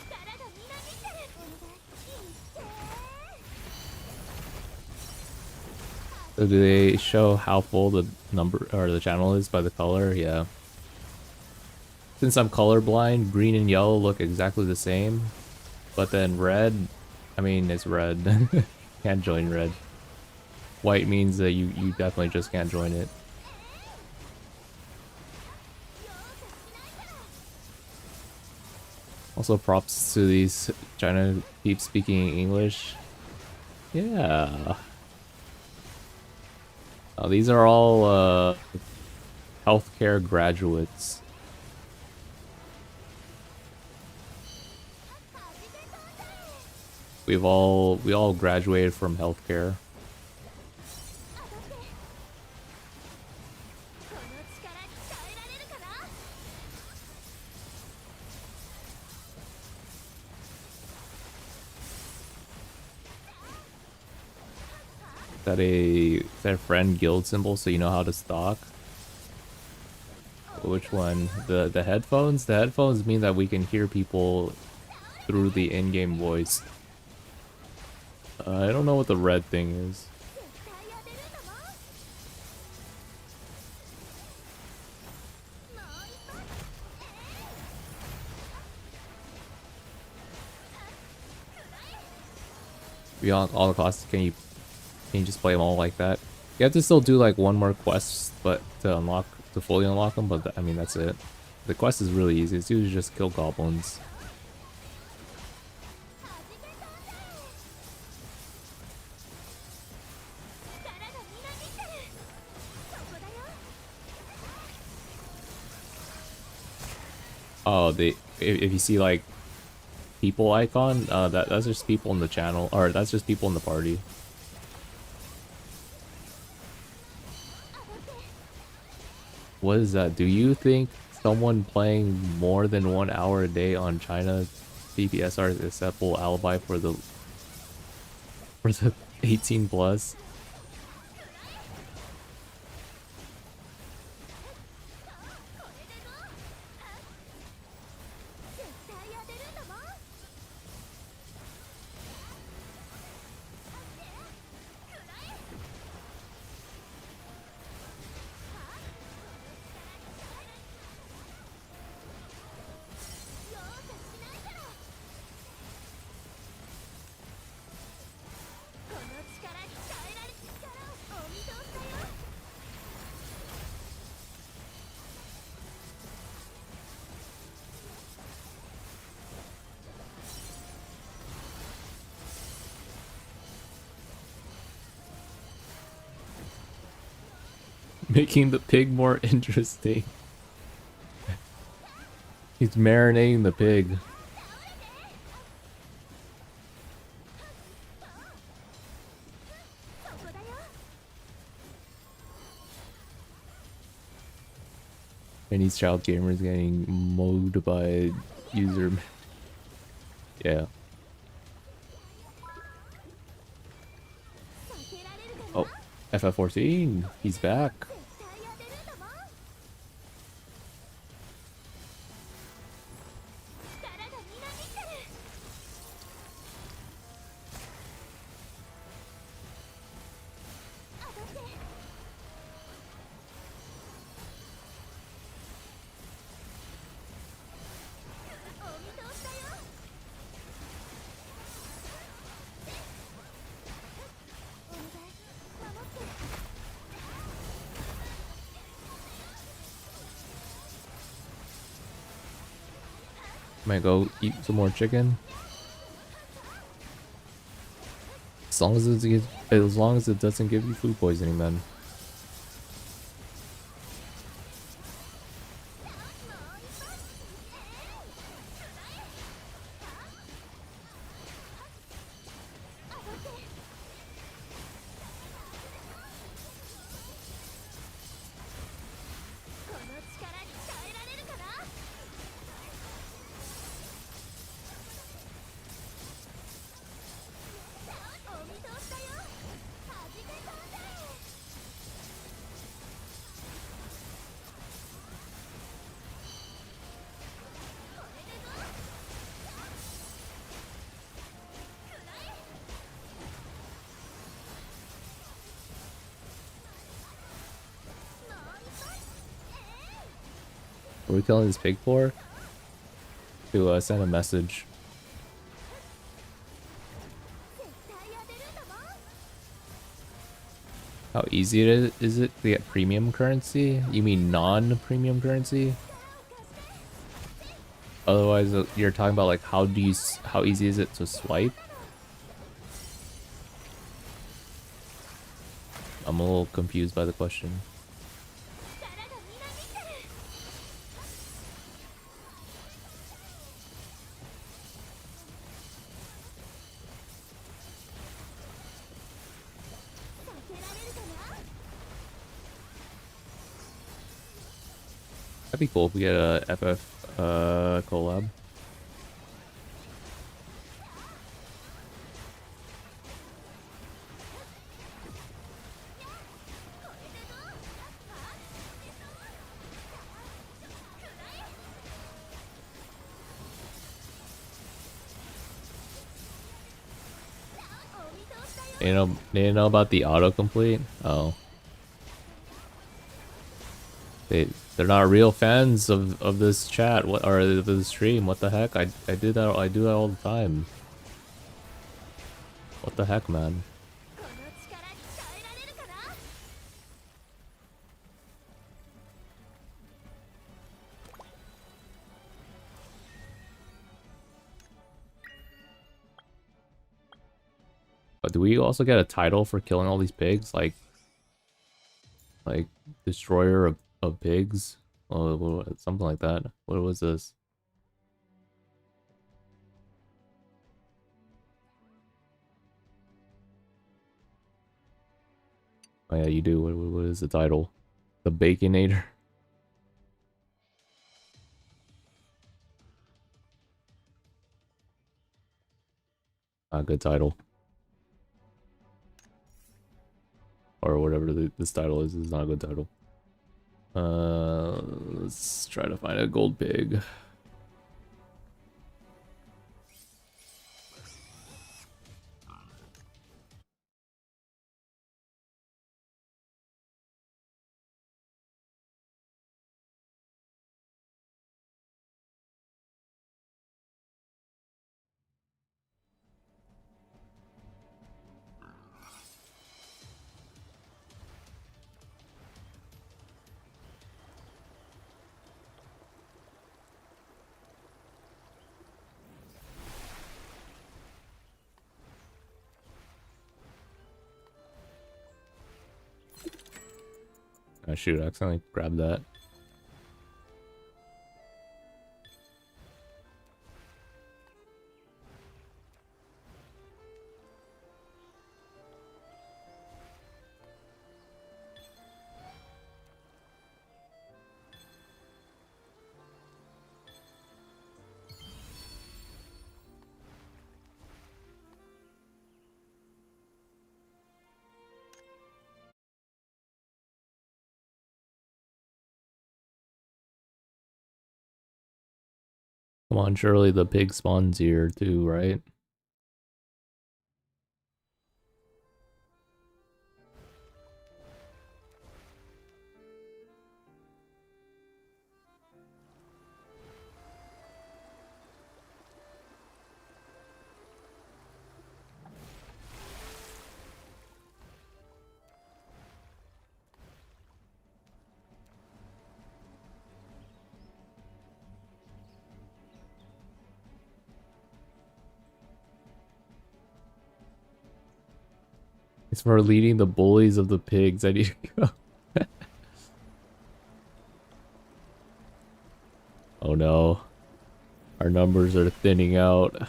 力がみなぎってる。お願い。いってー。So do they show how full the number or the channel is by the color? Yeah. Since I'm colorblind, green and yellow look exactly the same, but then red, I mean, it's red. Can't join red. White means that you definitely just can't join it. Also, props to these China peeps speaking English. Yeah. Oh, these are all healthcare graduates. We all graduated from healthcare. この力鍛えられるかな。 Is that a friend guild symbol so you know how to stalk? Which one? The headphones? The headphones mean that we can hear people through the in-game voice. I don't know what the red thing is. 絶対当てるんだもん。もう一本。 Beyond all the classes, can you just play them all like that? You have to still do like one more quest, but to fully unlock them. But I mean that's it. The quest is really easy. It's usually just kill goblins. 力がみなぎってる。そこだよ。 Oh, if you see like people icon, that's just people in the channel, or that's just people in the party. What is that? Do you think someone playing more than 1 hour a day on China PPSR is acceptable alibi for the 18 plus? 絶対当てるんだもん。 この力鍛えられ力をお見通しだよ。 Making the pig more interesting. He's marinating the pig. Chinese child gamers getting mowed by user. Yeah. Oh, FF14. He's back. 絶対当てるんだもん。力がみなぎってる。当たって。 お見通しだよ。 お願い、守って。 Might go eat some more chicken. As long as it doesn't give you food poisoning, then. What are we killing this pig for? To send a message. 絶対当てるんだもん How easy is it to get premium currency? You mean non-premium currency? Otherwise, you're talking about like how easy is it to swipe? I'm a little confused by the question. 力がみなぎってる 避けられるかな That'd be cool if we get a FF collab. They didn't know about the autocomplete? Oh. They're not real fans of this chat or this stream. What the heck? I do that all the time. What the heck, man? この力鍛えられるかな But do we also get a title for killing all these pigs? Like destroyer of pigs? Oh, something like that. What was this? Oh yeah, you do. What is the title? The Baconator. A good title. Or whatever this title is not a good title. Let's try to find a gold pig. Oh shoot, I accidentally grabbed that. Come on, surely the pig spawns here too, right? It's for leading the bullies of the pigs. I need to go. Oh no. Our numbers are thinning out. Come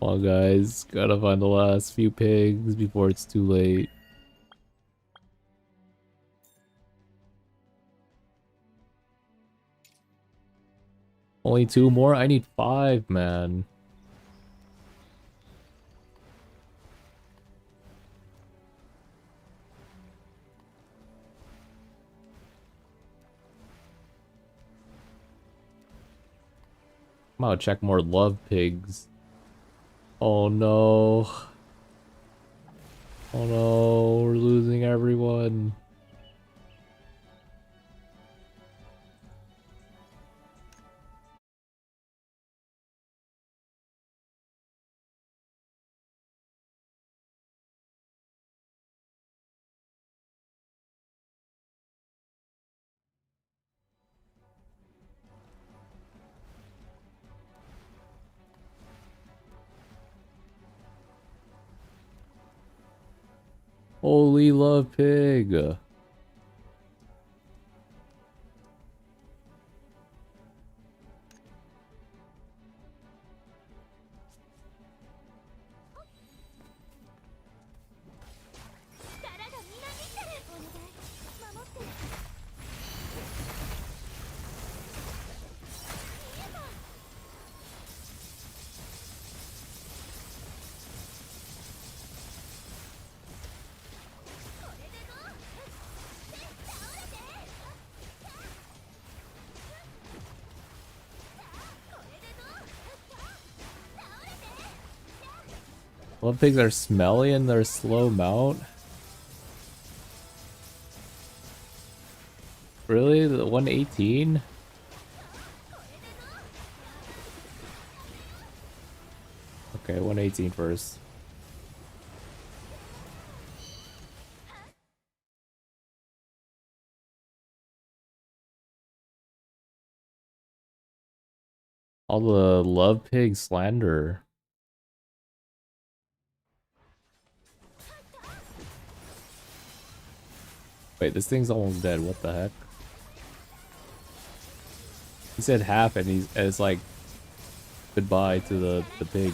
on, guys. Gotta find the last few pigs before it's too late. Only 2 more? I need 5, man. I'm gonna check more love pigs. Oh no. Oh no, we're losing everyone. Holy love pig. Love pigs are smelly and they're slow mount. Really? The 118? Okay, 118 first. All the love pig slander. Wait, this thing's almost dead. What the heck? He said half and it's like goodbye to the pig.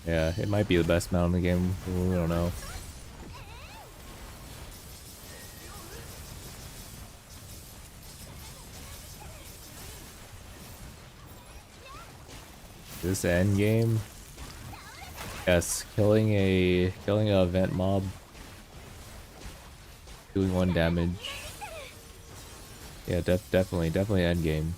Yeah, it might be the best mount in the game. We don't know. This end game? Yes, killing a event mob. Doing 1 damage. Yeah, definitely end game.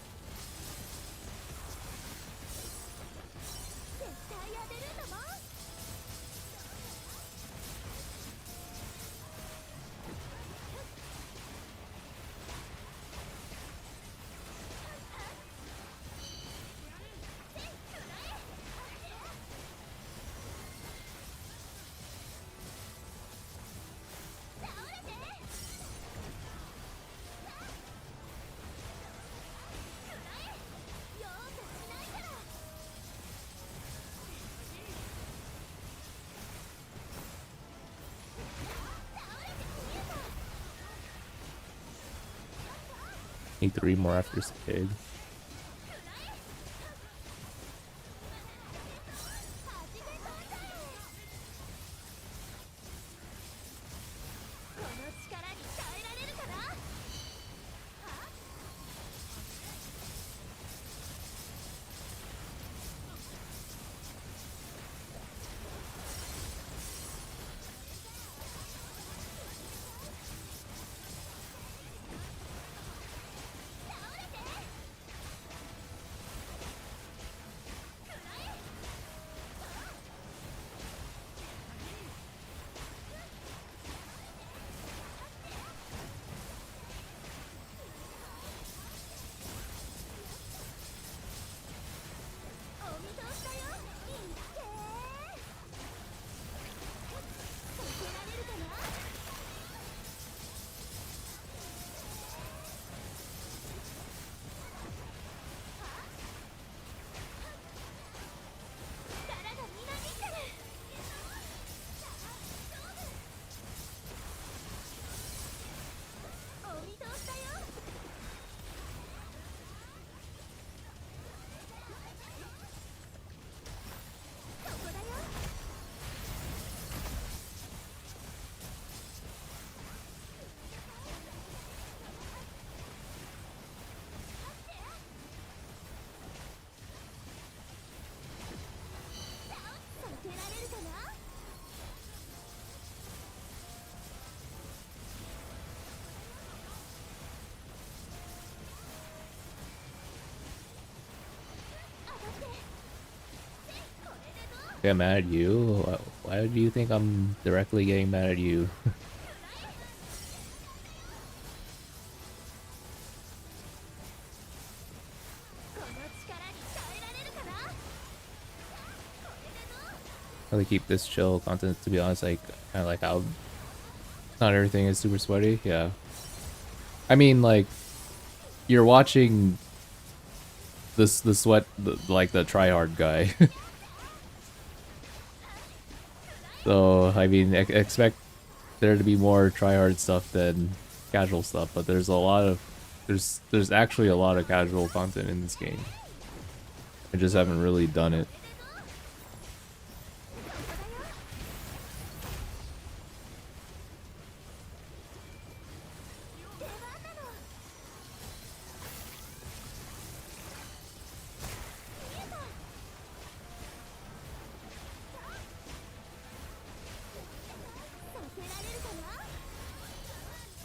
Need 3 more after this pig. get mad at you? Why do you think I'm directly getting mad at you? この力に耐えられるかな。 Really keep this chill content, to be honest. Like, kind of like how not everything is super sweaty. Yeah. I mean, like, you're watching the sweat, like the tryhard guy. So, I mean, expect there to be more tryhard stuff than casual stuff, but there's a lot of there's actually a lot of casual content in this game. I just haven't really done it.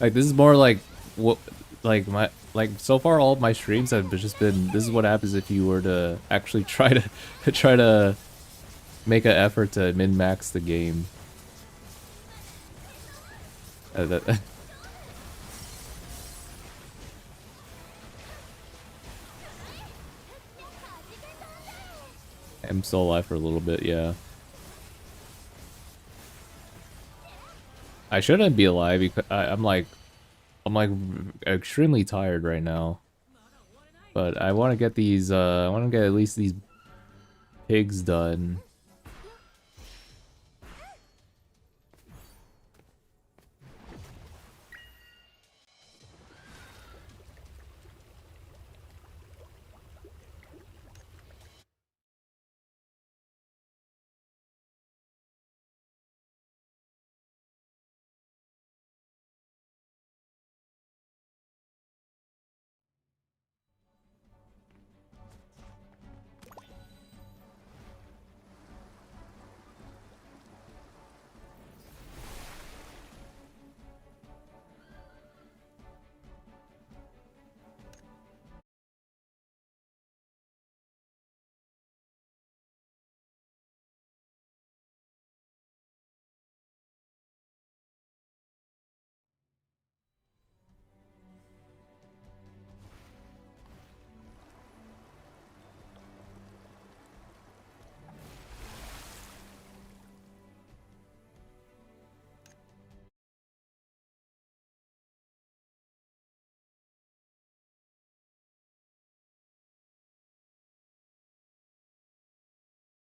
Like, this is more like what, like so far all of my streams have just been, this is what happens if you were to actually try to make an effort to min-max the game. I'm still alive for a little bit, yeah. I shouldn't be alive because I'm like extremely tired right now. But I want to get these I want to get at least these pigs done.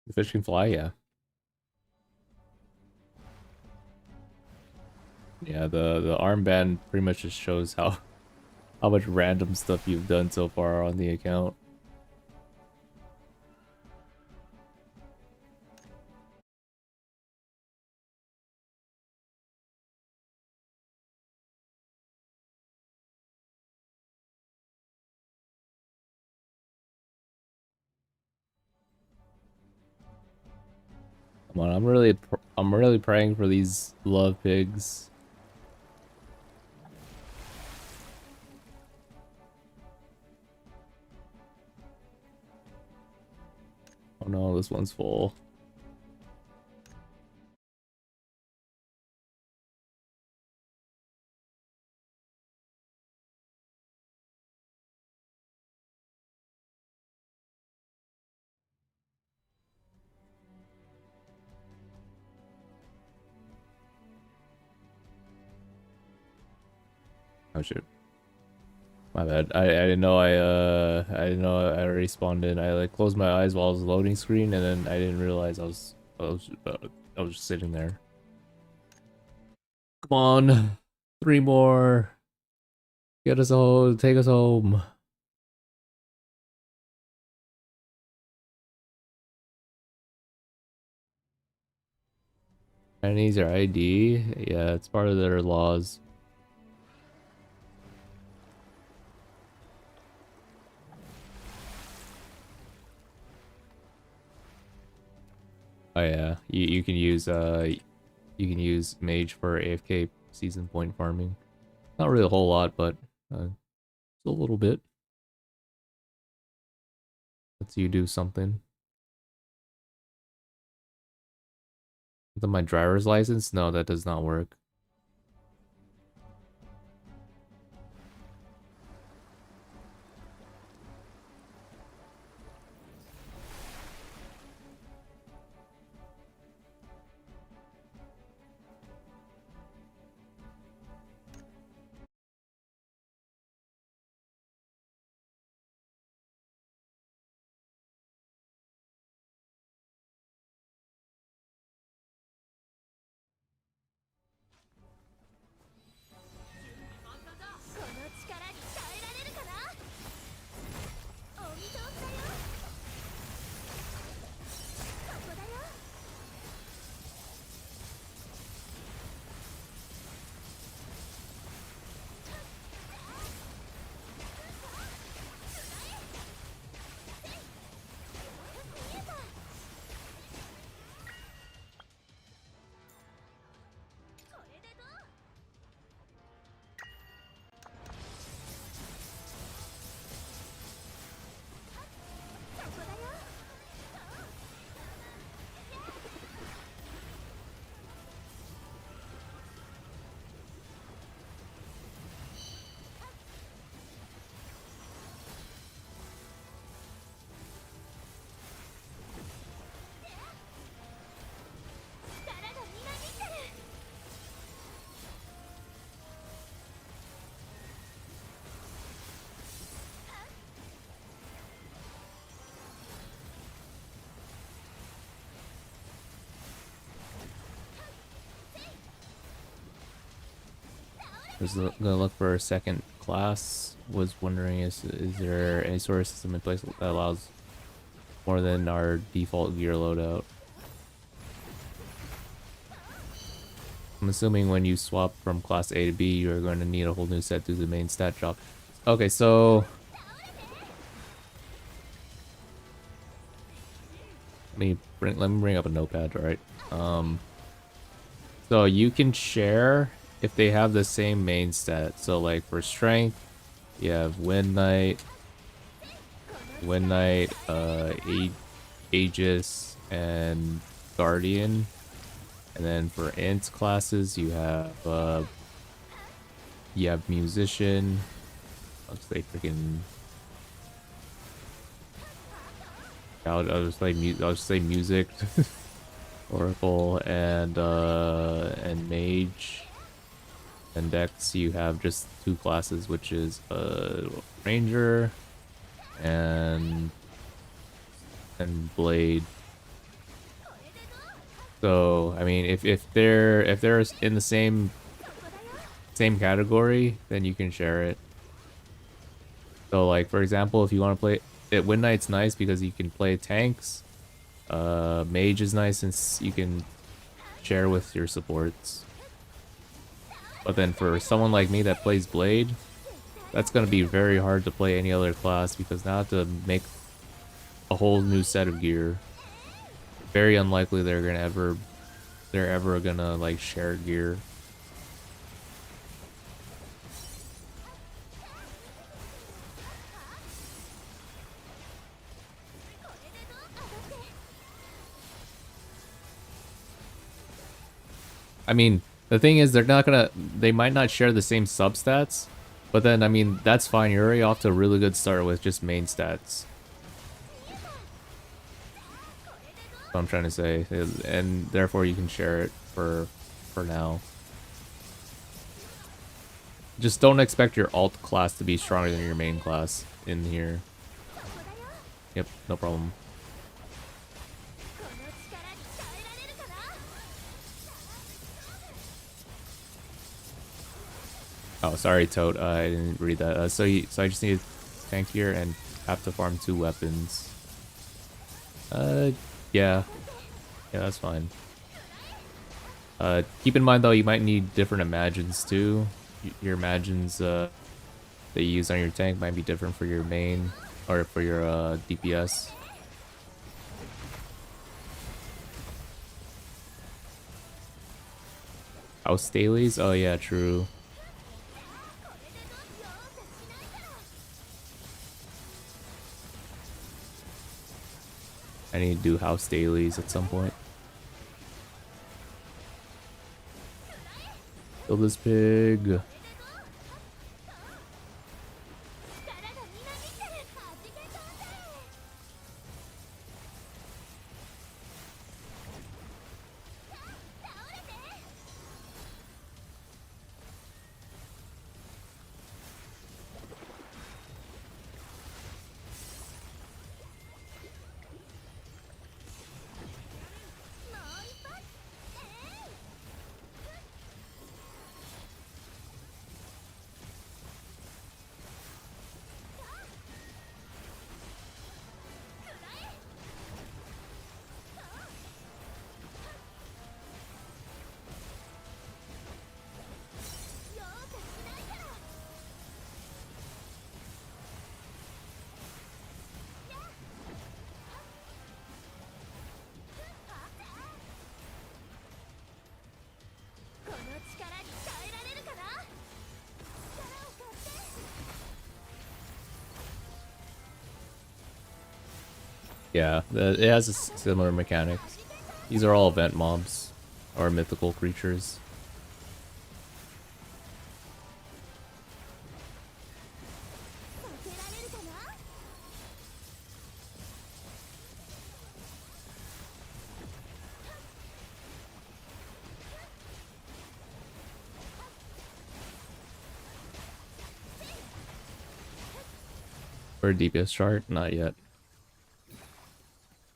The fish can fly, yeah. Yeah, the armband pretty much just shows how much random stuff you've done so far on the account. Come on, I'm really praying for these love pigs. Oh no, this one's full. Oh shit. My bad. I didn't know I didn't know I already spawned in. I like closed my eyes while I was loading screen, and then I didn't realize I was just sitting there. Come on, 3 more. Get us home. Take us home. Chinese or ID? Yeah, it's part of their laws. Oh yeah, you can use mage for AFK season point farming. Not really a whole lot, but just a little bit. Lets you do something. With my driver's license? No, that does not work. Was gonna look for a second class. Was wondering is there any sort of system in place that allows more than our default gear loadout? I'm assuming when you swap from class A to B, you're going to need a whole new set due to the main stat drop. Okay, so let me bring up a notepad, all right? So you can share if they have the same main stat. So like for strength, you have Wind Knight, Aegis, and Guardian. And then for int classes, you have Musician. I'll just say Music, Oracle, and Mage. And Dex, you have just two classes, which is Ranger and Blade. So I mean, if they're in the same category, then you can share it. So like for example, if you want to play it, Wind Knight's nice because you can play tanks. Mage is nice since you can share with your supports. But then for someone like me that plays Blade, that's gonna be very hard to play any other class because now I have to make a whole new set of gear. Very unlikely they're ever gonna like share gear. I mean, the thing is they might not share the same substats, but then I mean that's fine. You're already off to a really good start with just main stats. What I'm trying to say, and therefore you can share it for now. Just don't expect your alt class to be stronger than your main class in here. Yep, no problem. Oh, sorry, Toad. I didn't read that. So I just need tank here and have to farm 2 weapons. Yeah, that's fine. Keep in mind though, you might need different imagines too. Your imagines that you use on your tank might be different for your main or for your DPS. House dailies? Oh yeah, true. I need to do house dailies at some point. Kill this pig. 力がみなぎってるはじけそうぜ倒れて この力に耐えられるかな力を貸して Yeah, it has a similar mechanics. These are all event mobs or mythical creatures. 負けられるかな For DPS chart, not yet.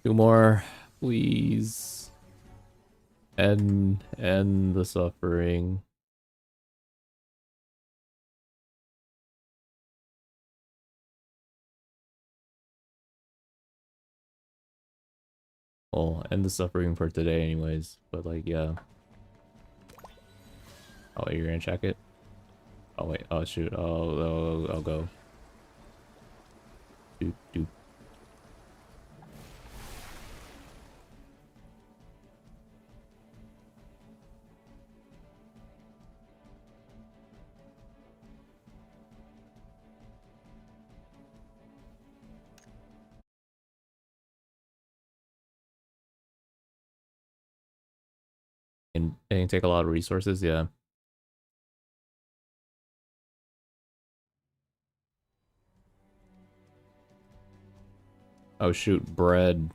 Two more, please. End the suffering. Well, end the suffering for today anyways, but like, yeah. Oh, wait, you're gonna check it? Oh, wait, oh, shoot, I'll go. Doot, doot. And it can take a lot of resources, yeah. Oh shoot, bread.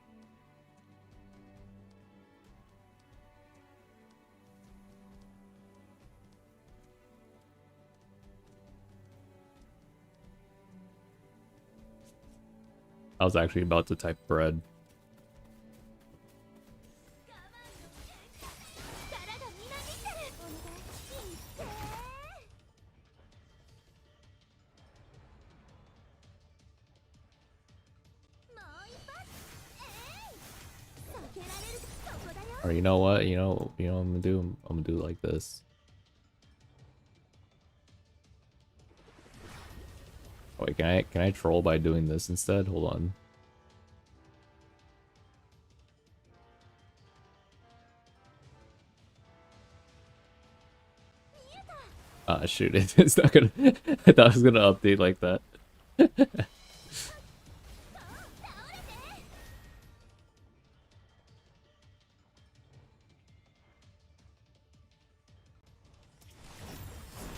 I was actually about to type bread. 力がみなぎってるお願いいってもう一発避けられるそこだよ Or you know what? You know what I'm gonna do? I'm gonna do it like this. Oh, wait, can I troll by doing this instead? Hold on. Ah, shoot, it's not gonna. I thought it was gonna update like that.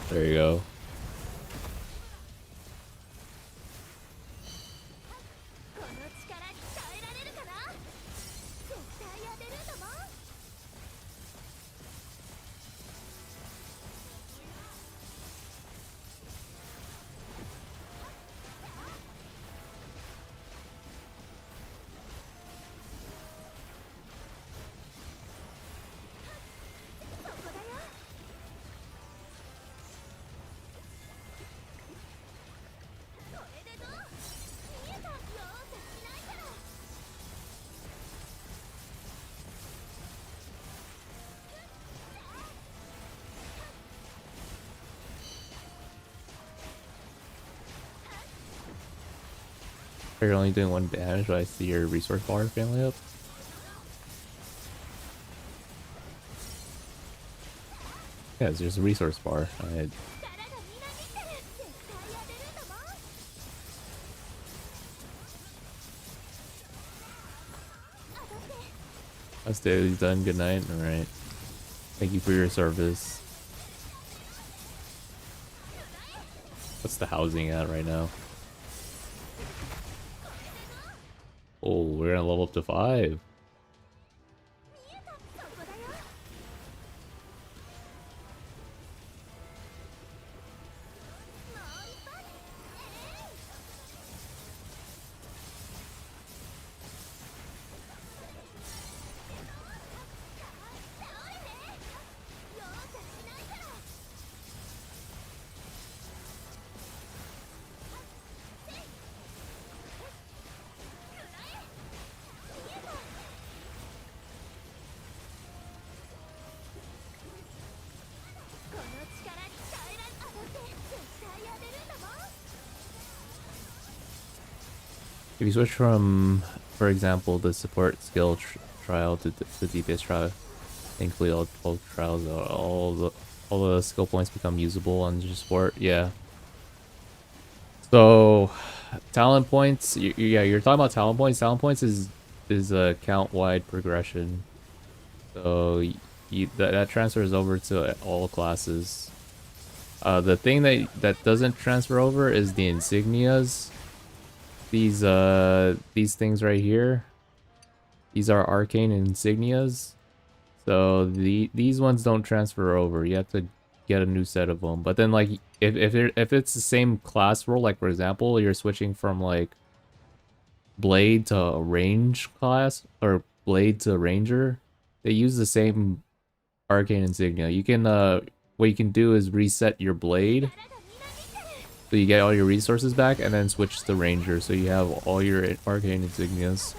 There you go. この力に耐えられるかな絶対当てるんだもん そこだよこれでどう見えた容赦しないから You're only doing one damage, but I see your resource bar family up. Yeah, there's a resource bar. 力がみなぎってる絶対当てるんだもん That's daily's done. Good night. All right. Thank you for your service. What's the housing at right now? Oh, we're gonna level up to 5. そこだよ。もう一発。倒れて。容赦しないから。この力に耐えられ当たって絶対当てるんだもん。 If you switch from, for example, the support skill trial to the DPS trial, thankfully all trials, all the skill points become usable on your support. Yeah. So, talent points. Yeah, you're talking about talent points. Talent points is a count-wide progression. So that transfers over to all classes. The thing that doesn't transfer over is the insignias. These things right here. These are arcane insignias. So these ones don't transfer over. You have to get a new set of them. But then like if it's the same class role, like for example, you're switching from like blade to a range class or blade to ranger, they use the same arcane insignia. You can what you can do is reset your blade so you get all your resources back and then switch to ranger so you have all your arcane insignias.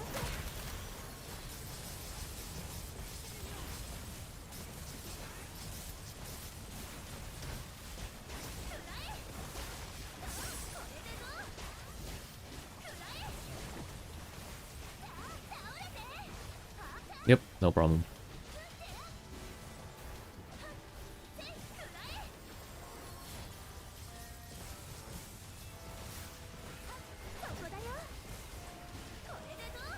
Yep, no problem. そこだよ。これでどう？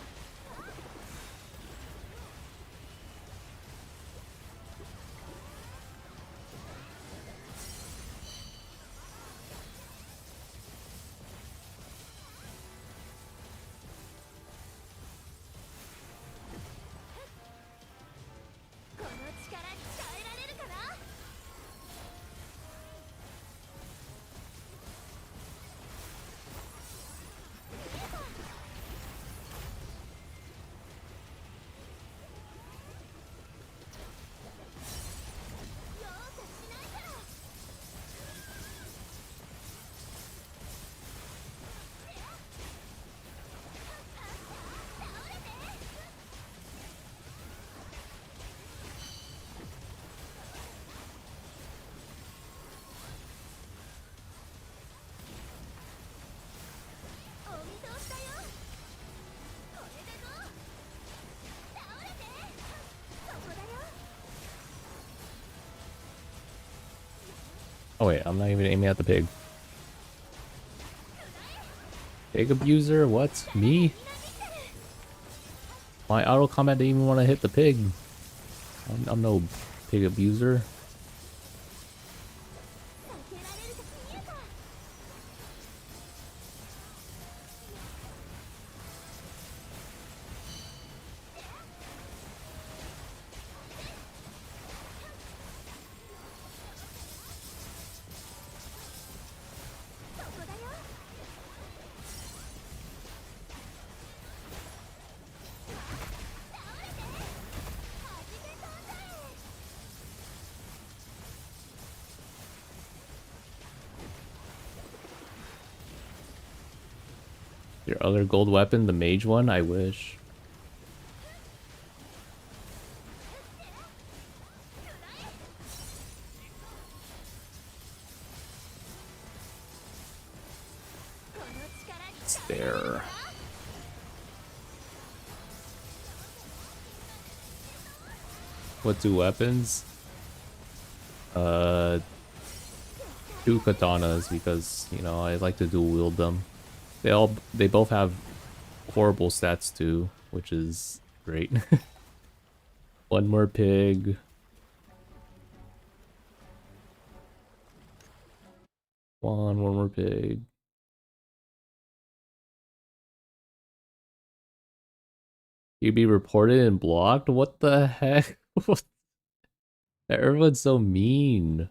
この力に耐えられるかな。 容赦しないから。 お見通しだよ。これでどう？倒れて。そこだよ。 Oh wait, I'm not even aiming at the pig. Pig abuser? What? Me? My auto combat didn't even want to hit the pig. I'm no pig abuser. 避けられるか見えた。 そこだよ。 Your other gold weapon, the mage one? I wish. It's there. What two weapons? Two katanas because, you know, I like to dual wield them. They both have horrible stats too, which is great. One more pig. on, one more pig. You be reported and blocked? What the heck? Everyone's so mean.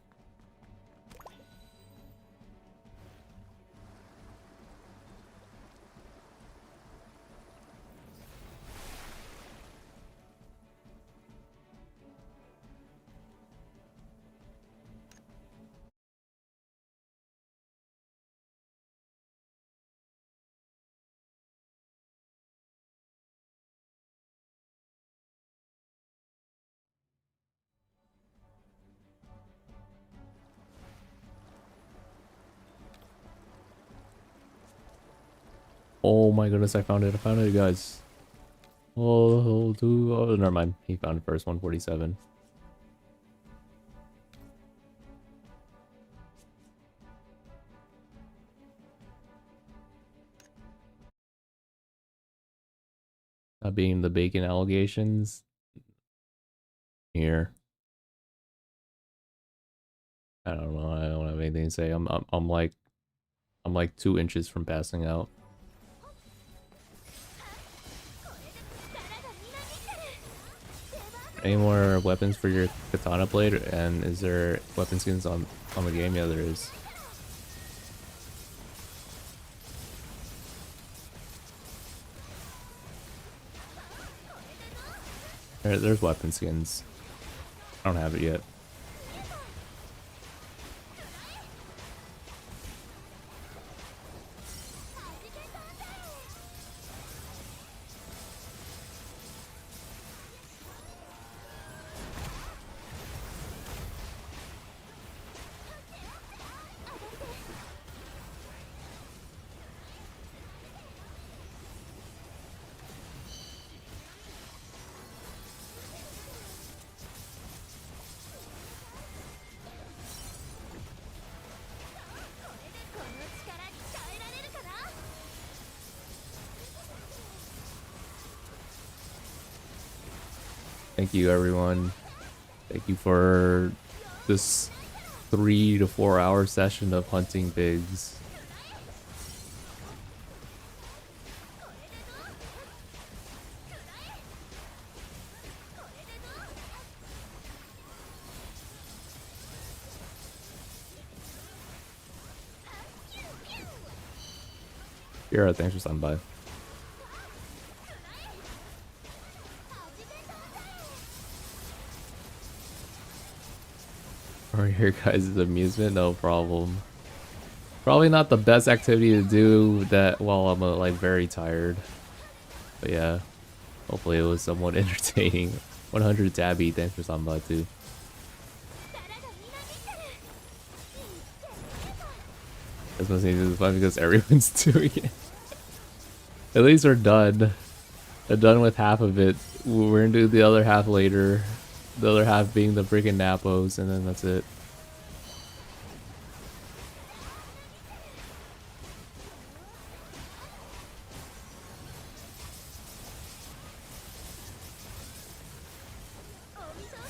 Oh my goodness, I found it. I found it, guys. Oh, dude. Oh, never mind. He found it first, 147. That being the bacon allegations. Here. I don't know. I don't have anything to say. I'm like 2 inches from passing out. Any more weapons for your katana blade? And is there weapon skins on the game? Yeah, there is. There's weapon skins. I don't have it yet. Thank you, everyone. Thank you for this 3 to 4 hour session of hunting pigs. Kira, thanks for stopping by. For your guys' amusement, no problem. Probably not the best activity to do that while I'm like very tired. But yeah, hopefully it was somewhat entertaining. 100 Tabby, thanks for stopping by too. This must be fun because everyone's doing it. At least we're done. We're done with half of it. We're gonna do the other half later. The other half being the freaking Napos, and then that's it.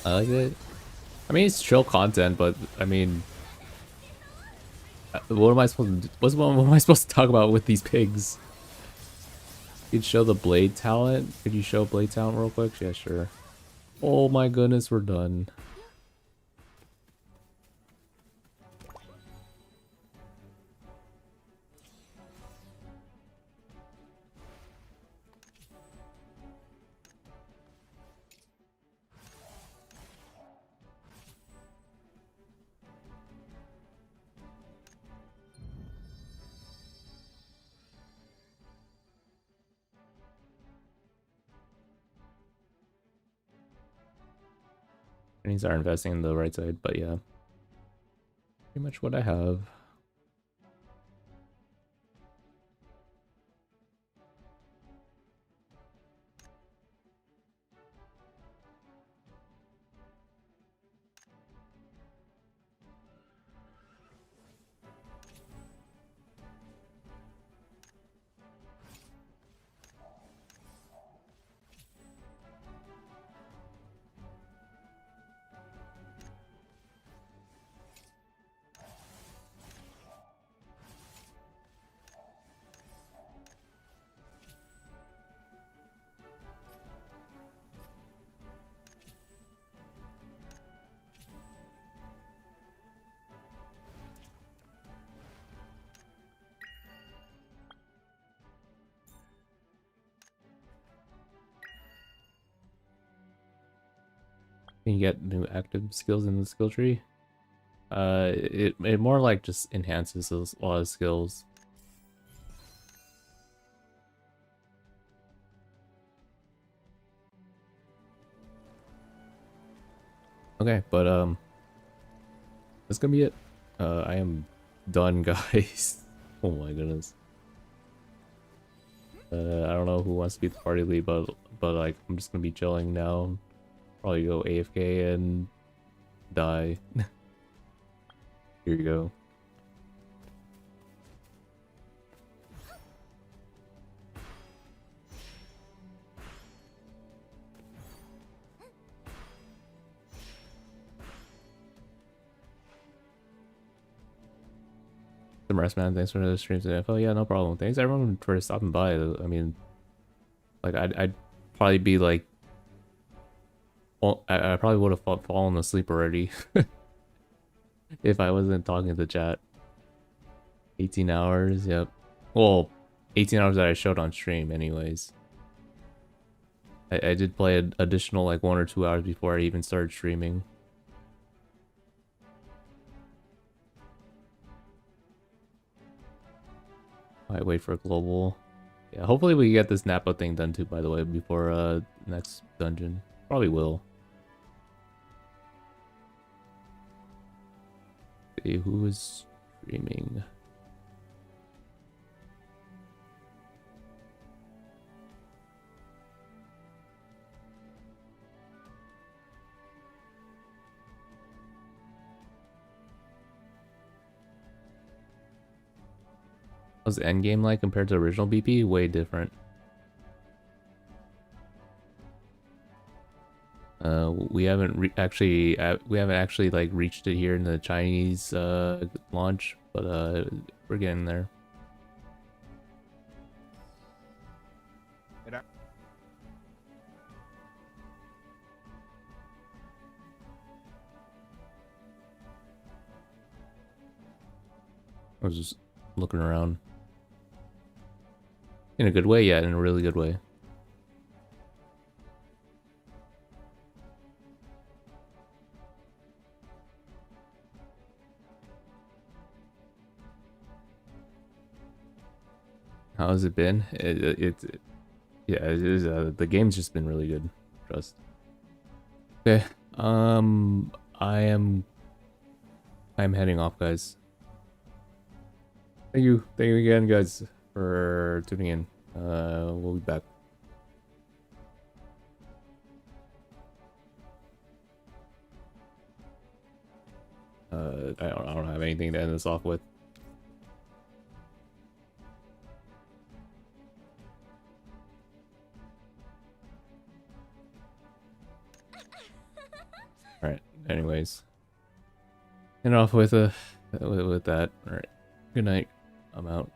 I like it. I mean, it's chill content, but I mean, what am I supposed to do? What am I supposed to talk about with these pigs? You'd show the blade talent. Could you show blade talent real quick? Yeah, sure. Oh my goodness, we're done. I need to start investing in the right side, but yeah. Pretty much what I have. Can you get new active skills in the skill tree? It more like just enhances a lot of skills. Okay, but that's gonna be it. I am done, guys. Oh my goodness. I don't know who wants to be the party lead, but like I'm just gonna be chilling now. Probably go AFK and die. Here you go. Some rest, man. Thanks for the streams and info. Yeah, no problem. Thanks everyone for stopping by. I mean, like I'd probably be like, well, I probably would have fallen asleep already if I wasn't talking to the chat. 18 hours. Yep. Well, 18 hours that I showed on stream, anyways. I did play an additional like 1 or 2 hours before I even started streaming. Might wait for a global. Yeah, hopefully we get this Napa thing done too, by the way, before next dungeon. Probably will. See who is streaming. How's the end game like compared to original BP? Way different. We haven't actually like reached it here in the Chinese launch, but we're getting there. I was just looking around. In a good way, yeah, in a really good way. How has it been? Yeah, it is. The game's just been really good. Trust. Okay. I'm heading off, guys. Thank you again, guys, for tuning in. We'll be back. I don't have anything to end this off with. All right. Anyways, end off with that. All right. Good night. I'm out.